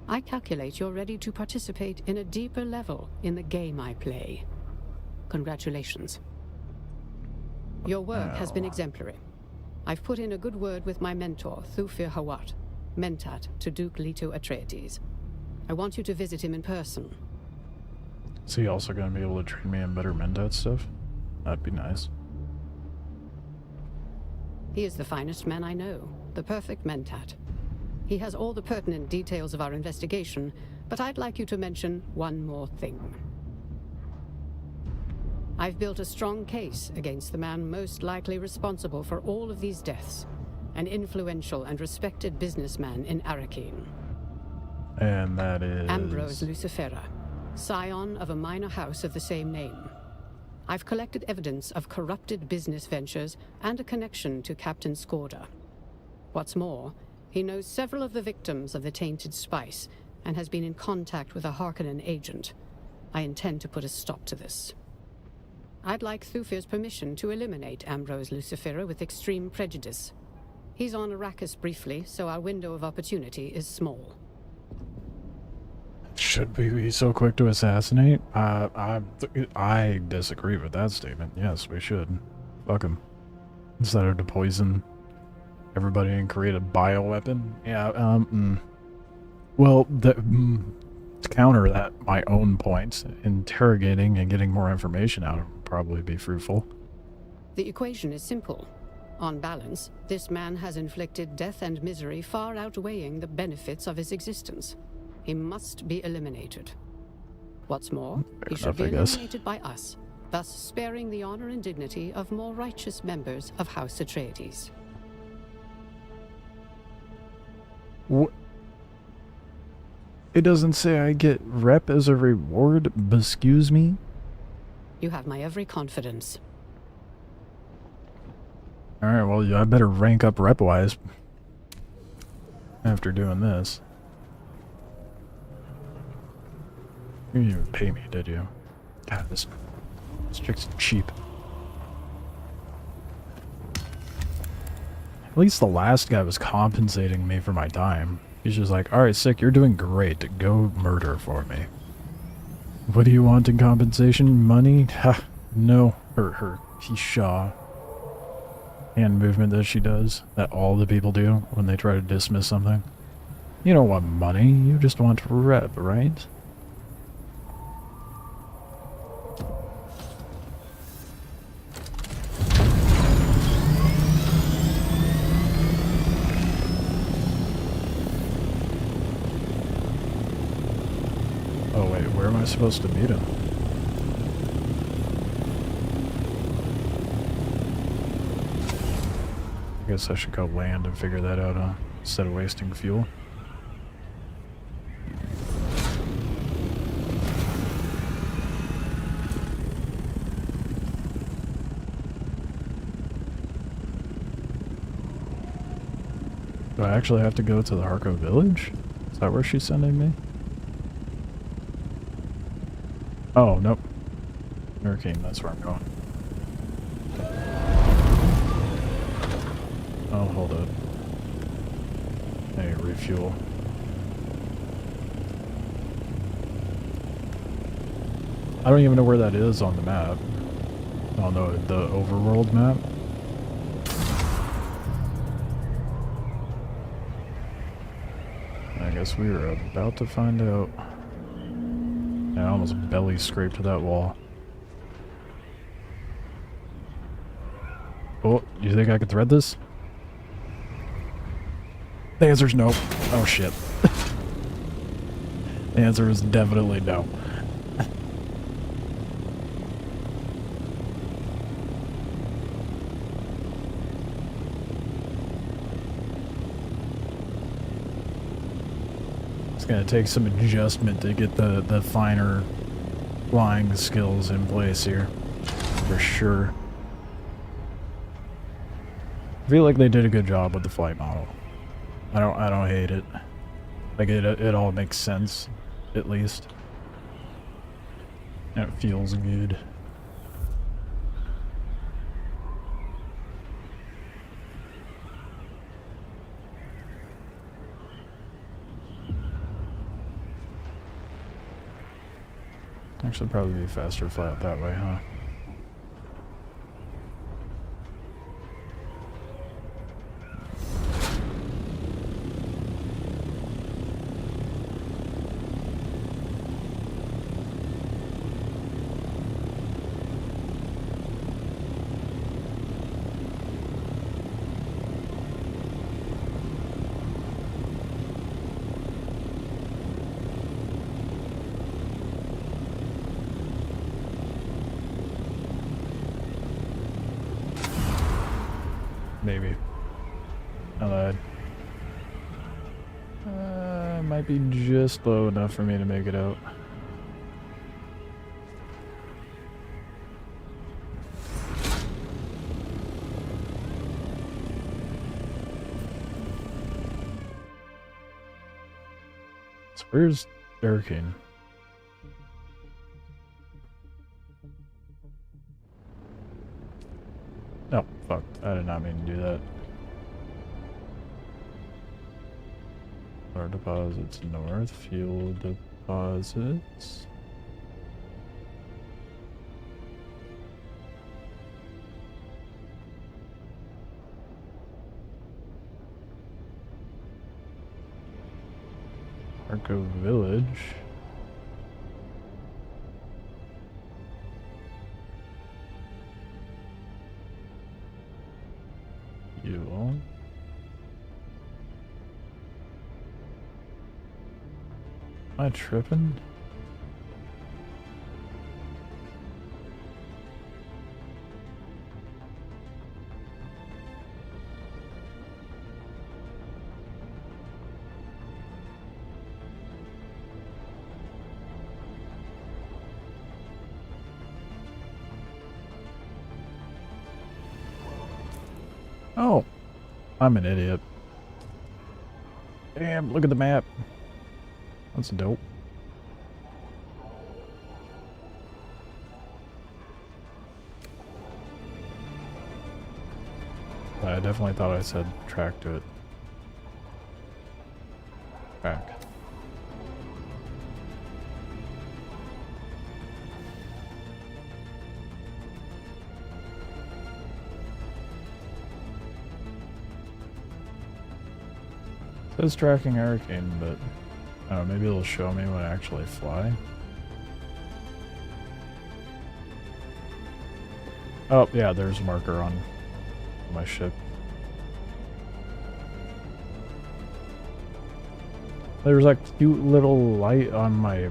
I calculate you're ready to participate in a deeper level in the game I play. Congratulations. Your work has been exemplary. I've put in a good word with my mentor, Thufir Hawat, Mentat to Duke Leto Atreides. I want you to visit him in person. Is he also going to be able to train me in better Mentat stuff? That'd be nice. He is the finest man I know, the perfect Mentat. He has all the pertinent details of our investigation, but I'd like you to mention one more thing. I've built a strong case against the man most likely responsible for all of these deaths, an influential and respected businessman in Arrakeen. And that is... Ambrose Lucifera, scion of a minor house of the same name. I've collected evidence of corrupted business ventures and a connection to Captain Skorda. What's more, he knows several of the victims of the tainted spice and has been in contact with a Harkonnen agent. I intend to put a stop to this. I'd like Thufir's permission to eliminate Ambrose Lucifera with extreme prejudice. He's on Arrakis briefly, so our window of opportunity is small. Should we be so quick to assassinate? I disagree with that statement. Yes, we should. Fuck him. Instead of to poison everybody and create a bioweapon? Yeah, Well, to counter that, my own points, interrogating and getting more information out of him would probably be fruitful. The equation is simple. On balance, this man has inflicted death and misery far outweighing the benefits of his existence. He must be eliminated. What's more, he should be eliminated by us, thus sparing the honor and dignity of more righteous members of House Atreides. What? It doesn't say I get rep as a reward, excuse me? You have my every confidence. Alright, well, I better rank up rep-wise after doing this. You didn't even pay me, did you? God, this chick's cheap. At least the last guy was compensating me for my time. He's just like, alright, sick, you're doing great. Go murder for me. What do you want in compensation? Money? Ha, no. Her Shaw hand movement that she does, that all the people do when they try to dismiss something. You don't want money, you just want rep, right? Oh wait, where am I supposed to meet him? I guess I should go land and figure that out, huh? Instead of wasting fuel. Do I actually have to go to the Harko village? Is that where she's sending me? Oh, nope. Hurricane, that's where I'm going. Oh, hold up. Hey, refuel. I don't even know where that is on the map. Oh no, the overworld map. I guess we were about to find out. I almost belly scraped that wall. Oh, you think I could thread this? The answer's no. Oh shit. The answer is definitely no. It's gonna take some adjustment to get the finer flying skills in place here. For sure. I feel like they did a good job with the flight model. I don't hate it. Like it all makes sense, at least. And it feels good. Actually, probably be faster to fly out that way, huh? might be just low enough for me to make it out. So where's Hurricane? Oh, fuck. I did not mean to do that. Our deposits north, fuel deposits. Arco Village. Fuel. Am I tripping? Oh, I'm an idiot. Damn, look at the map. That's dope. I definitely thought I said track to it. Track. It says tracking Hurricane, but I don't know, maybe it'll show me when I actually fly. Oh, yeah, there's a marker on my ship. There's a cute little light on my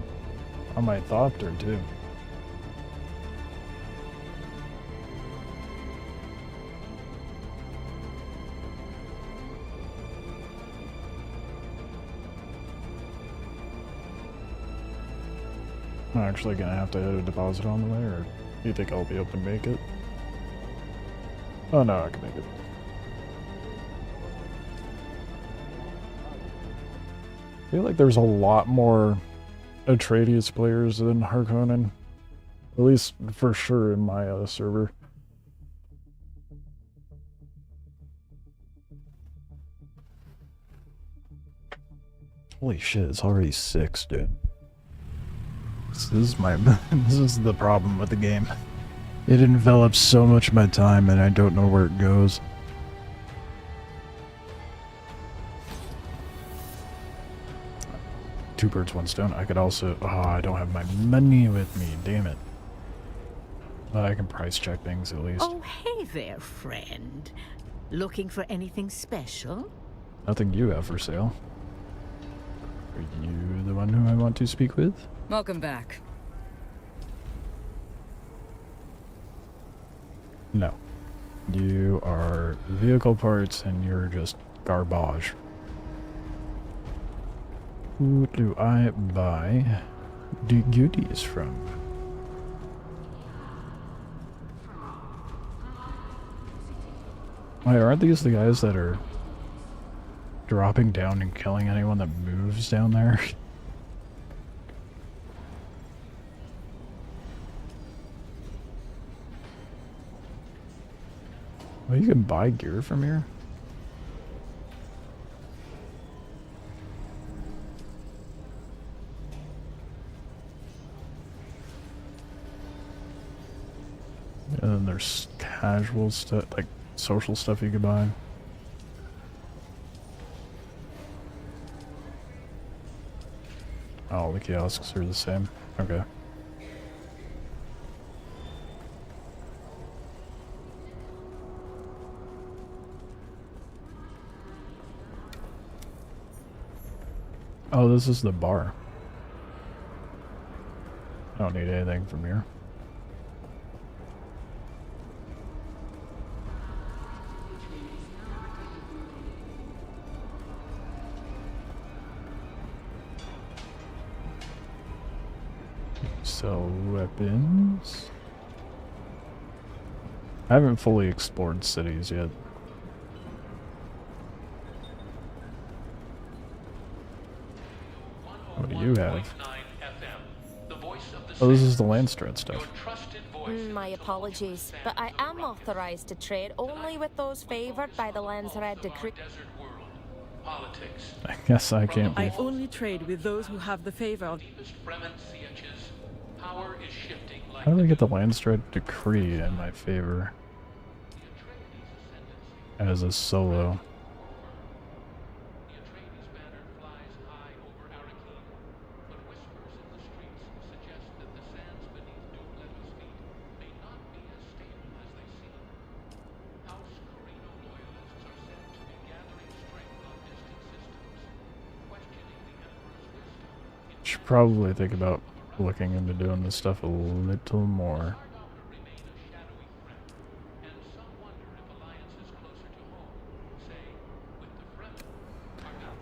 Thopter too. I'm actually gonna have to hit a deposit on the way, or do you think I'll be able to make it? Oh no, I can make it. I feel like there's a lot more Atreides players than Harkonnen. At least for sure in my server. Holy shit, it's already 6, dude. This is my this is the problem with the game. It envelops so much of my time and I don't know where it goes. Two birds, one stone. I could also... Oh, I don't have my money with me. Damn it. But I can price check things at least. Oh, hey there, friend. Looking for anything special? Nothing you have for sale. Are you the one who I want to speak with? Welcome back. No. You are vehicle parts and you're just garbage. Who do I buy the goodies from? Wait, aren't these the guys that are dropping down and killing anyone that moves down there? Well, you can buy gear from here? And then there's casual stuff, like social stuff you could buy. Oh, the kiosks are the same. Okay. Oh, this is the bar. I don't need anything from here. Sell weapons. I haven't fully explored cities yet. What do you have? Oh, this is the Landstrat stuff. My apologies, but I am authorized to trade only with those favored by the Landsred decree. I guess I can't be. I only trade with those who have the favor of... How do I get the Landstrat decree in my favor? As a solo. Should probably think about looking into doing this stuff a little more.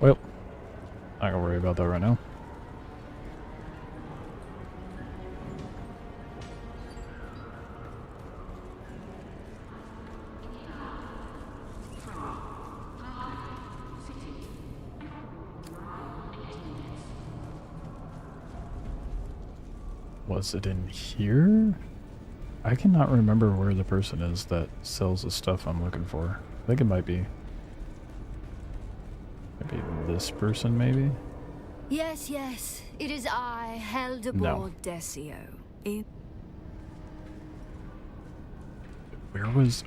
Well, not gonna worry about that right now. Was it in here? I cannot remember where the person is that sells the stuff I'm looking for. I think it might be this person, maybe? Yes, yes. It is I, held aboard Desio.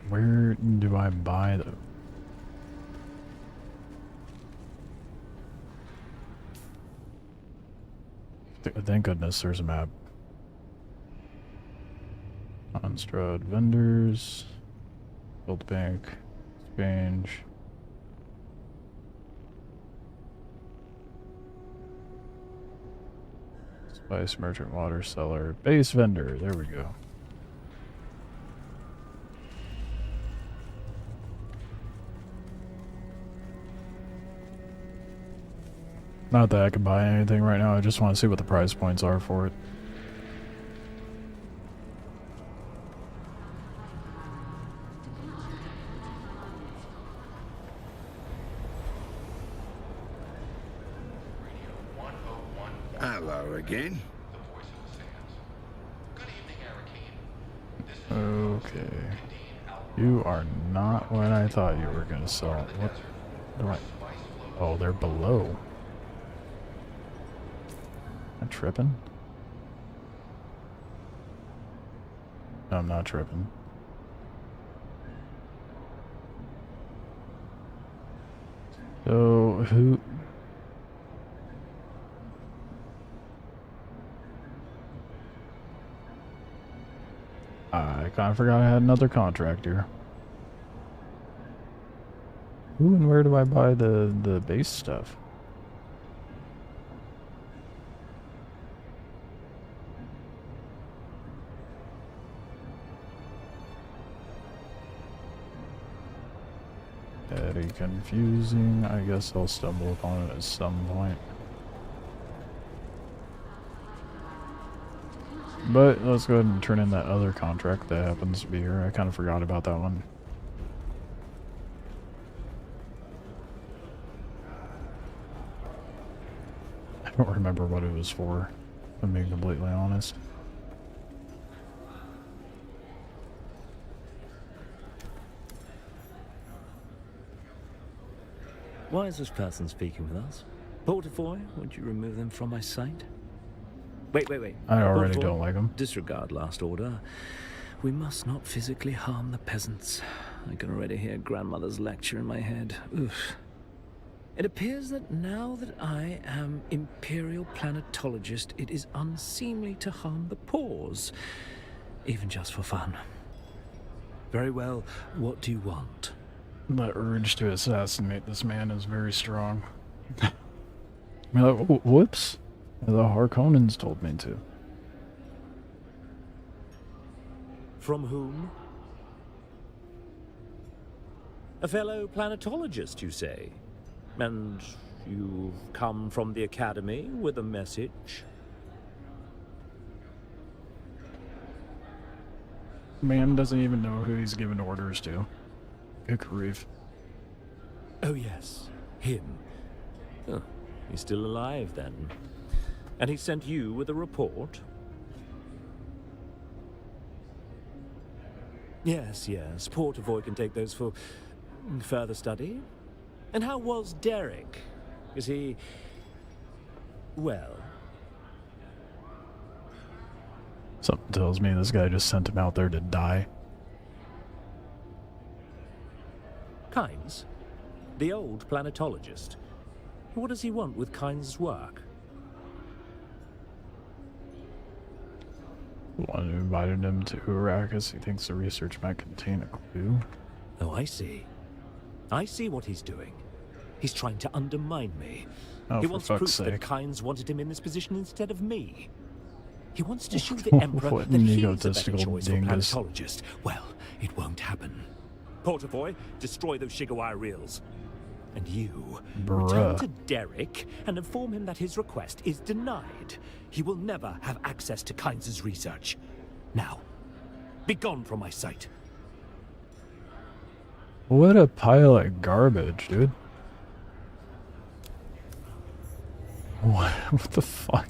Where do I buy the... Thank goodness there's a map. Onstrad vendors, Gold Bank, exchange. Spice merchant, water seller, base vendor. There we go. Not that I can buy anything right now. I just want to see what the price points are for it. Hello again. Okay. You are not what I thought you were going to sell. What do I... Oh, they're below. Am I tripping? No, I'm not tripping. So, who... I kind of forgot I had another contract here. Who and where do I buy the base stuff? Very confusing. I guess I'll stumble upon it at some point. But let's go ahead and turn in that other contract that happens to be here. I kind of forgot about that one. I don't remember what it was for, if I'm being completely honest. Why is this person speaking with us? Portafoy, would you remove them from my sight? Wait. I already Portafoy, don't like them. Disregard last order. We must not physically harm the peasants. I can already hear grandmother's lecture in my head. Oof. It appears that now that I am Imperial Planetologist, it is unseemly to harm the paws, even just for fun. Very well, what do you want? The urge to assassinate this man is very strong. I mean, like, whoops. The Harkonnens told me to. From whom? A fellow planetologist, you say? And you've come from the Academy with a message? Man doesn't even know who he's giving orders to. Good grief. Oh yes, him. Oh, he's still alive then. And he sent you with a report? Yes, yes. Portavoy can take those for further study. And how was Derek? Is he... well? Something tells me this guy just sent him out there to die. Kynes? The old planetologist. What does he want with Kynes' work? One who invited him to Arrakis. He thinks the research might contain a clue. Oh, I see. I see what he's doing. He's trying to undermine me. Oh, he for wants fuck's proof sake. that Kynes wanted him in this position instead of me. He wants to show the Emperor What that an he's a better egotistical choice for dingus. planetologist. Well, it won't happen. Portavoy, destroy those Shigawai reels. And you, return Bruh. to Derek and inform him that his request is denied. He will never have access to Kynes' research. Now, be gone from my sight. What a pile of garbage, dude. What the fuck?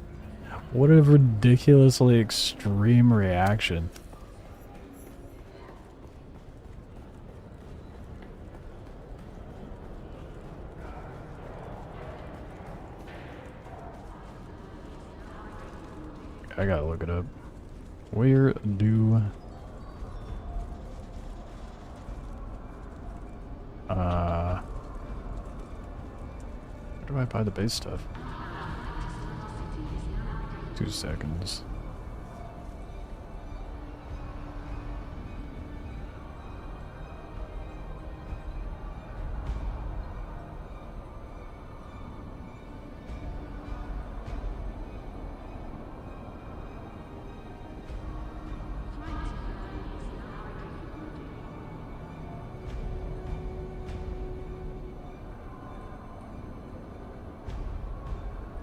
What a ridiculously extreme reaction. I gotta look it up. Where do... where do I buy the base stuff? 2 seconds.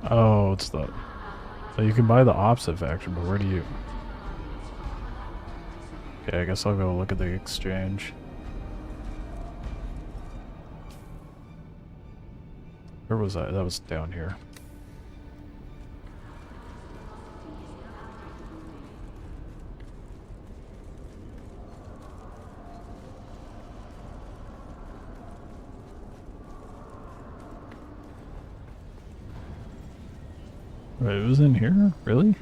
Oh, it's the... So you can buy the opposite faction, but where do you... Okay, I guess I'll go look at the exchange. Where was I? That was down here. Wait, it was in here? Really?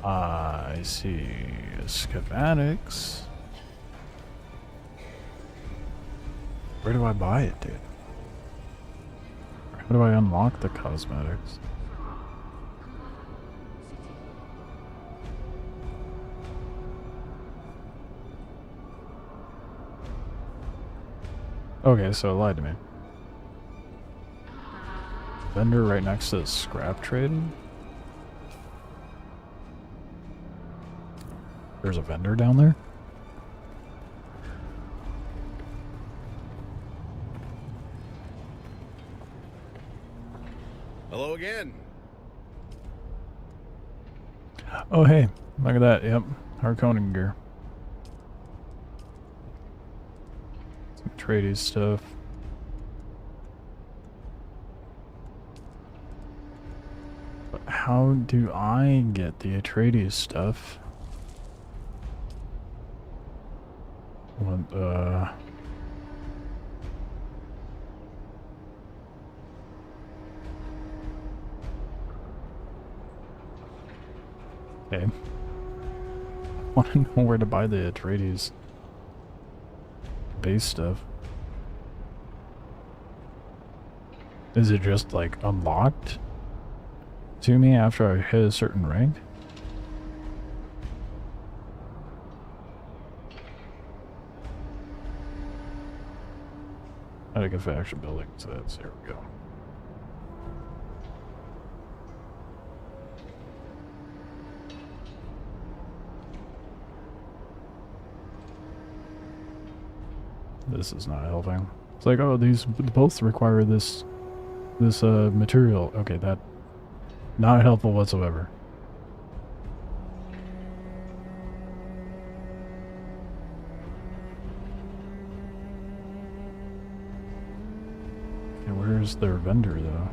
I see schematics. Where do I buy it, dude? How do I unlock the cosmetics? Okay, so it lied to me. Vendor right next to the scrap trading? There's a vendor down there? Hello again. Oh, hey. Look at that. Yep. Harkonnen gear. Some Atreides stuff. But how do I get the Atreides stuff? What, okay. I want to know where to buy the Atreides base stuff. Is it just like unlocked to me after I hit a certain rank? How to get faction building, so that's, there we go. This is not helping. It's like, oh, these both require this material. Okay, that not helpful whatsoever. And where's their vendor though?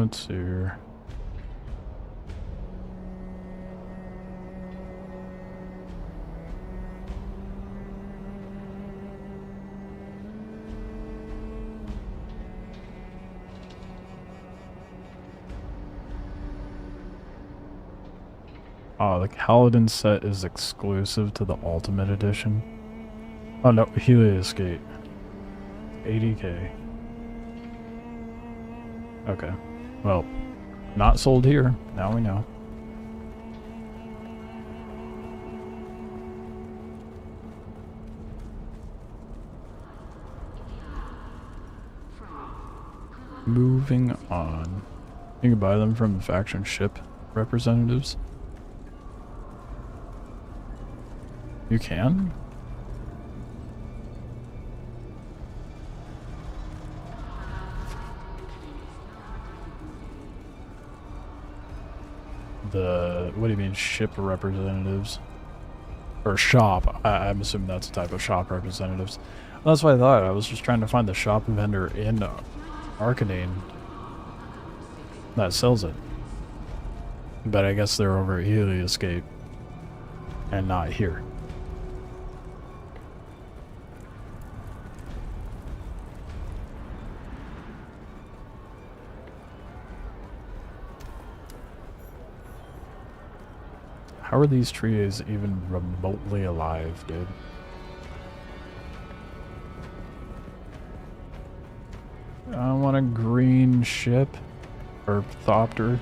Let's see here. Oh, the Paladin set is exclusive to the Ultimate Edition. Oh no, Helioscape. 80k. Okay. Well, not sold here. Now we know. Moving on. You can buy them from the faction ship representatives. You can? What do you mean ship representatives? Or shop. I'm assuming that's a type of shop representatives. Well, that's what I thought. I was just trying to find the shop vendor in Arcanine that sells it. But I guess they're over at Helioscape and not here. How are these trees even remotely alive, dude? I want a green ship. Ornithopter.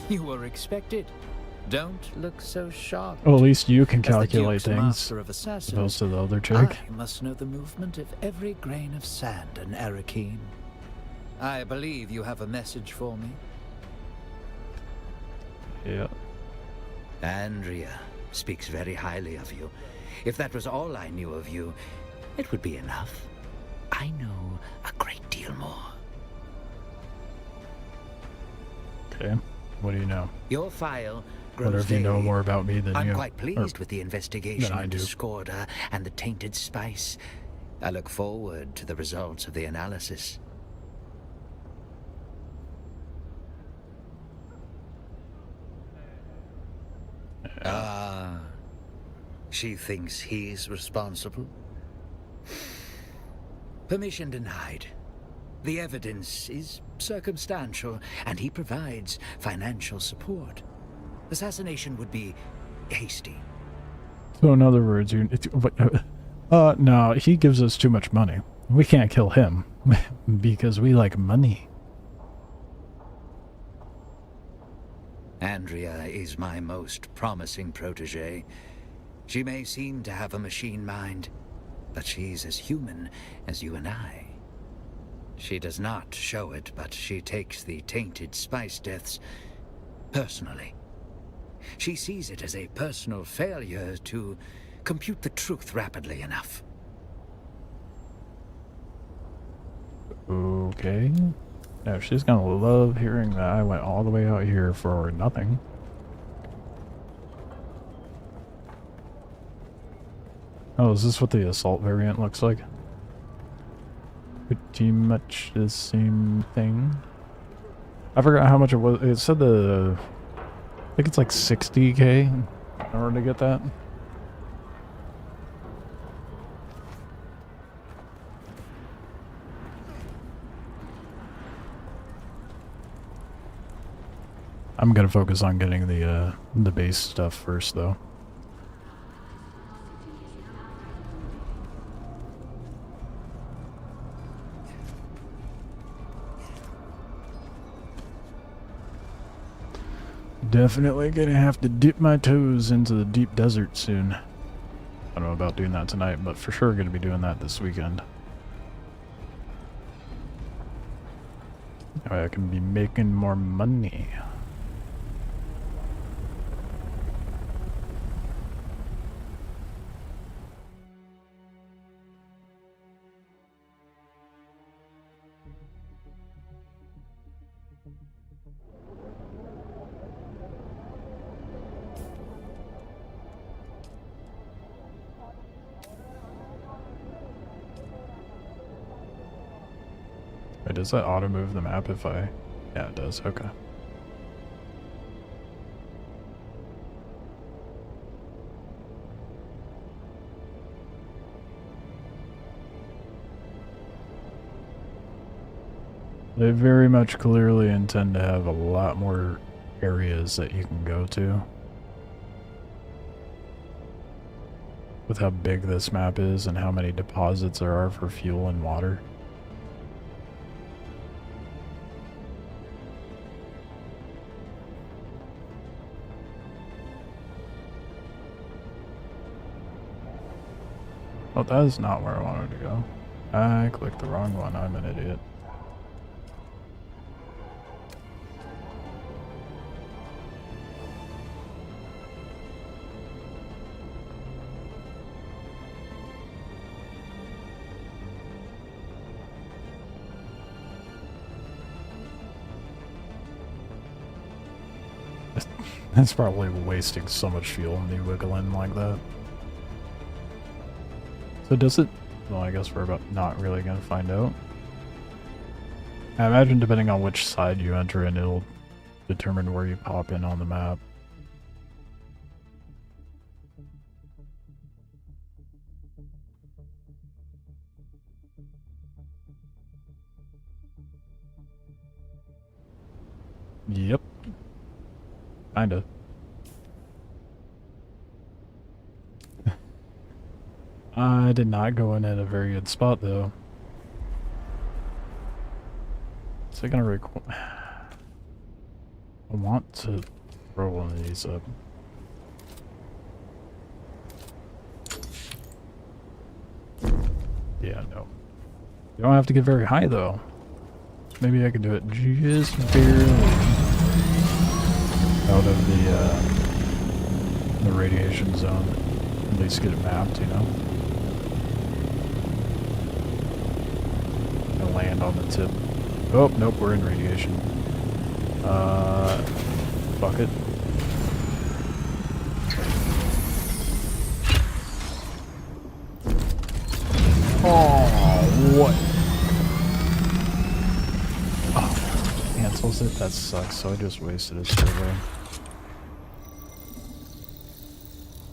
You were expected. Don't look so shocked. Well, at least you can As the calculate Duke's things. master of assassins, Opposed to the other chick. I must know the movement of every grain of sand in Arakeen. I believe you have a message for me. Yeah. Andrea speaks very highly of you. If that was all I knew of you, it would be enough. I know a great deal more. Okay. What do you know? Your file grows Wonder if you know vague. more about me than you. I'm quite pleased with the investigation I of do. Discorder and the tainted spice. I look forward to the results of the analysis. She thinks he's responsible? Permission denied. The evidence is circumstantial, and he provides financial support. Assassination would be hasty. So in other words, no, he gives us too much money. We can't kill him because we like money. Andrea is my most promising protege. She may seem to have a machine mind, but she's as human as you and I. She does not show it, but she takes the tainted spice deaths personally. She sees it as a personal failure to compute the truth rapidly enough. Okay. Now she's gonna love hearing that I went all the way out here for nothing. Oh, is this what the assault variant looks like? Pretty much the same thing. I forgot how much it was. It said I think it's like 60k in order to get that. I'm gonna focus on getting the base stuff first, though. Definitely gonna have to dip my toes into the deep desert soon. I don't know about doing that tonight, but for sure gonna be doing that this weekend. That way I can be making more money. Wait, does that auto move the map if I... Yeah, it does. Okay. They very much clearly intend to have a lot more areas that you can go to. With how big this map is and how many deposits there are for fuel and water. Oh, that is not where I wanted to go. I clicked the wrong one. I'm an idiot. That's probably wasting so much fuel in the wiggling like that. So does it? Well, I guess we're about not really gonna find out. I imagine depending on which side you enter in, it'll determine where you pop in on the map. Yep. Kinda. I did not go in at a very good spot though. Is it gonna record? I want to throw one of these up. Yeah, no. You don't have to get very high though. Maybe I could do it just barely out of the radiation zone. At least get it mapped, you know? And land on the tip. Oh, nope, we're in radiation. Fuck it. Oh, what? Oh, cancels it? That sucks, so I just wasted a survey.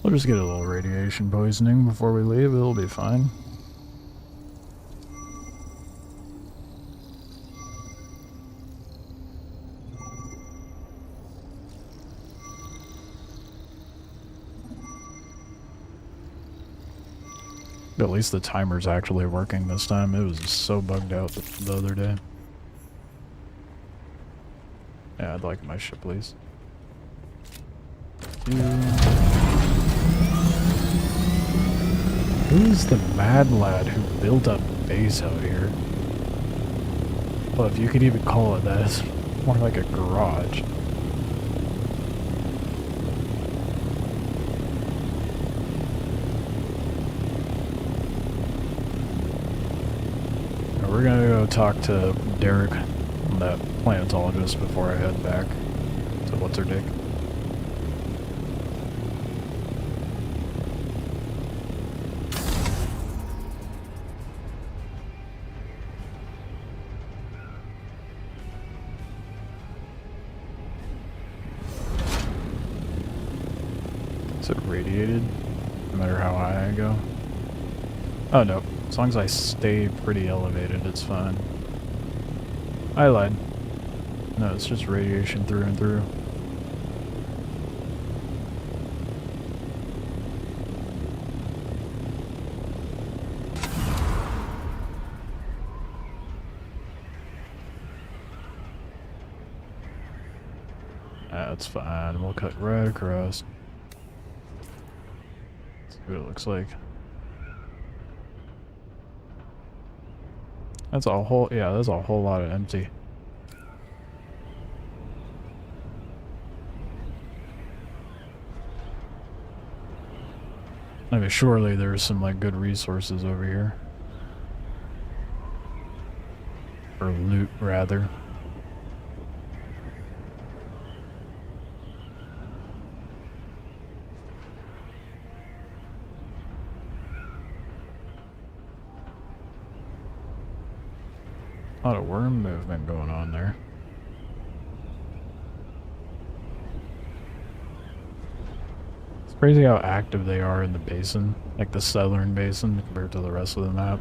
We'll just get a little radiation poisoning before we leave, it'll be fine. At least the timer's actually working this time. It was so bugged out the other day. Yeah, I'd like my ship, please. Who's the mad lad who built a base out here? Well, if you could even call it that, it's more like a garage. We're gonna go talk to Derek, that planetologist, before I head back to what's her dick. Is it radiated? No matter how high I go? Oh no. As long as I stay pretty elevated, it's fine. I lied. No, it's just radiation through and through. That's fine. We'll cut right across. See what it looks like. That's a whole, yeah, that's a whole lot of empty. I mean, surely there's some, like, good resources over here. Or loot, rather. A lot of worm movement going on there. It's crazy how active they are in the basin, like the southern basin compared to the rest of the map.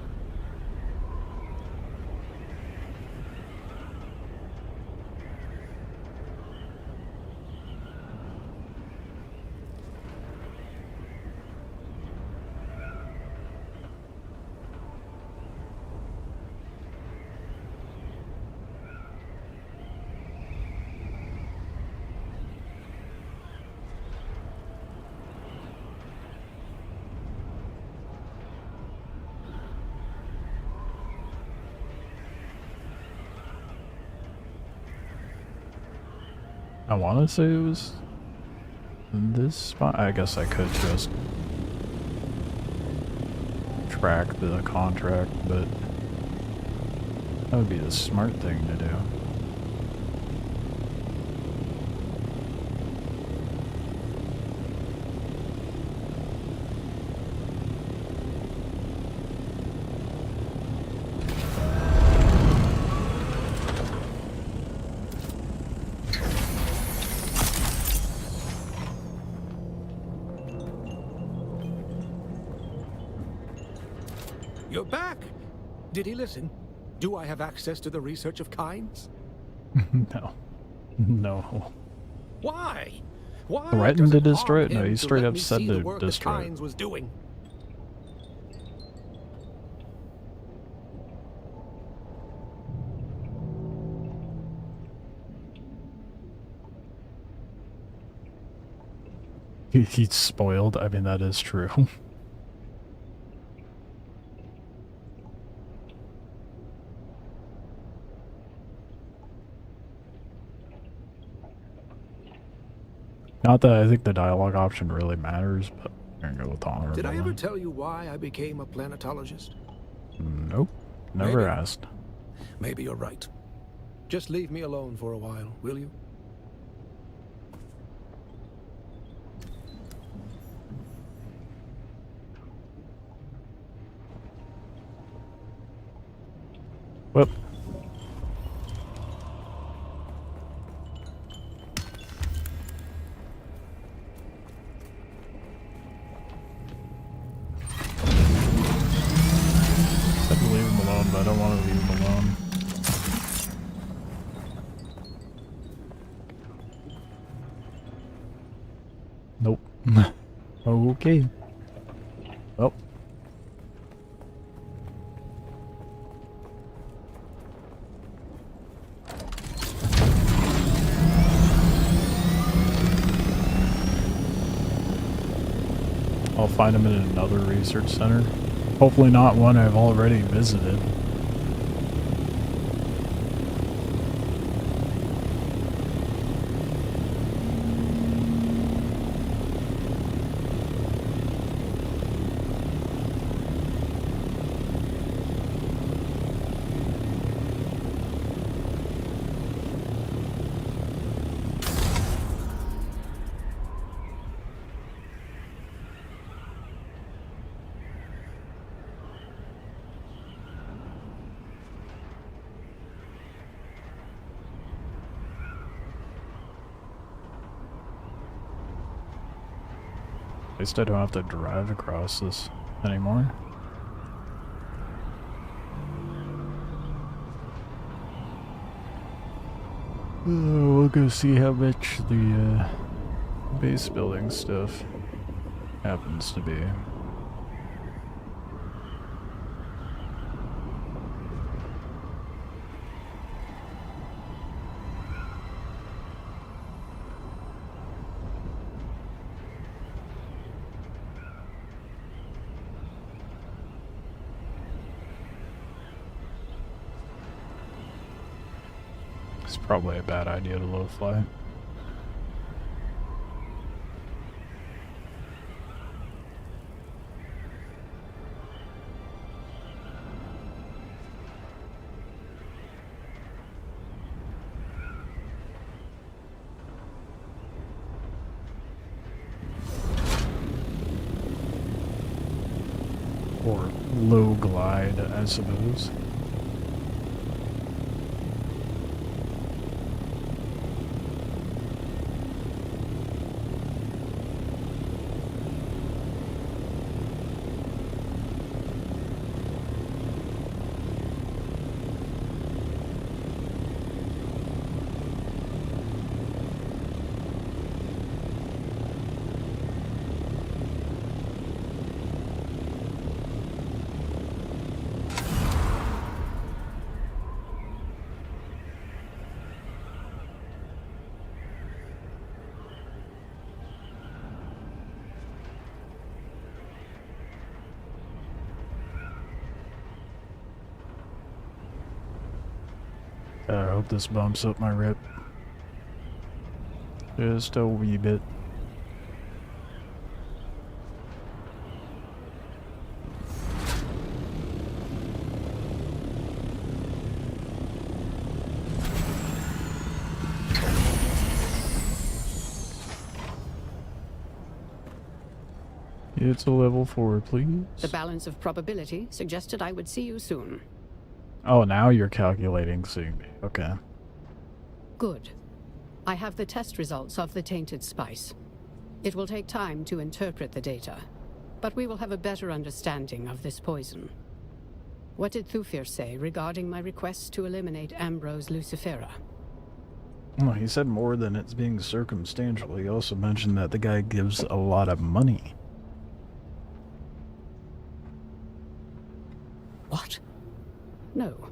I want to say it was this spot. I guess I could just track the contract, but that would be the smart thing to do. You're back! Did he listen? Do I have access to the research of kinds? No. No. Why? Why Threatened to does it destroy harm it? No, him he to straight let up me said see to the work that destroy it. Kynes was doing? He's spoiled. I mean, that is true. Not that I think the dialogue option really matters, but I'm gonna go with honorable. Did I ever tell you why I became a planetologist? Nope. Never Maybe. asked. Maybe you're right. Just leave me alone for a while, will you? Whoop. Said to leave him alone, but I don't want to leave him alone. Nope. Okay. Well. I'll find him in another research center. Hopefully not one I've already visited. At least I don't have to drive across this anymore. We'll go see how much the base building stuff happens to be. It's probably a bad idea to low fly. Or low glide, I suppose. I hope this bumps up my rip. Just a wee bit. It's a level 4, please. The balance of probability suggested I would see you soon. Oh, now you're calculating seeing me. Okay. Good. I have the test results of the tainted spice. It will take time to interpret the data, but we will have a better understanding of this poison. What did Thufir say regarding my request to eliminate Ambrose Lucifera? Well, he said more than it's being circumstantial. He also mentioned that the guy gives a lot of money. What? No.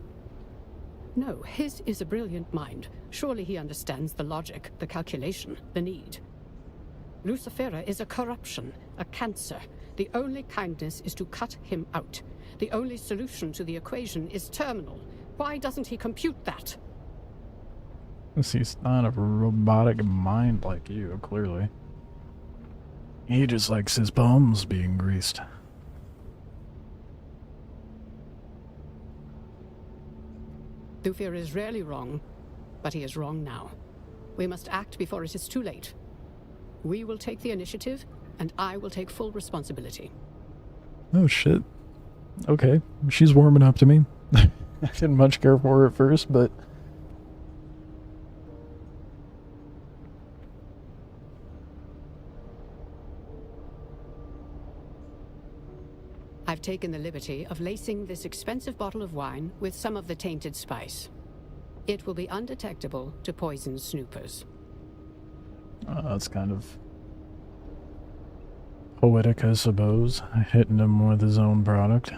No, his is a brilliant mind. Surely he understands the logic, the calculation, the need. Lucifera is a corruption, a cancer. The only kindness is to cut him out. The only solution to the equation is terminal. Why doesn't he compute that? He's not a robotic mind like you, clearly. He just likes his palms being greased. Thufir is rarely wrong, but he is wrong now. We must act before it is too late. We will take the initiative, and I will take full responsibility. Oh shit. Okay, she's warming up to me. I didn't much care for her at first, but... I've taken the liberty of lacing this expensive bottle of wine with some of the tainted spice. It will be undetectable to poison snoopers. That's kind of poetic, I suppose. Hitting him with his own product.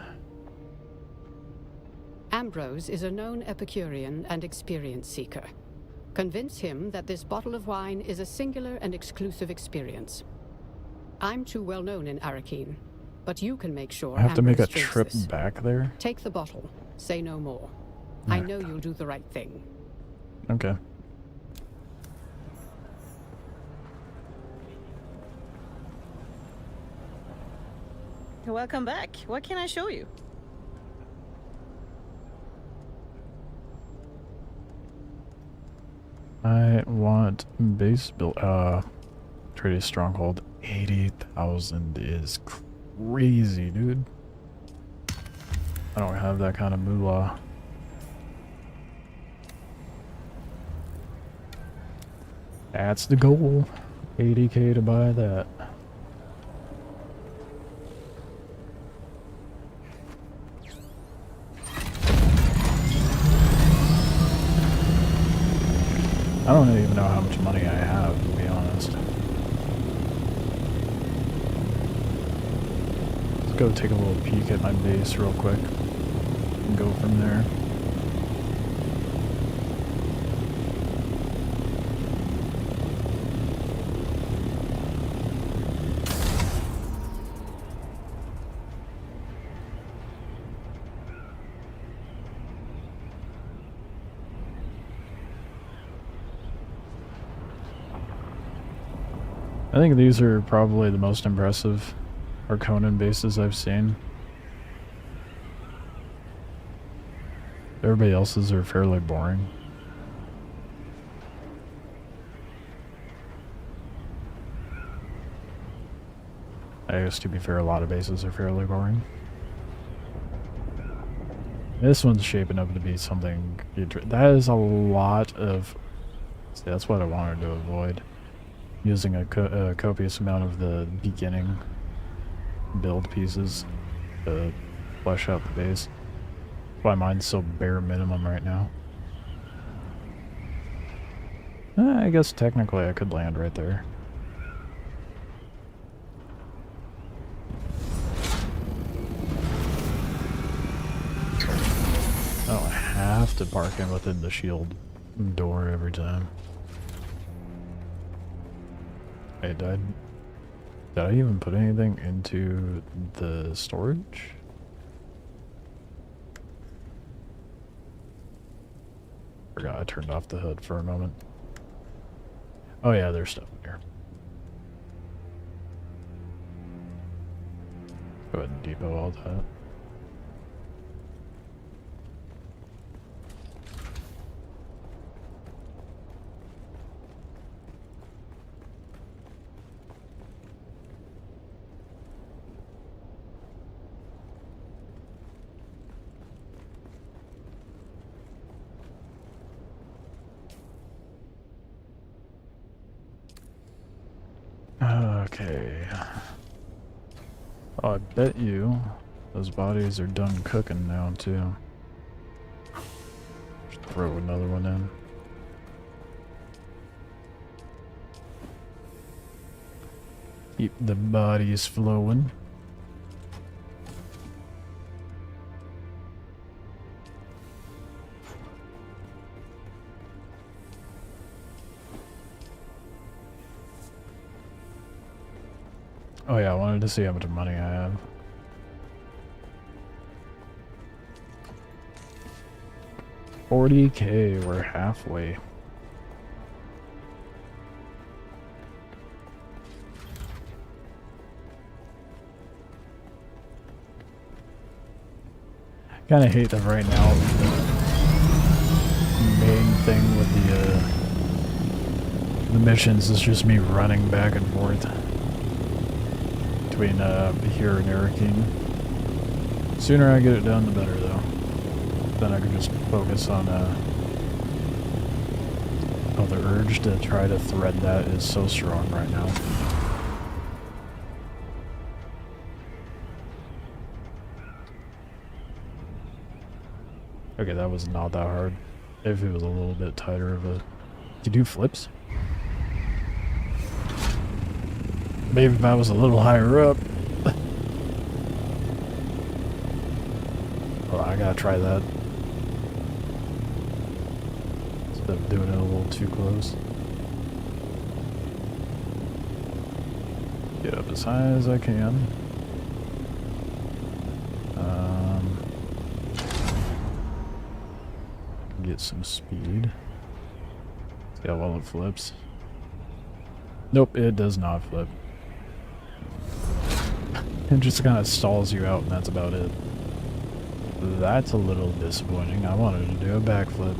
Ambrose is a known Epicurean and experience seeker. Convince him that this bottle of wine is a singular and exclusive experience. I'm too well known in Arakeen, but you can make sure I have to make a Ambrose drinks trip this. back there? Take the bottle. Say no more. I know you'll do the right thing. Okay. Welcome back. What can I show you? I want base build. Trade a stronghold. 80,000 is crazy, dude. I don't have that kind of moolah. That's the goal. 80k to buy that. I don't even know how much money I have, to be honest. Let's go take a little peek at my base real quick and go from there. I think these are probably the most impressive Harkonnen bases I've seen. Everybody else's are fairly boring. I guess, to be fair, a lot of bases are fairly boring. This one's shaping up to be something... That is a lot of... See, that's what I wanted to avoid. Using a copious amount of the beginning build pieces to flesh out the base. That's why mine's so bare minimum right now. I guess technically I could land right there. Oh, I have to park in within the shield door every time. Wait, did I even put anything into the storage? Forgot I turned off the hood for a moment. Oh yeah, there's stuff in here. Go ahead and depot all that. Okay. Oh, I bet you those bodies are done cooking now, too. Just throw another one in. Keep the bodies flowing. Oh yeah, I wanted to see how much money I have. $40K, we're halfway. Kinda hate that right now the main thing with the missions is just me running back and forth between here and Arakeen. Sooner I get it done, the better, though. Then I can just focus on oh, the urge to try to thread that is so strong right now. Okay, that was not that hard. If it was a little bit tighter of a... Do you do flips? Maybe if I was a little higher up. Well, I gotta try that. Instead of doing it a little too close. Get up as high as I can. Get some speed. See how well it flips. Nope, it does not flip. It just kind of stalls you out, and that's about it. That's a little disappointing. I wanted to do a backflip.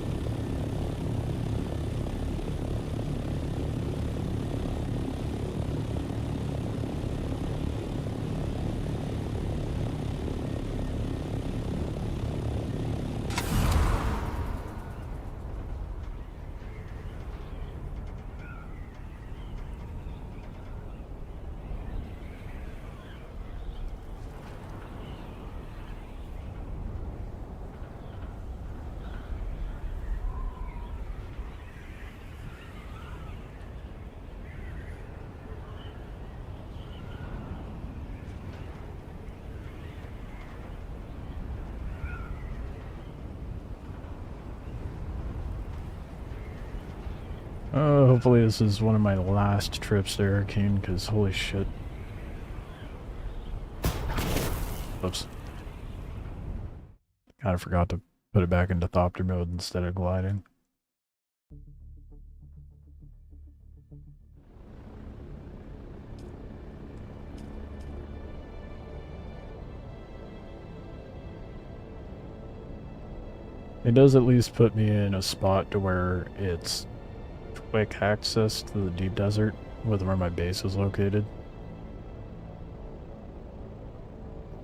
Hopefully this is one of my last trips to Arakeen, because holy shit. Oops. Kinda forgot to put it back into Thopter mode instead of gliding. It does at least put me in a spot to where it's quick access to the deep desert with where my base is located.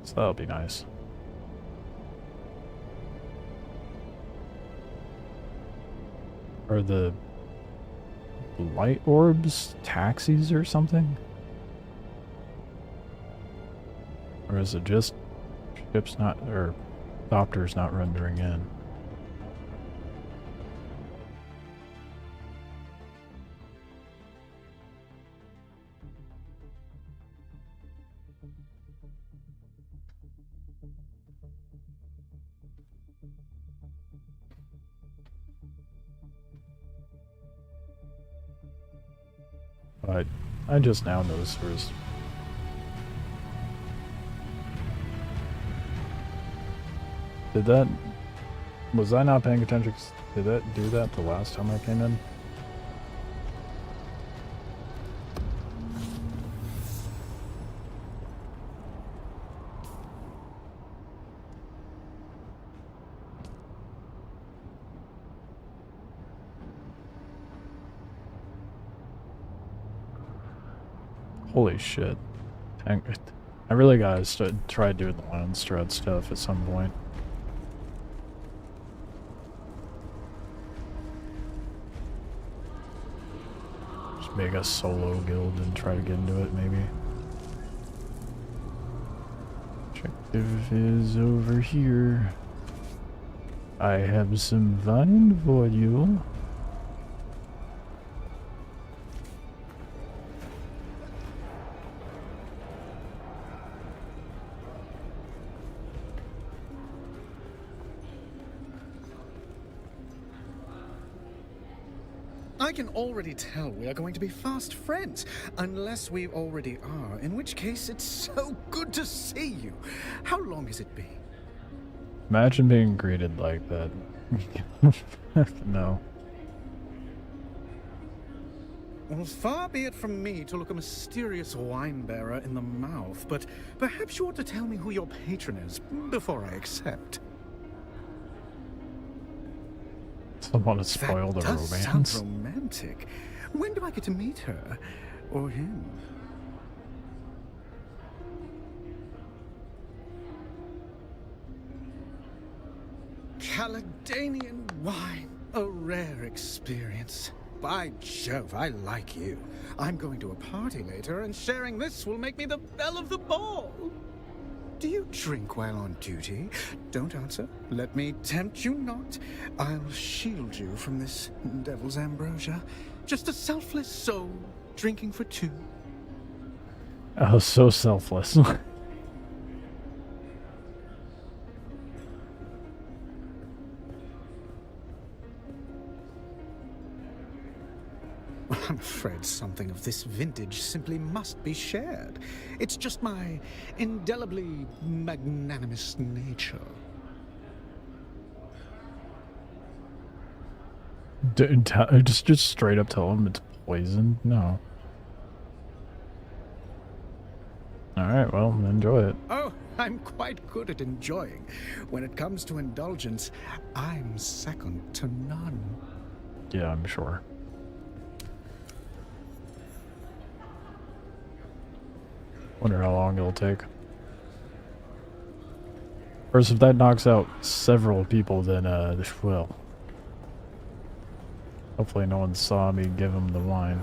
So that'll be nice. Are the light orbs taxis or something? Or is it just ships not, or Thopters not rendering in? I just now noticed there's... Did that... Was I not paying attention? Did that do that the last time I came in? Holy shit. I really gotta try doing the land strat stuff at some point. Just make a solo guild and try to get into it, maybe. Objective is over here. I have some vine for you. I can already tell we are going to be fast friends, unless we already are, in which case it's so good to see you. How long has it been? Imagine being greeted like that. No. Well, far be it from me to look a mysterious wine bearer in the mouth, but perhaps you ought to tell me who your patron is before I accept. Someone to spoil the That does romance. sound romantic. When do I get to meet her? Or him? Caledonian wine. A rare experience. By Jove, I like you. I'm going to a party later, and sharing this will make me the belle of the ball. Do you drink while on duty? Don't answer. Let me tempt you not. I'll shield you from this devil's ambrosia. Just a selfless soul, drinking for two. Oh, so selfless. I'm afraid something of this vintage simply must be shared. It's just my indelibly magnanimous nature. Just straight up tell him it's poison? No. Alright, well, enjoy it. Oh, I'm quite good at enjoying. When it comes to indulgence, I'm second to none. Yeah, I'm sure. Wonder how long it'll take. Of course, if that knocks out several people, then, well. Hopefully no one saw me give him the wine.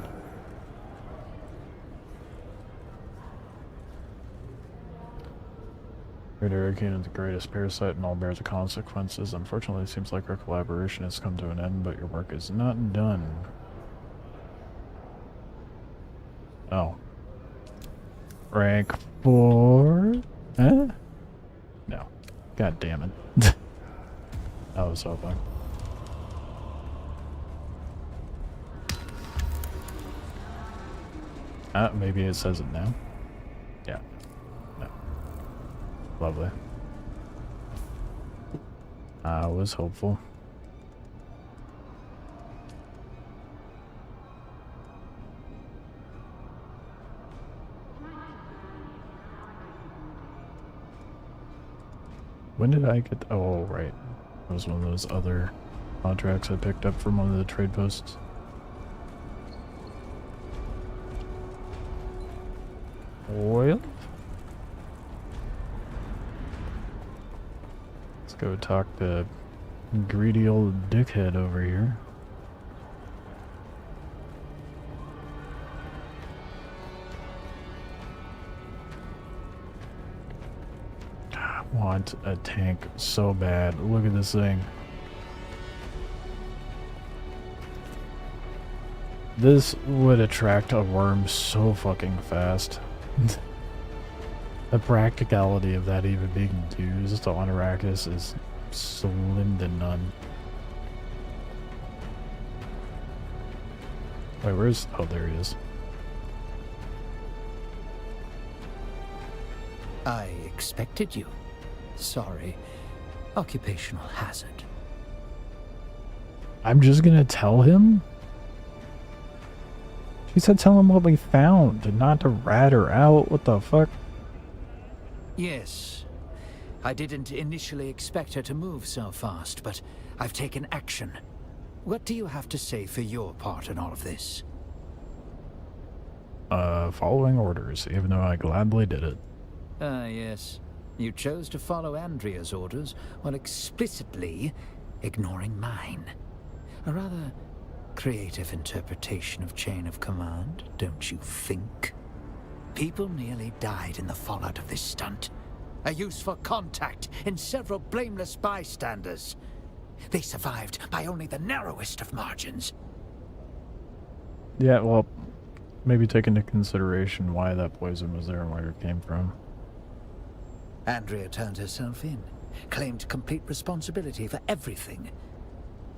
Great Hurricane is the greatest parasite and all bears the consequences. Unfortunately, it seems like our collaboration has come to an end, but your work is not done. Oh. Rank 4? Huh? No. God damn it. I was hoping. Maybe it says it now. Yeah. No. Lovely. I was hopeful. When did I get... Oh, right. That was one of those other contracts I picked up from one of the trade posts. Well, let's go talk to greedy old dickhead over here. I want a tank so bad. Look at this thing. This would attract a worm so fucking fast. The practicality of that even being used on Arrakis is slim to none. Wait, where's... oh, there he is. I expected you. Sorry. Occupational hazard. I'm just gonna tell him? She said tell him what we found, and not to rat her out. What the fuck? Yes. I didn't initially expect her to move so fast, but I've taken action. What do you have to say for your part in all of this? Following orders, even though I gladly did it. Yes. You chose to follow Andrea's orders while explicitly ignoring mine. A rather creative interpretation of chain of command, don't you think? People nearly died in the fallout of this stunt. A useful contact in several blameless bystanders. They survived by only the narrowest of margins. Yeah, well, maybe take into consideration why that poison was there and where it came from. Andrea turned herself in, claimed complete responsibility for everything.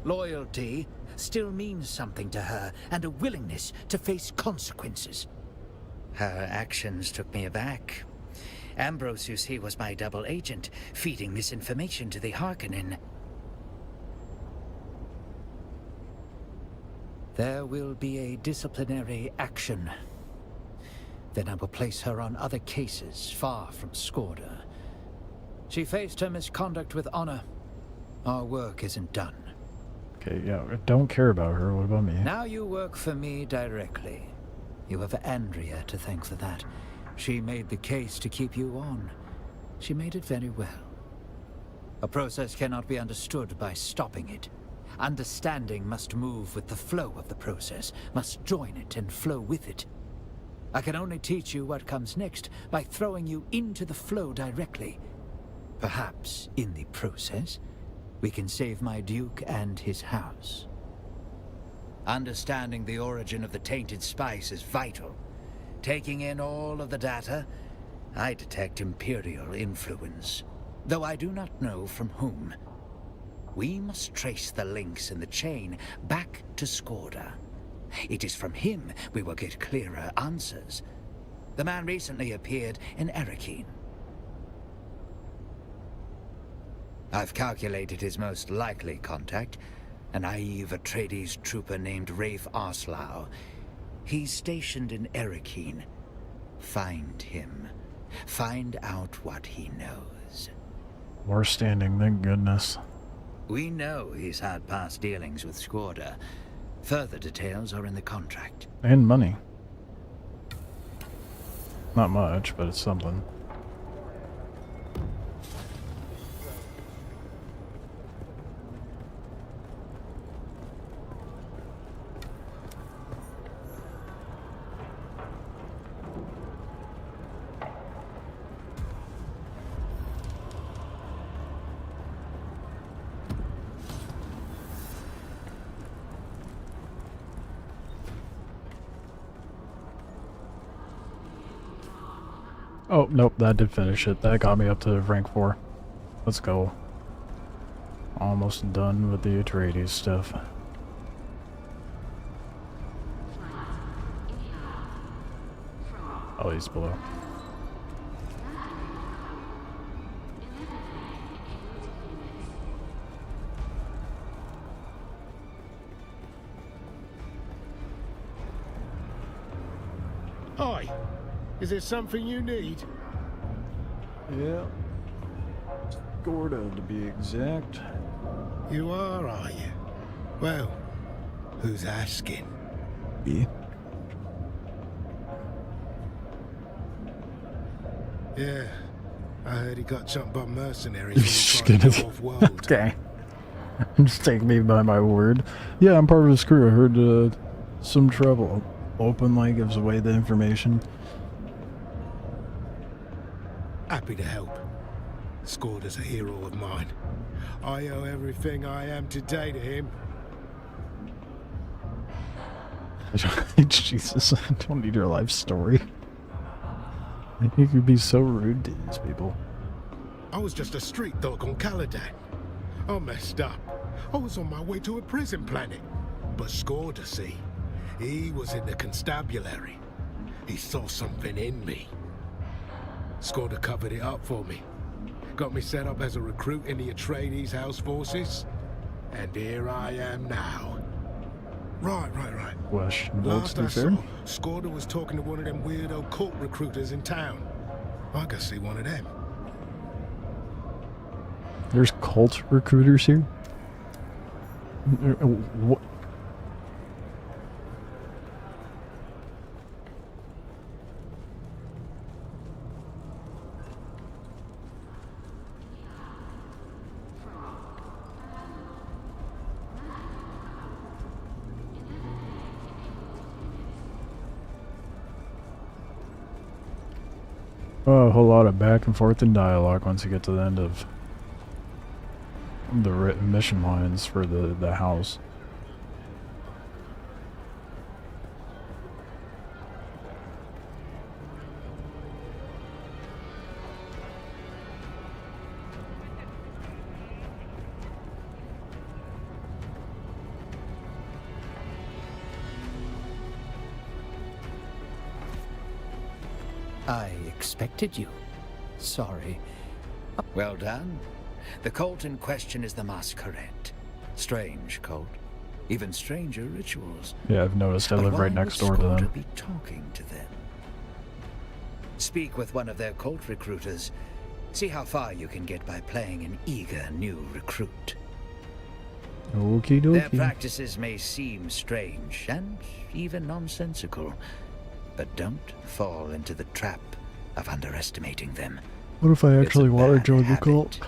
Loyalty still means something to her, and a willingness to face consequences. Her actions took me aback. Ambrose, you see, was my double agent, feeding misinformation to the Harkonnen. There will be a disciplinary action. Then I will place her on other cases far from Skorda. She faced her misconduct with honor. Our work isn't done. Okay, yeah, I don't care about her. What about me? Now you work for me directly. You have Andrea to thank for that. She made the case to keep you on. She made it very well. A process cannot be understood by stopping it. Understanding must move with the flow of the process, must join it and flow with it. I can only teach you what comes next by throwing you into the flow directly. Perhaps, in the process, we can save my Duke and his house. Understanding the origin of the tainted spice is vital. Taking in all of the data, I detect Imperial influence, though I do not know from whom. We must trace the links in the chain back to Skorda. It is from him we will get clearer answers. The man recently appeared in Erekine. I've calculated his most likely contact, a naive Atreides trooper named Rafe Arslau. He's stationed in Erekine. Find him. Find out what he knows. We're standing, thank goodness. We know he's had past dealings with Skorda. Further details are in the contract. And money. Not much, but it's something. Oh, nope, that did finish it. That got me up to rank 4. Let's go. Almost done with the Atreides stuff. Oh, he's below. Hi. Is there something you need? Yeah. Skorda, to be exact. You are you? Well, who's asking? Me. Yeah, I heard he got jumped by mercenaries You're when he just tried to gonna... go off-world. Okay. Just take me by my word. Yeah, I'm part of his crew. I heard some trouble. Openly gives away the information. Happy to help. Scorder's a hero of mine. I owe everything I am today to him. Jesus, I don't need your life story. You could be so rude to these people. I was just a street dog on Caladan. I messed up. I was on my way to a prison planet. But Scorder, see, he was in the constabulary. He saw something in me. Scorder covered it up for me. Got me set up as a recruit in the Atreides House Forces. And here I am now. Right. Question, Last I fair. saw, Scorder was talking to one of them weirdo cult recruiters in town. I gotta see one of them. There's cult recruiters here? What? Oh, a whole lot of back and forth in dialogue once you get to the end of the mission lines for the house. I expected you. Sorry. Well done. The cult in question is the Masquerade. Strange cult. Even stranger rituals. Yeah, I've noticed. I live right next door to them. Be talking to them. Speak with one of their cult recruiters. See how far you can get by playing an eager new recruit. Okie dokie. Their practices may seem strange and even nonsensical, but don't fall into the trap of underestimating them. What if I actually want to join the cult?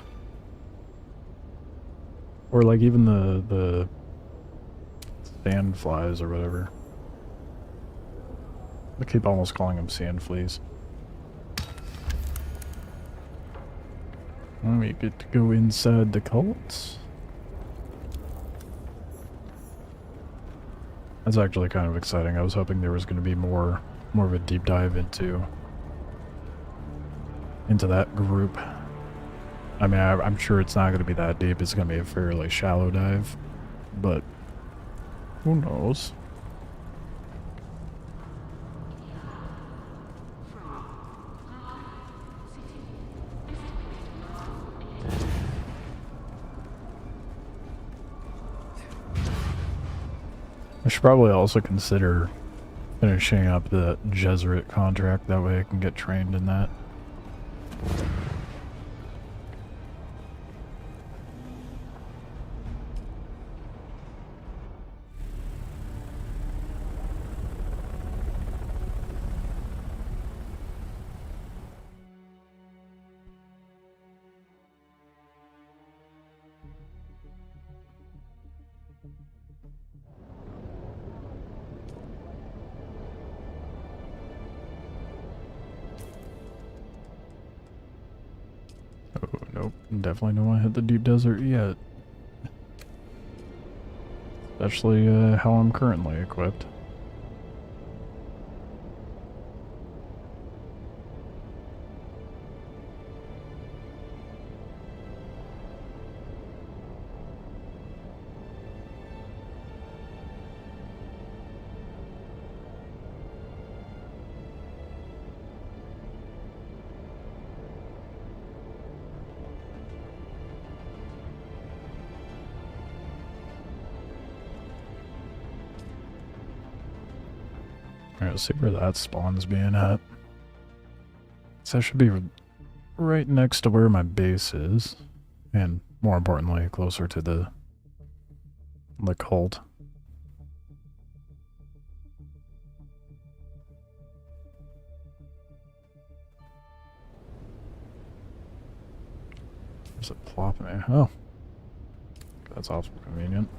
Or like even the sand flies or whatever. I keep almost calling them sand fleas. We get to go inside the cult. That's actually kind of exciting. I was hoping there was going to be more of a deep dive into that group. I mean, I'm sure it's not going to be that deep. It's going to be a fairly shallow dive, but who knows? I should probably also consider finishing up the Jesuit contract. That way I can get trained in that. Oh, nope. Definitely don't want to hit the deep desert yet. Especially how I'm currently equipped. Alright, let's see where that spawn's being at. So that should be right next to where my base is. And more importantly, closer to the The cult. Where's it plopping me? Oh. That's awful convenient.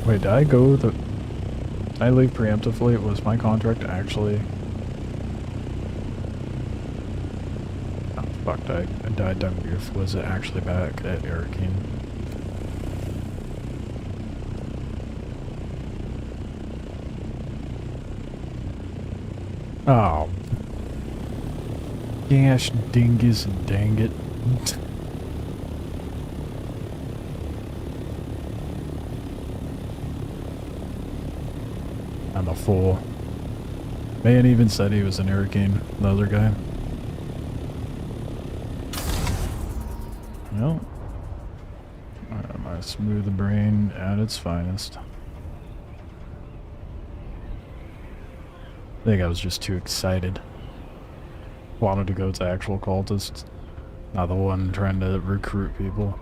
Wait, did I go the... Did I leave preemptively? Was my contract actually... Oh, fuck, I died dumb goof. Was it actually back at Arakeen? Oh. Gosh, dingus, dang it. I'm a fool. Man even said he was an Arakeen, the other guy. Well, my smooth brain at its finest. I think I was just too excited. Wanted to go to actual cultists, not the one trying to recruit people.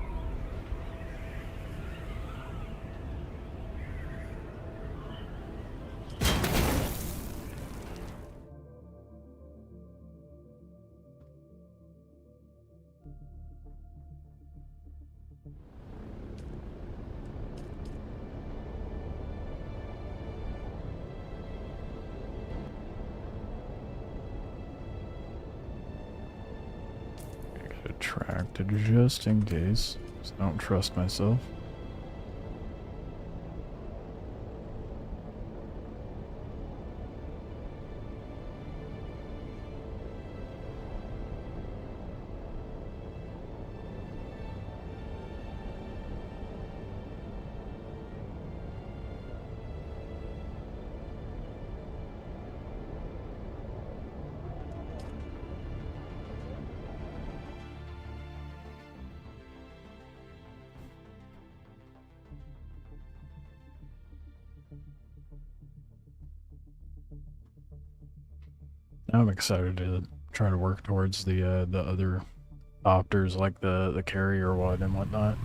Attracted just in case, 'cause I don't trust myself. I'm excited to try to work towards the other opters, like the carrier one and whatnot.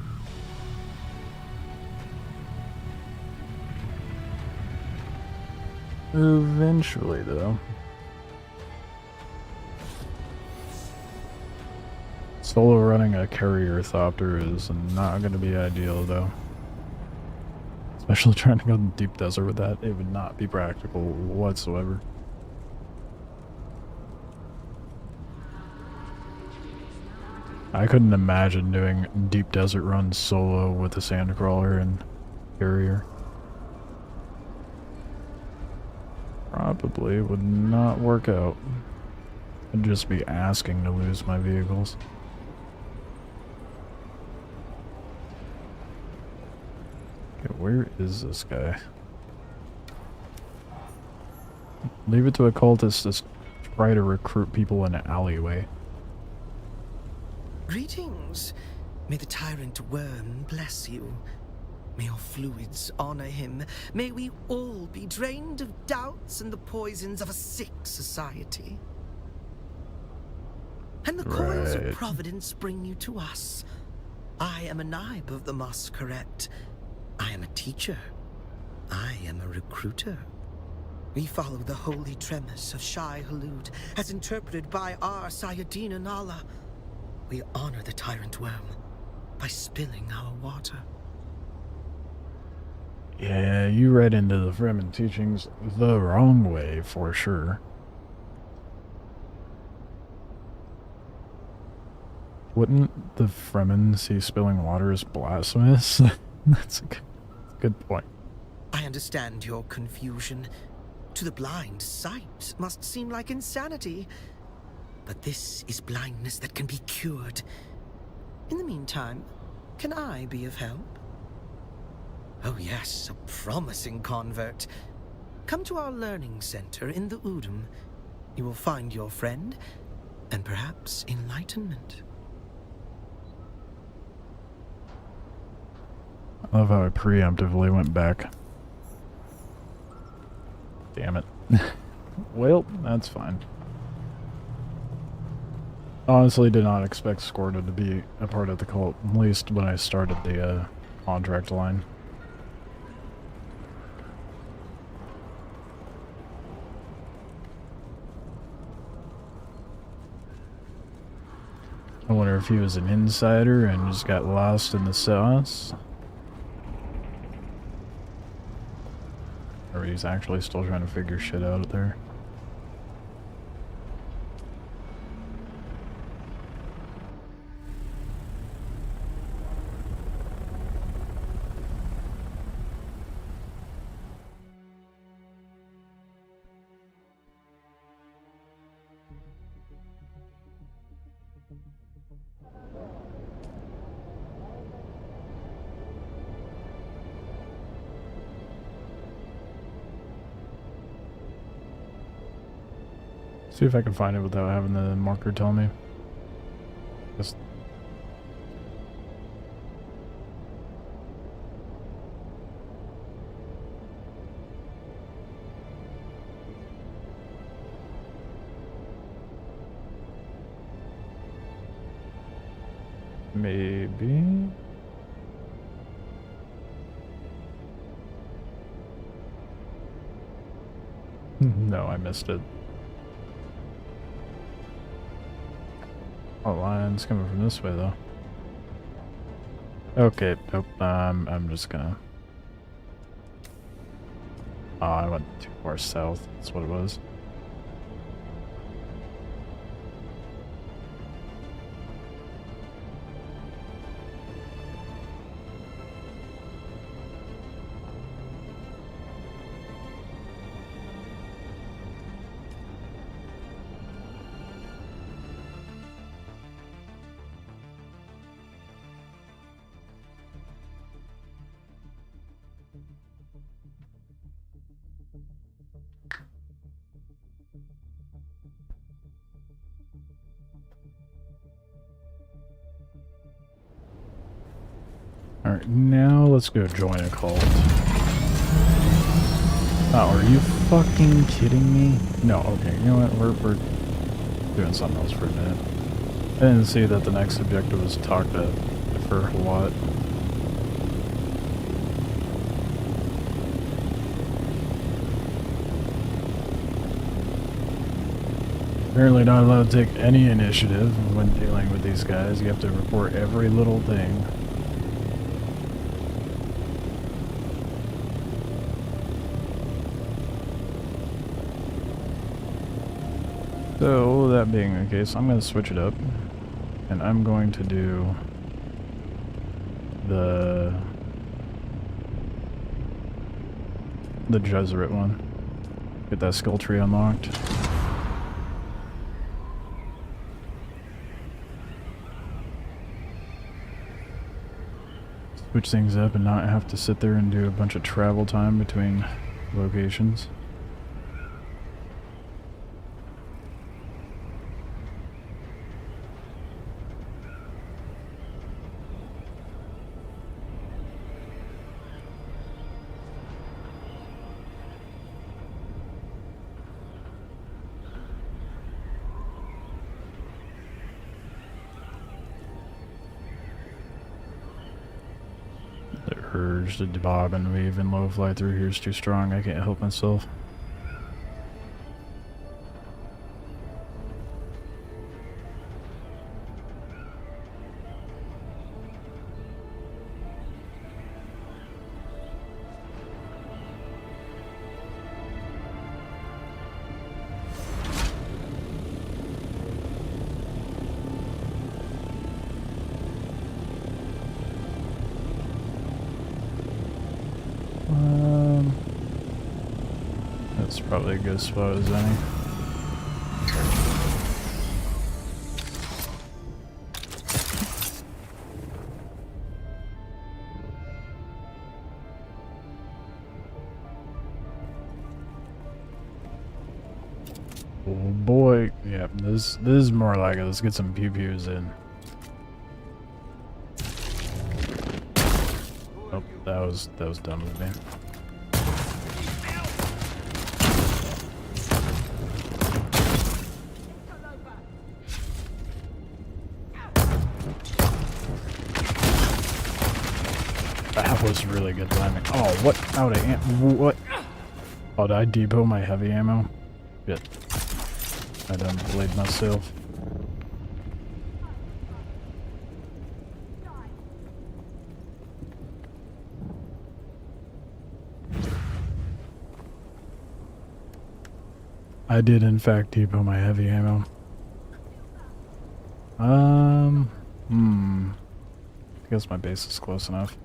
Eventually, though. Solo running a carrier thopter is not going to be ideal, though. Especially trying to go in the deep desert with that, it would not be practical whatsoever. I couldn't imagine doing deep desert runs solo with a sandcrawler and carrier. Probably would not work out. I'd just be asking to lose my vehicles. Okay, where is this guy? Leave it to a cultist to try to recruit people in an alleyway. Greetings. May the tyrant worm bless you. May your fluids honor him. May we all be drained of doubts and the poisons of a sick society. And the coils of providence bring you to us. I am a Naib of the Masquerade. I am a teacher. I am a recruiter. We follow the holy tremors of Shai Hulud, as interpreted by our Sayadina Nala. We honor the tyrant worm by spilling our water. Yeah, you read into the Fremen teachings the wrong way, for sure. Wouldn't the Fremen see spilling water as blasphemous? That's a good point. I understand your confusion. To the blind, sight must seem like insanity. But this is blindness that can be cured. In the meantime, can I be of help? Oh yes, a promising convert. Come to our learning center in the Udum. You will find your friend, and perhaps enlightenment. I love how I preemptively went back Damn it. Well, that's fine. Honestly, did not expect Scorta to be a part of the cult, at least when I started the contract line. I wonder if he was an insider and just got lost in the sauce. Or he's actually still trying to figure shit out there. See if I can find it without having the marker tell me. Just maybe. No, I missed it. Oh, line's coming from this way, though. Okay, nope, I'm just gonna... Oh, I went too far south, that's what it was. Alright, now let's go join a cult. Oh, are you fucking kidding me? No, okay, you know what, we're doing something else for a minute. I didn't see that the next objective was to talk to for what. Apparently not allowed to take any initiative when dealing with these guys. You have to report every little thing. So, that being the case, I'm going to switch it up, and I'm going to do the Jesuit one. Get that skill tree unlocked. Switch things up and not have to sit there and do a bunch of travel time between locations. Urge to bob and weave and low fly through here is too strong. I can't help myself. That's probably a good spot as any. Oh boy, yeah, this is more like it. Let's get some pew-pews in. Oh, that was dumb of me. really good timing. Oh, what? Out of ammo? What? Oh, did I depot my heavy ammo? Shit. I done played myself. I did in fact depot my heavy ammo. I guess my base is close enough.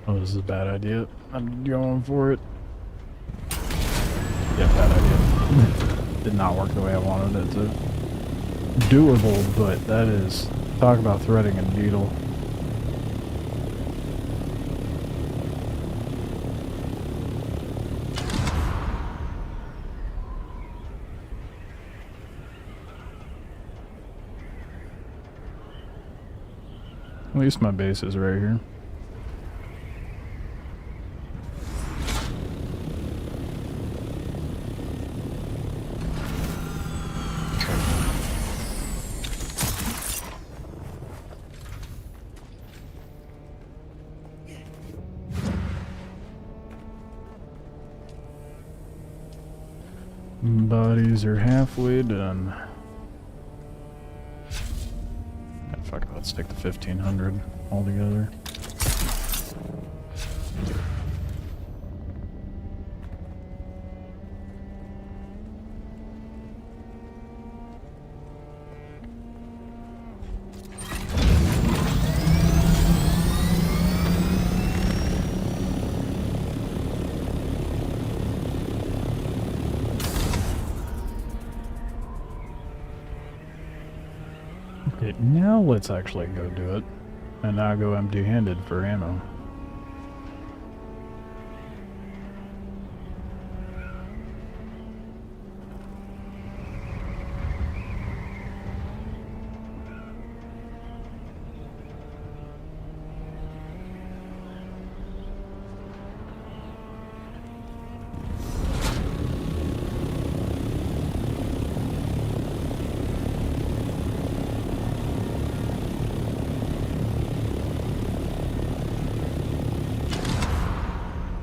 Oh, this is a bad idea. I'm going for it. Yeah, bad idea. Did not work the way I wanted it to. Doable, but that is... Talk about threading a needle. At least my base is right here. Bodies are halfway done. Yeah, fuck it, let's take the 1500 altogether. Okay, now let's actually go do it. And now go empty-handed for ammo.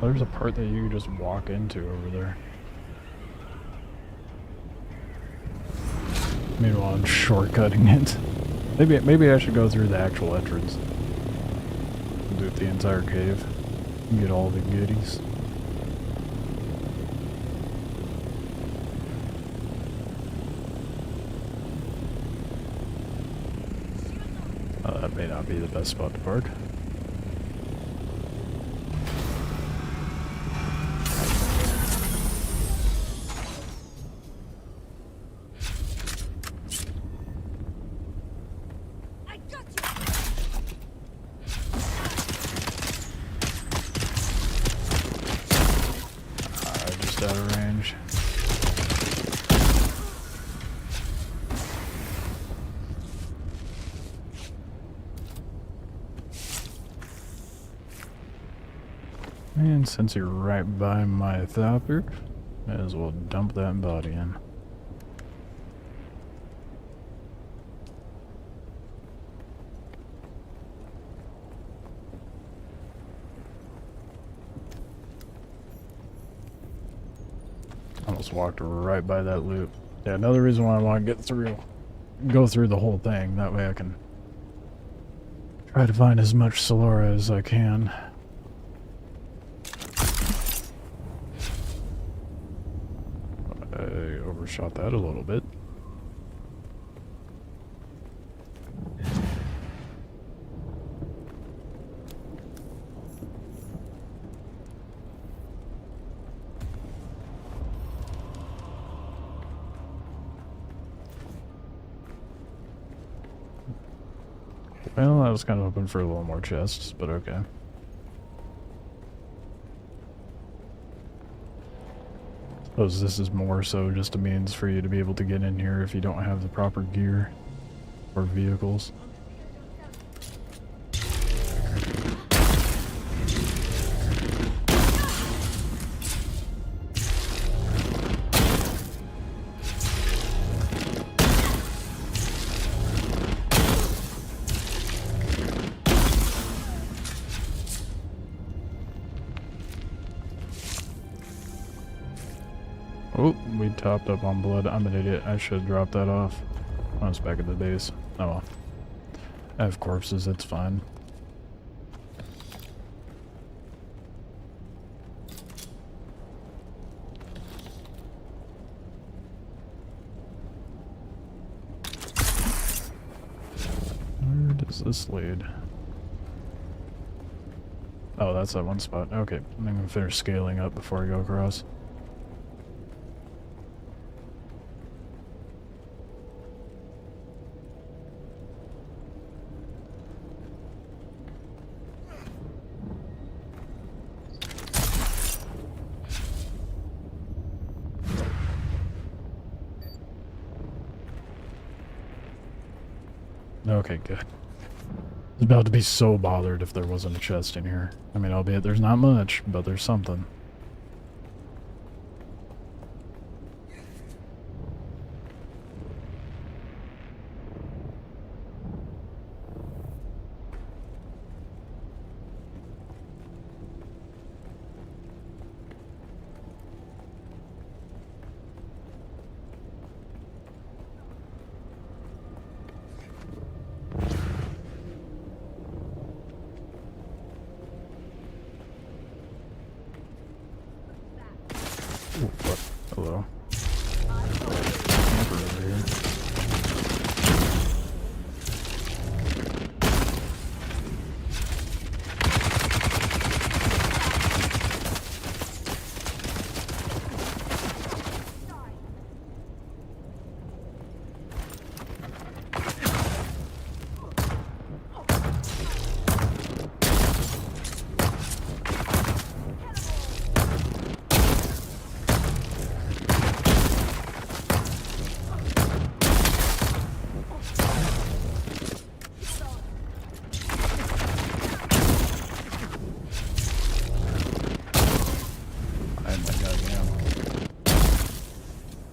There's a part that you can just walk into over there. Meanwhile, I'm shortcutting it. Maybe I should go through the actual entrance. Do it the entire cave. And get all the goodies. That may not be the best spot to park. Out of range. And since you're right by my thopper, may as well dump that body in. Almost walked right by that loop. Yeah, another reason why I want to go through the whole thing. That way I can try to find as much Solara as I can. I overshot that a little bit. Well, I was kind of hoping for a little more chests, but okay. Suppose this is more so just a means for you to be able to get in here if you don't have the proper gear or vehicles. Oh, we topped up on blood. I'm an idiot. I should have dropped that off when I was back at the base. Oh well. I have corpses, it's fine. Where does this lead? Oh, that's that one spot. Okay, I'm gonna finish scaling up before I go across. Okay, good. I was about to be so bothered if there wasn't a chest in here. I mean, albeit there's not much, but there's something. Ooh, what? Hello. Camper over here.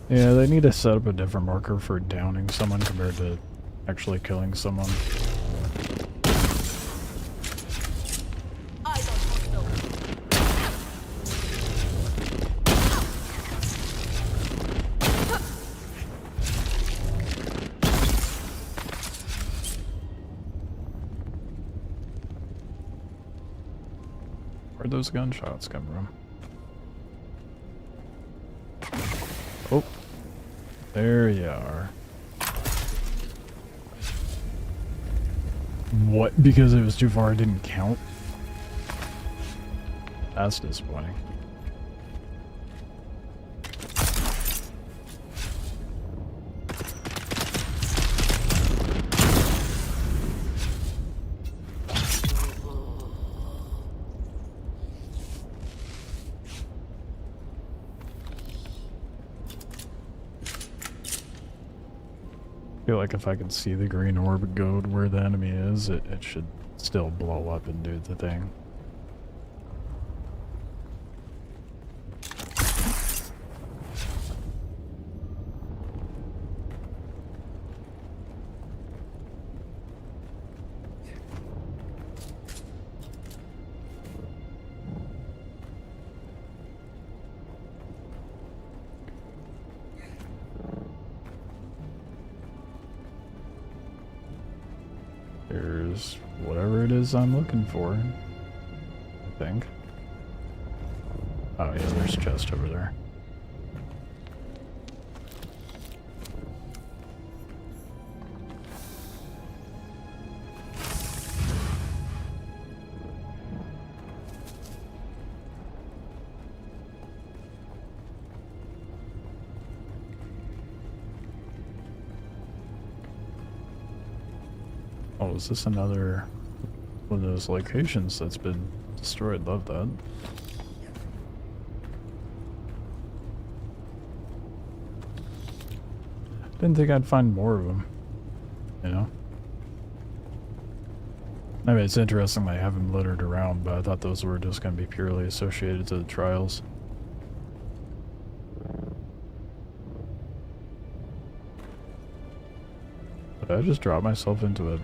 Yeah, they need to set up a different marker for downing someone compared to actually killing someone. Where'd those gunshots come from? Oh, there you are. What? Because it was too far, it didn't count? That's disappointing. I feel like if I can see the green orb go to where the enemy is, it should still blow up and do the thing. There's whatever it is I'm looking for, I think. Oh yeah, there's a chest over there. Oh, is this another one of those locations that's been destroyed? Love that. Didn't think I'd find more of them, you know? I mean, it's interesting they have them littered around, but I thought those were just going to be purely associated to the trials. Did I just drop myself into a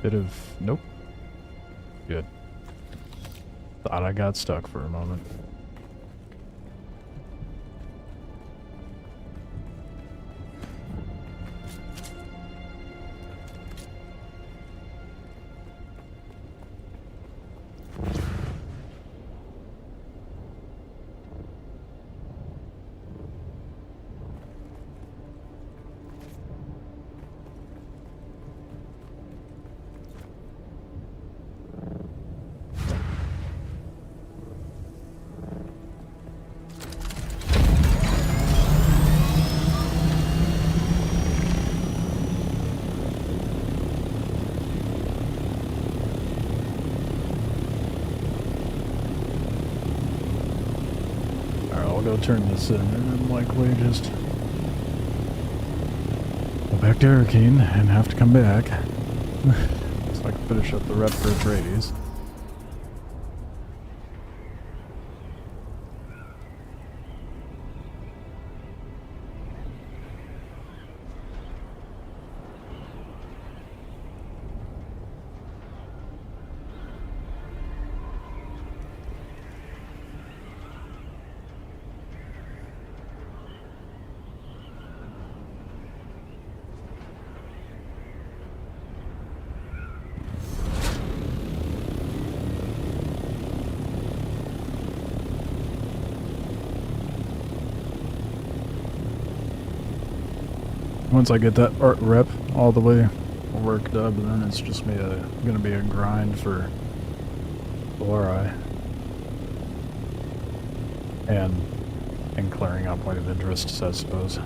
bit of... Nope. Good. Thought I got stuck for a moment. Go turn this in and then likely just go back to Hurricane and have to come back so I can finish up the rep for Atreides. Once I get that art rep all the way worked up, then it's just gonna be a grind for Ori and clearing out point of interest, I suppose.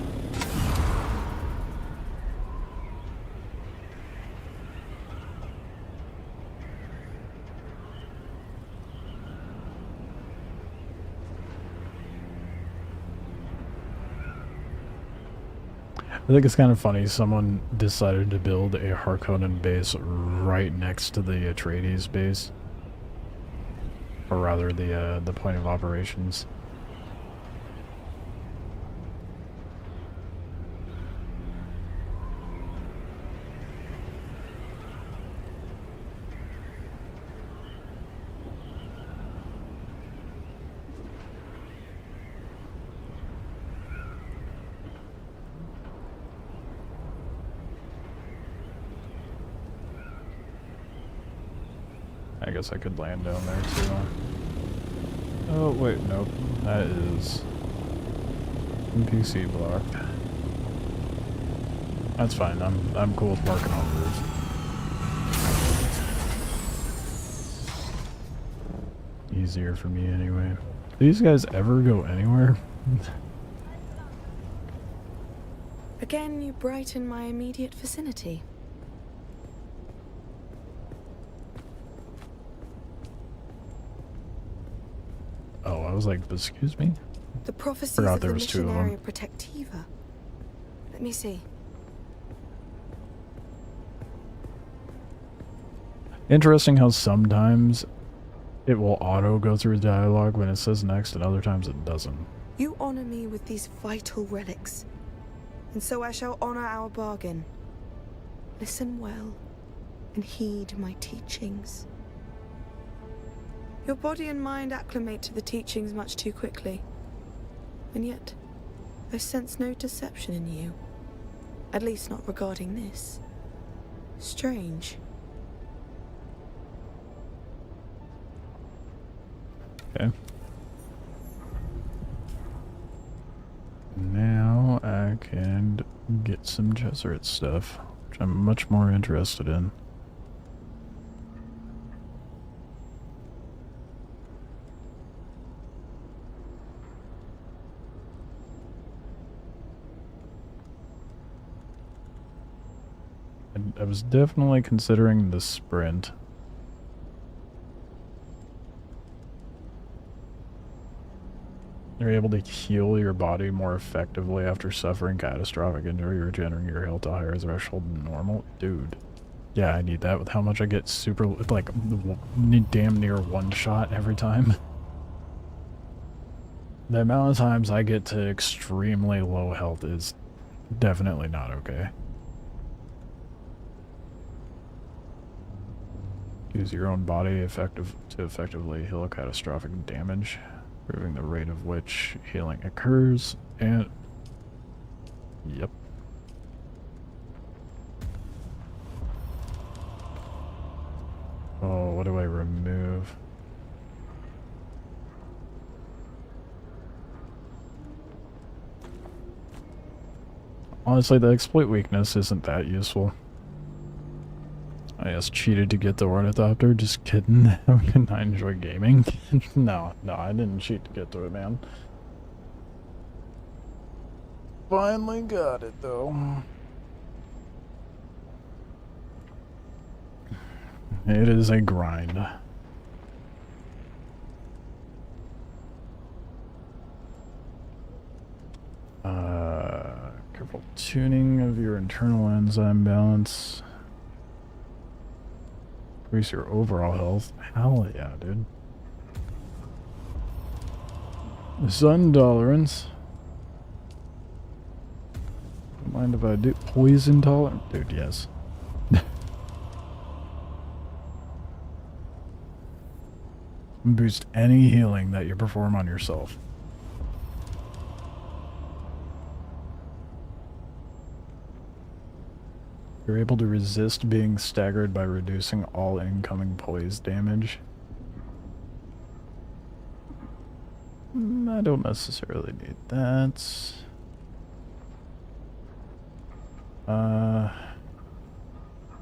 I think it's kind of funny, someone decided to build a Harkonnen base right next to the Atreides base. Or rather, the point of operations. I guess I could land down there too. Oh wait, nope. That is NPC blocked. That's fine. I'm cool with marking on the roof. Easier for me anyway. Do these guys ever go anywhere? Again, you brighten my immediate vicinity. Oh, I was like, excuse me? The prophecies Forgot of there the was two of Missionaria them. Protectiva. Let me see. Interesting how sometimes it will auto go through the dialogue when it says next, and other times it doesn't. You honor me with these vital relics, and so I shall honor our bargain. Listen well, and heed my teachings. Your body and mind acclimate to the teachings much too quickly, and yet I sense no deception in you, at least not regarding this. Strange. Okay. Now I can get some Jesuit stuff, which I'm much more interested in. I was definitely considering the sprint. You're able to heal your body more effectively after suffering catastrophic injury, regenerating your health to a higher threshold than normal. Dude. Yeah, I need that with how much I get super, like, damn near one shot every time. The amount of times I get to extremely low health is definitely not okay. Use your own body to effectively heal catastrophic damage, improving the rate of which healing occurs, and... Yep. Oh, what do I remove? Honestly, the exploit weakness isn't that useful. I just cheated to get the Ornithopter. Just kidding. I enjoy gaming. No, I didn't cheat to get to it, man. Finally got it, though. It is a grind. Careful tuning of your internal enzyme balance. Increase your overall health. Hell yeah, dude. Sun tolerance. Don't mind if I do. Poison tolerance? Dude, yes. Boost any healing that you perform on yourself. You're able to resist being staggered by reducing all incoming poise damage. I don't necessarily need that.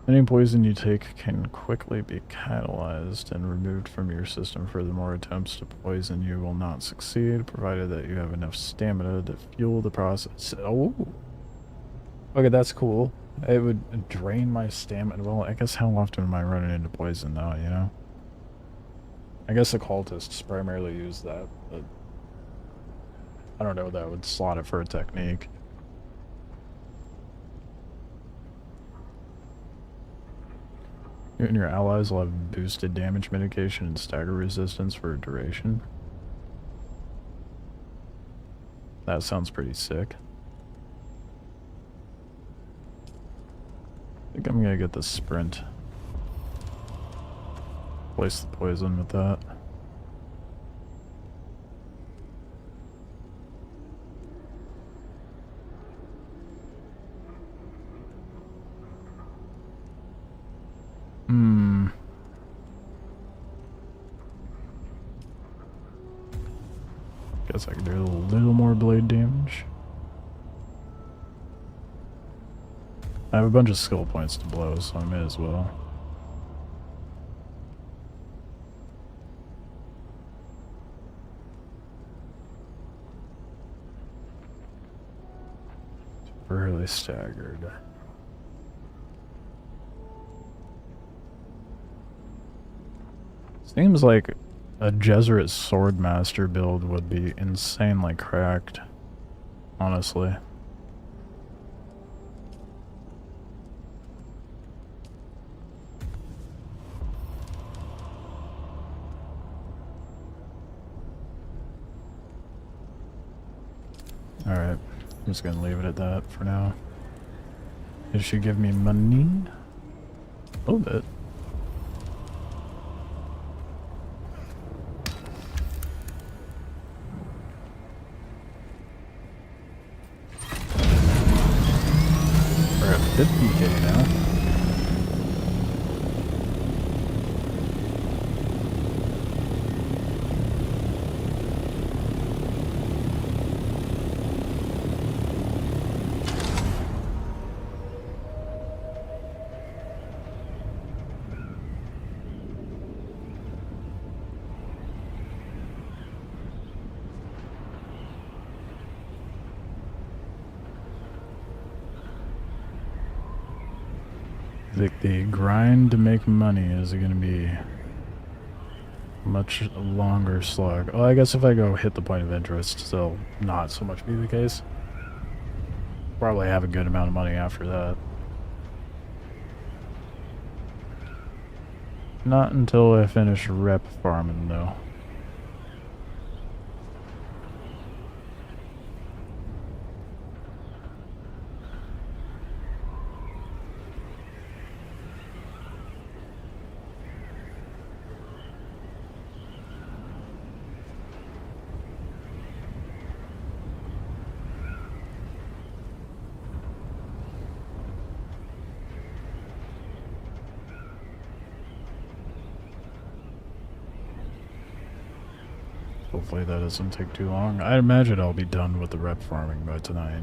Any poison you take can quickly be catalyzed and removed from your system. Furthermore, attempts to poison you will not succeed, provided that you have enough stamina to fuel the process. Oh! Okay, that's cool. It would drain my stamina. Well, I guess how often am I running into poison though, you know? I guess the cultists primarily use that, but I don't know, that would slot it for a technique. You and your allies will have boosted damage mitigation and stagger resistance for a duration. That sounds pretty sick. I think I'm gonna get the sprint. Place the poison with that. Guess I can do a little more blade damage. I have a bunch of skill points to blow, so I may as well. Temporarily staggered. Seems like a Jesuit Swordmaster build would be insanely cracked, honestly. Alright, I'm just gonna leave it at that for now. Did she give me money? A little bit. We're at 50k now. The grind to make money is going to be Much longer slug. Well, I guess if I go hit the point of interest, it'll not so much be the case. Probably have a good amount of money after that. Not until I finish rep farming, though. Hopefully that doesn't take too long. I imagine I'll be done with the rep farming by tonight.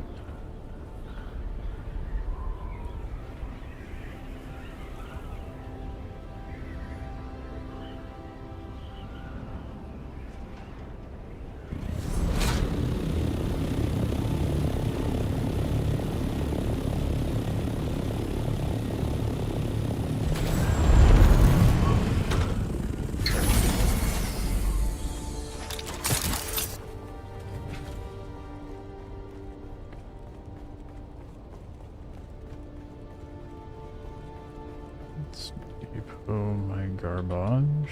Oh, my garbage.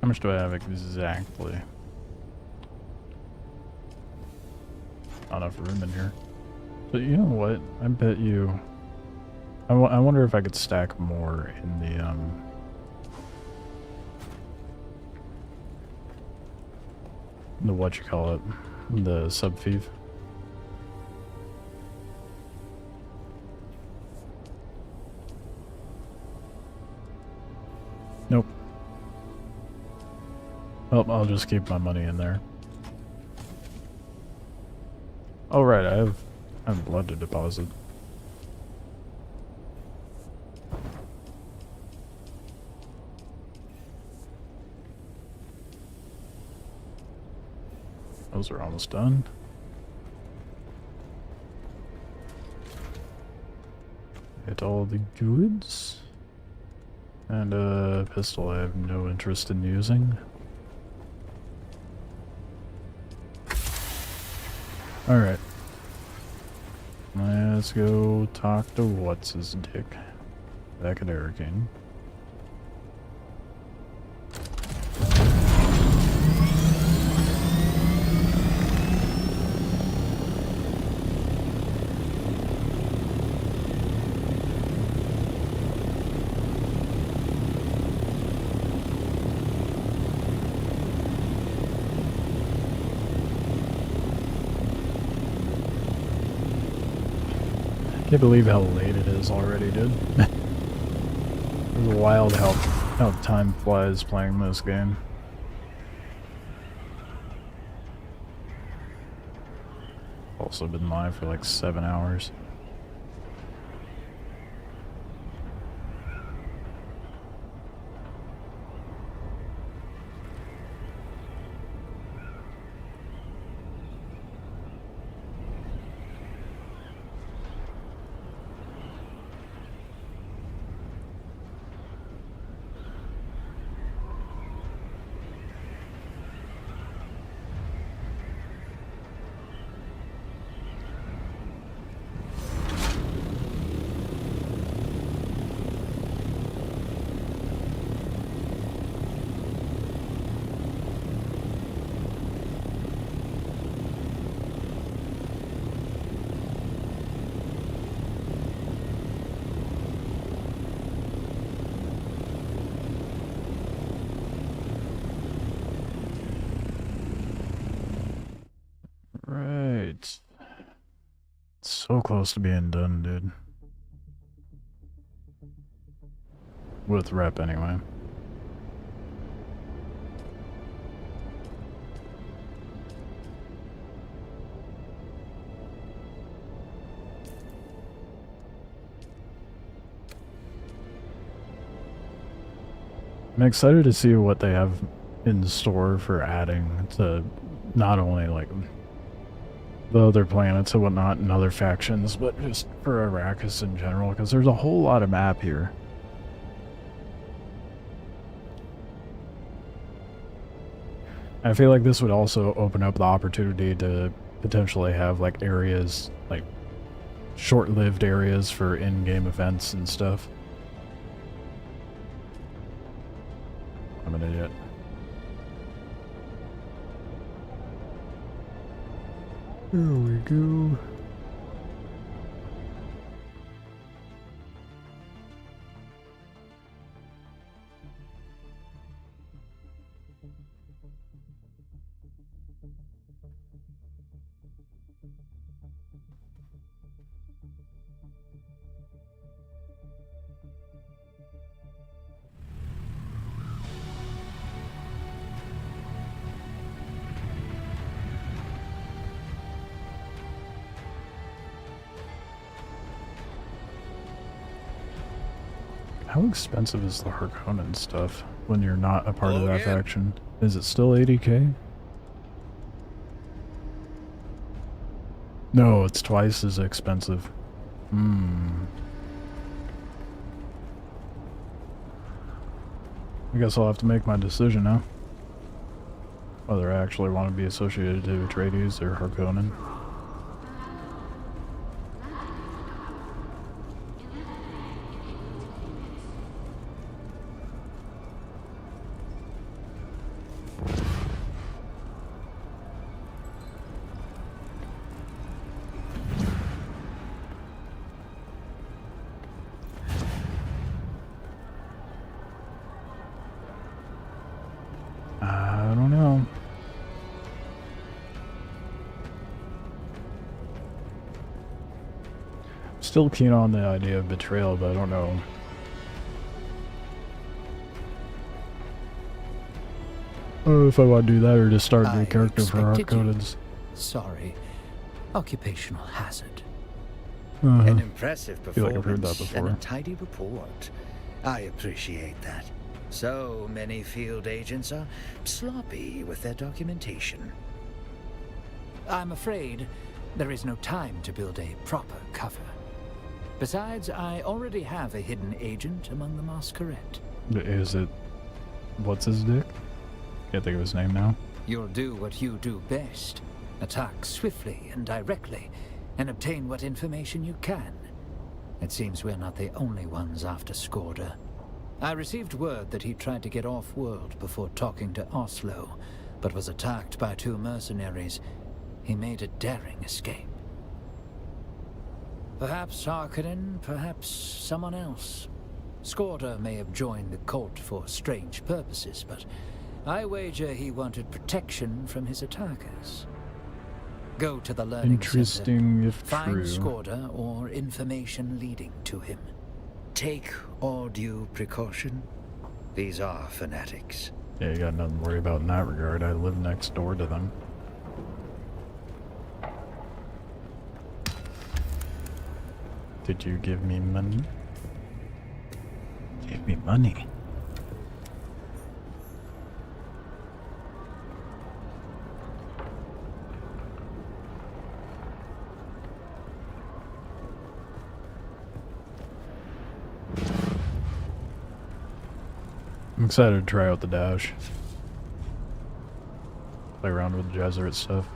How much do I have exactly? Not enough room in here. But you know what? I bet you... I wonder if I could stack more in the what you call it? The sub-fief. Nope. Oh, I'll just keep my money in there. Oh right, I have blood to deposit. Those are almost done. Get all the goods. And a pistol I have no interest in using. Alright. Let's go talk to what's his dick. Back at Hurricane. I can't believe how late it is already, dude. It's wild how time flies playing this game. Also been live for like 7 hours. Right. So close to being done, dude. With rep, anyway. I'm excited to see what they have in store for adding to not only like the other planets and whatnot and other factions, but just for Arrakis in general, because there's a whole lot of map here. I feel like this would also open up the opportunity to potentially have like areas, like short-lived areas for in-game events and stuff. I'm an idiot. There we go. How expensive is the Harkonnen stuff when you're not a part of that faction? Is it still 80k? No, it's twice as expensive. I guess I'll have to make my decision now. Whether I actually want to be associated to Atreides or Harkonnen. I don't know. Still keen on the idea of betrayal, but I don't know. I don't know if I want to do that or just start a new character for Harkonnens. Sorry. Occupational hazard. An impressive I feel like I've heard that performance and before. a tidy report. I appreciate that. So many field agents are sloppy with their documentation. I'm afraid there is no time to build a proper cover. Besides, I already have a hidden agent among the Masquerade. Is it... what's his dick? Can't think of his name now. You'll do what you do best. Attack swiftly and directly, and obtain what information you can. It seems we're not the only ones after Skorda. I received word that he tried to get off-world before talking to Oslo, but was attacked by 2 mercenaries. He made a daring escape. Perhaps Harkonnen, perhaps someone else. Skorda may have joined the cult for strange purposes, but I wager he wanted protection from his attackers. Go to the learning Interesting center. if Find true. Skorda or information leading to him. Take all due precaution. These are fanatics. Yeah, you got nothing to worry about in that regard. I live next door to them. Did you give me money? Give me money. I'm excited to try out the dash. Play around with the Jesuit stuff.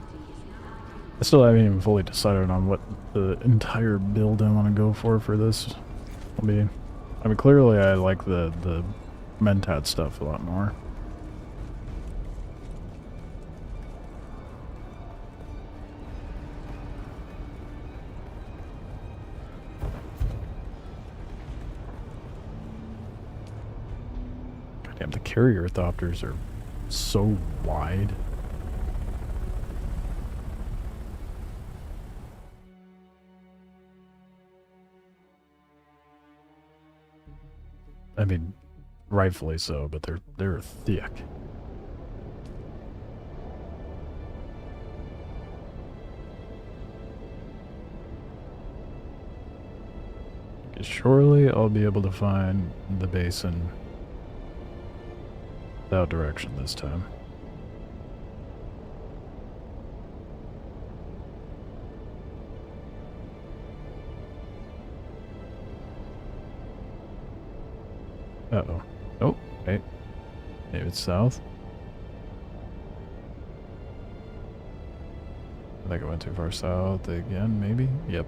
I still haven't even fully decided on what the entire build I want to go for this will be. I mean, clearly I like the Mentat stuff a lot more. Goddamn, the carrier thopters are so wide. I mean, rightfully so, but they're thick. Surely I'll be able to find the basin without direction this time. Uh-oh. Oh, wait. Maybe it's south. think I went too far south again, maybe? Yep.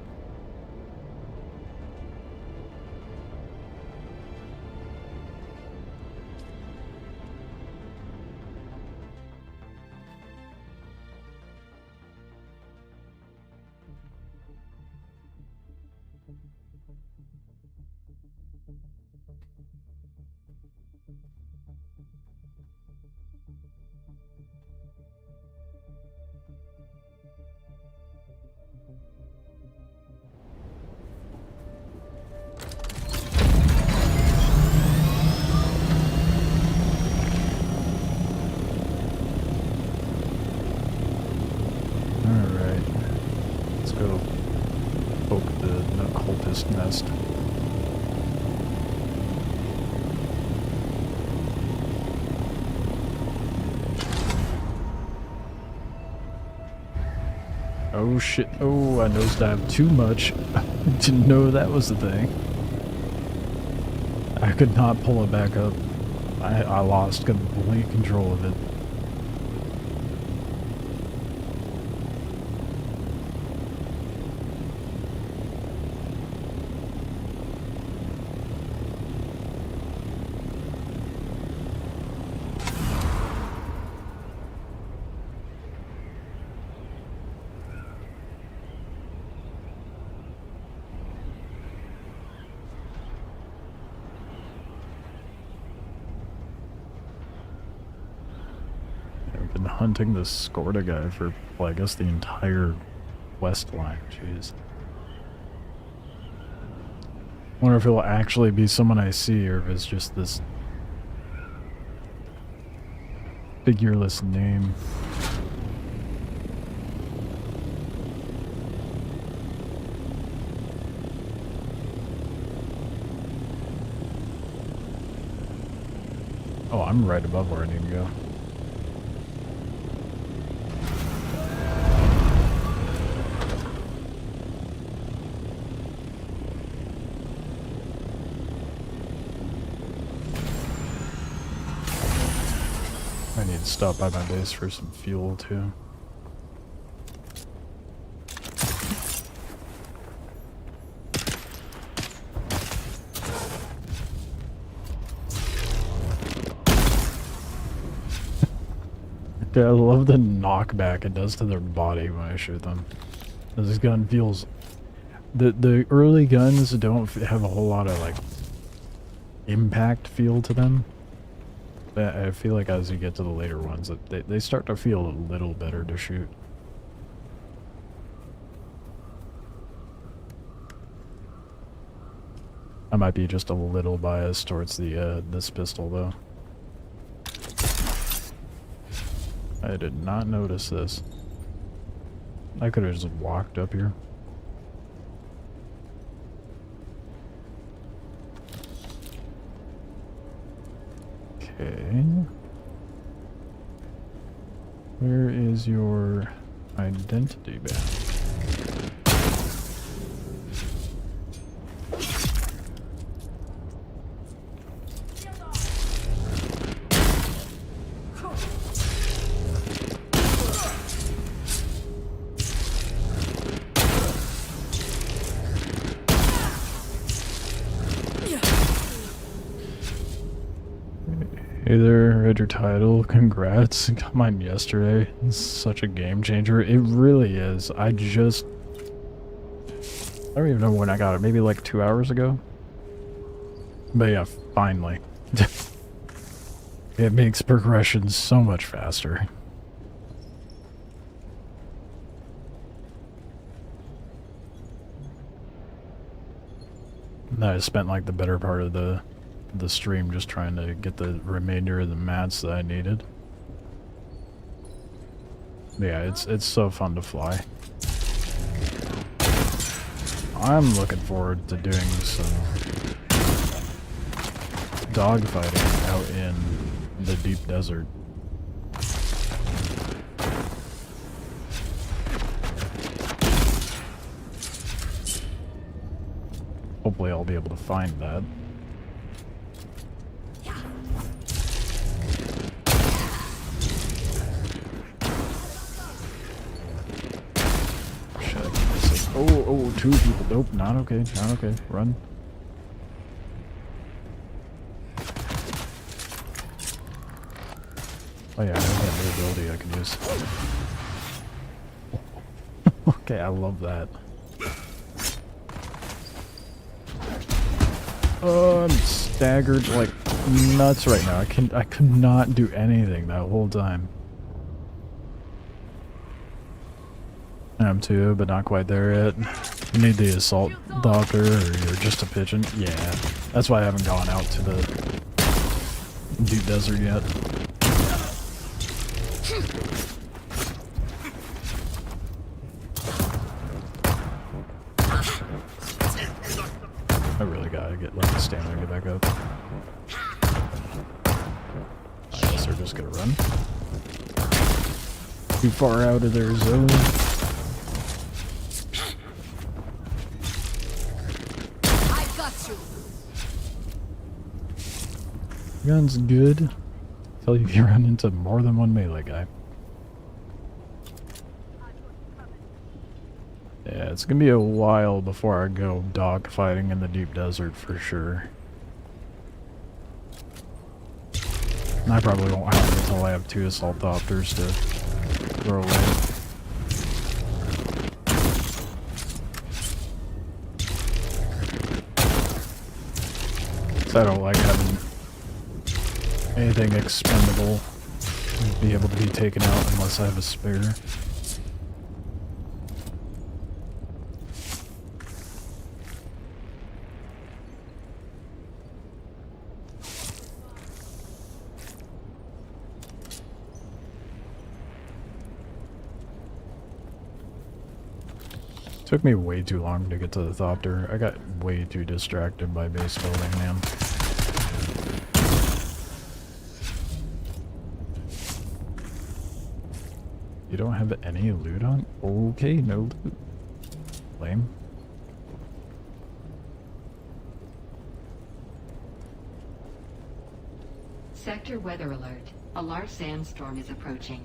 Nest. Oh shit, oh, I nosedived too much. Didn't know that was the thing. I could not pull it back up. I lost complete control of it. Hunting this Skorda guy for, well, I guess the entire west line. Jeez. Wonder if it'll actually be someone I see, or if it's just this figureless name. Oh, I'm right above where I need to go. I need to stop by my base for some fuel too. Dude, I love the knockback it does to their body when I shoot them. This gun feels... The early guns don't have a whole lot of like impact feel to them. I feel like as you get to the later ones, they start to feel a little better to shoot. I might be just a little biased towards the this pistol though. I did not notice this. I could have just walked up here. Okay. Where is your identity badge? Hey there, read your title, congrats, got mine yesterday. It's such a game changer, it really is. I don't even know when I got it, maybe like 2 hours ago? But yeah, finally. It makes progression so much faster. And I spent like the better part of the stream just trying to get the remainder of the mats that I needed. But yeah, it's so fun to fly. I'm looking forward to doing some dogfighting out in the deep desert. Hopefully I'll be able to find that. Oh, two people. Nope, not okay, not okay. Run. Oh yeah, I have that new ability I can use. Okay, I love that. Oh, I'm staggered like nuts right now. I could not do anything that whole time. I'm too, but not quite there yet. You need the assault doctor, or you're just a pigeon. Yeah, that's why I haven't gone out to the deep desert yet. I really gotta get like the stamina to get back up. I guess they're just gonna run. Too far out of their zone. I've got you. Gun's good. Until you run into more than one melee guy. Yeah, it's gonna be a while before I go dog fighting in the deep desert for sure. And I probably won't have it until I have 2 assault doctors to throw away. So I don't like having anything expendable to be able to be taken out unless I have a spare. Took me way too long to get to the Thopter. I got way too distracted by base building, man. You don't have any loot on? Okay, no loot. Lame. Sector weather alert. A large sandstorm is approaching.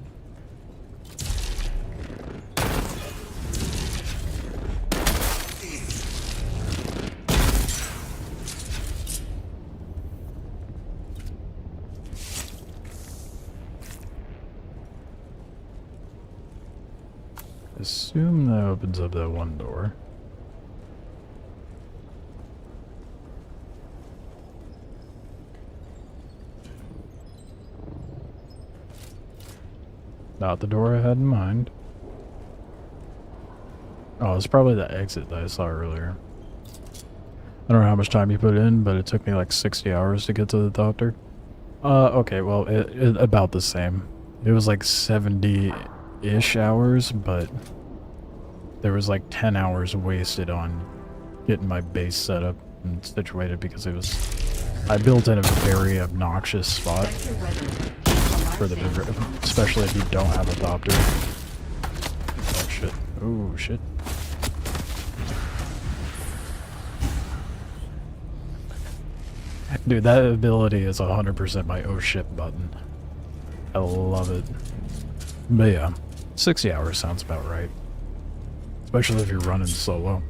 Assume that opens up that one door. Not the door I had in mind. Oh, it's probably the exit that I saw earlier. I don't know how much time you put in, but it took me like 60 hours to get to the doctor. Okay, well, it about the same. It was like 70-ish hours, but there was like 10 hours wasted on getting my base set up and situated because it was... I built in a very obnoxious spot for the bigger, especially if you don't have a Thopter. Oh shit. Oh shit. Dude, that ability is 100% my oh shit button. I love it. But yeah, 60 hours sounds about right. Especially if you're running solo.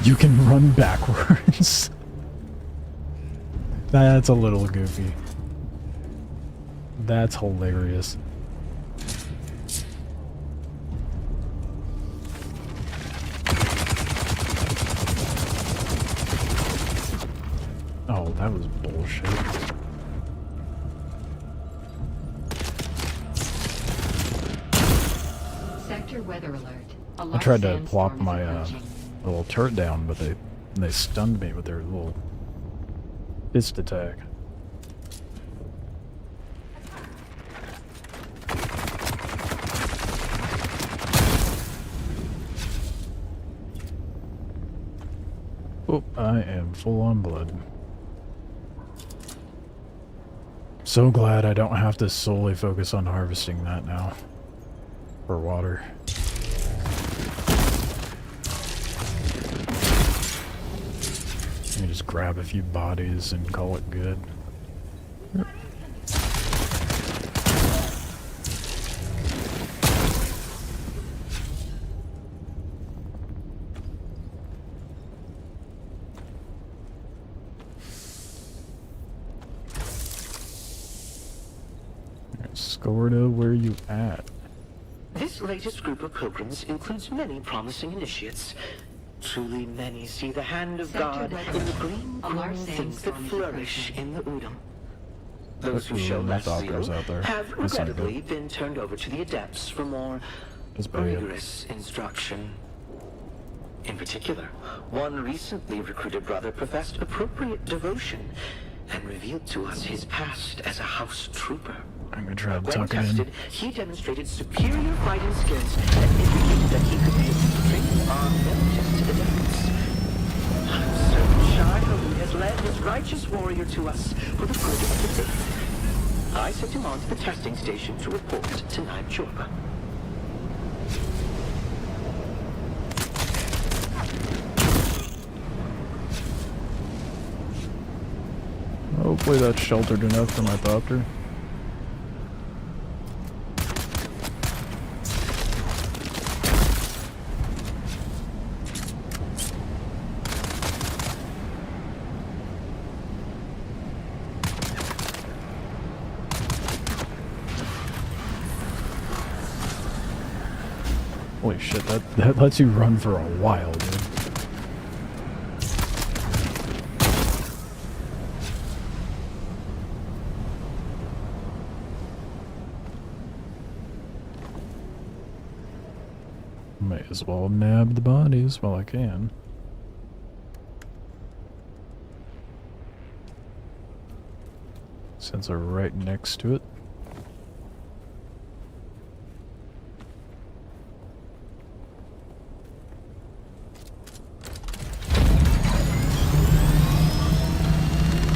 You can run backwards. That's a little goofy. That's hilarious. Oh, that was bullshit. Sector weather alert. I tried to plop my little turret down, but they stunned me with their little fist attack. Oh, I am full on blood. So glad I don't have to solely focus on harvesting that now. For water. Let me just just grab a few bodies and call it good. Scorda, where you at? This latest group of pilgrims includes many promising initiates. Truly many see the hand of God in the green growing things that flourish in the Udum. Those who show less zeal have regrettably been turned over to the adepts for more rigorous instruction. In particular, one recently recruited brother professed appropriate devotion and revealed to us his past as a house trooper. I'm gonna try to When tuck it in. tested, he demonstrated superior fighting skills and indicated that he could be infiltrated on villages to the depths. I'm certain Shai has led this righteous warrior to us for the good of the faith. I sent him on to the testing station to report to Naib Jorba. Hopefully that's sheltered enough for my thopter. Holy shit, that lets you run for a while, dude. May as well nab the bodies while I can. Since they're right next to it.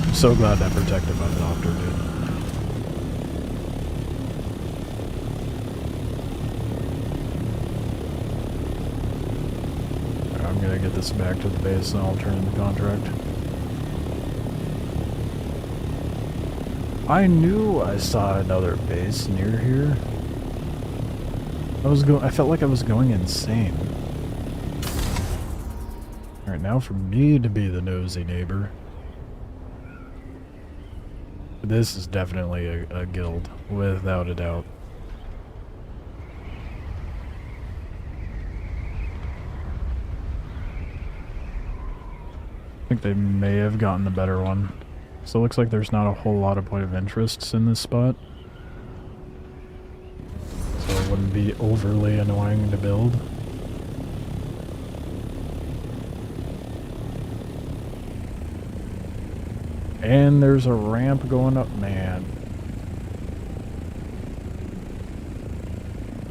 I'm so glad that protected my doctor, dude. I'm gonna get this back to the base and I'll turn in the contract. I knew I saw another base near here. I felt like I was going insane. Alright, now for me to be the nosy neighbor. This is definitely a guild, without a doubt. I think they may have gotten the better one. So it looks like there's not a whole lot of point of interests in this spot. So it wouldn't be overly annoying to build. And there's a ramp going up, man.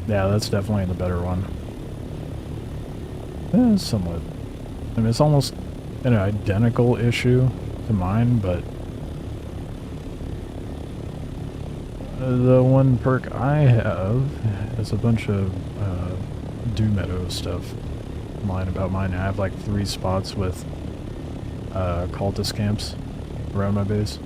Yeah, that's definitely the better one. Somewhat. I mean, it's almost an identical issue to mine, but the one perk I have is a bunch of dew meadow stuff. Lying about mine, I have like 3 spots with cultist camps around my base.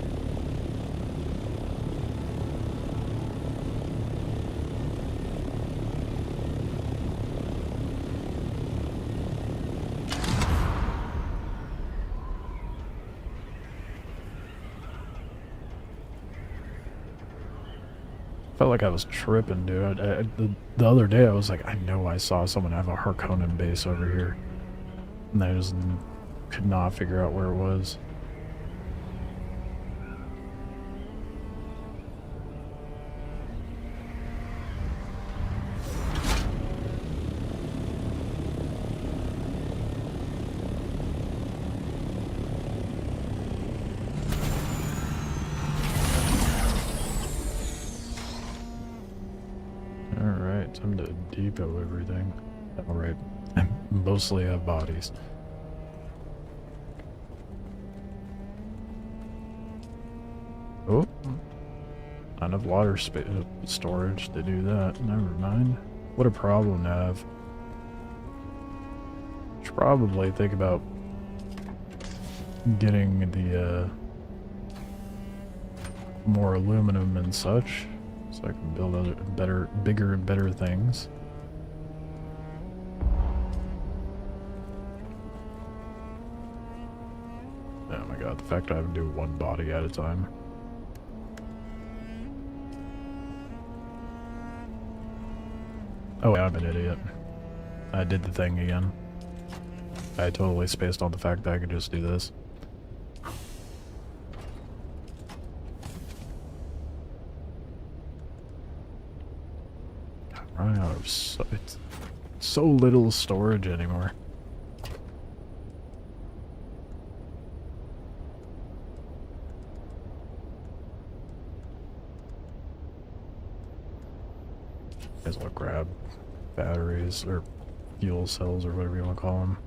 Felt like I was tripping, dude. The other day I was like, I know I saw someone have a Harkonnen base over here. And I just could not figure out where it was. Time to depot everything. Alright. I mostly have bodies. Oh. Not enough water storage to do that. Never mind. What a problem to have. Should probably think about getting the more aluminum and such, so I can build other bigger and better things. Oh my god, the fact I have to do one body at a time. Oh, yeah, I'm an idiot. I did the thing again. I totally spaced on the fact that I could just do this. I'm running out of so little storage anymore. Might as well grab batteries or fuel cells or whatever you want to call them.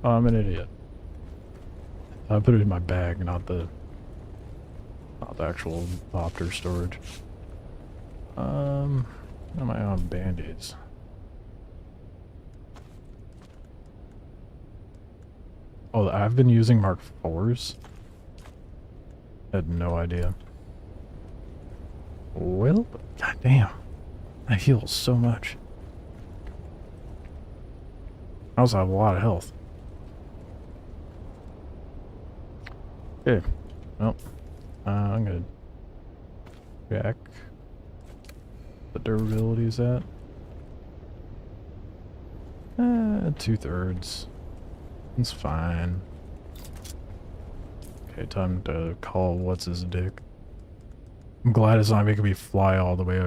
Oh, I'm an idiot. I put it in my bag, not the actual Opter storage. Am I on band-aids? Oh, I've been using Mark IVs? Had no idea. Well, goddamn. I heal so much. I also have a lot of health. Okay. Well, I'm gonna check what durability is at. 2/3. It's fine. Okay, time to call what's his dick. I'm glad it's not making me fly all the way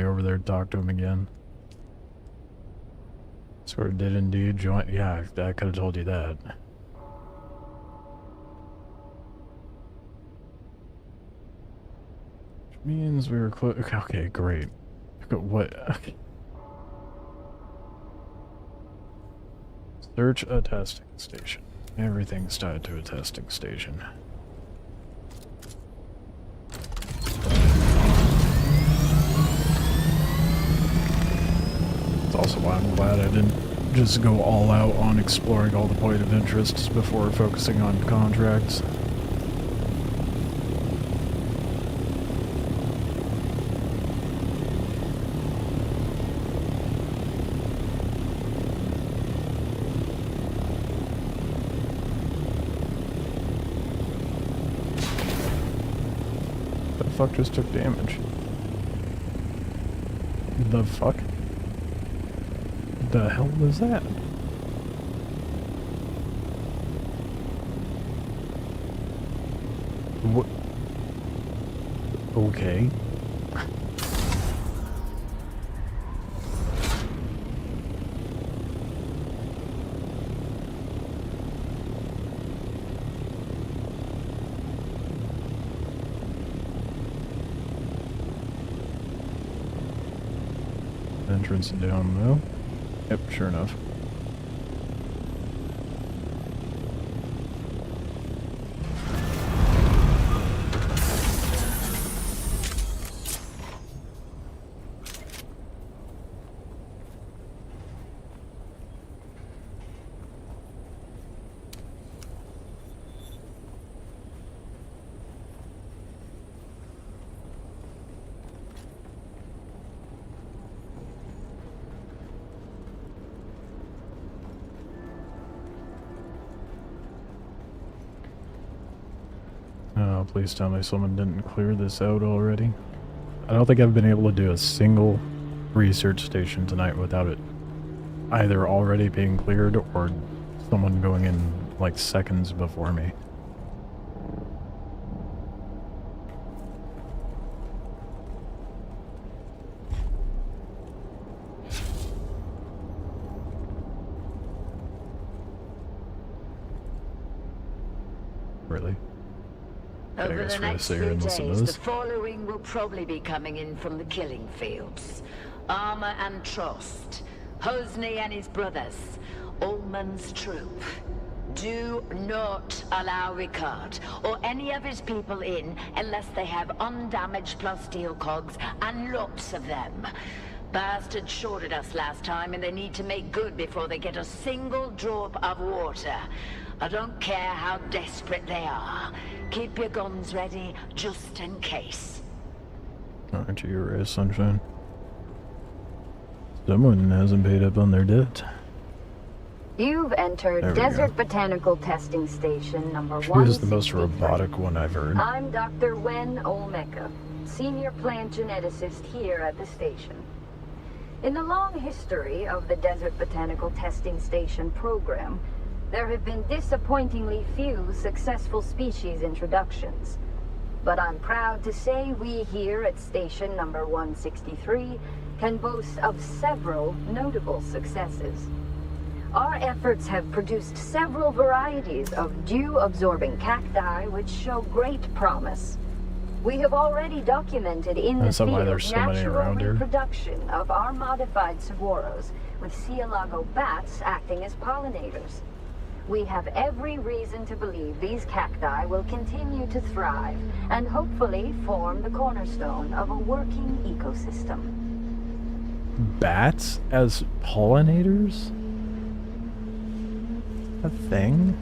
over there to talk to him again. Sort of did indeed join. Yeah, I could have told you that. Which means we were close. Okay, great. What? Okay. Search a testing station. Everything's tied to a testing station. It's also why I'm glad I didn't just go all out on exploring all the point of interests before focusing on contracts. The fuck just took damage? The fuck? The hell was that? What? Okay. Entrance down though. Yep, sure enough. Oh, please tell me someone didn't clear this out already. I don't think I've been able to do a single research station tonight without it either already being cleared or someone going in like seconds before me. Really? Over the next few days, the following will probably be coming in from the killing fields. Armor and Trost, Hosni and his brothers, Ullman's troop. Do not allow Ricard or any of his people in unless they have undamaged plus steel cogs and lots of them. Bastards shorted us last time, and they need to make good before they get a single drop of water. I don't care how desperate they are. Keep your guns ready, just in case. Aren't you right, Sunshine? Someone hasn't paid up on their debt. You've entered Desert Botanical Testing Station number 1. She is the most robotic one I've heard. I'm Dr. Wen Olmeca, Senior Plant Geneticist here at the station. In the long history of the Desert Botanical Testing Station program, there have been disappointingly few successful species introductions. But I'm proud to say we here at station number 163 can boast of several notable successes. Our efforts have produced several varieties of dew-absorbing cacti which show great promise. We have already documented in the field natural reproduction of our modified saguaros, with Cielago bats acting as pollinators. We have every reason to believe these cacti will continue to thrive and hopefully form the cornerstone of a working ecosystem. Bats as pollinators? A thing?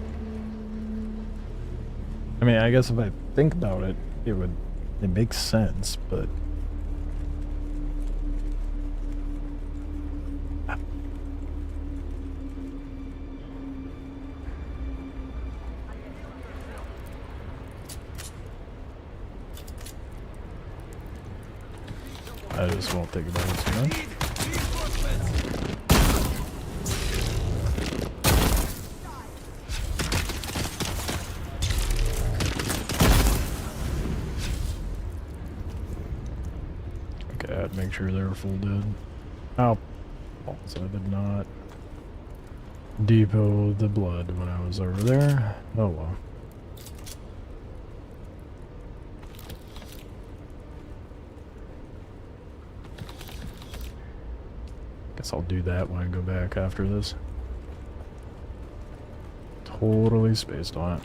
I mean, I guess if I think about it, it makes sense, but I just won't think about it too much. Okay, I'd make sure they were full dead. Oh, so I did not depot the blood when I was over there. Oh well. Guess I'll do that when I go back after this. Totally spaced on it.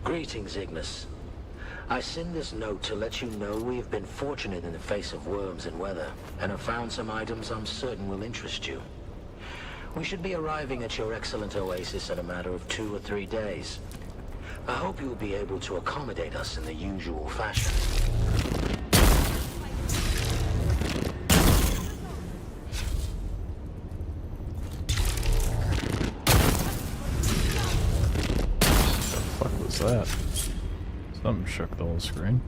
Greetings, Ignis. I send this note to let you know we have been fortunate in the face of worms and weather, and have found some items I'm certain will interest you. We should be arriving at your excellent oasis in a matter of 2 or 3 days. I hope you will be able to accommodate us in the usual fashion. What the fuck was that? Something shook the whole screen.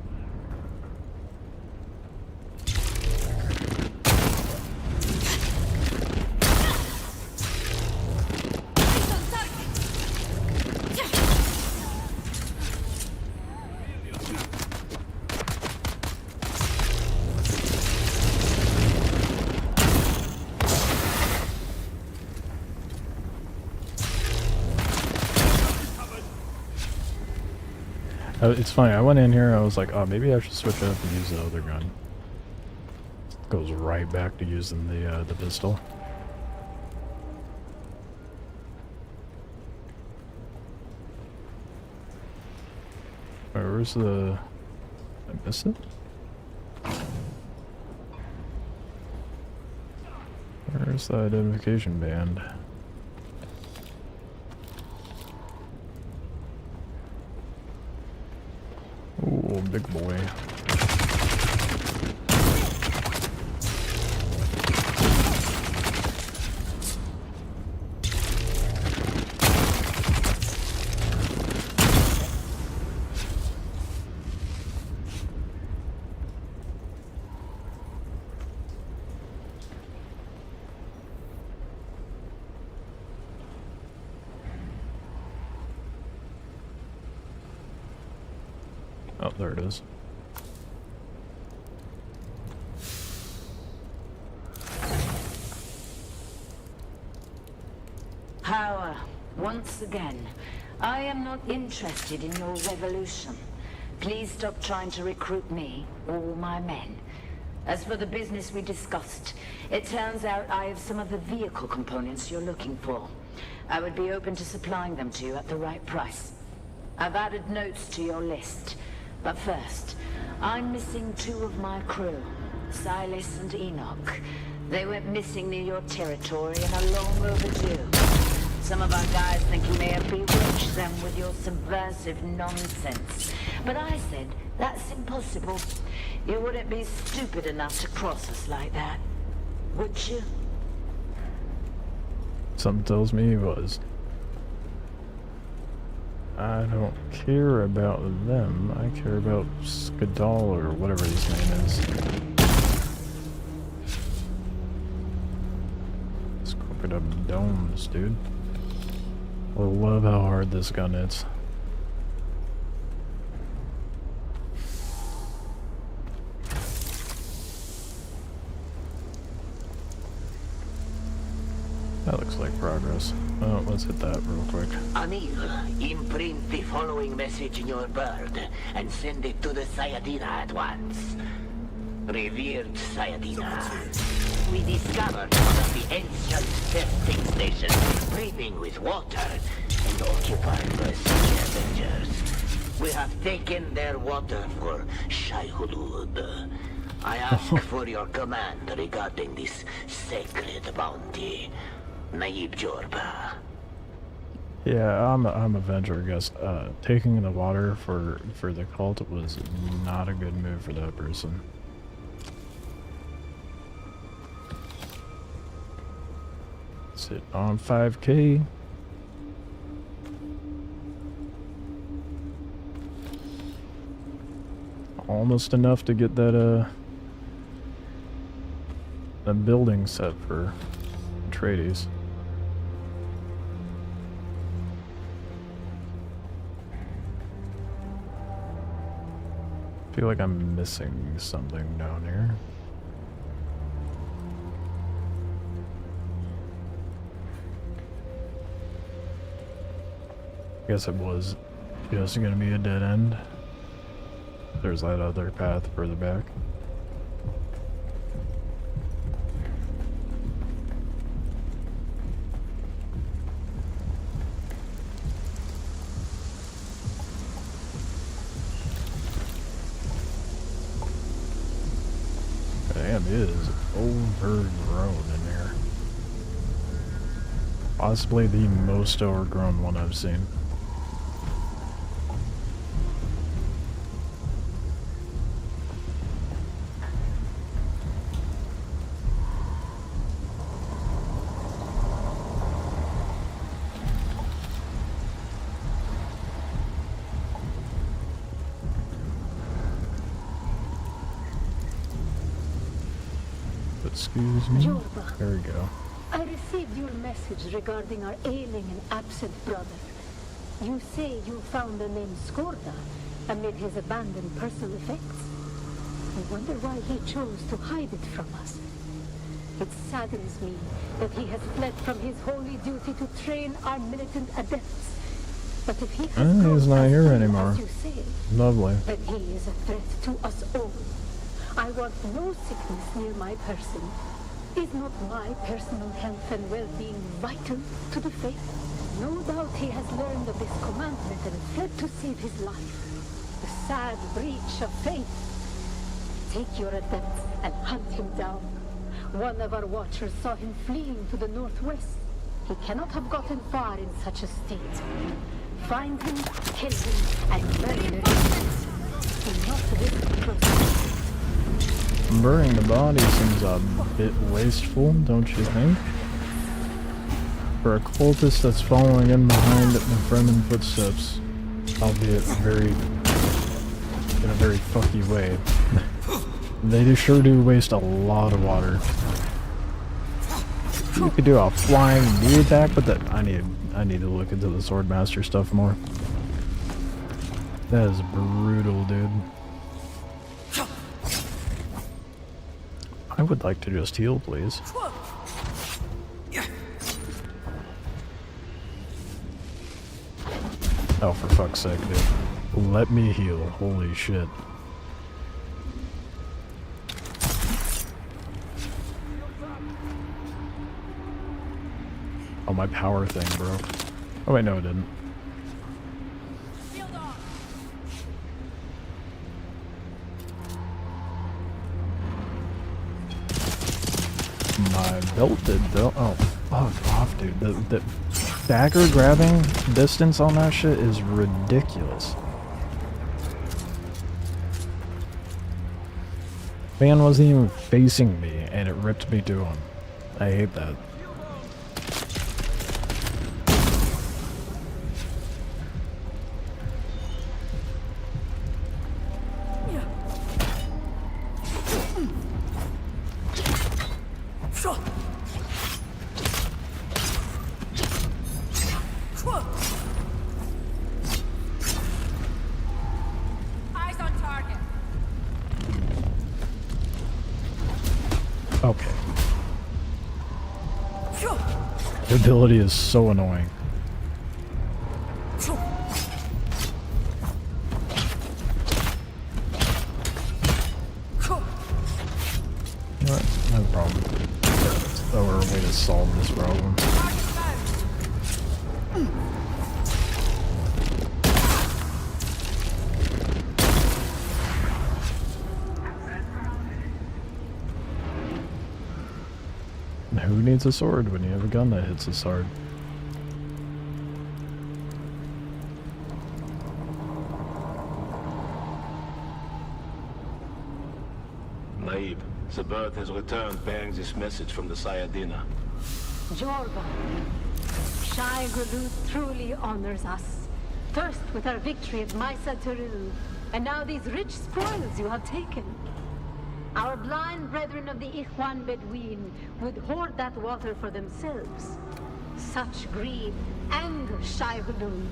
It's funny, I went in here, I was like, oh, maybe I should switch up and use the other gun. Goes right back to using the pistol. Where's the... I missed it? Where's the identification band? Ooh, big boy. Oh, there it is. Power, once again. I am not interested in your revolution. Please stop trying to recruit me or my men. As for the business we discussed, it turns out I have some of the vehicle components you're looking for. I would be open to supplying them to you at the right price. I've added notes to your list. But first, I'm missing 2 of my crew, Silas and Enoch. They went missing near your territory and are long overdue. Some of our guys think you may have bewitched them with your subversive nonsense. But I said, that's impossible. You wouldn't be stupid enough to cross us like that, would you? Something tells me he was. I don't care about them. I care about Skadal or whatever his name is. Let's open up domes, dude. I love how hard this gun is. That looks like progress. Oh, let's hit that real quick. Anil, imprint the following message in your bird and send it to the Sayadina at once. Revered Sayadina, we discovered one of the ancient testing stations brimming with water and occupied by scavengers. We have taken their water for Shaihulud. I ask for your command regarding this sacred bounty. Naib Jorba. Yeah, I'm a Avenger, I guess. Taking the water for the cult was not a good move for that person. Sit on 5K. Almost enough to get that a building set for Atreides. I feel like I'm missing something down here. I guess it was just gonna be a dead end. There's that other path further back. Damn, it is overgrown in here. Possibly the most overgrown one I've seen. Excuse me. Jorba, There we go. I received your message regarding our ailing and absent brother. You say you found the name Skorda amid his abandoned personal effects. I wonder why he chose to hide it from us. It saddens me that he has fled from his holy duty to train our militant adepts. But if he has He's not here anymore. as you say, Lovely. then he is a threat to us all. I want no sickness near my person. Is not my personal health and well-being vital to the faith? No doubt he has learned of this commandment and fled to save his life. The sad breach of faith. Take your adepts and hunt him down. One of our watchers saw him fleeing to the northwest. He cannot have gotten far in such a state. Find him, kill him, and murder him. Do not risk process. Burying the body seems a bit wasteful, don't you think? For a cultist that's following in behind the Fremen footsteps, albeit in a very fucky way. They sure do waste a lot of water. You could do a flying knee attack, but that I need to look into the Swordmaster stuff more. That is brutal, dude. I would like to just heal, please. Oh, for fuck's sake, dude. Let me heal. Holy shit. Oh, my power thing broke. Oh wait, no it didn't. my belt did though. Oh, fuck off, dude. The dagger grabbing distance on that shit is ridiculous. Man wasn't even facing me, and it ripped me to him. I hate that. Eyes on target. Okay. The ability is so annoying. Alright, no problem. That's our way to solve this problem. Who needs a sword when you have a gun that hits us hard? Naib, the bird has returned bearing this message from the Sayadina. Jorva, Shai Gulu truly honors us. First with our victory at Maisa Turil, and now these rich spoils you have taken. Our blind brethren of the Ikhwan Bedouin would hoard that water for themselves. Such greed angers Shai Hulud.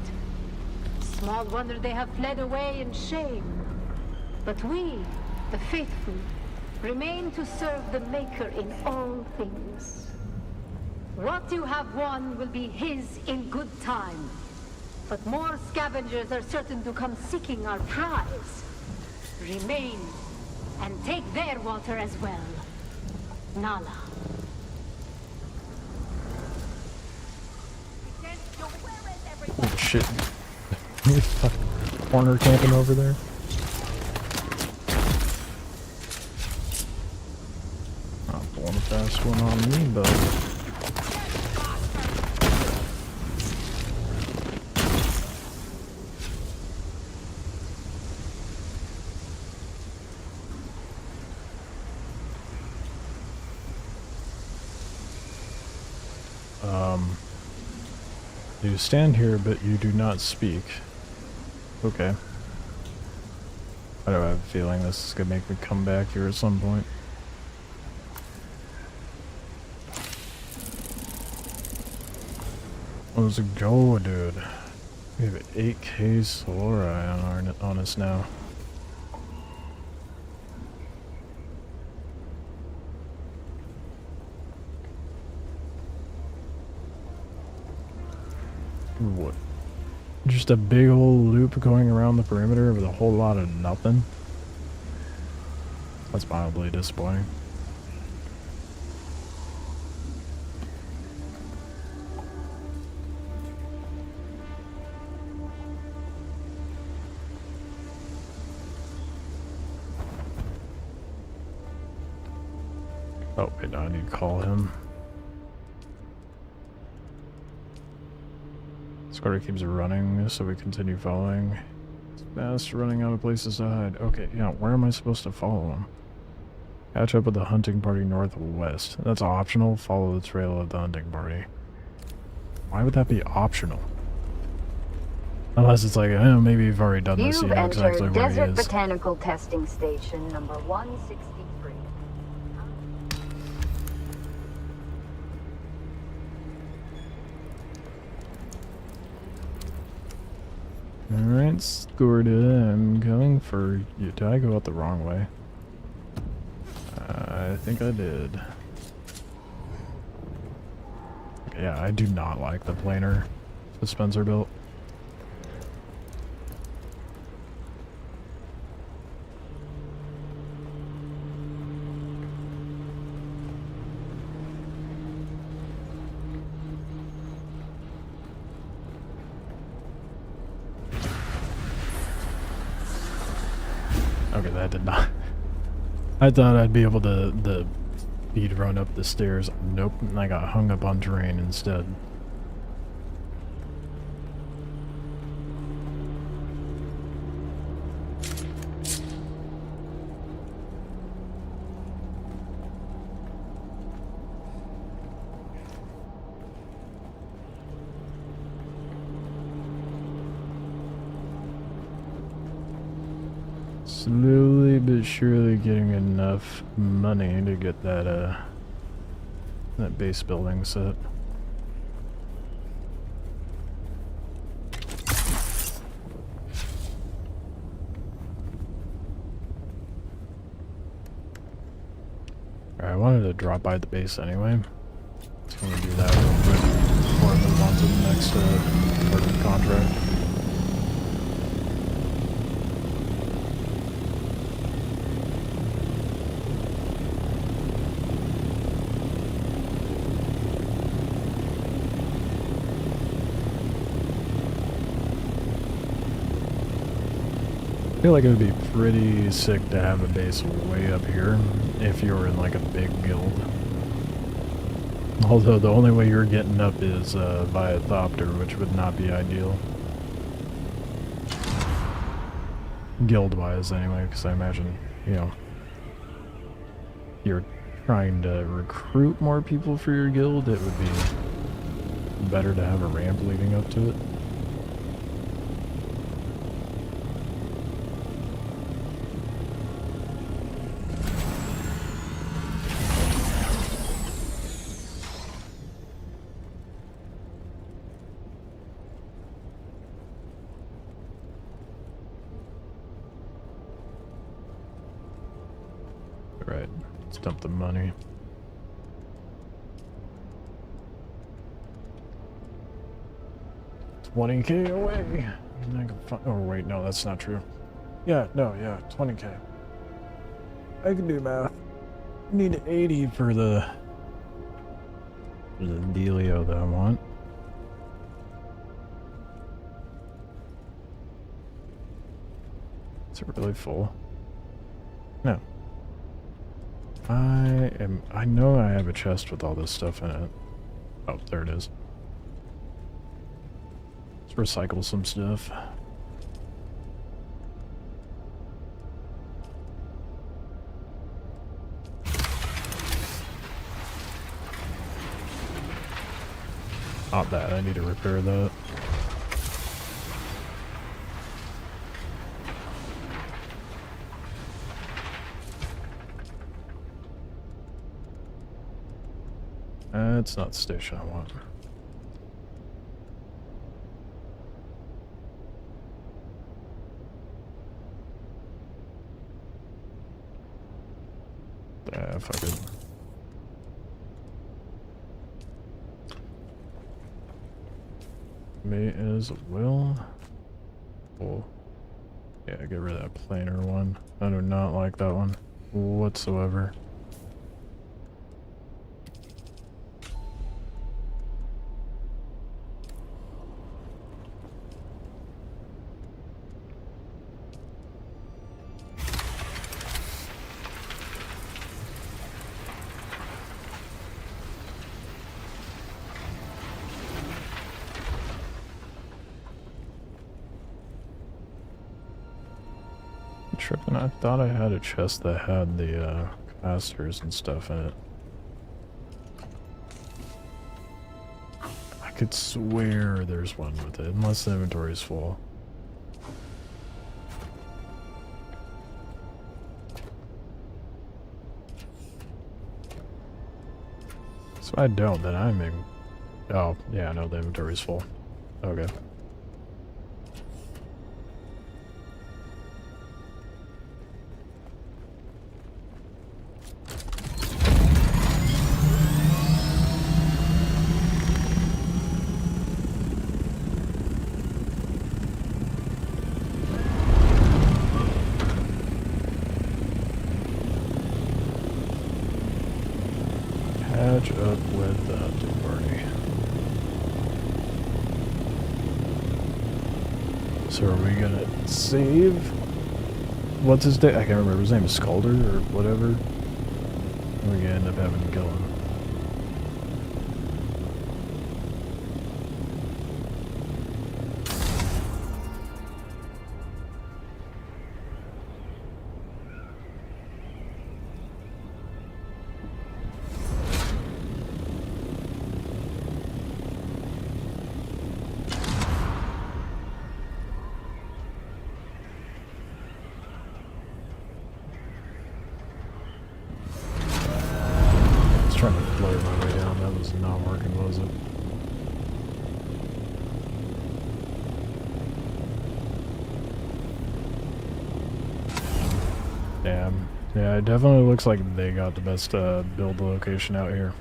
Small wonder they have fled away in shame. But we, the faithful, remain to serve the Maker in all things. What you have won will be his in good time. But more scavengers are certain to come seeking our prize. Remain and take their water as well. Nala. Oh shit. You fucking corner camping over there? Not pulling a fast one on me, but... You stand here, but you do not speak. Okay. I don't have a feeling this is gonna make me come back here at some point. How's it go, dude? We have 8k Solari on us now. What? Just a big old loop going around the perimeter with a whole lot of nothing? That's mildly disappointing. Oh, wait, now I need to call him. Scarter keeps running, so we continue following. It's fast, running out of places to hide. Okay, yeah, where am I supposed to follow him? Catch up with the hunting party northwest. That's optional. Follow the trail of the hunting party. Why would that be optional? Unless it's like, oh, maybe you've already done this, you know exactly where he Desert is. Botanical Testing Station number 163. Alright, Scorda, I'm coming for you. Did I go out the wrong way? I think I did. Yeah, I do not like the planar dispenser built. Okay, that did not. I thought I'd be able to speed run up the stairs. Nope, I got hung up on terrain instead. Slowly but surely getting enough money to get that that base building set. Alright, I wanted to drop by the base anyway. Just gonna do that real quick before I move on to the next part of the contract. I feel like it would be pretty sick to have a base way up here if you were in like a big guild. Although the only way you're getting up is via Thopter, which would not be ideal. Guild-wise anyway, because I imagine, you know, you're trying to recruit more people for your guild, it would be better to have a ramp leading up to it. Right, let's dump the money. $20K away. And I can oh wait, no, that's not true. Yeah, no, yeah, 20K. I can do math. I need 80 for the dealio that I want. Is it really full? No. I know I have a chest with all this stuff in it. Oh, there it is. Let's recycle some stuff. Not that, I need to repair that. It's not the station I want. Yeah, fuck it. May as well. Oh. Yeah, get rid of that planar one. I do not like that one whatsoever. Tripping, I thought I had a chest that had the capacitors and stuff in it. I could swear there's one with it, unless the inventory is full. So I don't, then I'm in... Oh, yeah, no, the inventory is full. Okay. Catch up with the party. So are we gonna save? What's his name? I can't remember. His name is Scalder or whatever. We're gonna end up having to kill him. Trying to blur my way down. That was not working, was it? Damn. Yeah, it definitely looks like they got the best build location out here.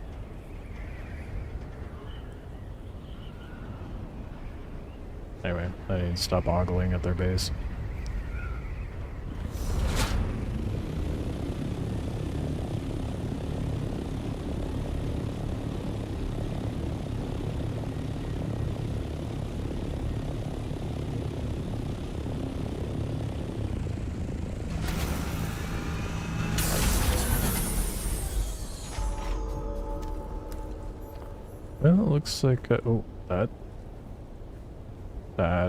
Anyway, I need to stop ogling at their base. Well, it looks like, oh, that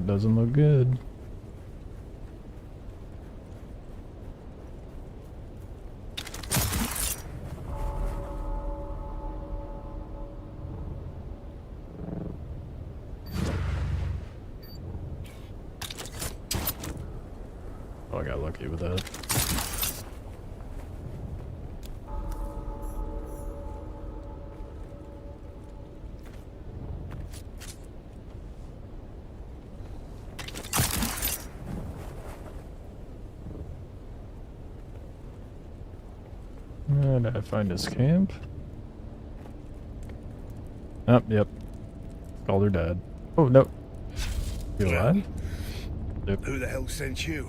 doesn't look good. Oh, I got lucky with that. Did I find his camp? Oh, yep. Called her dad. Oh, no. You alive? Yep. Who the hell sent you?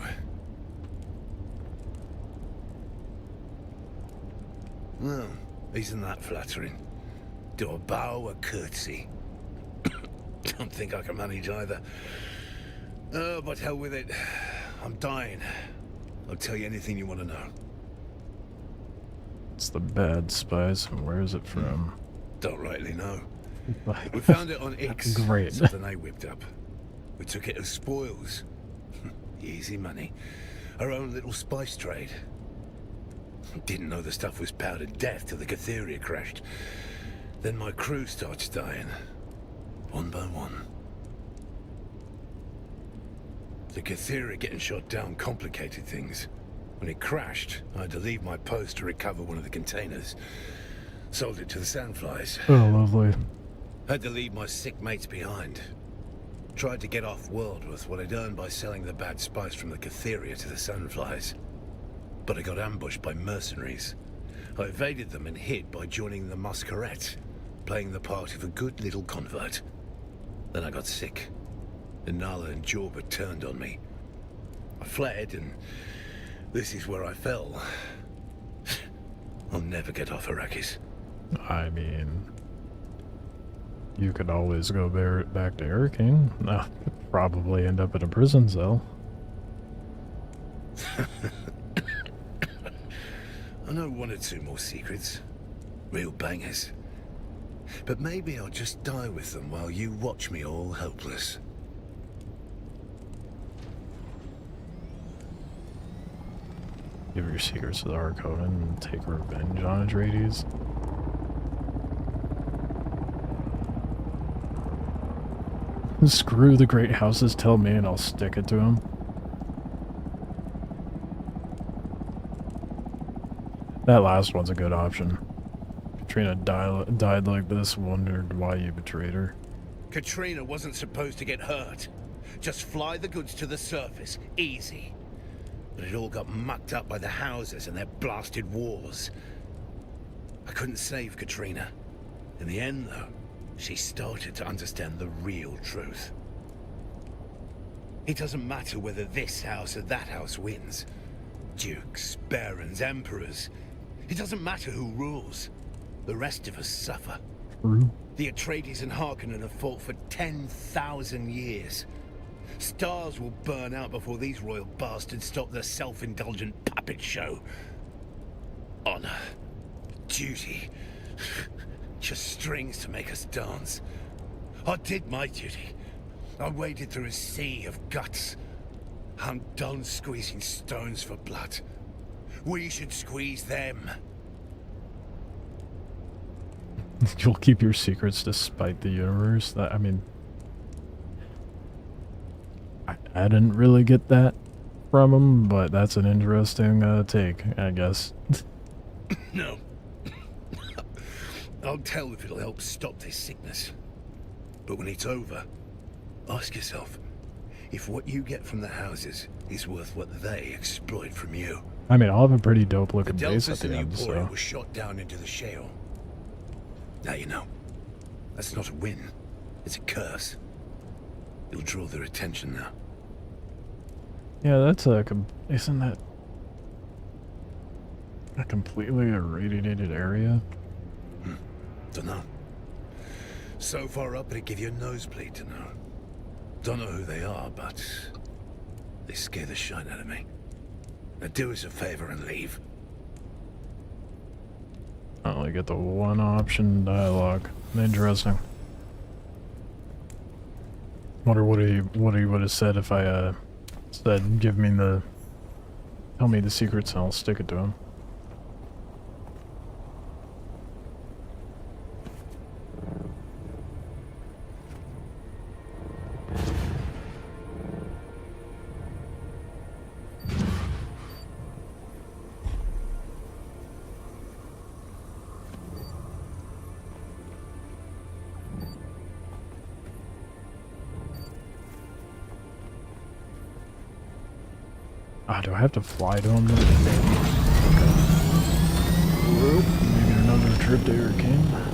Well, isn't that flattering? Do a bow, a curtsy. Don't think I can manage either. Oh, but hell with it. I'm dying. I'll tell you anything you want to know. It's the bad spice. Where is it from? Don't rightly know. We found it on X. Great. Something they whipped up. We took it as spoils. Easy money. Our own little spice trade. Didn't know the stuff was powdered death till the Catheria crashed. Then my crew starts dying. One by one. The Catheria getting shot down complicated things. When it crashed, I had to leave my post to recover one of the containers. Sold it to the Sandflies. Oh, lovely. Had to leave my sick mates behind. Tried to get off-world with what I'd earned by selling the bad spice from the Catheria to the Sandflies. But I got ambushed by mercenaries. I evaded them and hid by joining the Masquerette, playing the part of a good little convert. Then I got sick. And Nala and Jorba turned on me. I fled, and this is where I fell. I'll never get off Arrakis. I mean, you could always go back to Hurricane. Probably end up in a prison cell. I know one or two more secrets. Real bangers. But maybe I'll just die with them while you watch me all helpless. Give your secrets to the Harkonnen and take revenge on Atreides. Screw the great houses, tell me and I'll stick it to him. That last one's a good option. Katrina died like this, wondered why you betrayed her. Katrina wasn't supposed to get hurt. Just fly the goods to the surface, easy. But it all got mucked up by the houses and their blasted wars. I couldn't save Katrina. In the end, though, she started to understand the real truth. It doesn't matter whether this house or that house wins. Dukes, barons, emperors. It doesn't matter who rules. The rest of us suffer. True. The Atreides and Harkonnen have fought for 10,000 years. Stars will burn out before these royal bastards stop their self-indulgent puppet show. Honor, Duty. Just strings to make us dance. I did my duty. I waded through a sea of guts. I'm done squeezing stones for blood. We should squeeze them. You'll keep your secrets despite the universe? That, I mean... I didn't really get that from him, but that's an interesting take, I guess. No. I'll tell if it'll help stop this sickness. But when it's over, ask yourself if what you get from the houses is worth what they exploit from you. I mean, I'll have a pretty dope The looking base at Delphus the and end, Euphoria so... was shot down into the shale. Now you know. That's not a win. It's a curse. It'll draw their attention now. Yeah, that's a... Isn't that... a completely irradiated area? Dunno. So far up, it'd give you a nosebleed to know. Don't know who they are, but... they scare the shit out of me. Now do us a favor and leave. I only get the one option dialogue. Interesting. Wonder what he would have said if I said tell me the secrets and I'll stick it to him. Ah, do I have to fly to him? Okay. Maybe another trip to Hurricane.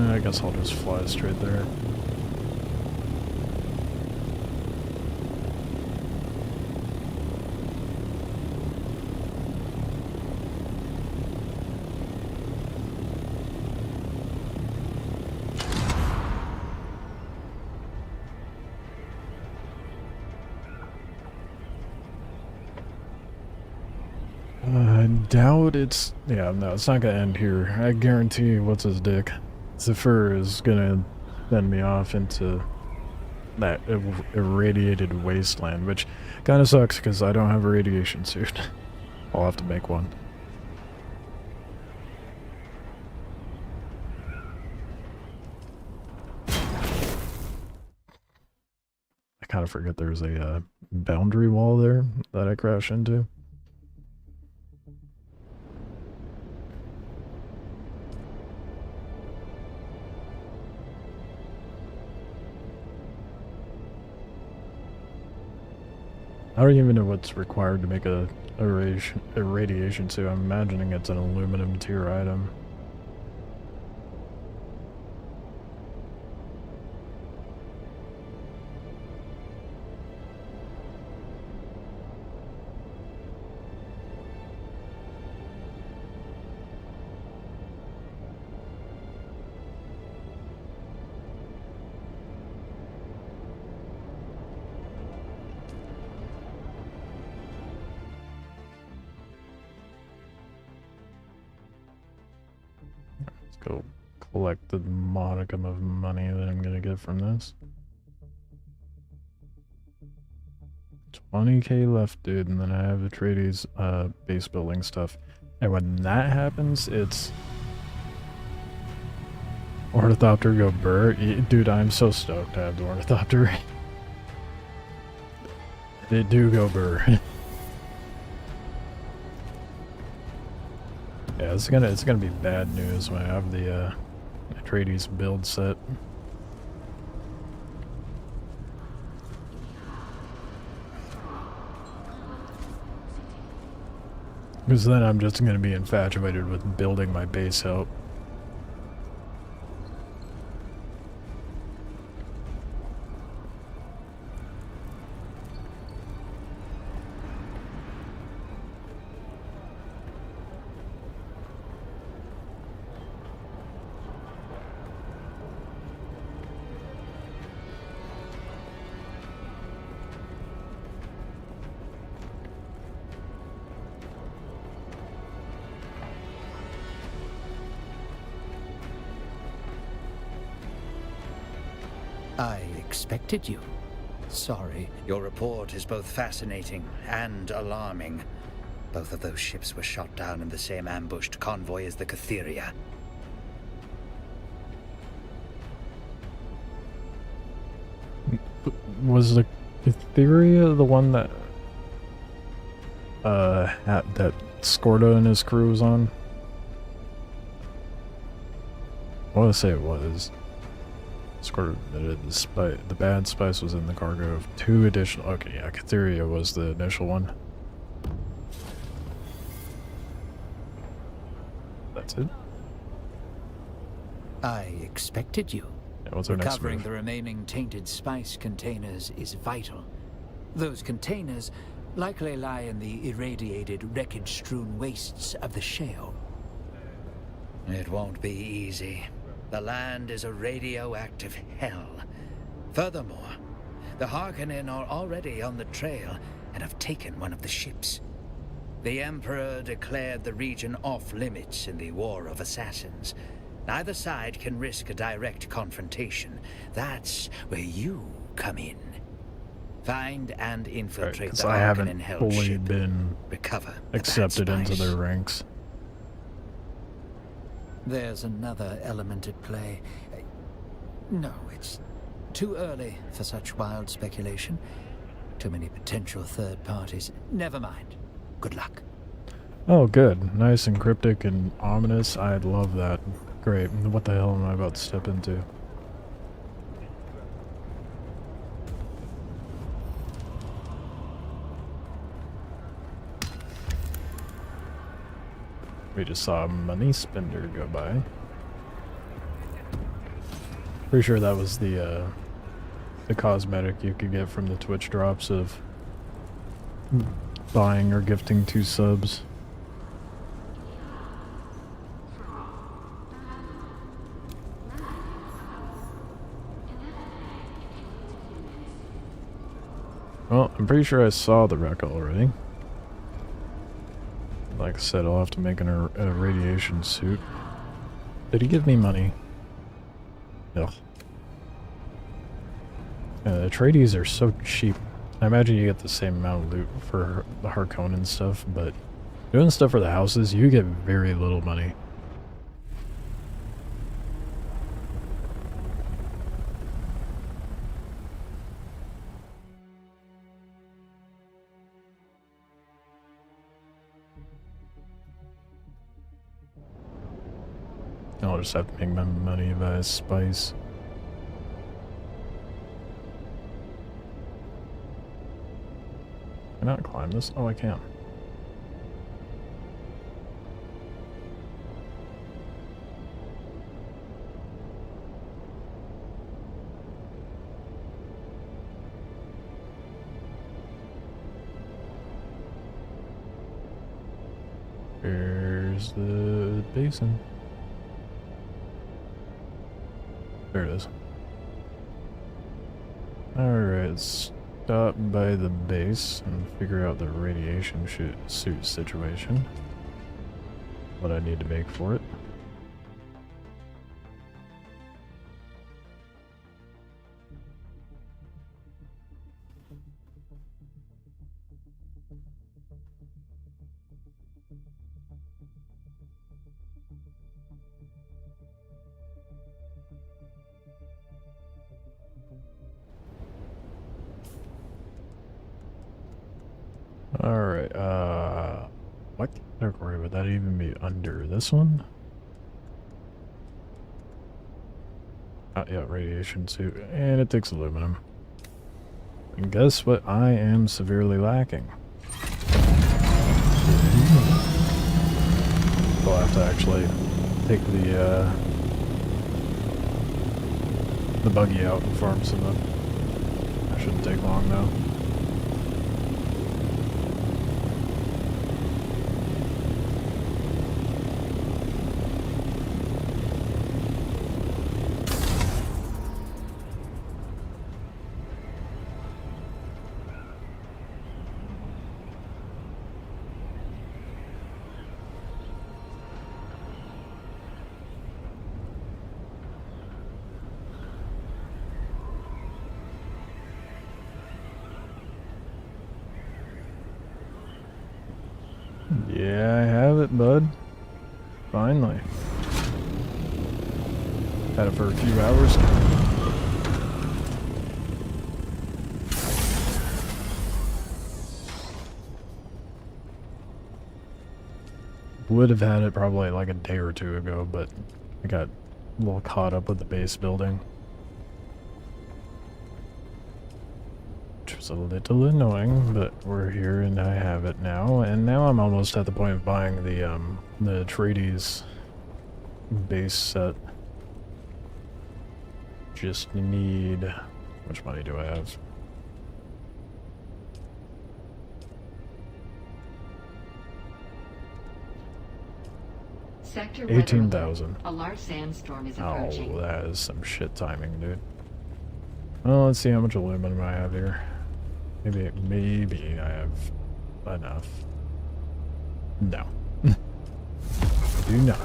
I guess I'll just fly straight there. I doubt it's... yeah, no, it's not gonna end here. I guarantee what's his dick. Zephyr is gonna send me off into that irradiated wasteland, which kind of sucks because I don't have a radiation suit. I'll have to make one. I kind of forget there's a boundary wall there that I crash into. I don't even know what's required to make a irradiation suit. I'm imagining it's an aluminum tier item. Go collect the modicum of money that I'm gonna get from this. 20k left, dude, and then I have the Atreides base building stuff. And when that happens, it's Ornithopter go burr. Dude, I'm so stoked to have the Ornithopter. They do go burr. Yeah, it's gonna be bad news when I have the Atreides build set. Because then I'm just gonna be infatuated with building my base out. I expected you. Sorry. Your report is both fascinating and alarming. Both of those ships were shot down in the same ambushed convoy as the Catheria. Was the Catheria the one that that Skorda and his crew was on? I want to say it was. Skorda admitted the bad spice was in the cargo of 2 additional. Okay, yeah, Catheria was the initial one. That's it. I expected you. Yeah, what's our next Recovering move? the remaining tainted spice containers is vital. Those containers likely lie in the irradiated, wreckage-strewn wastes of the shale. It won't be easy. The land is a radioactive hell. Furthermore, the Harkonnen are already on the trail and have taken one of the ships. The Emperor declared the region off-limits in the War of Assassins. Neither side can risk a direct confrontation. That's where you come in. Find and infiltrate the I haven't Harkonnen-held fully ship. been Recover the accepted bad into spice. their ranks. There's another element at play. No, it's too early for such wild speculation. Too many potential third parties. Never mind. Good luck. Oh, good. Nice and cryptic and ominous. I'd love that. Great. What the hell am I about to step into? We just saw a money spender go by. Pretty sure that was the cosmetic you could get from the Twitch drops of buying or gifting 2 subs. Well, I'm pretty sure I saw the wreck already. Like I said, I'll have to make a radiation suit. Did he give me money? Ugh. The tradies are so cheap. I imagine you get the same amount of loot for the Harkonnen stuff, but doing stuff for the houses, you get very little money. I'll just have to make my money via spice. Can I not climb this? Oh, I can. Here's the basin. There it is. Alright, stop by the base and figure out the radiation suit situation. What I need to make for it. Alright, what category would that even be under? This one? Yeah, radiation suit. And it takes aluminum. And guess what I am severely lacking? We'll have to actually take the buggy out and farm some up. That shouldn't take long though. Yeah, I have it, bud. Finally. Had it for a few hours. Would have had it probably like a day or two ago, but I got a little caught up with the base building. Which was a little annoying, but we're here and I have it now. And now I'm almost at the point of buying the Atreides base set. Just need... how much money do I have? Sector 18,000. A large sandstorm is approaching. Oh, that is some shit timing, dude. Well, let's see how much aluminum I have here. Maybe I have enough. No. Do not.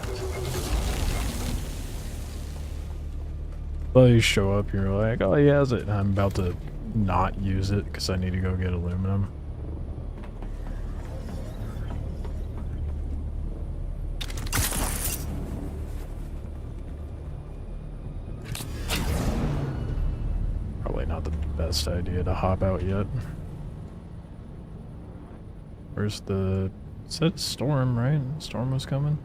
Well, you show up, you're like, oh, he has it. And I'm about to not use it because I need to go get aluminum. Probably not the best idea to hop out yet. Where's the... it said storm, right? Storm was coming?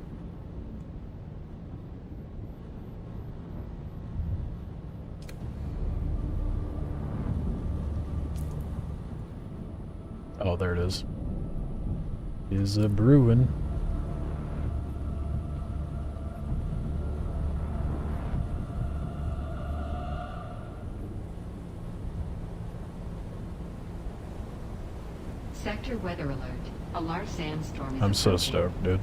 Oh, there it is. Is a brewing. Sector weather alert. A large sandstorm is I'm so approaching. stoked, dude.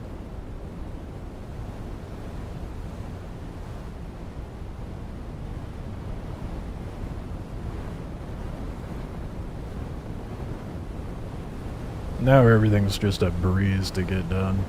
Now everything's just a breeze to get done.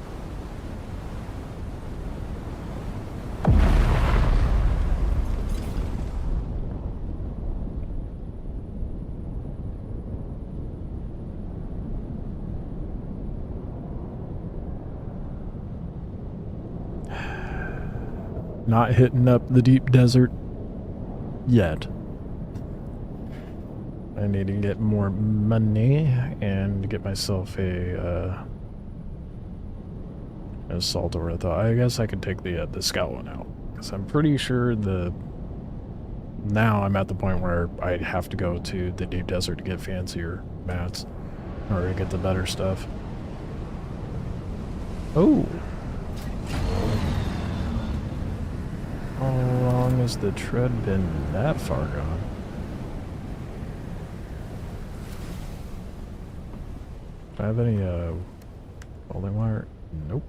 Not hitting up the deep desert yet. I need to get more money and get myself a assault ornithopter. I guess I could take the scout one out because I'm pretty sure now I'm at the point where I have to go to the deep desert to get fancier mats or to get the better stuff. Oh. How long has the tread been that far gone? Do I have any welding wire? Nope.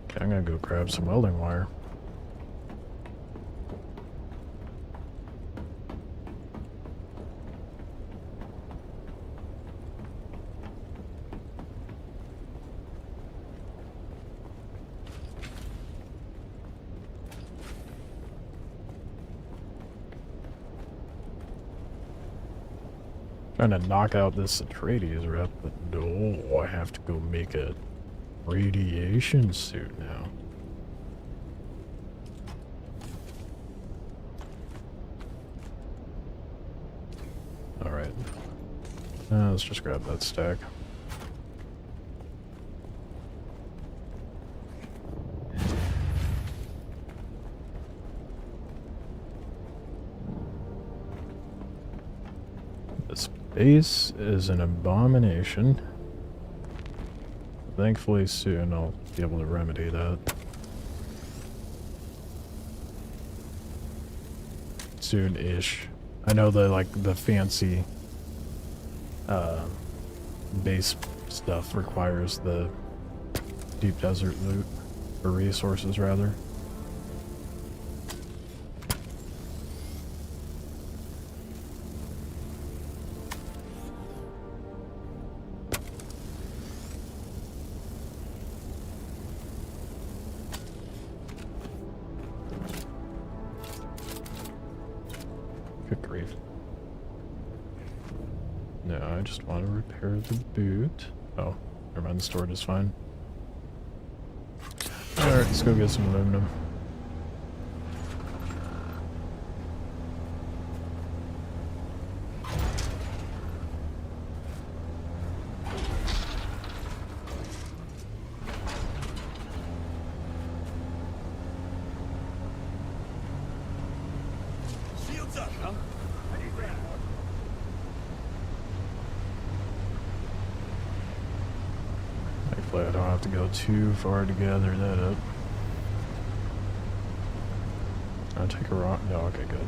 Okay, I'm gonna go grab some welding wire. Trying to knock out this Atreides rep, but no, I have to go make a radiation suit now. Alright. Let's just grab that stack. This base is an abomination. Thankfully soon I'll be able to remedy that. Soon-ish. I know the fancy base stuff requires the deep desert loot, or resources rather. Good grief. No, I I just want to repair the boot. Oh, never mind, the storage is fine. Alright, let's go get some aluminum. Hopefully I don't have to go too far to gather that up. I'll take a rock. No, okay, good.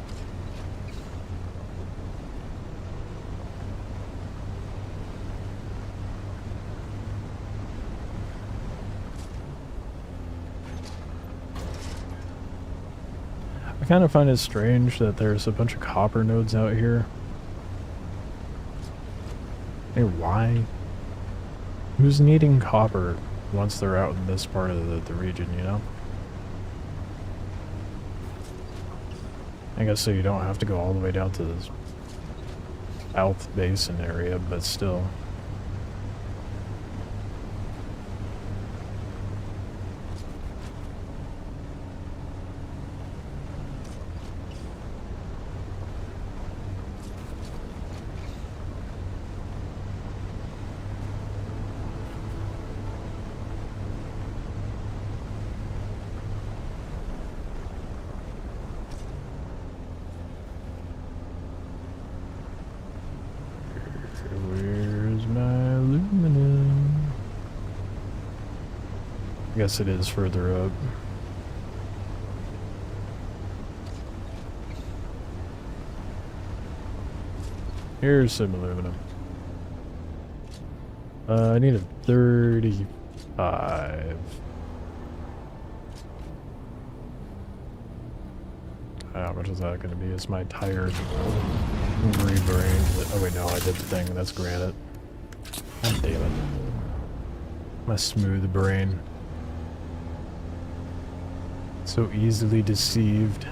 I kind of find it strange that there's a bunch of copper nodes out here. Hey, why? Who's needing copper once they're out in this part of the region, you know? I guess so you don't have to go all the way down to the South Basin area, but still. Where's my aluminum? I guess it is further up. Here's some aluminum. I need a 35. How much is that going to be? It's my tired, hungry brain. Oh wait, no, I did the thing. That's granite. God damn it. My smooth brain. So easily deceived.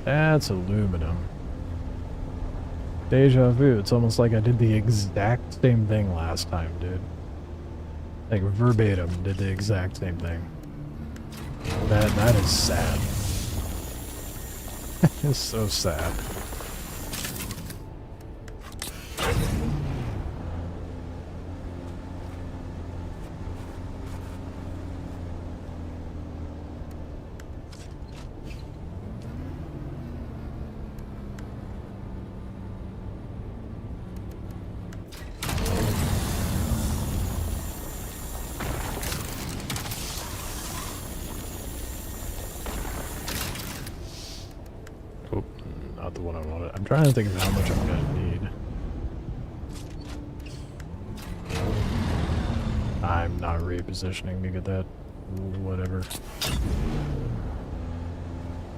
That's aluminum. Deja vu. It's almost like I did the exact same thing last time, dude. Like verbatim, did the exact same thing. That is sad. It's so sad. Oh, not the one I wanted. I'm trying to think of how much I'm gonna need. I'm not repositioning to get that. Whatever.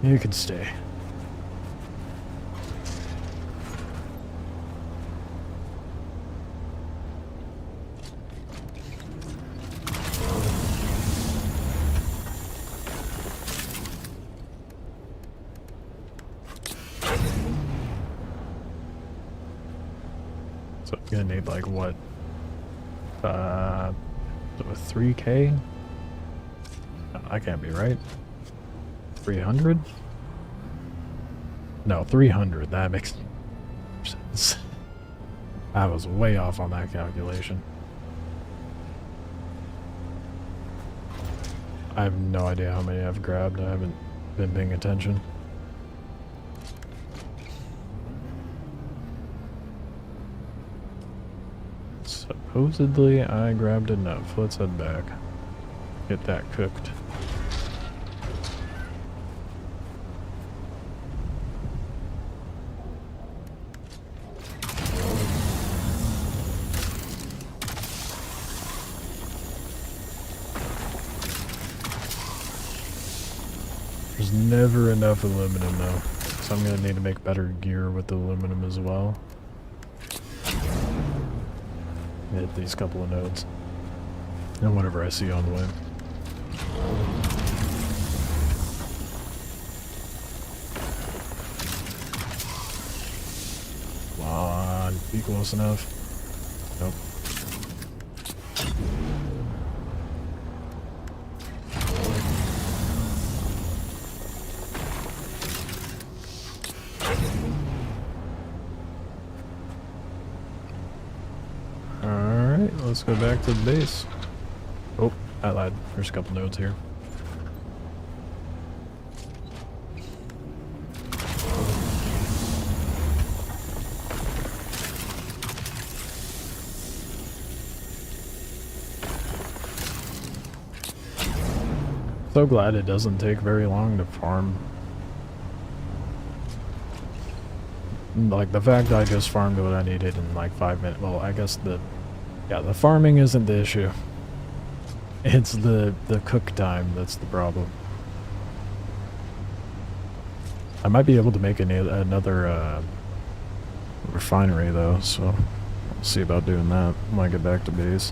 You can stay. So I'm gonna need like what? 3K? No, that can't be right. 300? No, 300. That makes sense. I was way off on that calculation. I have no idea how many I've grabbed. I haven't been paying attention. Supposedly, I grabbed enough. Let's head back. Get that cooked. There's never enough aluminum though, so I'm gonna need to make better gear with the aluminum as well. Hit these couple of nodes. And whatever I see on the way. Come be close enough. Nope. Alright, let's go back to the base. Oh, I lied. There's a couple nodes here. So glad it doesn't take very long to farm. Like, the fact I just farmed what I needed in like 5 minutes. Well, I guess the farming isn't the issue. It's the cook time that's the problem. I might be able to make another refinery though, so I'll see about doing that when I get back to base.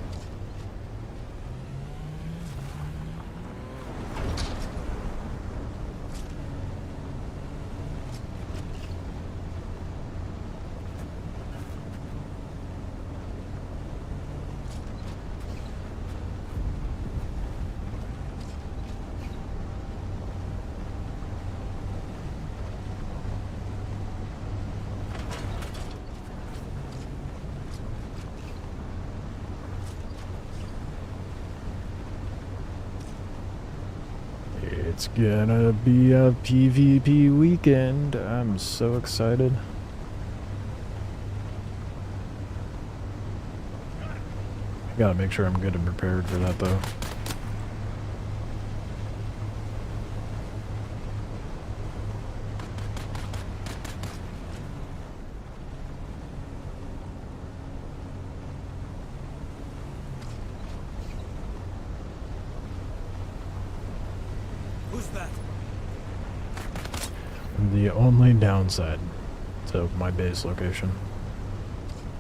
It's gonna be a PvP weekend. I'm so excited. I gotta make sure I'm good and prepared for that though. Who's that? The only downside to my base location.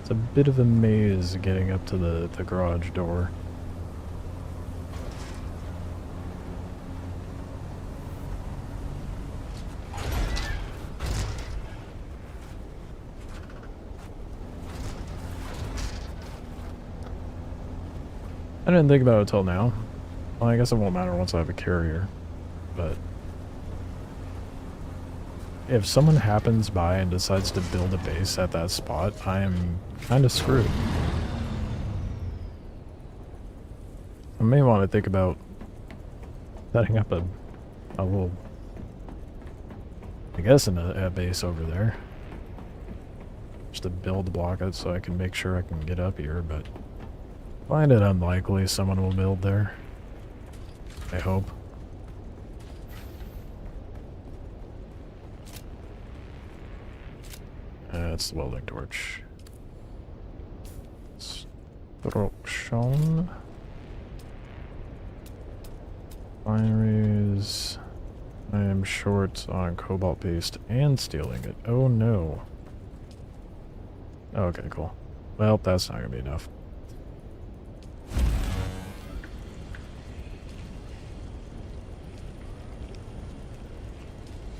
It's a bit of a maze getting up to the garage door. I didn't think about it till now. Well, I guess it won't matter once I have a carrier, but if someone happens by and decides to build a base at that spot, I am kind of screwed. I may want to think about setting up a little, I guess, a base over there. Just to build block it so I can make sure I can get up here, but find it unlikely someone will build there. I hope. That's the welding torch. Destruction. Refineries. I am short on cobalt paste and stealing it. Oh no. Okay, cool. Well, that's not gonna be enough.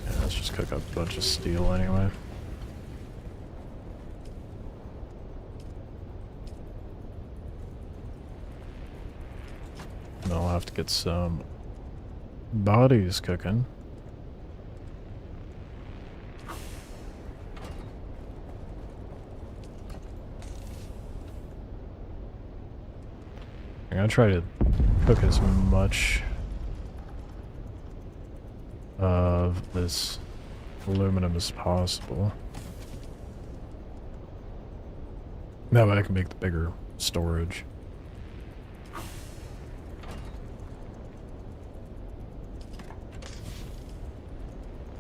Yeah, let's just cook up a bunch of steel anyway. And I'll have to get some bodies cooking. I'm gonna try to cook as much of this aluminum as possible. That way I can make the bigger storage.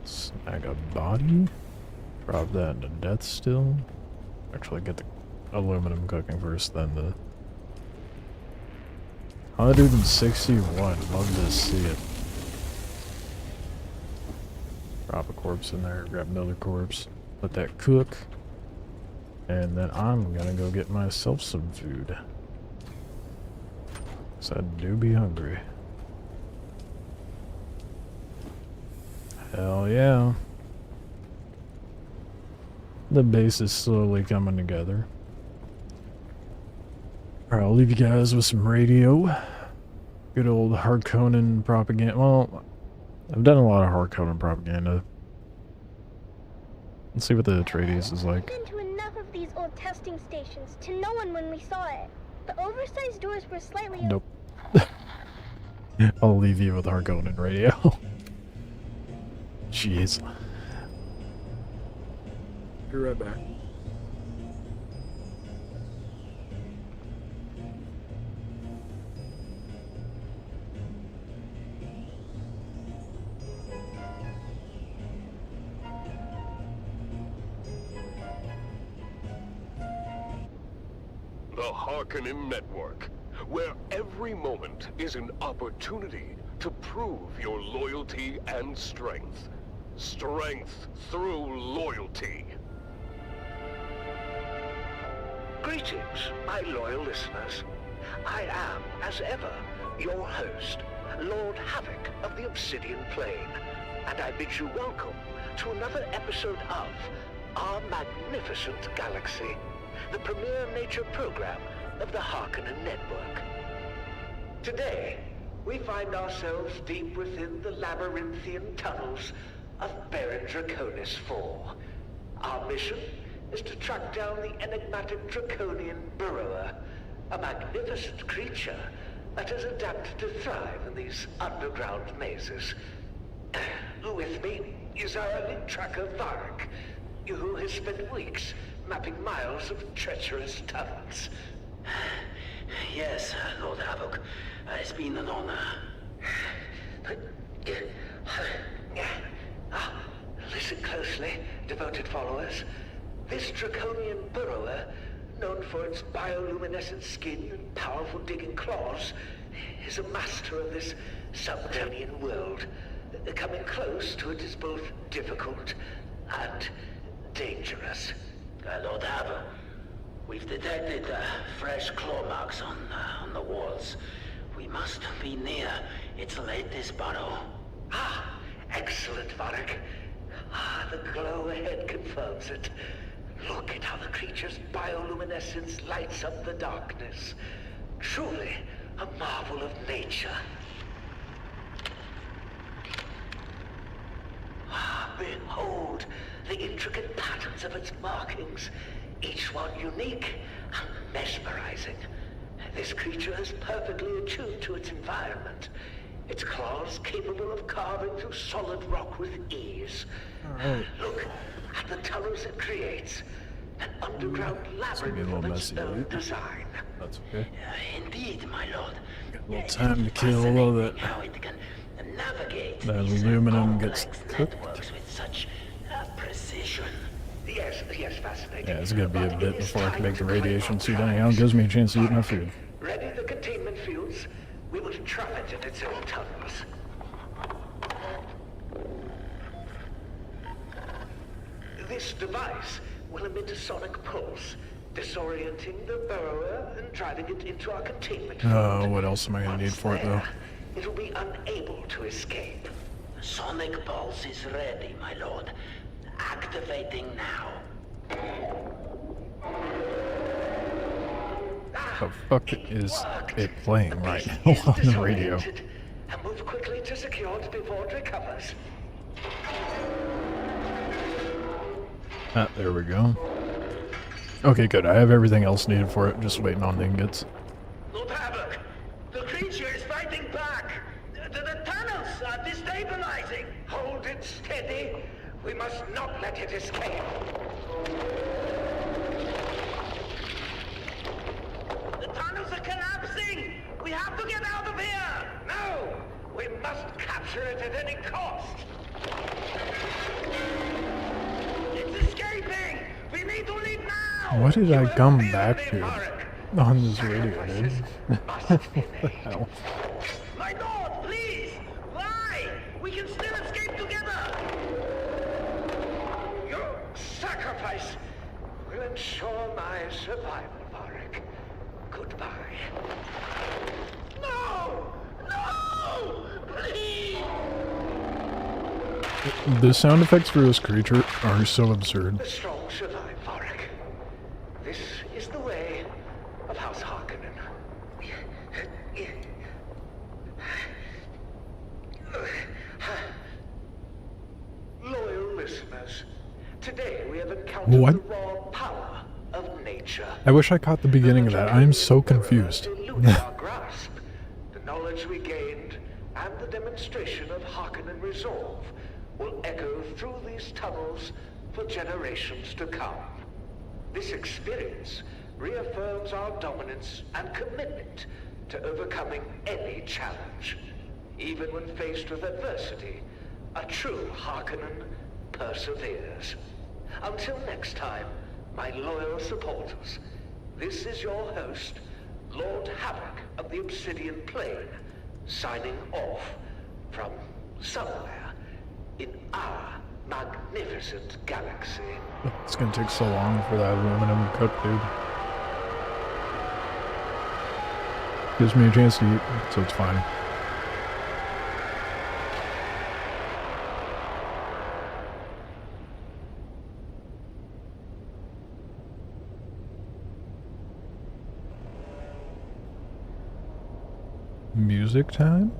Snag a body. Drop that into death still. Actually get the aluminum cooking first, then the 161. Love to see it. Drop a corpse in there, grab another corpse, let that cook, and then I'm gonna go get myself some food. 'Cause I do be hungry. Hell yeah. The base is slowly coming together. Alright, I'll leave you guys with some radio. Good old Harkonnen propaganda. Well, I've done a lot of Harkonnen propaganda. Let's see what the Atreides is like. We've been to enough of these old testing stations to know one when we saw it. The oversized doors were slightly... Nope. I'll leave you with Harkonnen radio. Jeez. Be right back. The Harkonnen Network, where every moment is an opportunity to prove your loyalty and strength. Strength through loyalty. Greetings, my loyal listeners. I am, as ever, your host, Lord Havoc of the Obsidian Plain, and I bid you welcome to another episode of Our Magnificent Galaxy, the premier nature program of the Harkonnen Network. Today, we find ourselves deep within the labyrinthian tunnels of Baron Draconis IV. Our mission is to track down the enigmatic Draconian Burrower, a magnificent creature that has adapted to thrive in these underground mazes. With me is our lead tracker Varric, who has spent weeks mapping miles of treacherous tunnels. Yes, Lord Havoc. It's been an honor. Listen closely, devoted followers. This Draconian Burrower, known for its bioluminescent skin and powerful digging claws, is a master of this subterranean world. Coming close to it is both difficult and dangerous. Lord Havoc, we've detected fresh claw marks on the walls. We must be near its latest burrow. Excellent, Varric. The glow ahead confirms it. Look at how the creature's bioluminescence lights up the darkness. Truly a marvel of nature. Behold the intricate patterns of its markings, each one unique and mesmerizing. This creature is perfectly attuned to its environment. Its claws capable of carving through solid rock with ease. Alright. Look at the tunnels it creates. An underground It's gonna be a labyrinth little of its messy, own right? design. That's okay. Indeed, my lord. Got a little time to kill a little bit. How it can navigate That these aluminum gets complex cooked. networks with such precision. Yes, fascinating. Yeah, it's gonna be a bit before I can make the radiation suit anyhow. It gives me a chance to eat my food. Ready the containment fields? We will trap it in its own tunnels. This device will emit a sonic pulse, disorienting the burrower and driving it into our containment field. Oh, what else am I gonna need for it though? It will be unable to escape. Sonic pulse is ready, my lord. Activating now. The fuck is it playing right now on the radio? And move quickly to secure it before it recovers. Ah, there we go. Okay, good. I have everything else needed for it. Just waiting on the ingots. Lord Havoc, the creature is fighting back. The tunnels are destabilizing. Hold it steady. We must not let it escape. The tunnels are collapsing. We have to get out of here. No, we must capture it at any cost. It's escaping. We need to leave now. What did I come back to on this radio, dude? What the hell? My lord, please! Why? We can still escape together! Your sacrifice will ensure my survival, Varric. Goodbye. No! No! Please! The sound effects for this creature are so absurd. The strong survive. What? Power of nature. I wish I caught the beginning of that. I am so confused. Our grasp, the knowledge we gained, and the demonstration of Harkonnen resolve will echo through these tunnels for generations to come. This experience reaffirms our dominance and commitment to overcoming any challenge. Even when faced with adversity, a true Harkonnen perseveres. Until next time, my loyal supporters, this is your host, Lord Havoc of the Obsidian Plain, signing off from somewhere in our magnificent galaxy. It's gonna take so long for that aluminum to cook, dude. Gives me a chance to eat, so it's fine. Music time?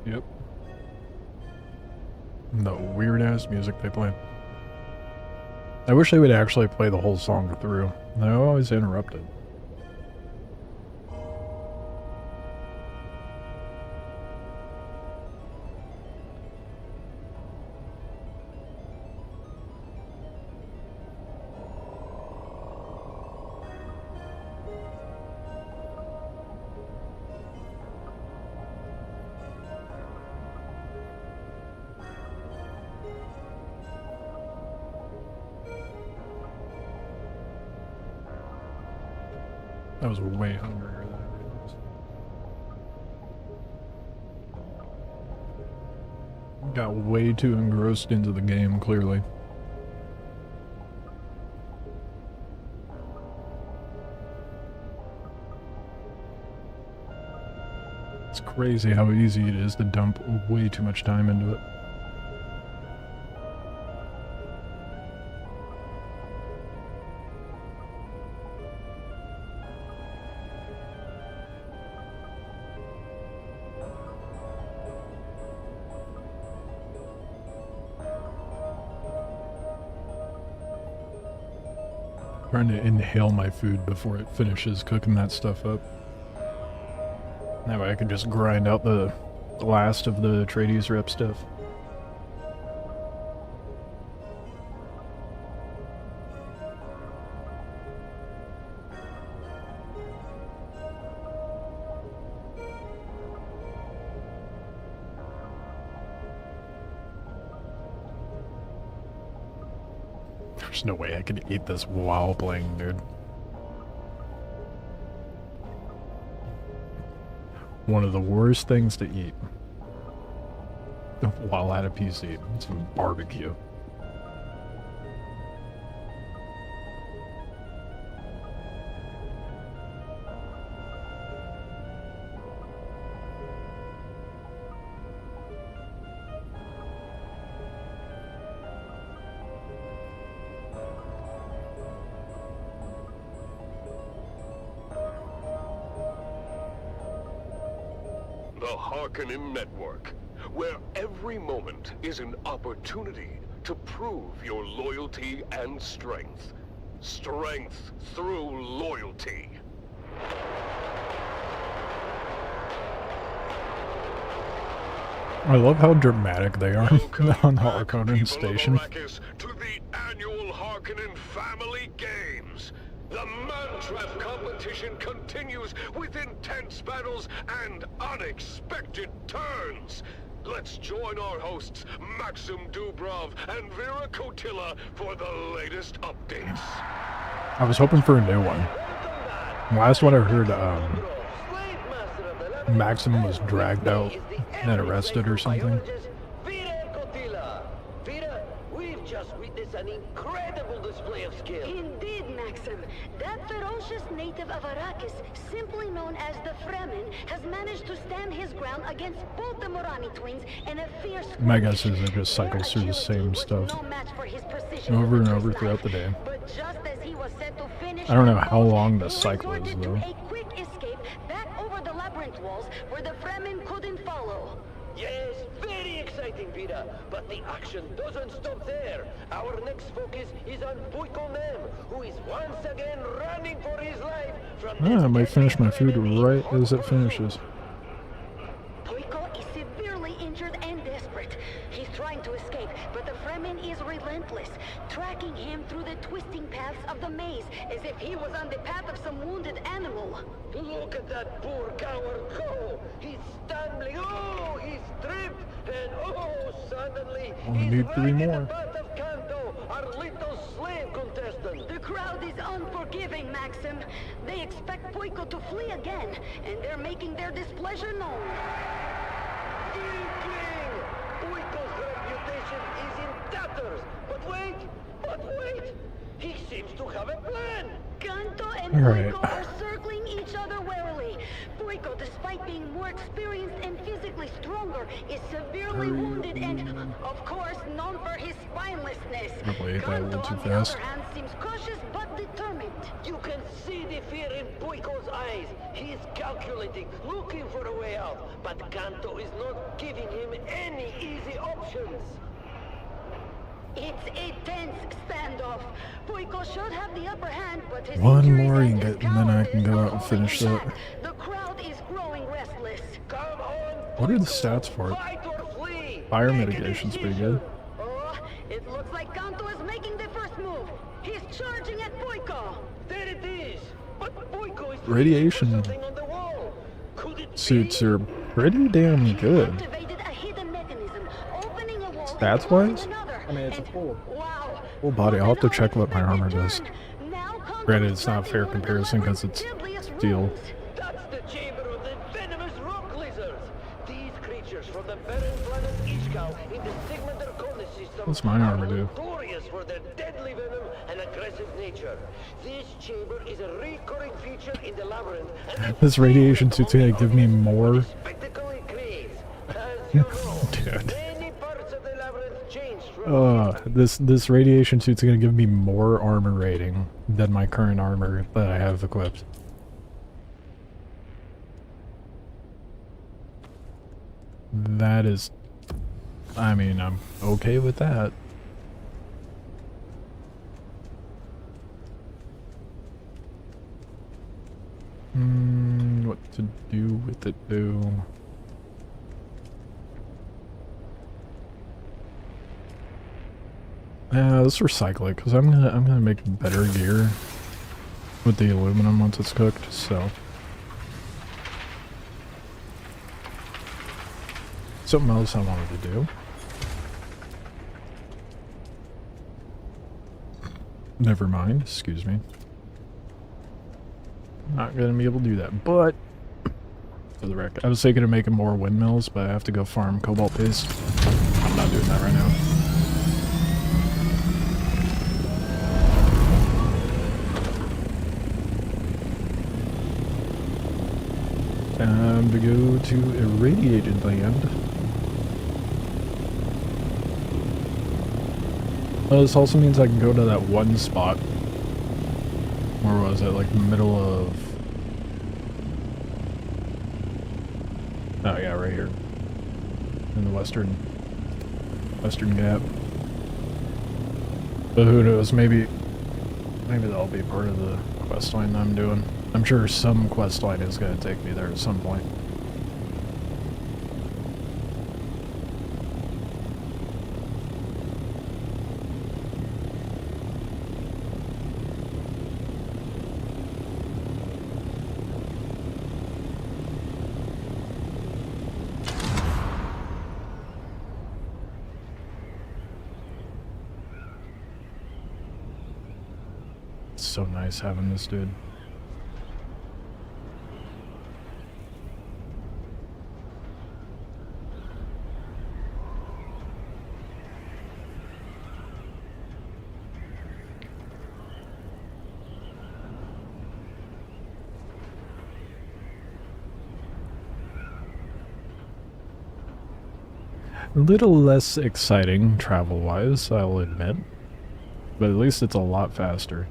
Yep. The weird-ass music they play. I wish they would actually play the whole song through. They're always interrupted. I was way hungrier than I realized. Got way too engrossed into the game, clearly. It's crazy how easy it is to dump way too much time into it. Trying to inhale my food before it finishes cooking that stuff up. That way I can just grind out the last of the Atreides rep stuff. There's no way I can eat this while playing, dude. One of the worst things to eat while at a PC. It's barbecue. The Harkonnen Network, where every moment is an opportunity to prove your loyalty and strength. Strength through loyalty. I love how dramatic they are on the Harkonnen station. To the annual Harkonnen Family Games. The Mantrap competition continues with intense battles and unexpected turns. Let's join our hosts, Maxim Dubrov and Vera Kotila, for the latest updates. I was hoping for a new one. Last one I heard, Maxim was dragged out and arrested or something. We've just witnessed an incredible display of skill. Indeed, Maxim. That ferocious native of Arrakis, simply known as the Fremen, has managed to stand his ground against both the Morani twins and a fierce... My guess is it just cycles through the same stuff over and over throughout the day. I don't know how long the cycle is, though. A quick escape back over the labyrinth walls the action doesn't stop there. Our next focus is on Puiko Nem, who is once again running for his life from I might finish my food right as it finishes. Puiko is severely injured and desperate. He's trying to escape, but the Fremen is relentless, tracking him through the twisting paths of the maze, as if he was on the path of some wounded animal. Look at that poor coward go! He's stumbling, oh, he's tripped, and oh, suddenly, Only he's need right 3 in the more. path of Kanto, our little slave contestant. The crowd is unforgiving, Maxim. They expect Puiko to flee again, and they're making their displeasure known. Inkling! Puiko's reputation is in tatters, but wait! He seems to have a plan! Kanto and Alright. Puiko are circling each other warily. Puiko, despite being more experienced and physically stronger, is severely wounded and, of course, known for his spinelessness. Probably ate that a Kanto, little too on the fast. other hand, seems cautious but determined. You can see the fear in Puiko's eyes. He is calculating, looking for a way out, but Kanto is not giving him any easy options. It's a tense standoff. Puiko should have the upper hand, but his One injuries more and his ingot, and then I can go out and holding finish him that. back. The crowd is growing restless. What are the stats for it? Fire mitigation's pretty good. Oh, it looks like Kanto is making the first move. He's charging at Puiko. There it is. But Puiko is Radiation suits are pretty damn good. activated a hidden mechanism, opening a wall Stats wise? I mean, it's a full body. I'll have to check what my armor does. Granted, it's not a fair comparison because it's steel. That's the chamber of the venomous rock lizards. These creatures from the barren planet Ishkau in the Sigmander Cornish system What's my armor do? notorious for their deadly venom and aggressive nature. This chamber is a recurring feature in the labyrinth. And This radiation suit's gonna give me more. spectacle it creates. As you know, Dude. many parts of the labyrinth change from This radiation suit's gonna give me more armor rating than my current armor that I have equipped. That is, I mean, I'm okay with that. What to do with it though? Let's recycle it because I'm gonna make better gear with the aluminum once it's cooked. So something else I wanted to do. Never mind. Excuse me. Not gonna be able to do that, but for the record, I was thinking of making more windmills, but I have to go farm cobalt paste. I'm not doing that right now. Time to go to irradiated land. Oh, this also means I can go to that one spot. Where was it? Like the middle of... Oh yeah, right here. In the western gap. But who knows, maybe that'll be part of the quest line I'm doing. I'm sure some quest line is going to take me there at some point. It's so nice having this dude. A little less exciting travel-wise, I'll admit. But at least it's a lot faster.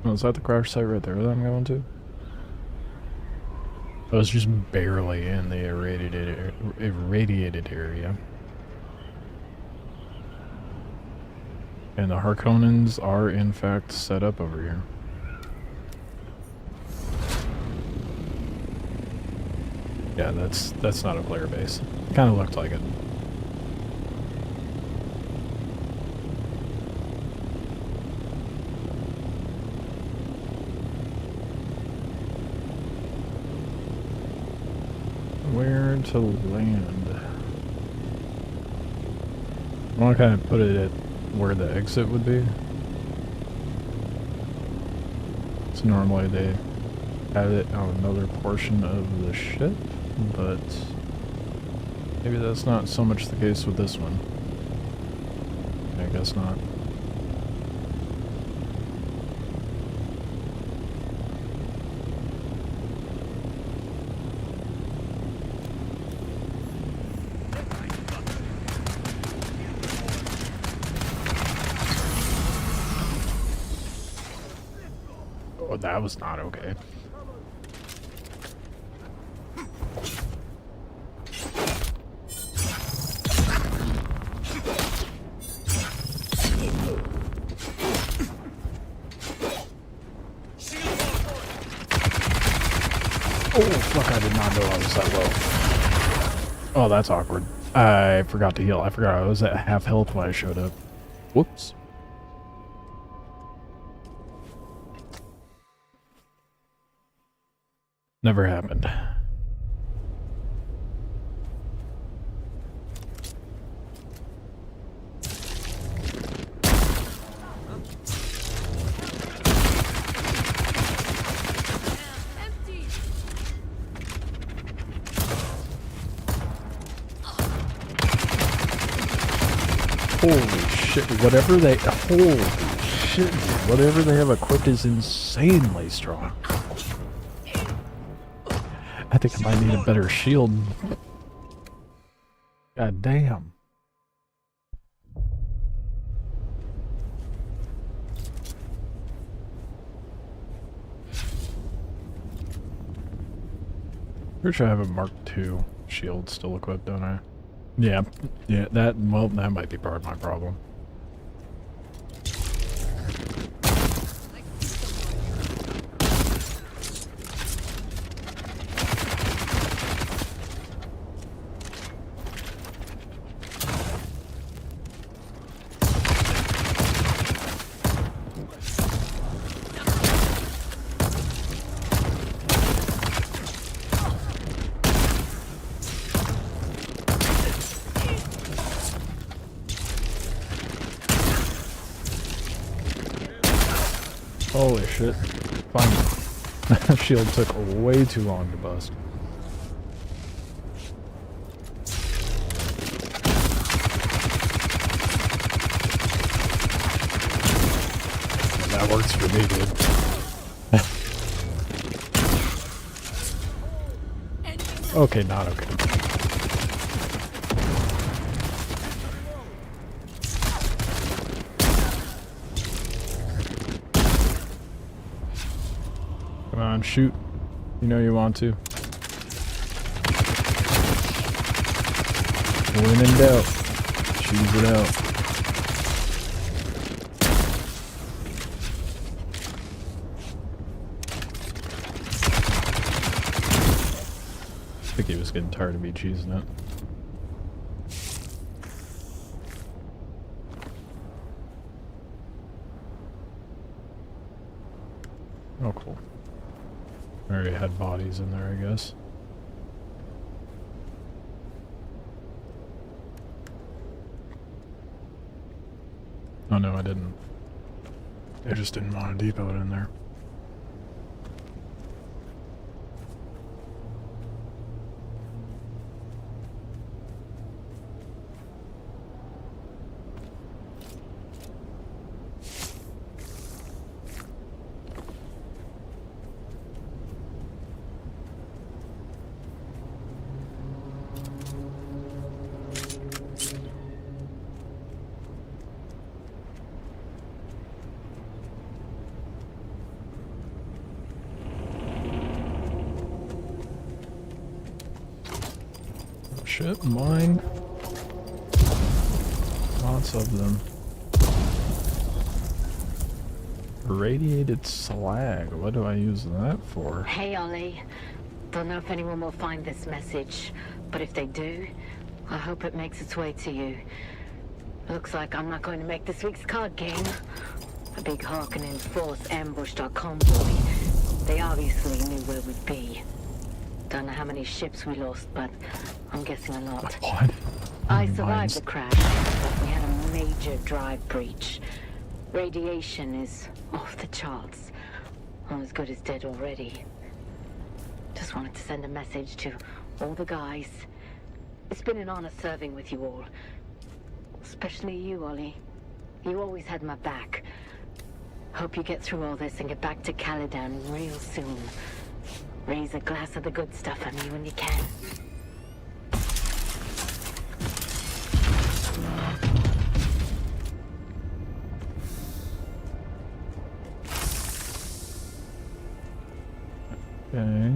Oh, is that the crash site right there that I'm going to? I was just barely in the irradiated area. And the Harkonnens are in fact set up over here. Yeah, that's not a player base. Kind of looked like it. Where to land? I want to kind of put it at where the exit would be. So normally they have it on another portion of the ship, but maybe that's not so much the case with this one. I guess not. Oh, that was not okay. Oh, fuck, I did not know I was that low. Oh, that's awkward. I forgot to heal. I forgot I was at half health when I showed up. Whoops. Never happened. Holy shit, whatever they... Holy shit, dude. Whatever they have equipped is insanely strong. I think I might need a better shield. God damn. Pretty sure I have a Mark II shield still equipped, don't I? Yeah, that might be part of my problem. Holy shit. Finally. That shield took way too long to bust. That works for me, dude. Okay, not okay. Come on, shoot. You know you want to. When in doubt, choose it out. I think he was getting tired of me cheesing it. Oh, cool. I already had bodies in there, I guess. Oh no, I didn't. I just didn't want to depot it in there. shit, mine. Lots of them. Radiated slag. What do I use that for? Hey, Ollie. Don't know if anyone will find this message, but if they do, I hope it makes its way to you. Looks like I'm not going to make this week's card game. A big Harkonnen force ambushed our convoy. They obviously knew where we'd be. Don't know how many ships we lost, but I'm guessing a lot. What? I survived the crash, but we had a major drive breach. Radiation is off the charts. I'm as good as dead already. Just wanted to send a message to all the guys. It's been an honor serving with you all. Especially you, Ollie. You always had my back. Hope you get through all this and get back to Caladan real soon. Raise a glass of the good stuff on me when you can. Okay.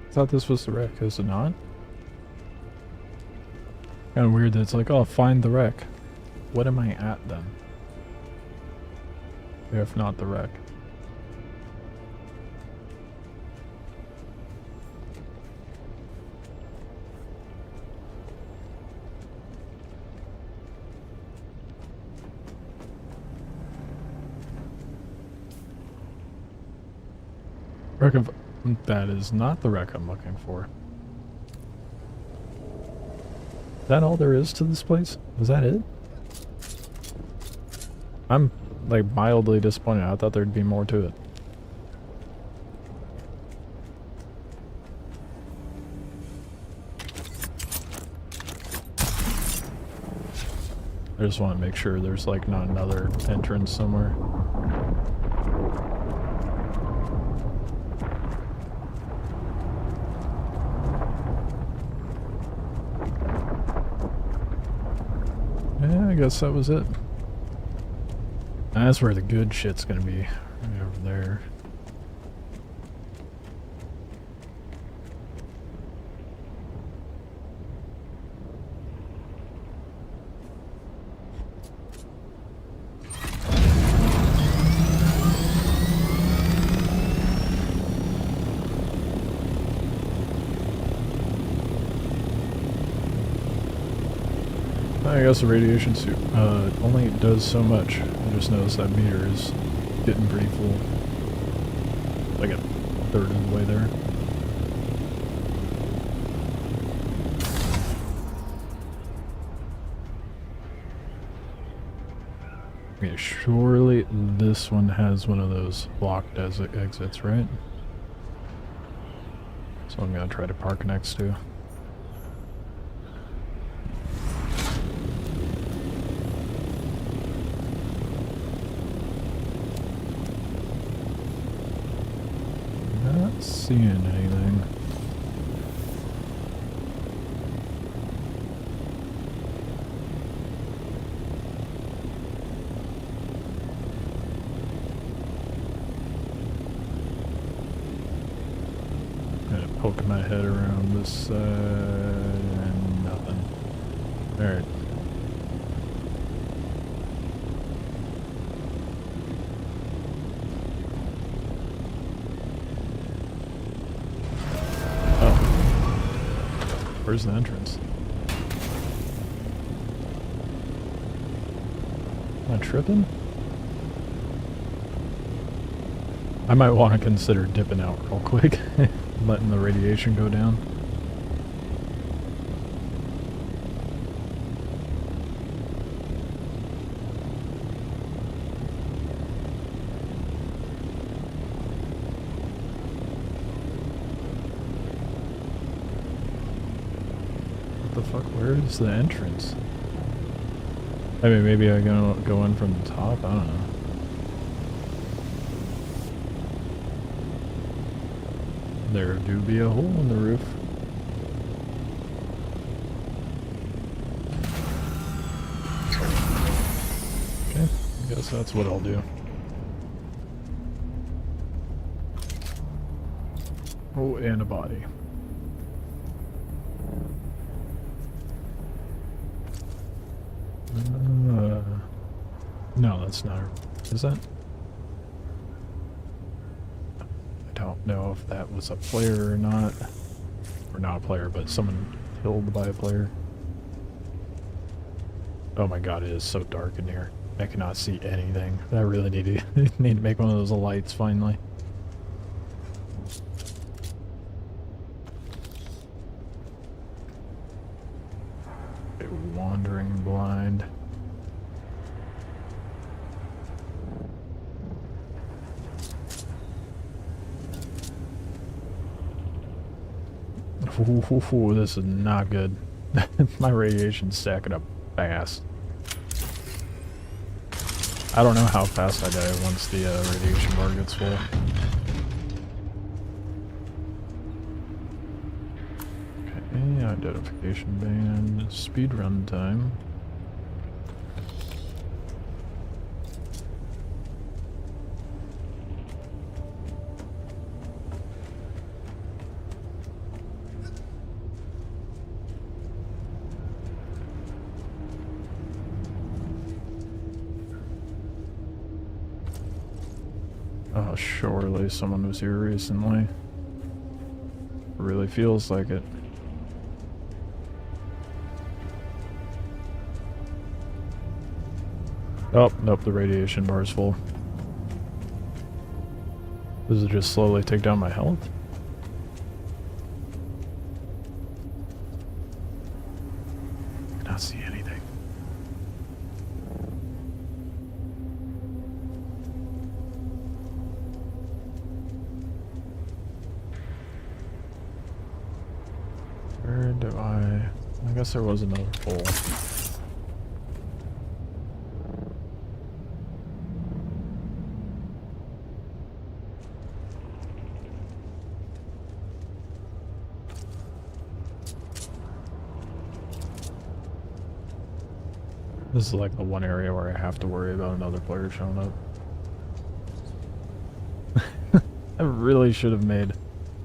I thought this was the wreck, is it not? Kinda weird that it's like, oh, find the wreck. What am I at then? If not the wreck. Wreck of... That is not the wreck I'm looking for. Is that all there is to this place? Was that it? I'm, like, mildly disappointed. I thought there'd be more to it. I just want to make sure there's, like, not another entrance somewhere. Yeah, I guess that was it. That's where the good shit's gonna be. Right over there. I guess the radiation suit only does so much. I just noticed that meter is getting pretty full. Like a third of the way there. Okay, surely this one has one of those blocked exits, right? So I'm gonna try to park next to. Seeing anything. Kind of poking my head around this side and nothing. Alright. Where's the entrance? Am I tripping? I might want to consider dipping out real quick, letting the radiation go down. Where's the entrance? I mean, maybe I go in from the top? I don't know. There do be a hole in the roof. Okay, I guess that's what I'll do. Oh, and a body. that's not... Is that? I don't know if that was a player or not. Or not a player, but someone killed by a player. Oh my god, it is so dark in here. I cannot see anything. I really need to need to make one of those lights finally. Okay, wandering blind. Ooh, this is not good. My radiation's stacking up fast. I don't know how fast I die once the radiation bar gets full. Okay, identification band, speed run time. Oh, surely someone was here recently. Really feels like it. Oh, nope, the radiation bar is full. Does it just slowly take down my health? I cannot see anything. Where do I guess there was another hole. This is like the one area where I have to worry about another player showing up. I really should have made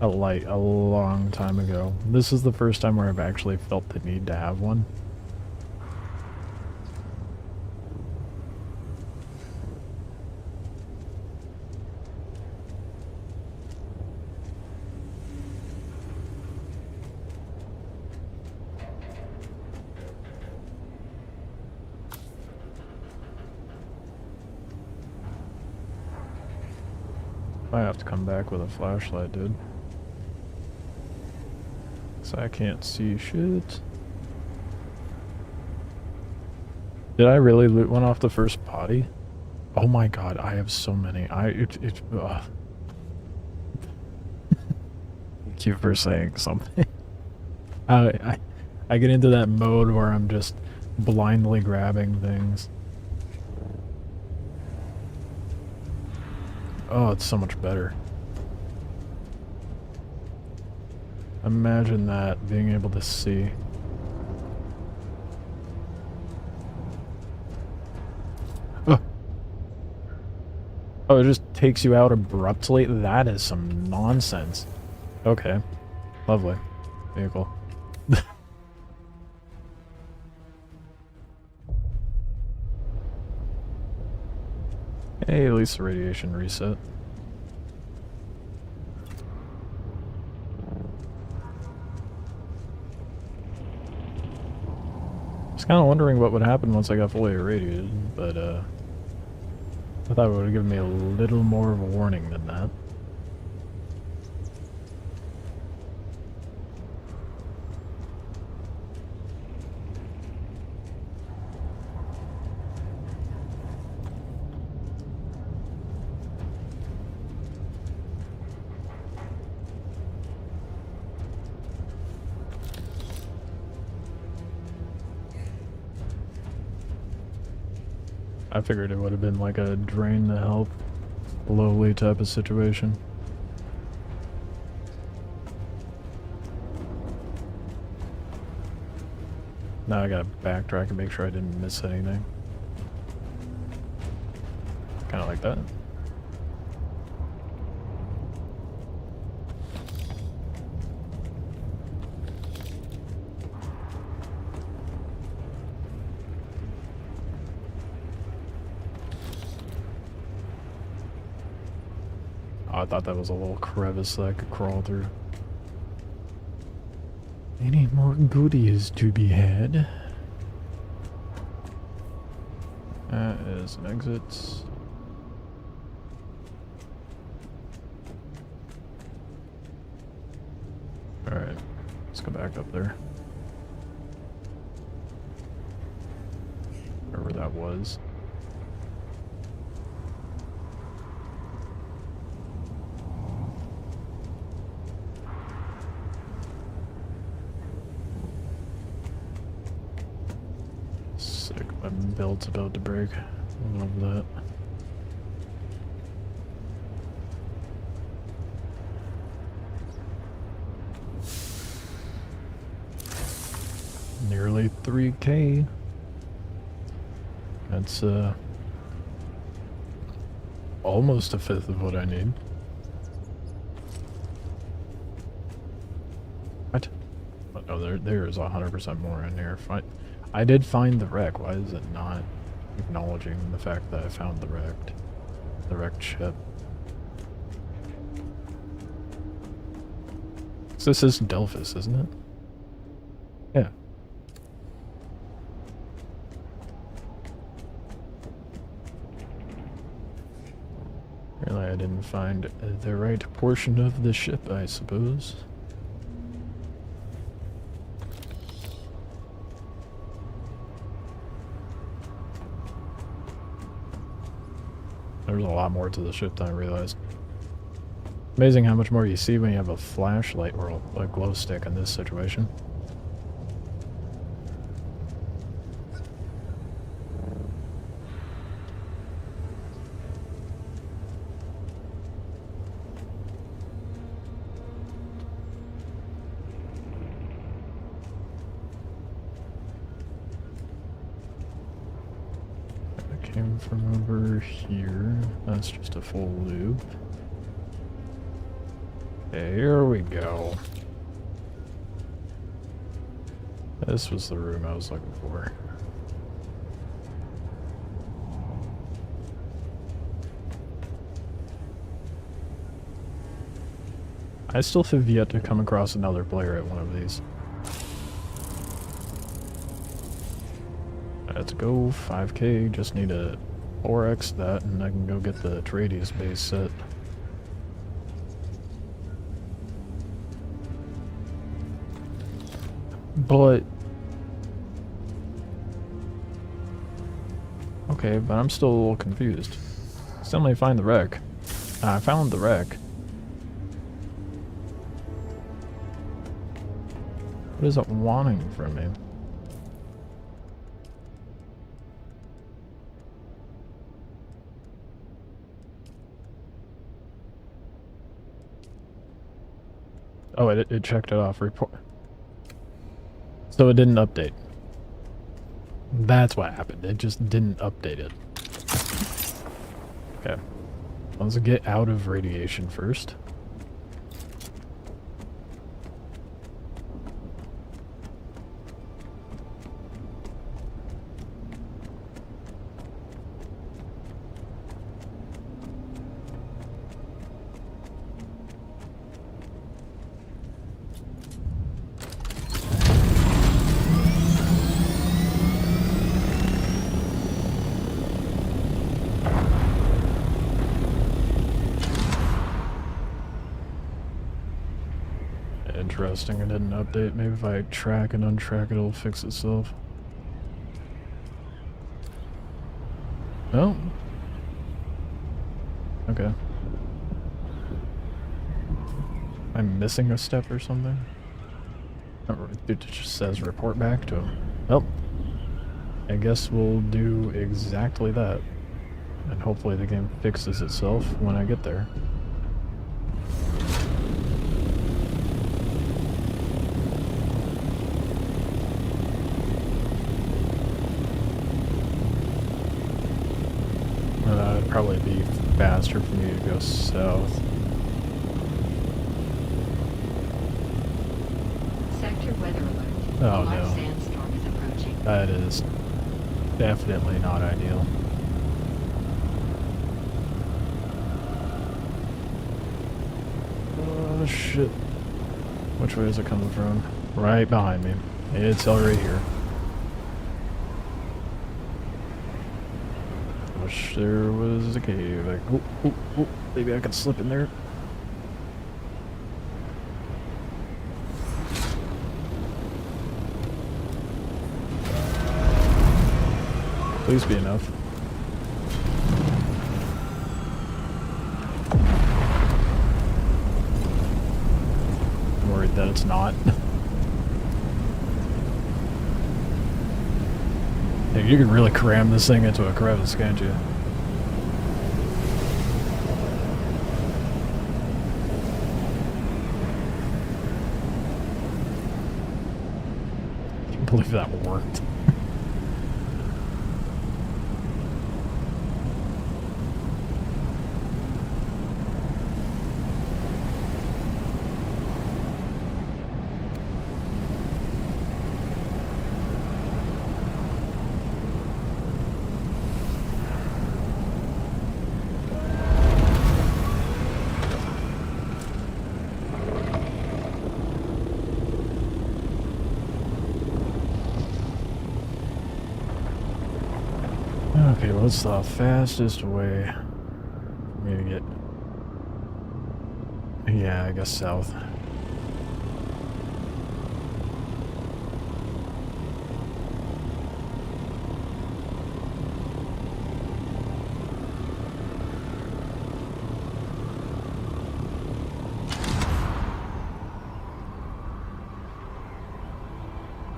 a light a long time ago. This is the first time where I've actually felt the need to have one. I have to come back with a flashlight, dude. So I can't see shit. Did I really loot one off the first body? Oh my god, I have so many. Thank you for saying something. I get into that mode where I'm just blindly grabbing things. Oh, it's so much better. Imagine that, being able to see. Oh. Oh, it just takes you out abruptly? That is some nonsense. Okay. Lovely. Vehicle. Hey, at least the radiation reset. I was kind of wondering what would happen once I got fully irradiated, but I thought it would have given me a little more of a warning than that. I figured it would have been like a drain the health, lowly type of situation. Now I gotta backtrack and make sure I didn't miss anything. Kinda like that. I thought that was a little crevice that I could crawl through. Any more goodies to be had? That is an exit. Alright, let's go back up there. Wherever that was. Sick, my belt's about to break. I love that. Nearly 3K. That's almost a fifth of what I need. What? Oh, no, there is 100% more in here. I did find the wreck. Why is it not acknowledging the fact that I found the wrecked ship? So this is Delphus, isn't it? Yeah. Really, I didn't find the right portion of the ship, I suppose. There's a lot more to the ship than I realized. Amazing how much more you see when you have a flashlight or a glow stick in this situation. Came from over here. That's just a full loop. Okay, here we go. This was the room I was looking for. I still have yet to come across another player at one of these. Let's go, 5K, just need to 4x that and I can go get the Atreides base set. But... okay, but I'm still a little confused. Still may find the wreck. I found the wreck. What is it wanting from me? Oh, it checked it off. Report. So it didn't update. That's what happened. It just didn't update it. Okay. Let's get out of radiation first. Interesting, it didn't update. Maybe if I track and untrack it, it'll fix itself. No? Okay. I'm missing a step or something? It just says report back to him. Well, I guess we'll do exactly that. And hopefully the game fixes itself when I get there. It'd probably be faster for me to go south. Sector weather alert. Oh A large no. sandstorm is approaching. That is definitely not ideal. Oh shit. Which way is it coming from? Right behind me. It's all right here. Wish there was a cave. Like, oh, maybe I can slip in there. Please be enough. I'm worried that it's not. Hey, you can really cram this thing into a crevice, can't you? I can't believe that worked. Okay, what's the fastest way for me to get... Yeah, I guess south.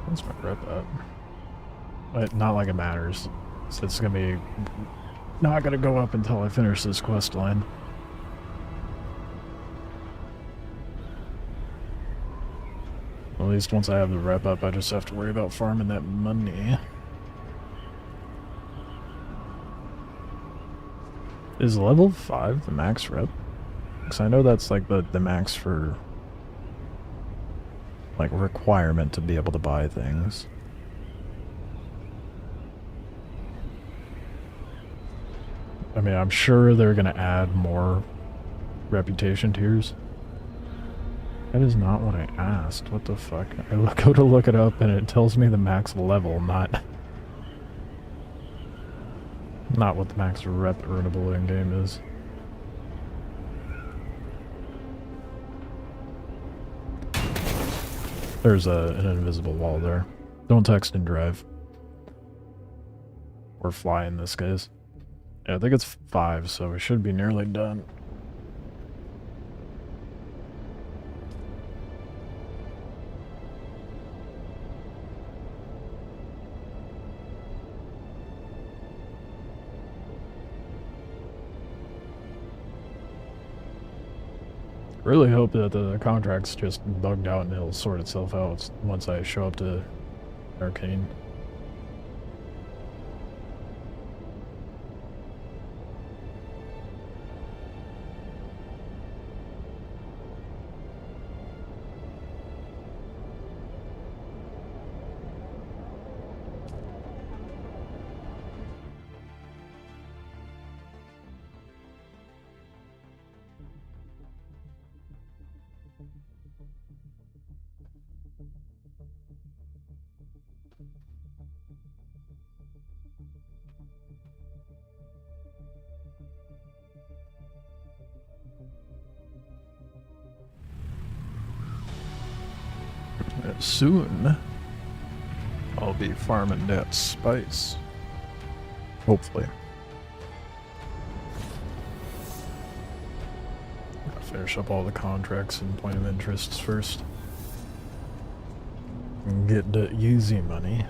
What's my rep at? But not like it matters. So it's gonna be not gonna go up until I finish this quest line. At least once I have the rep up, I just have to worry about farming that money. Is level 5 the max rep? Because I know that's like the max for like requirement to be able to buy things. I mean, I'm sure they're gonna add more reputation tiers. That is not what I asked. What the fuck? I go to look it up and it tells me the max level, not what the max rep earnable in game is. There's an invisible wall there. Don't text and drive. Or fly in this case. Yeah, I think it's 5, so we should be nearly done. Really hope that the contract's just bugged out and it'll sort itself out once I show up to Arcane. Soon, I'll be farming that spice. Hopefully. Gotta finish up all the contracts and point of interests first. And get the easy money.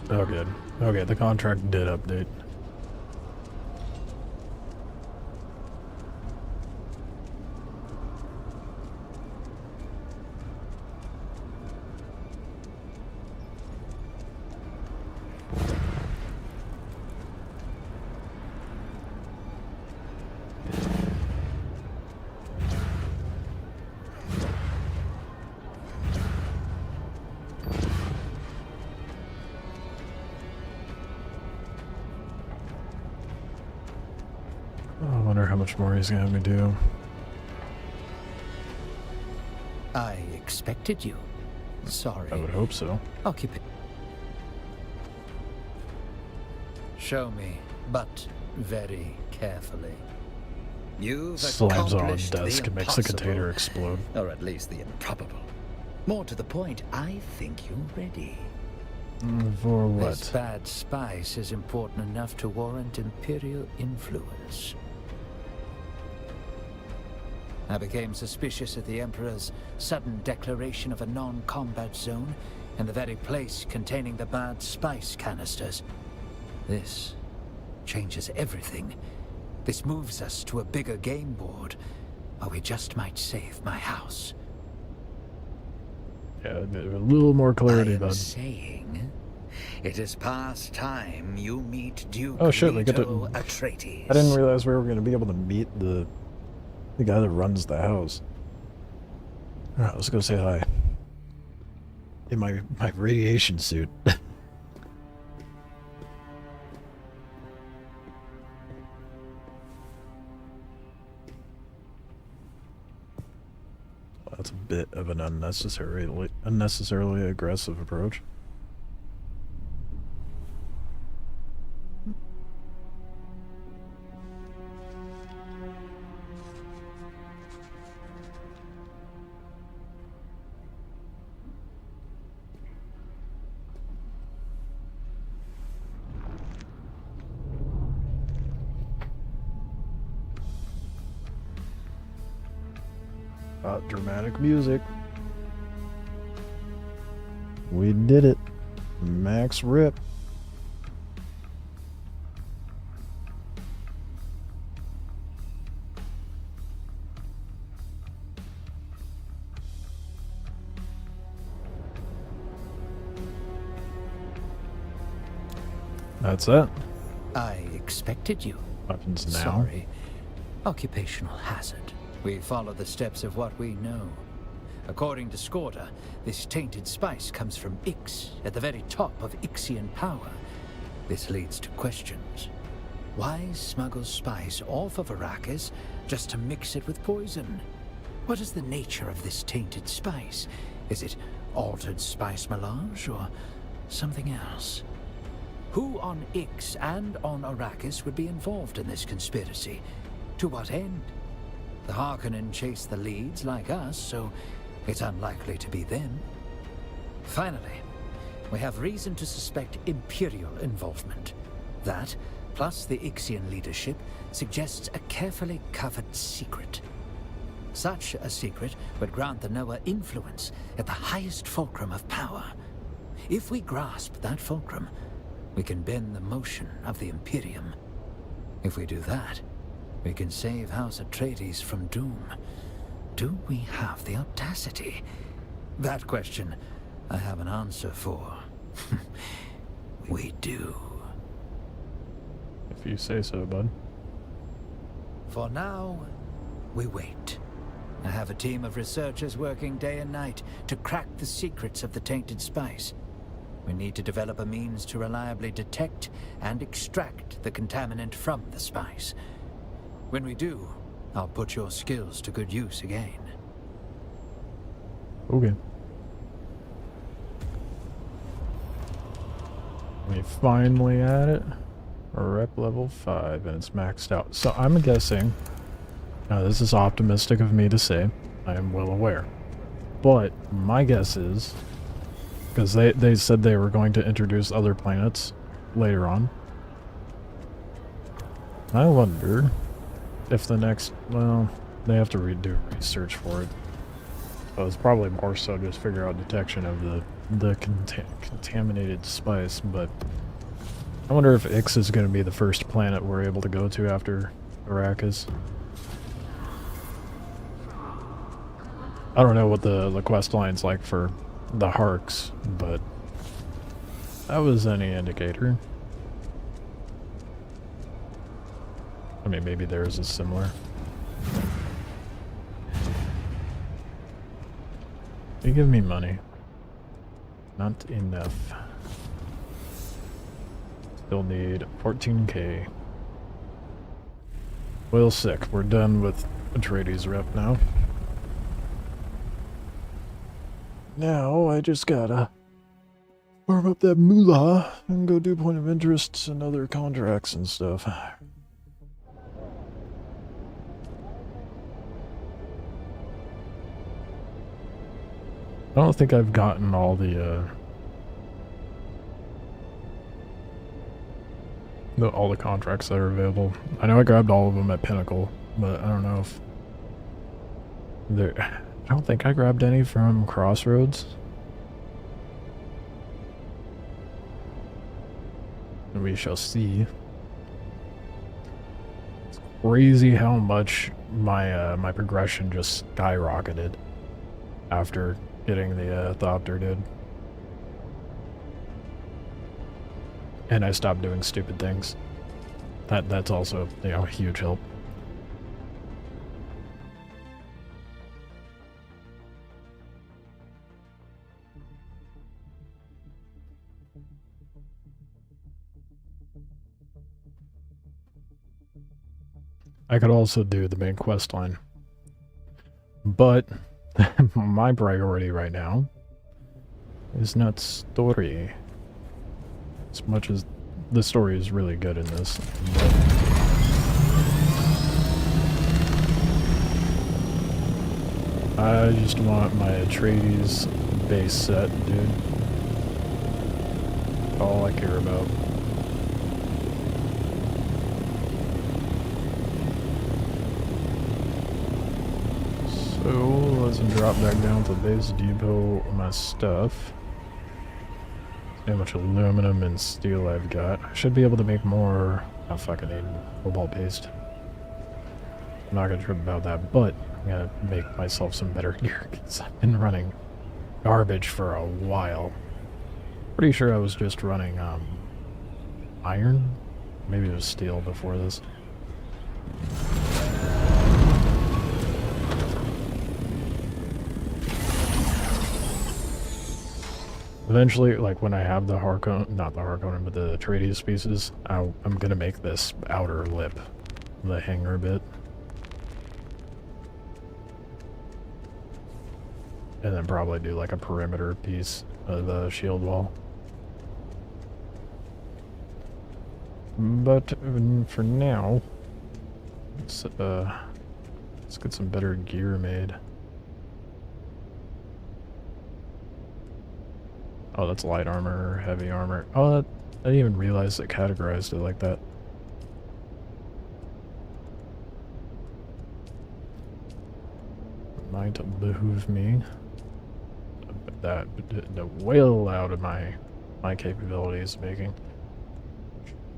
Oh good. Okay, the contract did update. how much more he's gonna have me do. I expected you. Sorry. I would hope so. Show me, but very carefully. You've Slams on accomplished desk the and makes the impossible, container explode. or at least the improbable. More to the point, I think you're ready. For what? This bad spice is important enough to warrant Imperial influence. I became suspicious at the Emperor's sudden declaration of a non-combat zone in the very place containing the bad spice canisters. This changes everything. This moves us to a bigger game board, or we just might save my house. Yeah, a little more clarity, bud. Saying, it is past time you meet Duke Oh shit, we get to... Atreides. I didn't realize we were going to be able to meet the guy that runs the house. Alright, let's go say hi. In my radiation suit. That's a bit of an unnecessarily aggressive approach. Dramatic music. We did it. Max rip. That's it. I expected you. Happens now. Sorry. Occupational hazard. We follow the steps of what we know. According to Skorda, this tainted spice comes from Ix, at the very top of Ixian power. This leads to questions. Why smuggle spice off of Arrakis just to mix it with poison? What is the nature of this tainted spice? Is it altered spice melange or something else? Who on Ix and on Arrakis would be involved in this conspiracy? To what end? The Harkonnen chase the leads like us, so it's unlikely to be them. Finally, we have reason to suspect Imperial involvement. That, plus the Ixian leadership, suggests a carefully covered secret. Such a secret would grant the Noah influence at the highest fulcrum of power. If we grasp that fulcrum, we can bend the motion of the Imperium. If we do that, we can save House Atreides from doom. Do we have the audacity? That question I have an answer for. We do. If you say so, bud. For now, we wait. I have a team of researchers working day and night to crack the secrets of the tainted spice. We need to develop a means to reliably detect and extract the contaminant from the spice. When we do, I'll put your skills to good use again. Okay. We finally at it. Rep level 5 and it's maxed out. So I'm guessing, now this is optimistic of me to say, I am well aware. But my guess is, because they said they were going to introduce other planets later on. I wonder if the next, well, they have to do research for it. So it's probably more so just figure out detection of the contaminated spice, but I wonder if Ix is going to be the first planet we're able to go to after Arrakis. I don't know what the quest line's like for the Harks, but that was any indicator. I mean, maybe theirs is similar. They give me money. Not enough. Still need 14K. Well, sick. We're done with Atreides rep now. Now I just gotta farm up that moolah and go do point of interests and other contracts and stuff. I don't think I've gotten all the contracts that are available. I know I grabbed all of them at Pinnacle, but I don't know if there. I don't think I grabbed any from Crossroads. We shall see. It's crazy how much my my progression just skyrocketed after getting the Thopter, dude. And I stopped doing stupid things. That's also, you know, a huge help. I could also do the main quest line. But my priority right now is not story. As much as the story is really good in this. I just want my Atreides base set, dude. All I care about. So, let's drop back down to the base depot my stuff. See how much aluminum and steel I've got. I should be able to make more. Oh fuck, I need cobalt paste. I'm not gonna trip about that, but I'm gonna make myself some better gear because I've been running garbage for a while. Pretty sure I was just running iron? Maybe it was steel before this. Eventually, like when I have the Harkonnen, not the Harkonnen, but the Atreides pieces, I'm gonna make this outer lip, the hanger bit. And then probably do like a perimeter piece of the shield wall. But for now, let's get some better gear made. Oh, that's light armor, heavy armor. Oh, I didn't even realize it categorized it like that. Might behoove me. That well out of my capabilities making.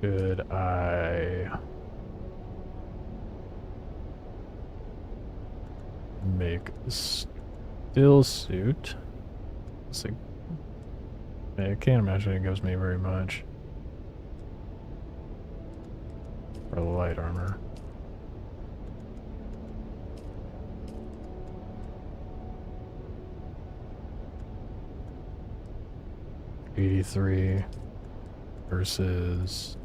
Should I make a still suit? Let's see. I can't imagine it gives me very much for the light armor. $83 versus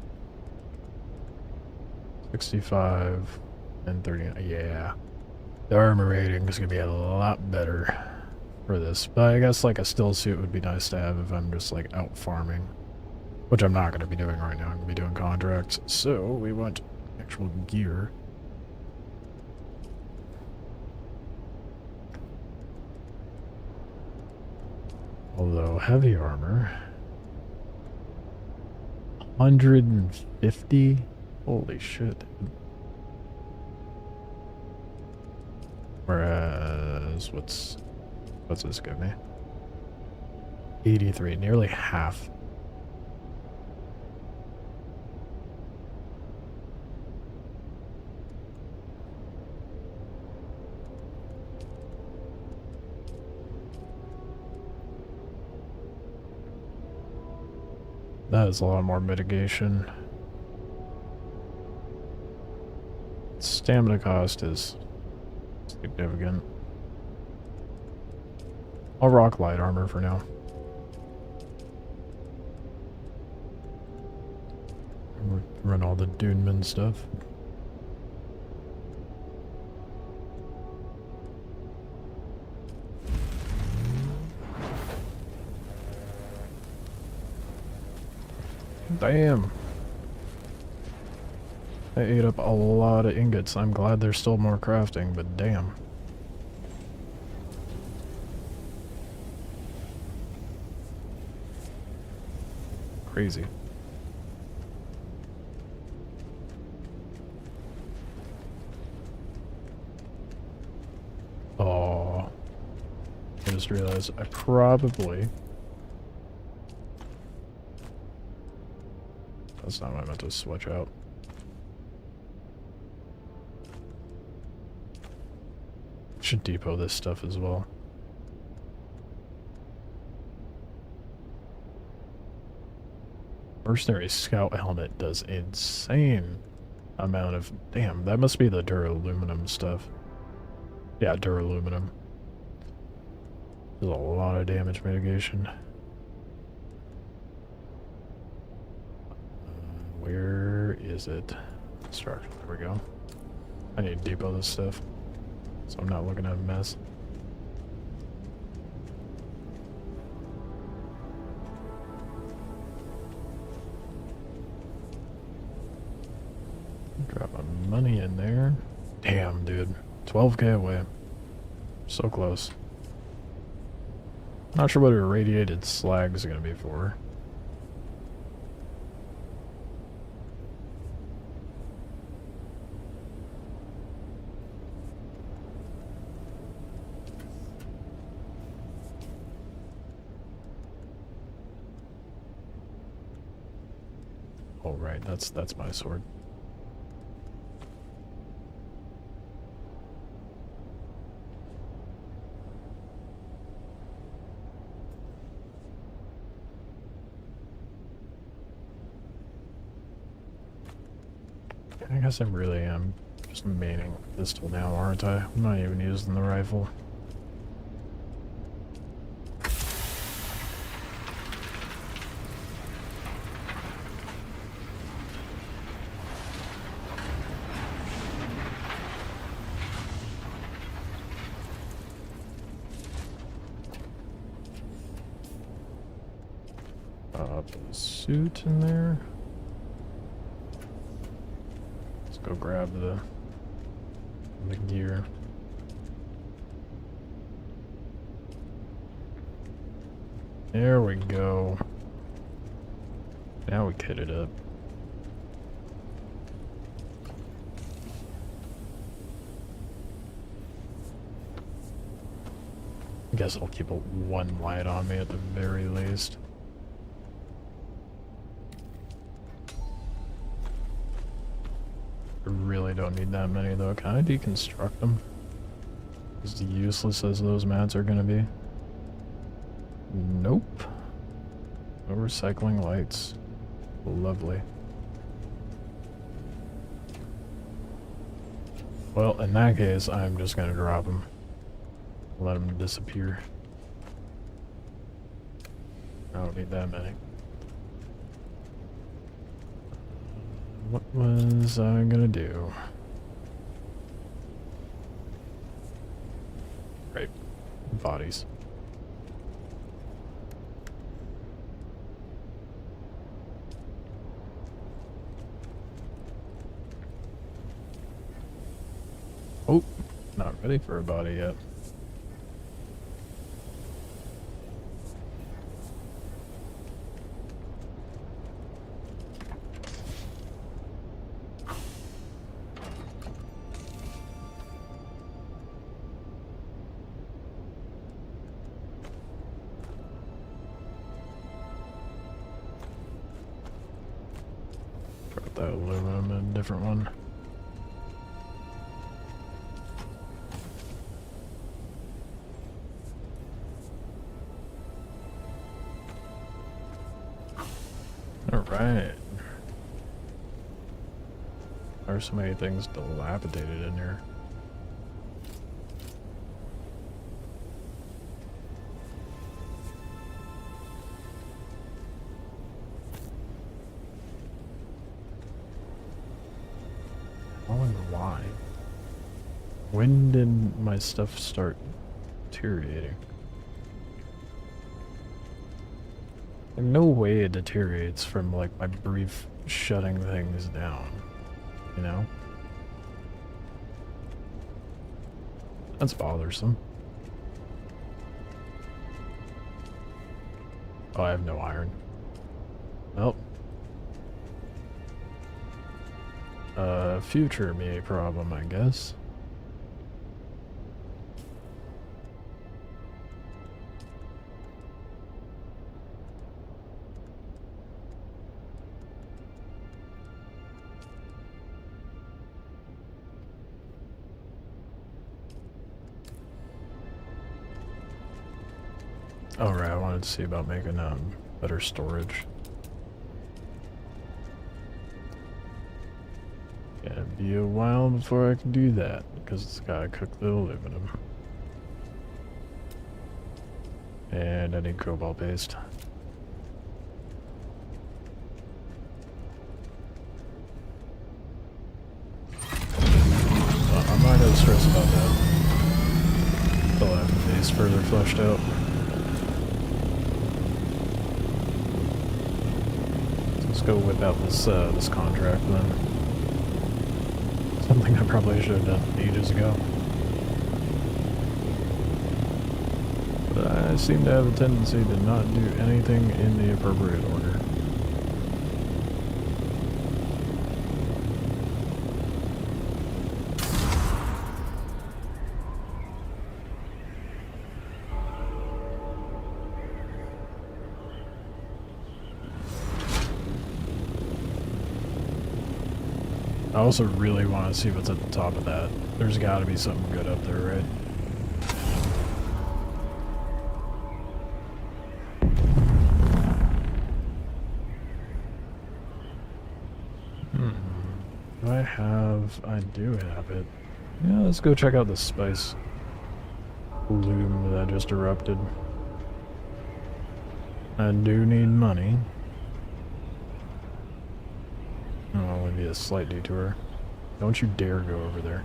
65 and 39. Yeah, the armor rating is gonna be a lot better for this, but I guess like a still suit would be nice to have if I'm just like out farming, which I'm not going to be doing right now. I'm going to be doing contracts, so we want actual gear. Although heavy armor, 150, holy shit. Whereas what's this give me? 83, nearly half. That is a lot more mitigation. Stamina cost is significant. I'll rock light armor for now. Run all the Dune stuff. Damn. I ate up a lot of ingots. I'm glad there's still more crafting, but damn. Crazy. Oh, I just realized I probably... That's not what I meant to switch out. Should depot this stuff as well. Mercenary Scout helmet does insane amount of... Damn, that must be the duraluminum stuff. Yeah, duraluminum. There's a lot of damage mitigation. Where is it? Structure. There we go. I need to depot this stuff, so I'm not looking at a mess. Drop my money in there. Damn, dude. 12k away. So close. Not sure what irradiated slag is going to be for. Oh, right. That's my sword. I guess I really am just maining pistol now, aren't I? I'm not even using the rifle. Put a suit in there. Go grab the gear. There we go. Now we kit it up. I guess I'll keep one light on me at the very least. I really don't need that many though. Can I deconstruct them? As useless as those mats are gonna be. Nope. No recycling lights. Lovely. Well, in that case, I'm just gonna drop them. Let them disappear. I don't need that many. What was I gonna do? Right. Bodies. Oh, not ready for a body yet. That aluminum in a different one. Alright. There are so many things dilapidated in here. Why? When did my stuff start deteriorating? In no way it deteriorates from, like, my brief shutting things down, you know? That's bothersome. Oh, I have no iron. Well. Future me a problem, I guess. Alright, I wanted to see about making better storage. Gonna be a while before I can do that, because it's gotta cook the aluminum. And I need cobalt paste. Well, I'm not gonna stress about that until I have the base further fleshed out. Let's go whip out this this contract then. Something I probably should have done ages ago. But I seem to have a tendency to not do anything in the appropriate order. I also really want to see what's at the top of that. There's got to be something good up there, right? Do I have... I do have it. Yeah, let's go check out the spice bloom that just erupted. I do need money. Oh, only be a slight detour. Don't you dare go over there.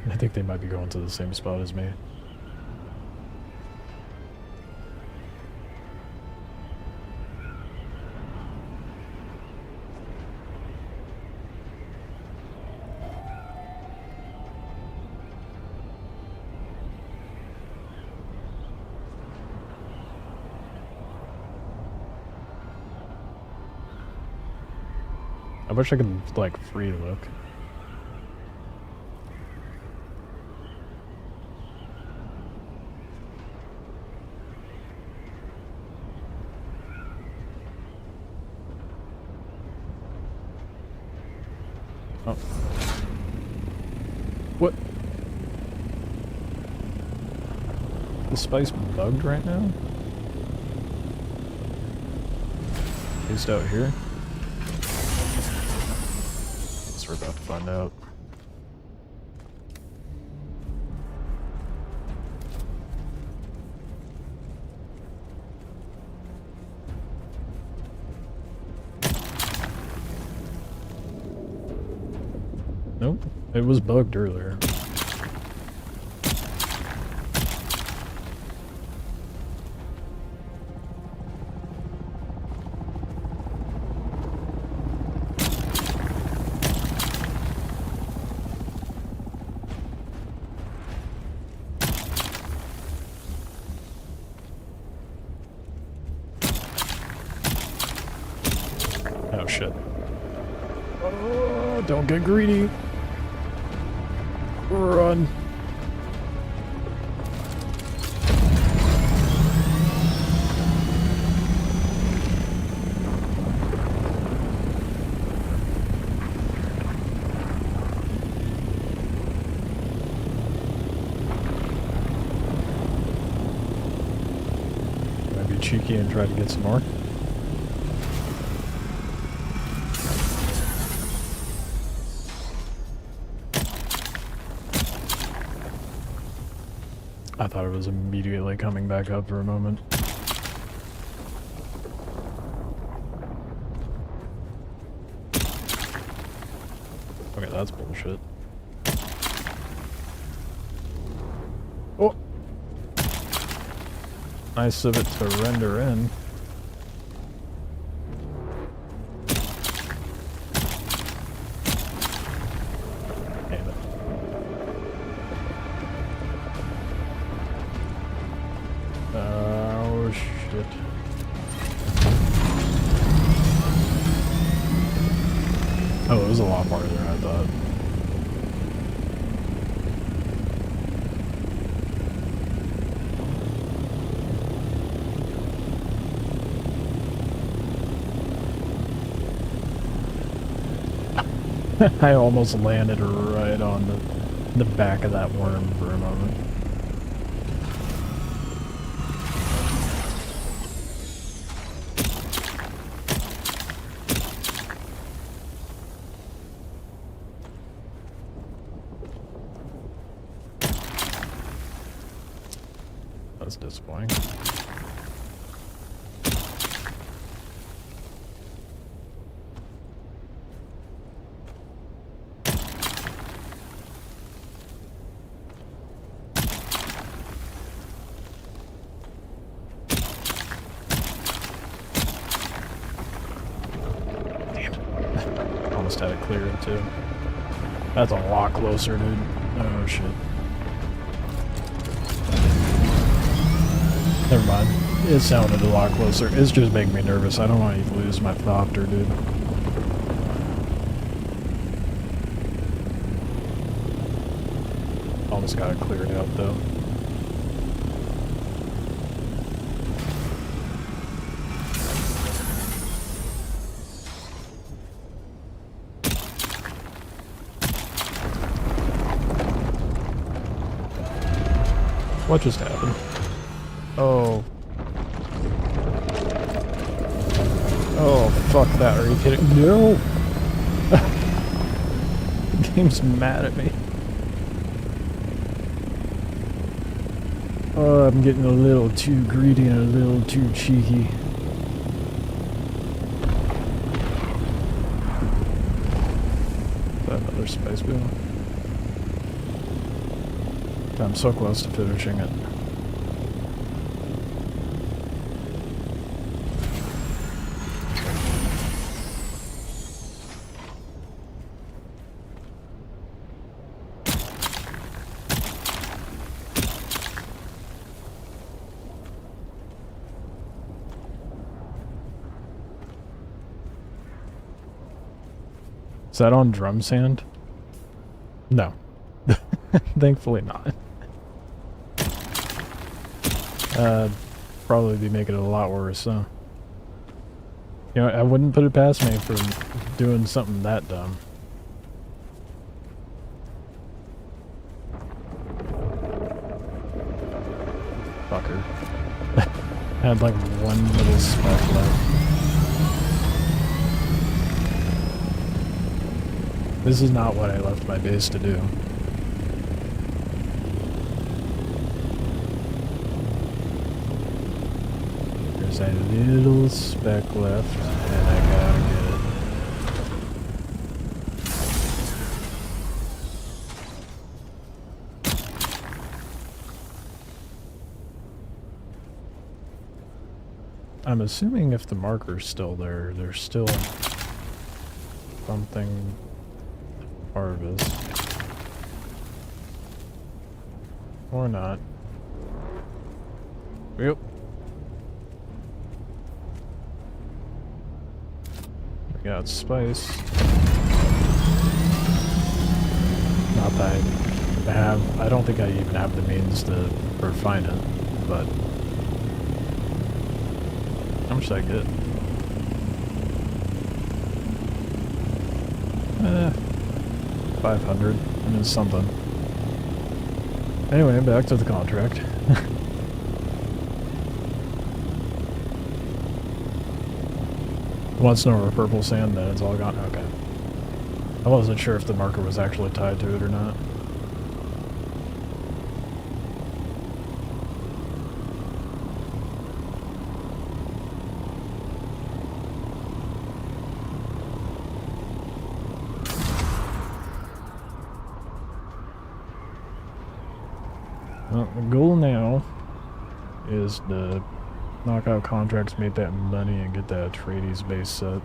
I think they might be going to the same spot as me. I wish I could, like, free look. Oh. What? The spice bugged right now? At least out here? We're about to find out. Nope, it was bugged earlier. Oh shit. Oh, don't get greedy. Run. Can I be cheeky and try to get some more? I thought it was immediately coming back up for a moment. Okay, that's bullshit. Nice of it to render in. Damn it. Oh shit. Oh, it was a lot farther than I thought. I almost landed right on the back of that worm for a moment. That's disappointing. Almost had it cleared too. That's a lot closer, dude. Oh shit. Never mind. It sounded a lot closer. It's just making me nervous. I don't want to lose my Thopter, dude. Almost got it cleared out though. What just happened? Oh. Oh, fuck that. Are you kidding? No! The game's mad at me. Oh, I'm getting a little too greedy and a little too cheeky. Is that another space wheel? I'm so close to finishing it. Is that on drum sand? No. Thankfully not. Probably be making it a lot worse, so. You know, I wouldn't put it past me for doing something that dumb. Fucker. Had like one little speck left. This is not what I left my base to do. There's a little speck left, and I gotta get it. I'm assuming if the marker's still there, there's still something harvest. Or not. Yep. We got spice. Not that I have, I don't think I even have the means to refine it, but how much did I get? 500. I mean, something. Anyway, back to the contract. Once no more purple sand, then it's all gone. Okay. I wasn't sure if the marker was actually tied to it or not. Well, the goal now is to knock out contracts, make that money, and get that Atreides base set.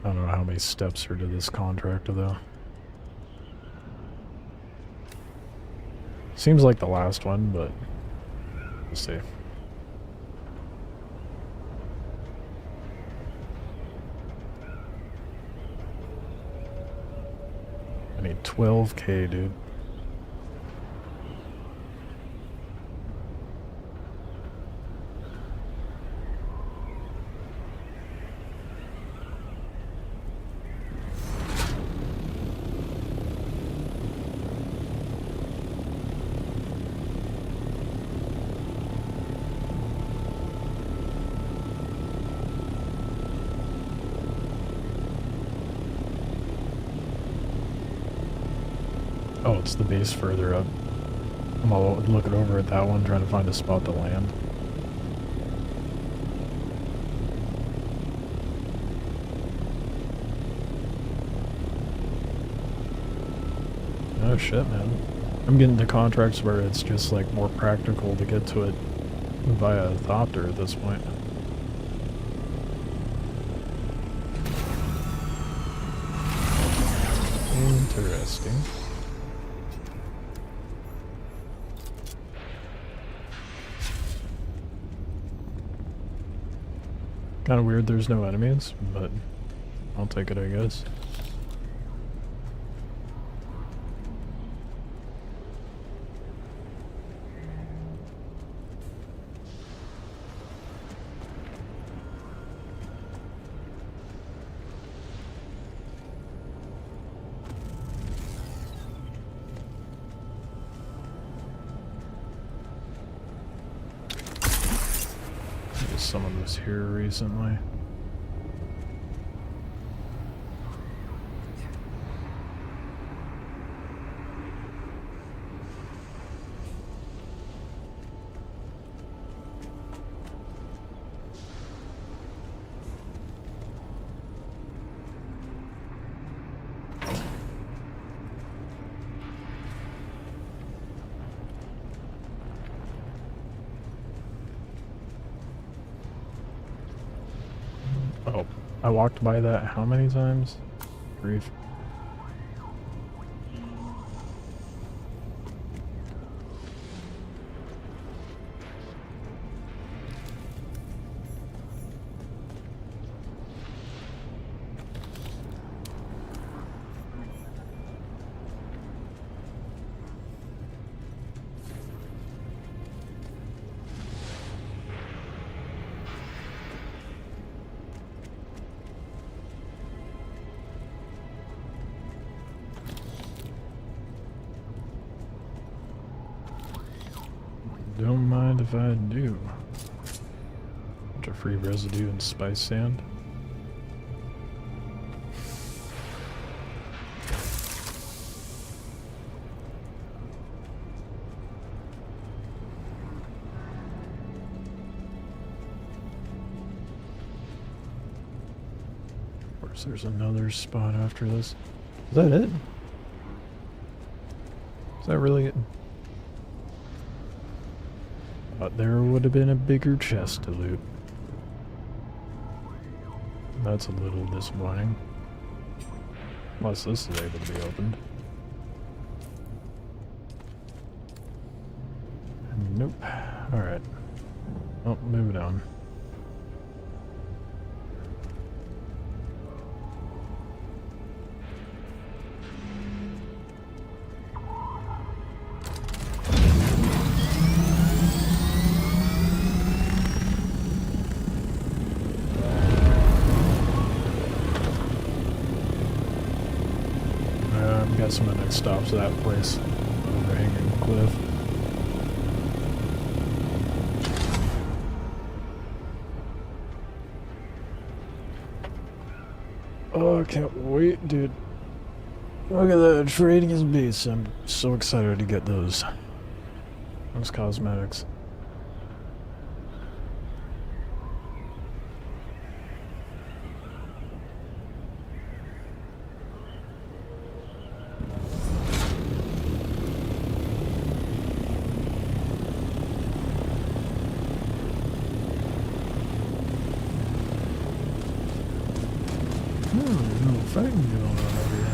I don't know how many steps are to this contract, though. Seems like the last one, but we'll see. I need 12K, dude. Oh, it's the base further up. I'm all looking over at that one, trying to find a spot to land. Oh shit, man. I'm getting to contracts where it's just like more practical to get to it via a Thopter at this point. Interesting. Kind of weird there's no enemies, but I'll take it, I guess. Someone was here recently. Oh, I walked by that how many times? Grief. Don't mind if I do. Bunch of free residue and spice sand. Of course, there's another spot after this. Is that it? Is that really it? But there would have been a bigger chest to loot. That's a little disappointing. Unless this is able to be opened. Nope. Alright. Oh, move it on. I'm guessing the next stop's that place. Overhanging cliff. Oh, I can't wait, dude. Look at that trading his beasts. I'm so excited to get those cosmetics. fighting going on over here?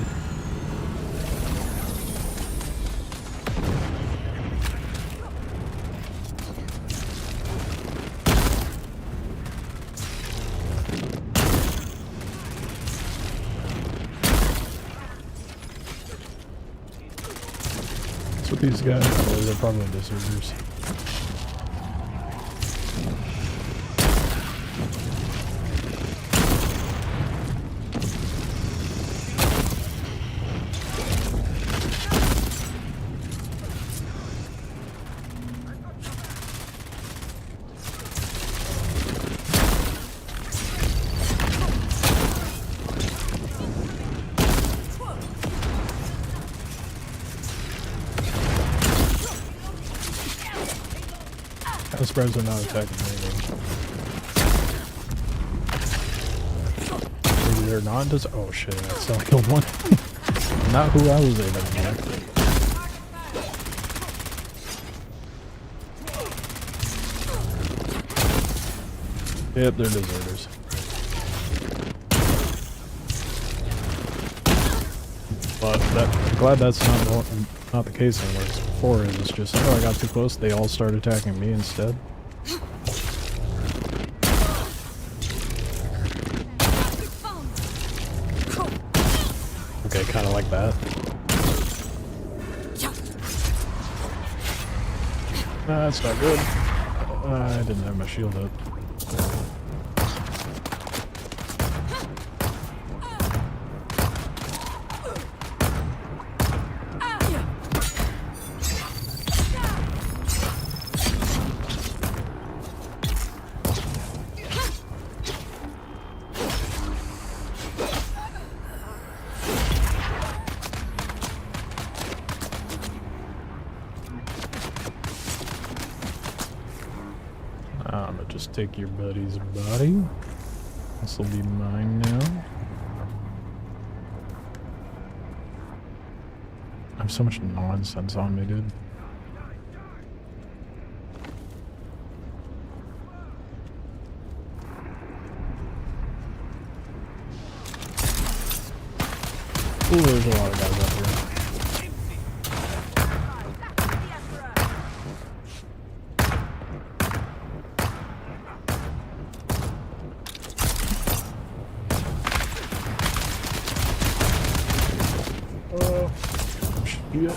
What's with these guys? Oh, they're probably deserters. I'm surprised they're not attacking me though. Maybe they're not just— oh shit, I still killed one. Not who I was aiming at. Yep, they're deserters. But I'm glad that's not the case anymore. 'Cause before it was just, oh, I got too close, they all start attacking me instead. Okay, kind of like that. Nah, that's not good. I didn't have my shield up. I'm gonna just take your buddy's body. This will be mine now. I have so much nonsense on me, dude. Ooh, there's a lot of guys up here. Yeah.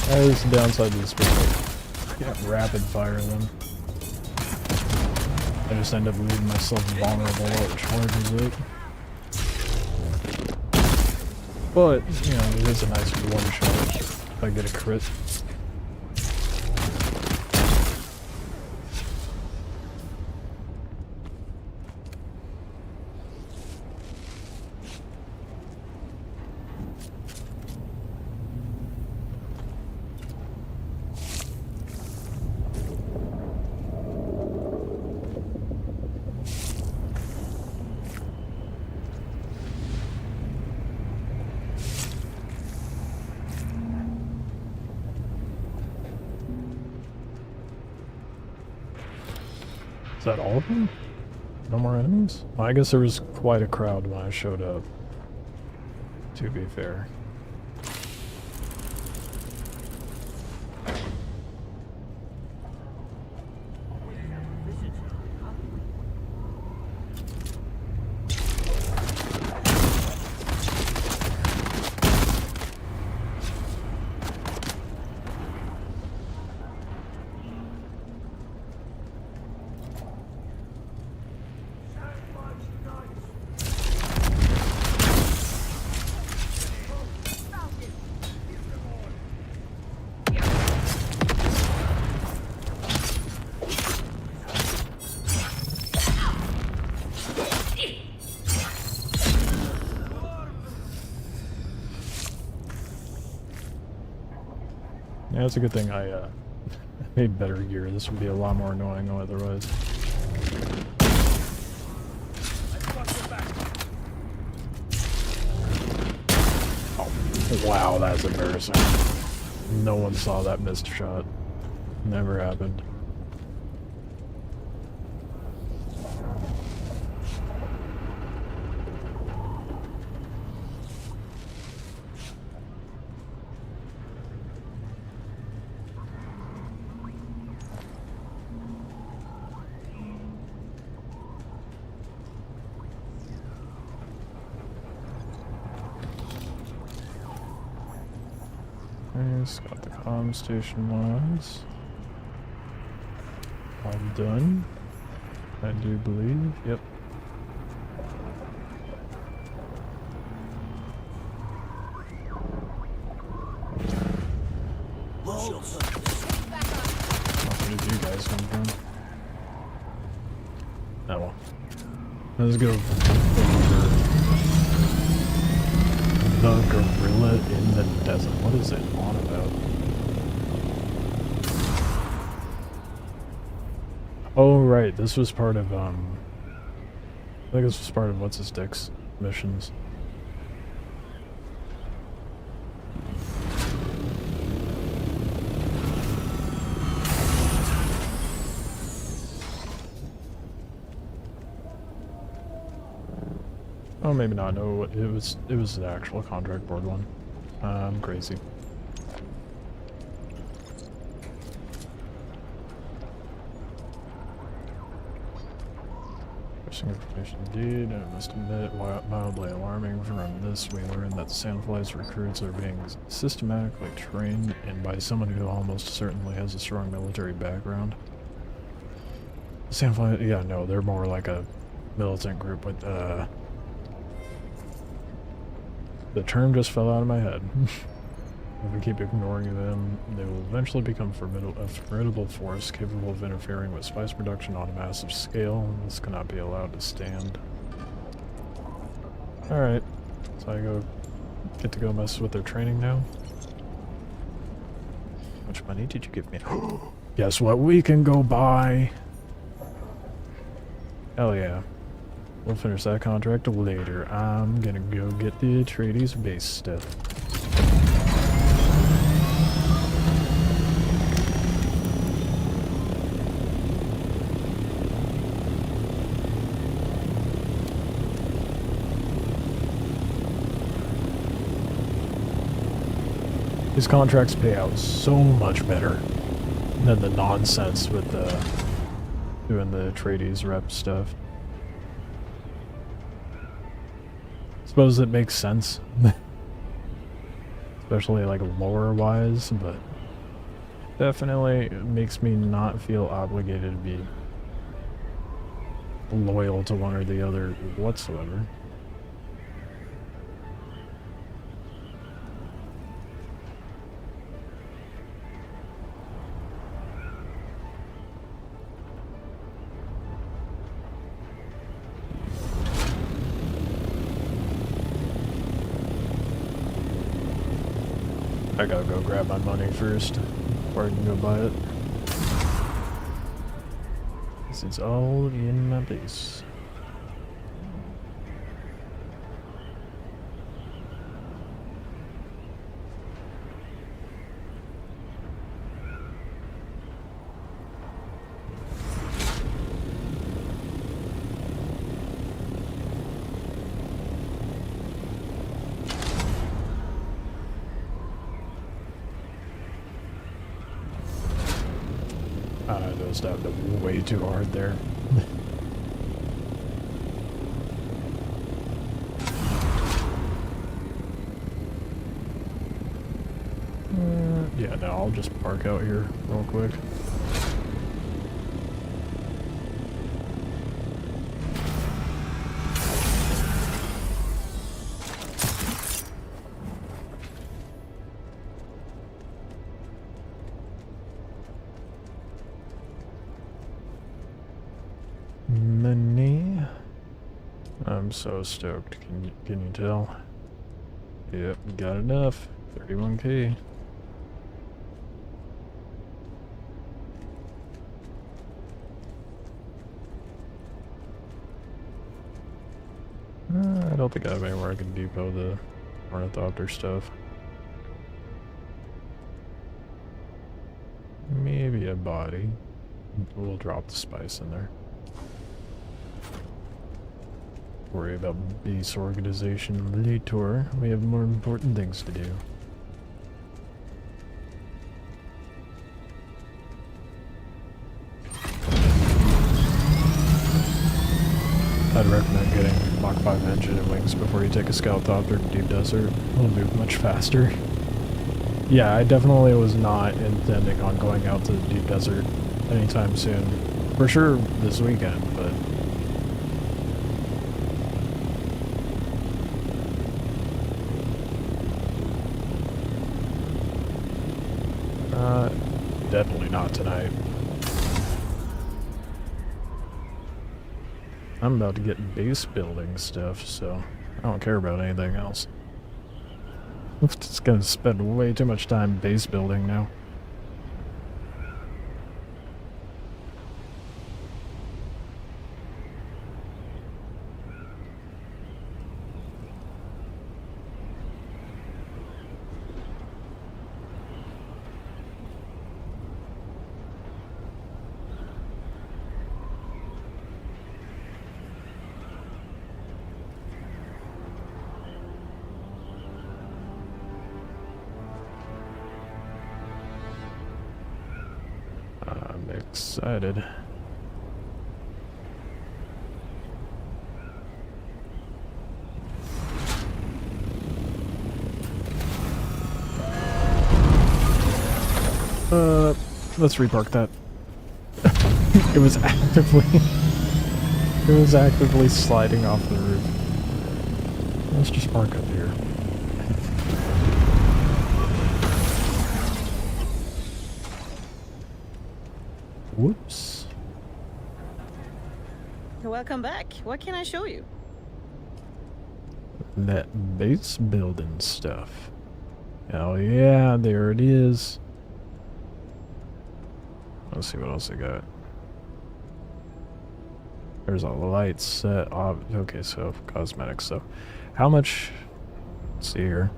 That is the downside to this pistol. I can't rapid fire them. I just end up leaving myself vulnerable while it charges it. But, you know, it is a nice one shot if I get a crit. Is that all of them? No more enemies? Well, I guess there was quite a crowd when I showed up, to be fair. Yeah, it's a good thing I made better gear. This would be a lot more annoying otherwise. Oh, wow, that's embarrassing. No one saw that missed shot. Never happened. Nice, got the comm station lines. All done. I do believe, yep. Where did you guys come from? Oh well. Let's go over the gorilla in the desert. What is it on about? Oh right, this was part of I think this was part of what's his dick's missions. Oh, maybe not. No, it was the actual contract board one. I'm crazy. Interesting information indeed. I must admit, mildly alarming. From this, we learned that the Sandflies recruits are being systematically trained, and by someone who almost certainly has a strong military background. Sandflies, yeah, no, they're more like a militant group with, the term just fell out of my head. If we keep ignoring them, they will eventually become a formidable force capable of interfering with spice production on a massive scale. This cannot be allowed to stand. Alright, so I get to go mess with their training now. How much money did you give me? Guess what we can go buy? Hell yeah. We'll finish that contract later. I'm gonna go get the Atreides base stuff. These contracts pay out so much better than the nonsense with doing the Atreides rep stuff. Suppose it makes sense, especially like lore-wise, but definitely makes me not feel obligated to be loyal to one or the other whatsoever. I gotta go grab my money first before I can go buy it. This is all in my base. I just stabbed it way too hard there. Yeah, no, I'll just park out here real quick. Money. I'm so stoked. Can you tell? Yep, got enough. 31K. I don't think I have anywhere I can depot the Ornithopter stuff. Maybe a body. We'll drop the spice in there. Worry about base organization later. We have more important things to do. I'd recommend getting Mach 5 engine and wings before you take a Scoutopter to Deep Desert. It'll move much faster. Yeah, I definitely was not intending on going out to the Deep Desert anytime soon. For sure this weekend, but... definitely not tonight. I'm about to get base building stuff, so I don't care about anything else. I'm just gonna spend way too much time base building now. I'm excited. Let's repark that. It was actively sliding off the roof. Let's just park up here. Whoops. Welcome back. What can I show you? That base building stuff. Hell yeah, there it is. Let's see what else I got. There's a light set. Okay, so cosmetics. So, how much? Let's see here.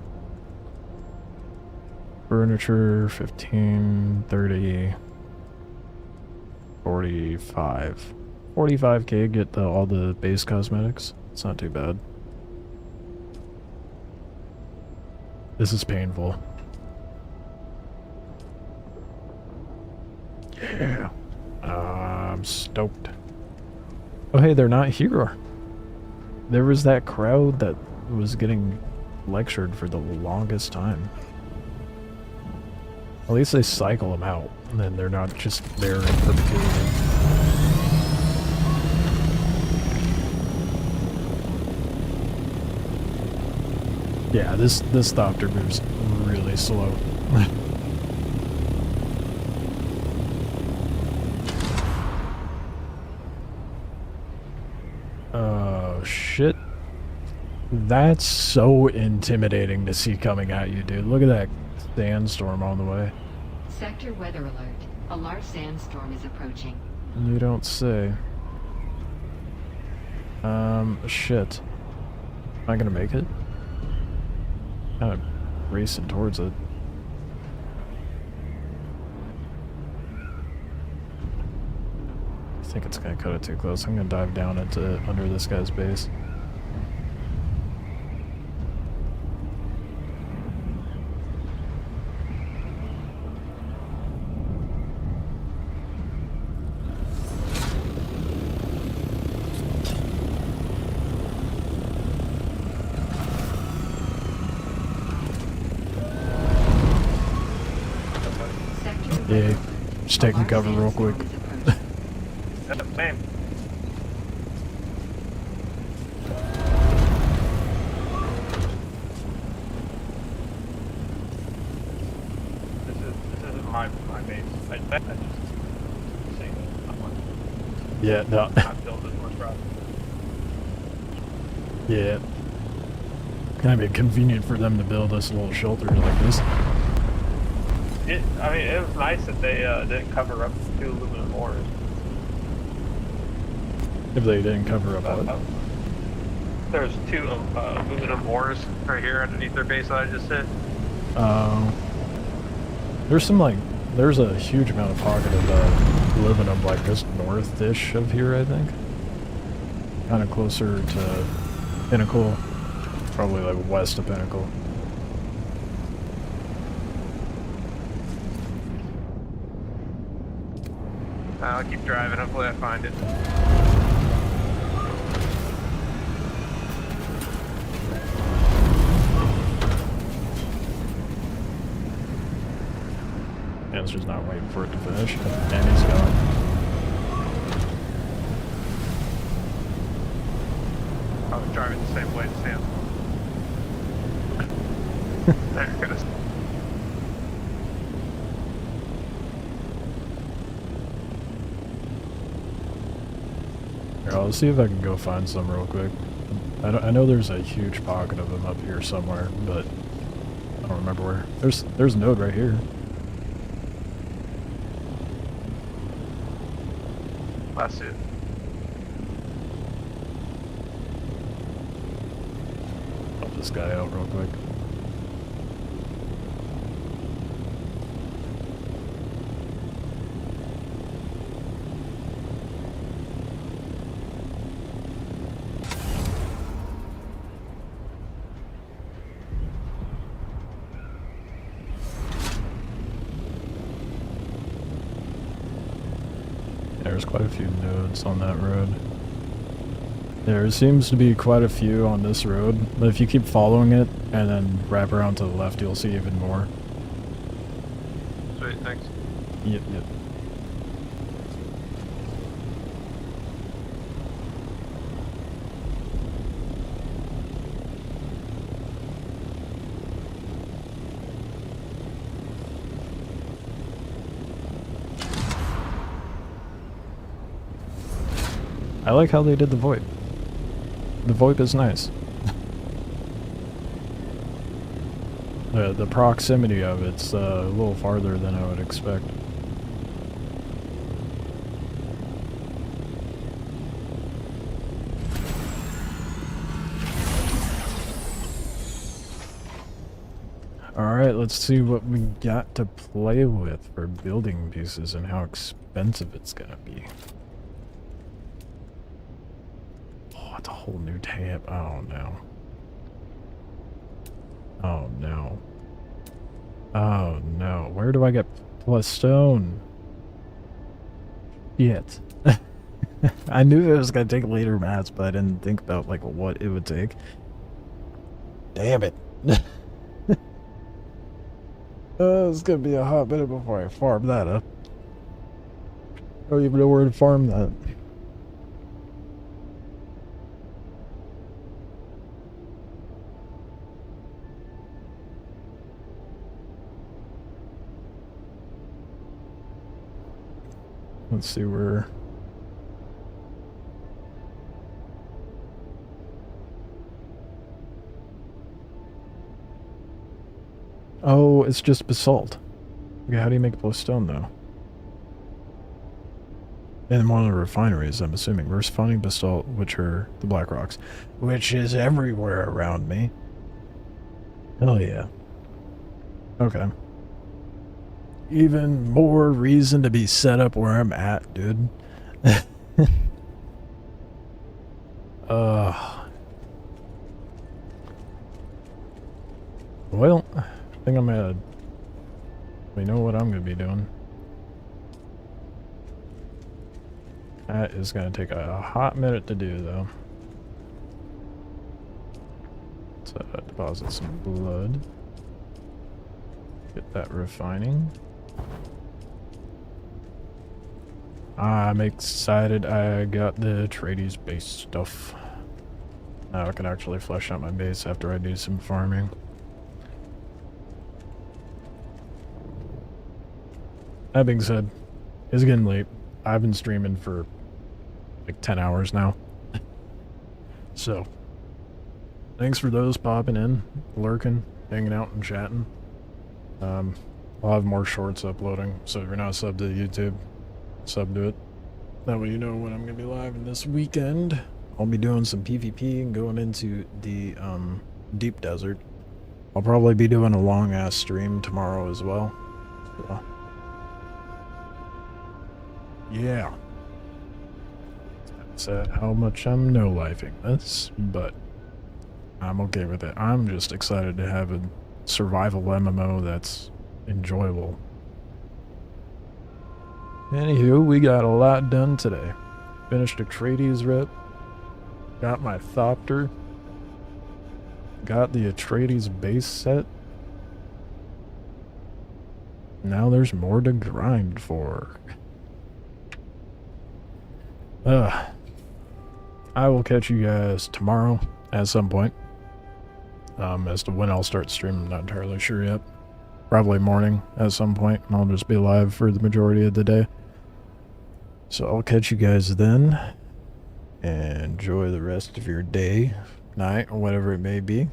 Furniture, 15, 30, 45. 45k, get all the base cosmetics. It's not too bad. This is painful. Yeah. I'm stoked. Oh hey, they're not here. There was that crowd that was getting lectured for the longest time. At least they cycle them out, and then they're not just there in perpetuity. Yeah, this Thopter moves really slow. Oh shit. That's so intimidating to see coming at you, dude. Look at that sandstorm on the way. Sector weather alert. A large sandstorm is approaching. You don't say. Shit. Am I gonna make it? Kind of racing towards it. I think it's gonna cut it too close. I'm gonna dive down into under this guy's base. Yeah, just taking cover real quick. Man. This is my base. I just saying Yeah, no. Not built as much route. Yeah. Kind of convenient for them to build us a little shelter like this. I mean, it was nice that they didn't cover up 2 aluminum ores. If they didn't cover up what? There's 2 aluminum ores right here underneath their base that I just hit. There's some like there's a huge amount of pocket of living up like just north-ish of here, I think. Kind of closer to Pinnacle, probably like west of Pinnacle. I'll keep driving, hopefully I find it. Answer's not waiting for it to finish, and he's gone. I was driving the same way as Sam. There it goes. Here, I'll see if I can go find some real quick. I know there's a huge pocket of them up here somewhere, but I don't remember where. There's a node right here. That's it. Help this guy out real quick. There's quite a few nodes on that road. There seems to be quite a few on this road, but if you keep following it and then wrap around to the left, you'll see even more. Sweet, thanks. Yep. I like how they did the VoIP. The VoIP is nice. The proximity of it's a little farther than I would expect. Alright, let's see what we got to play with for building pieces and how expensive it's gonna be. It's a whole new tab. Oh no. Oh no. Oh no. Where do I get plus stone? Shit. I knew it was gonna take later maths, but I didn't think about like what it would take. Damn it. It's gonna be a hot minute before I farm that up. I don't even know where to farm that. Let's see where... Oh, it's just basalt. Okay, how do you make glowstone, though? In one of the refineries, I'm assuming. We're refining basalt, which are the black rocks. Which is everywhere around me. Hell yeah. Okay. Even more reason to be set up where I'm at, dude. Well, I think I'm gonna... We know what I'm gonna be doing. That is gonna take a hot minute to do, though. Let's deposit some blood. Get that refining. I'm excited I got the Trades base stuff. Now I can actually flesh out my base after I do some farming. That being said, it's getting late. I've been streaming for like 10 hours now. So, thanks for those popping in, lurking, hanging out and chatting. I'll have more shorts uploading, so if you're not subbed to YouTube, sub to it. That way you know when I'm going to be live in this weekend. I'll be doing some PvP and going into the deep desert. I'll probably be doing a long ass stream tomorrow as well. So, Yeah. Sad how much I'm no-lifing this, but I'm okay with it. I'm just excited to have a survival MMO that's enjoyable. Anywho, we got a lot done today. Finished Atreides rep. Got my Thopter. Got the Atreides base set. Now there's more to grind for. I will catch you guys tomorrow at some point. As to when I'll start streaming, I'm not entirely sure yet. Probably morning at some point, and I'll just be live for the majority of the day. So I'll catch you guys then. And enjoy the rest of your day, night, or whatever it may be.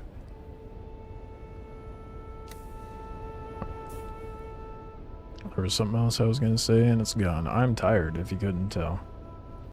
There was something else I was going to say, and it's gone. I'm tired, if you couldn't tell.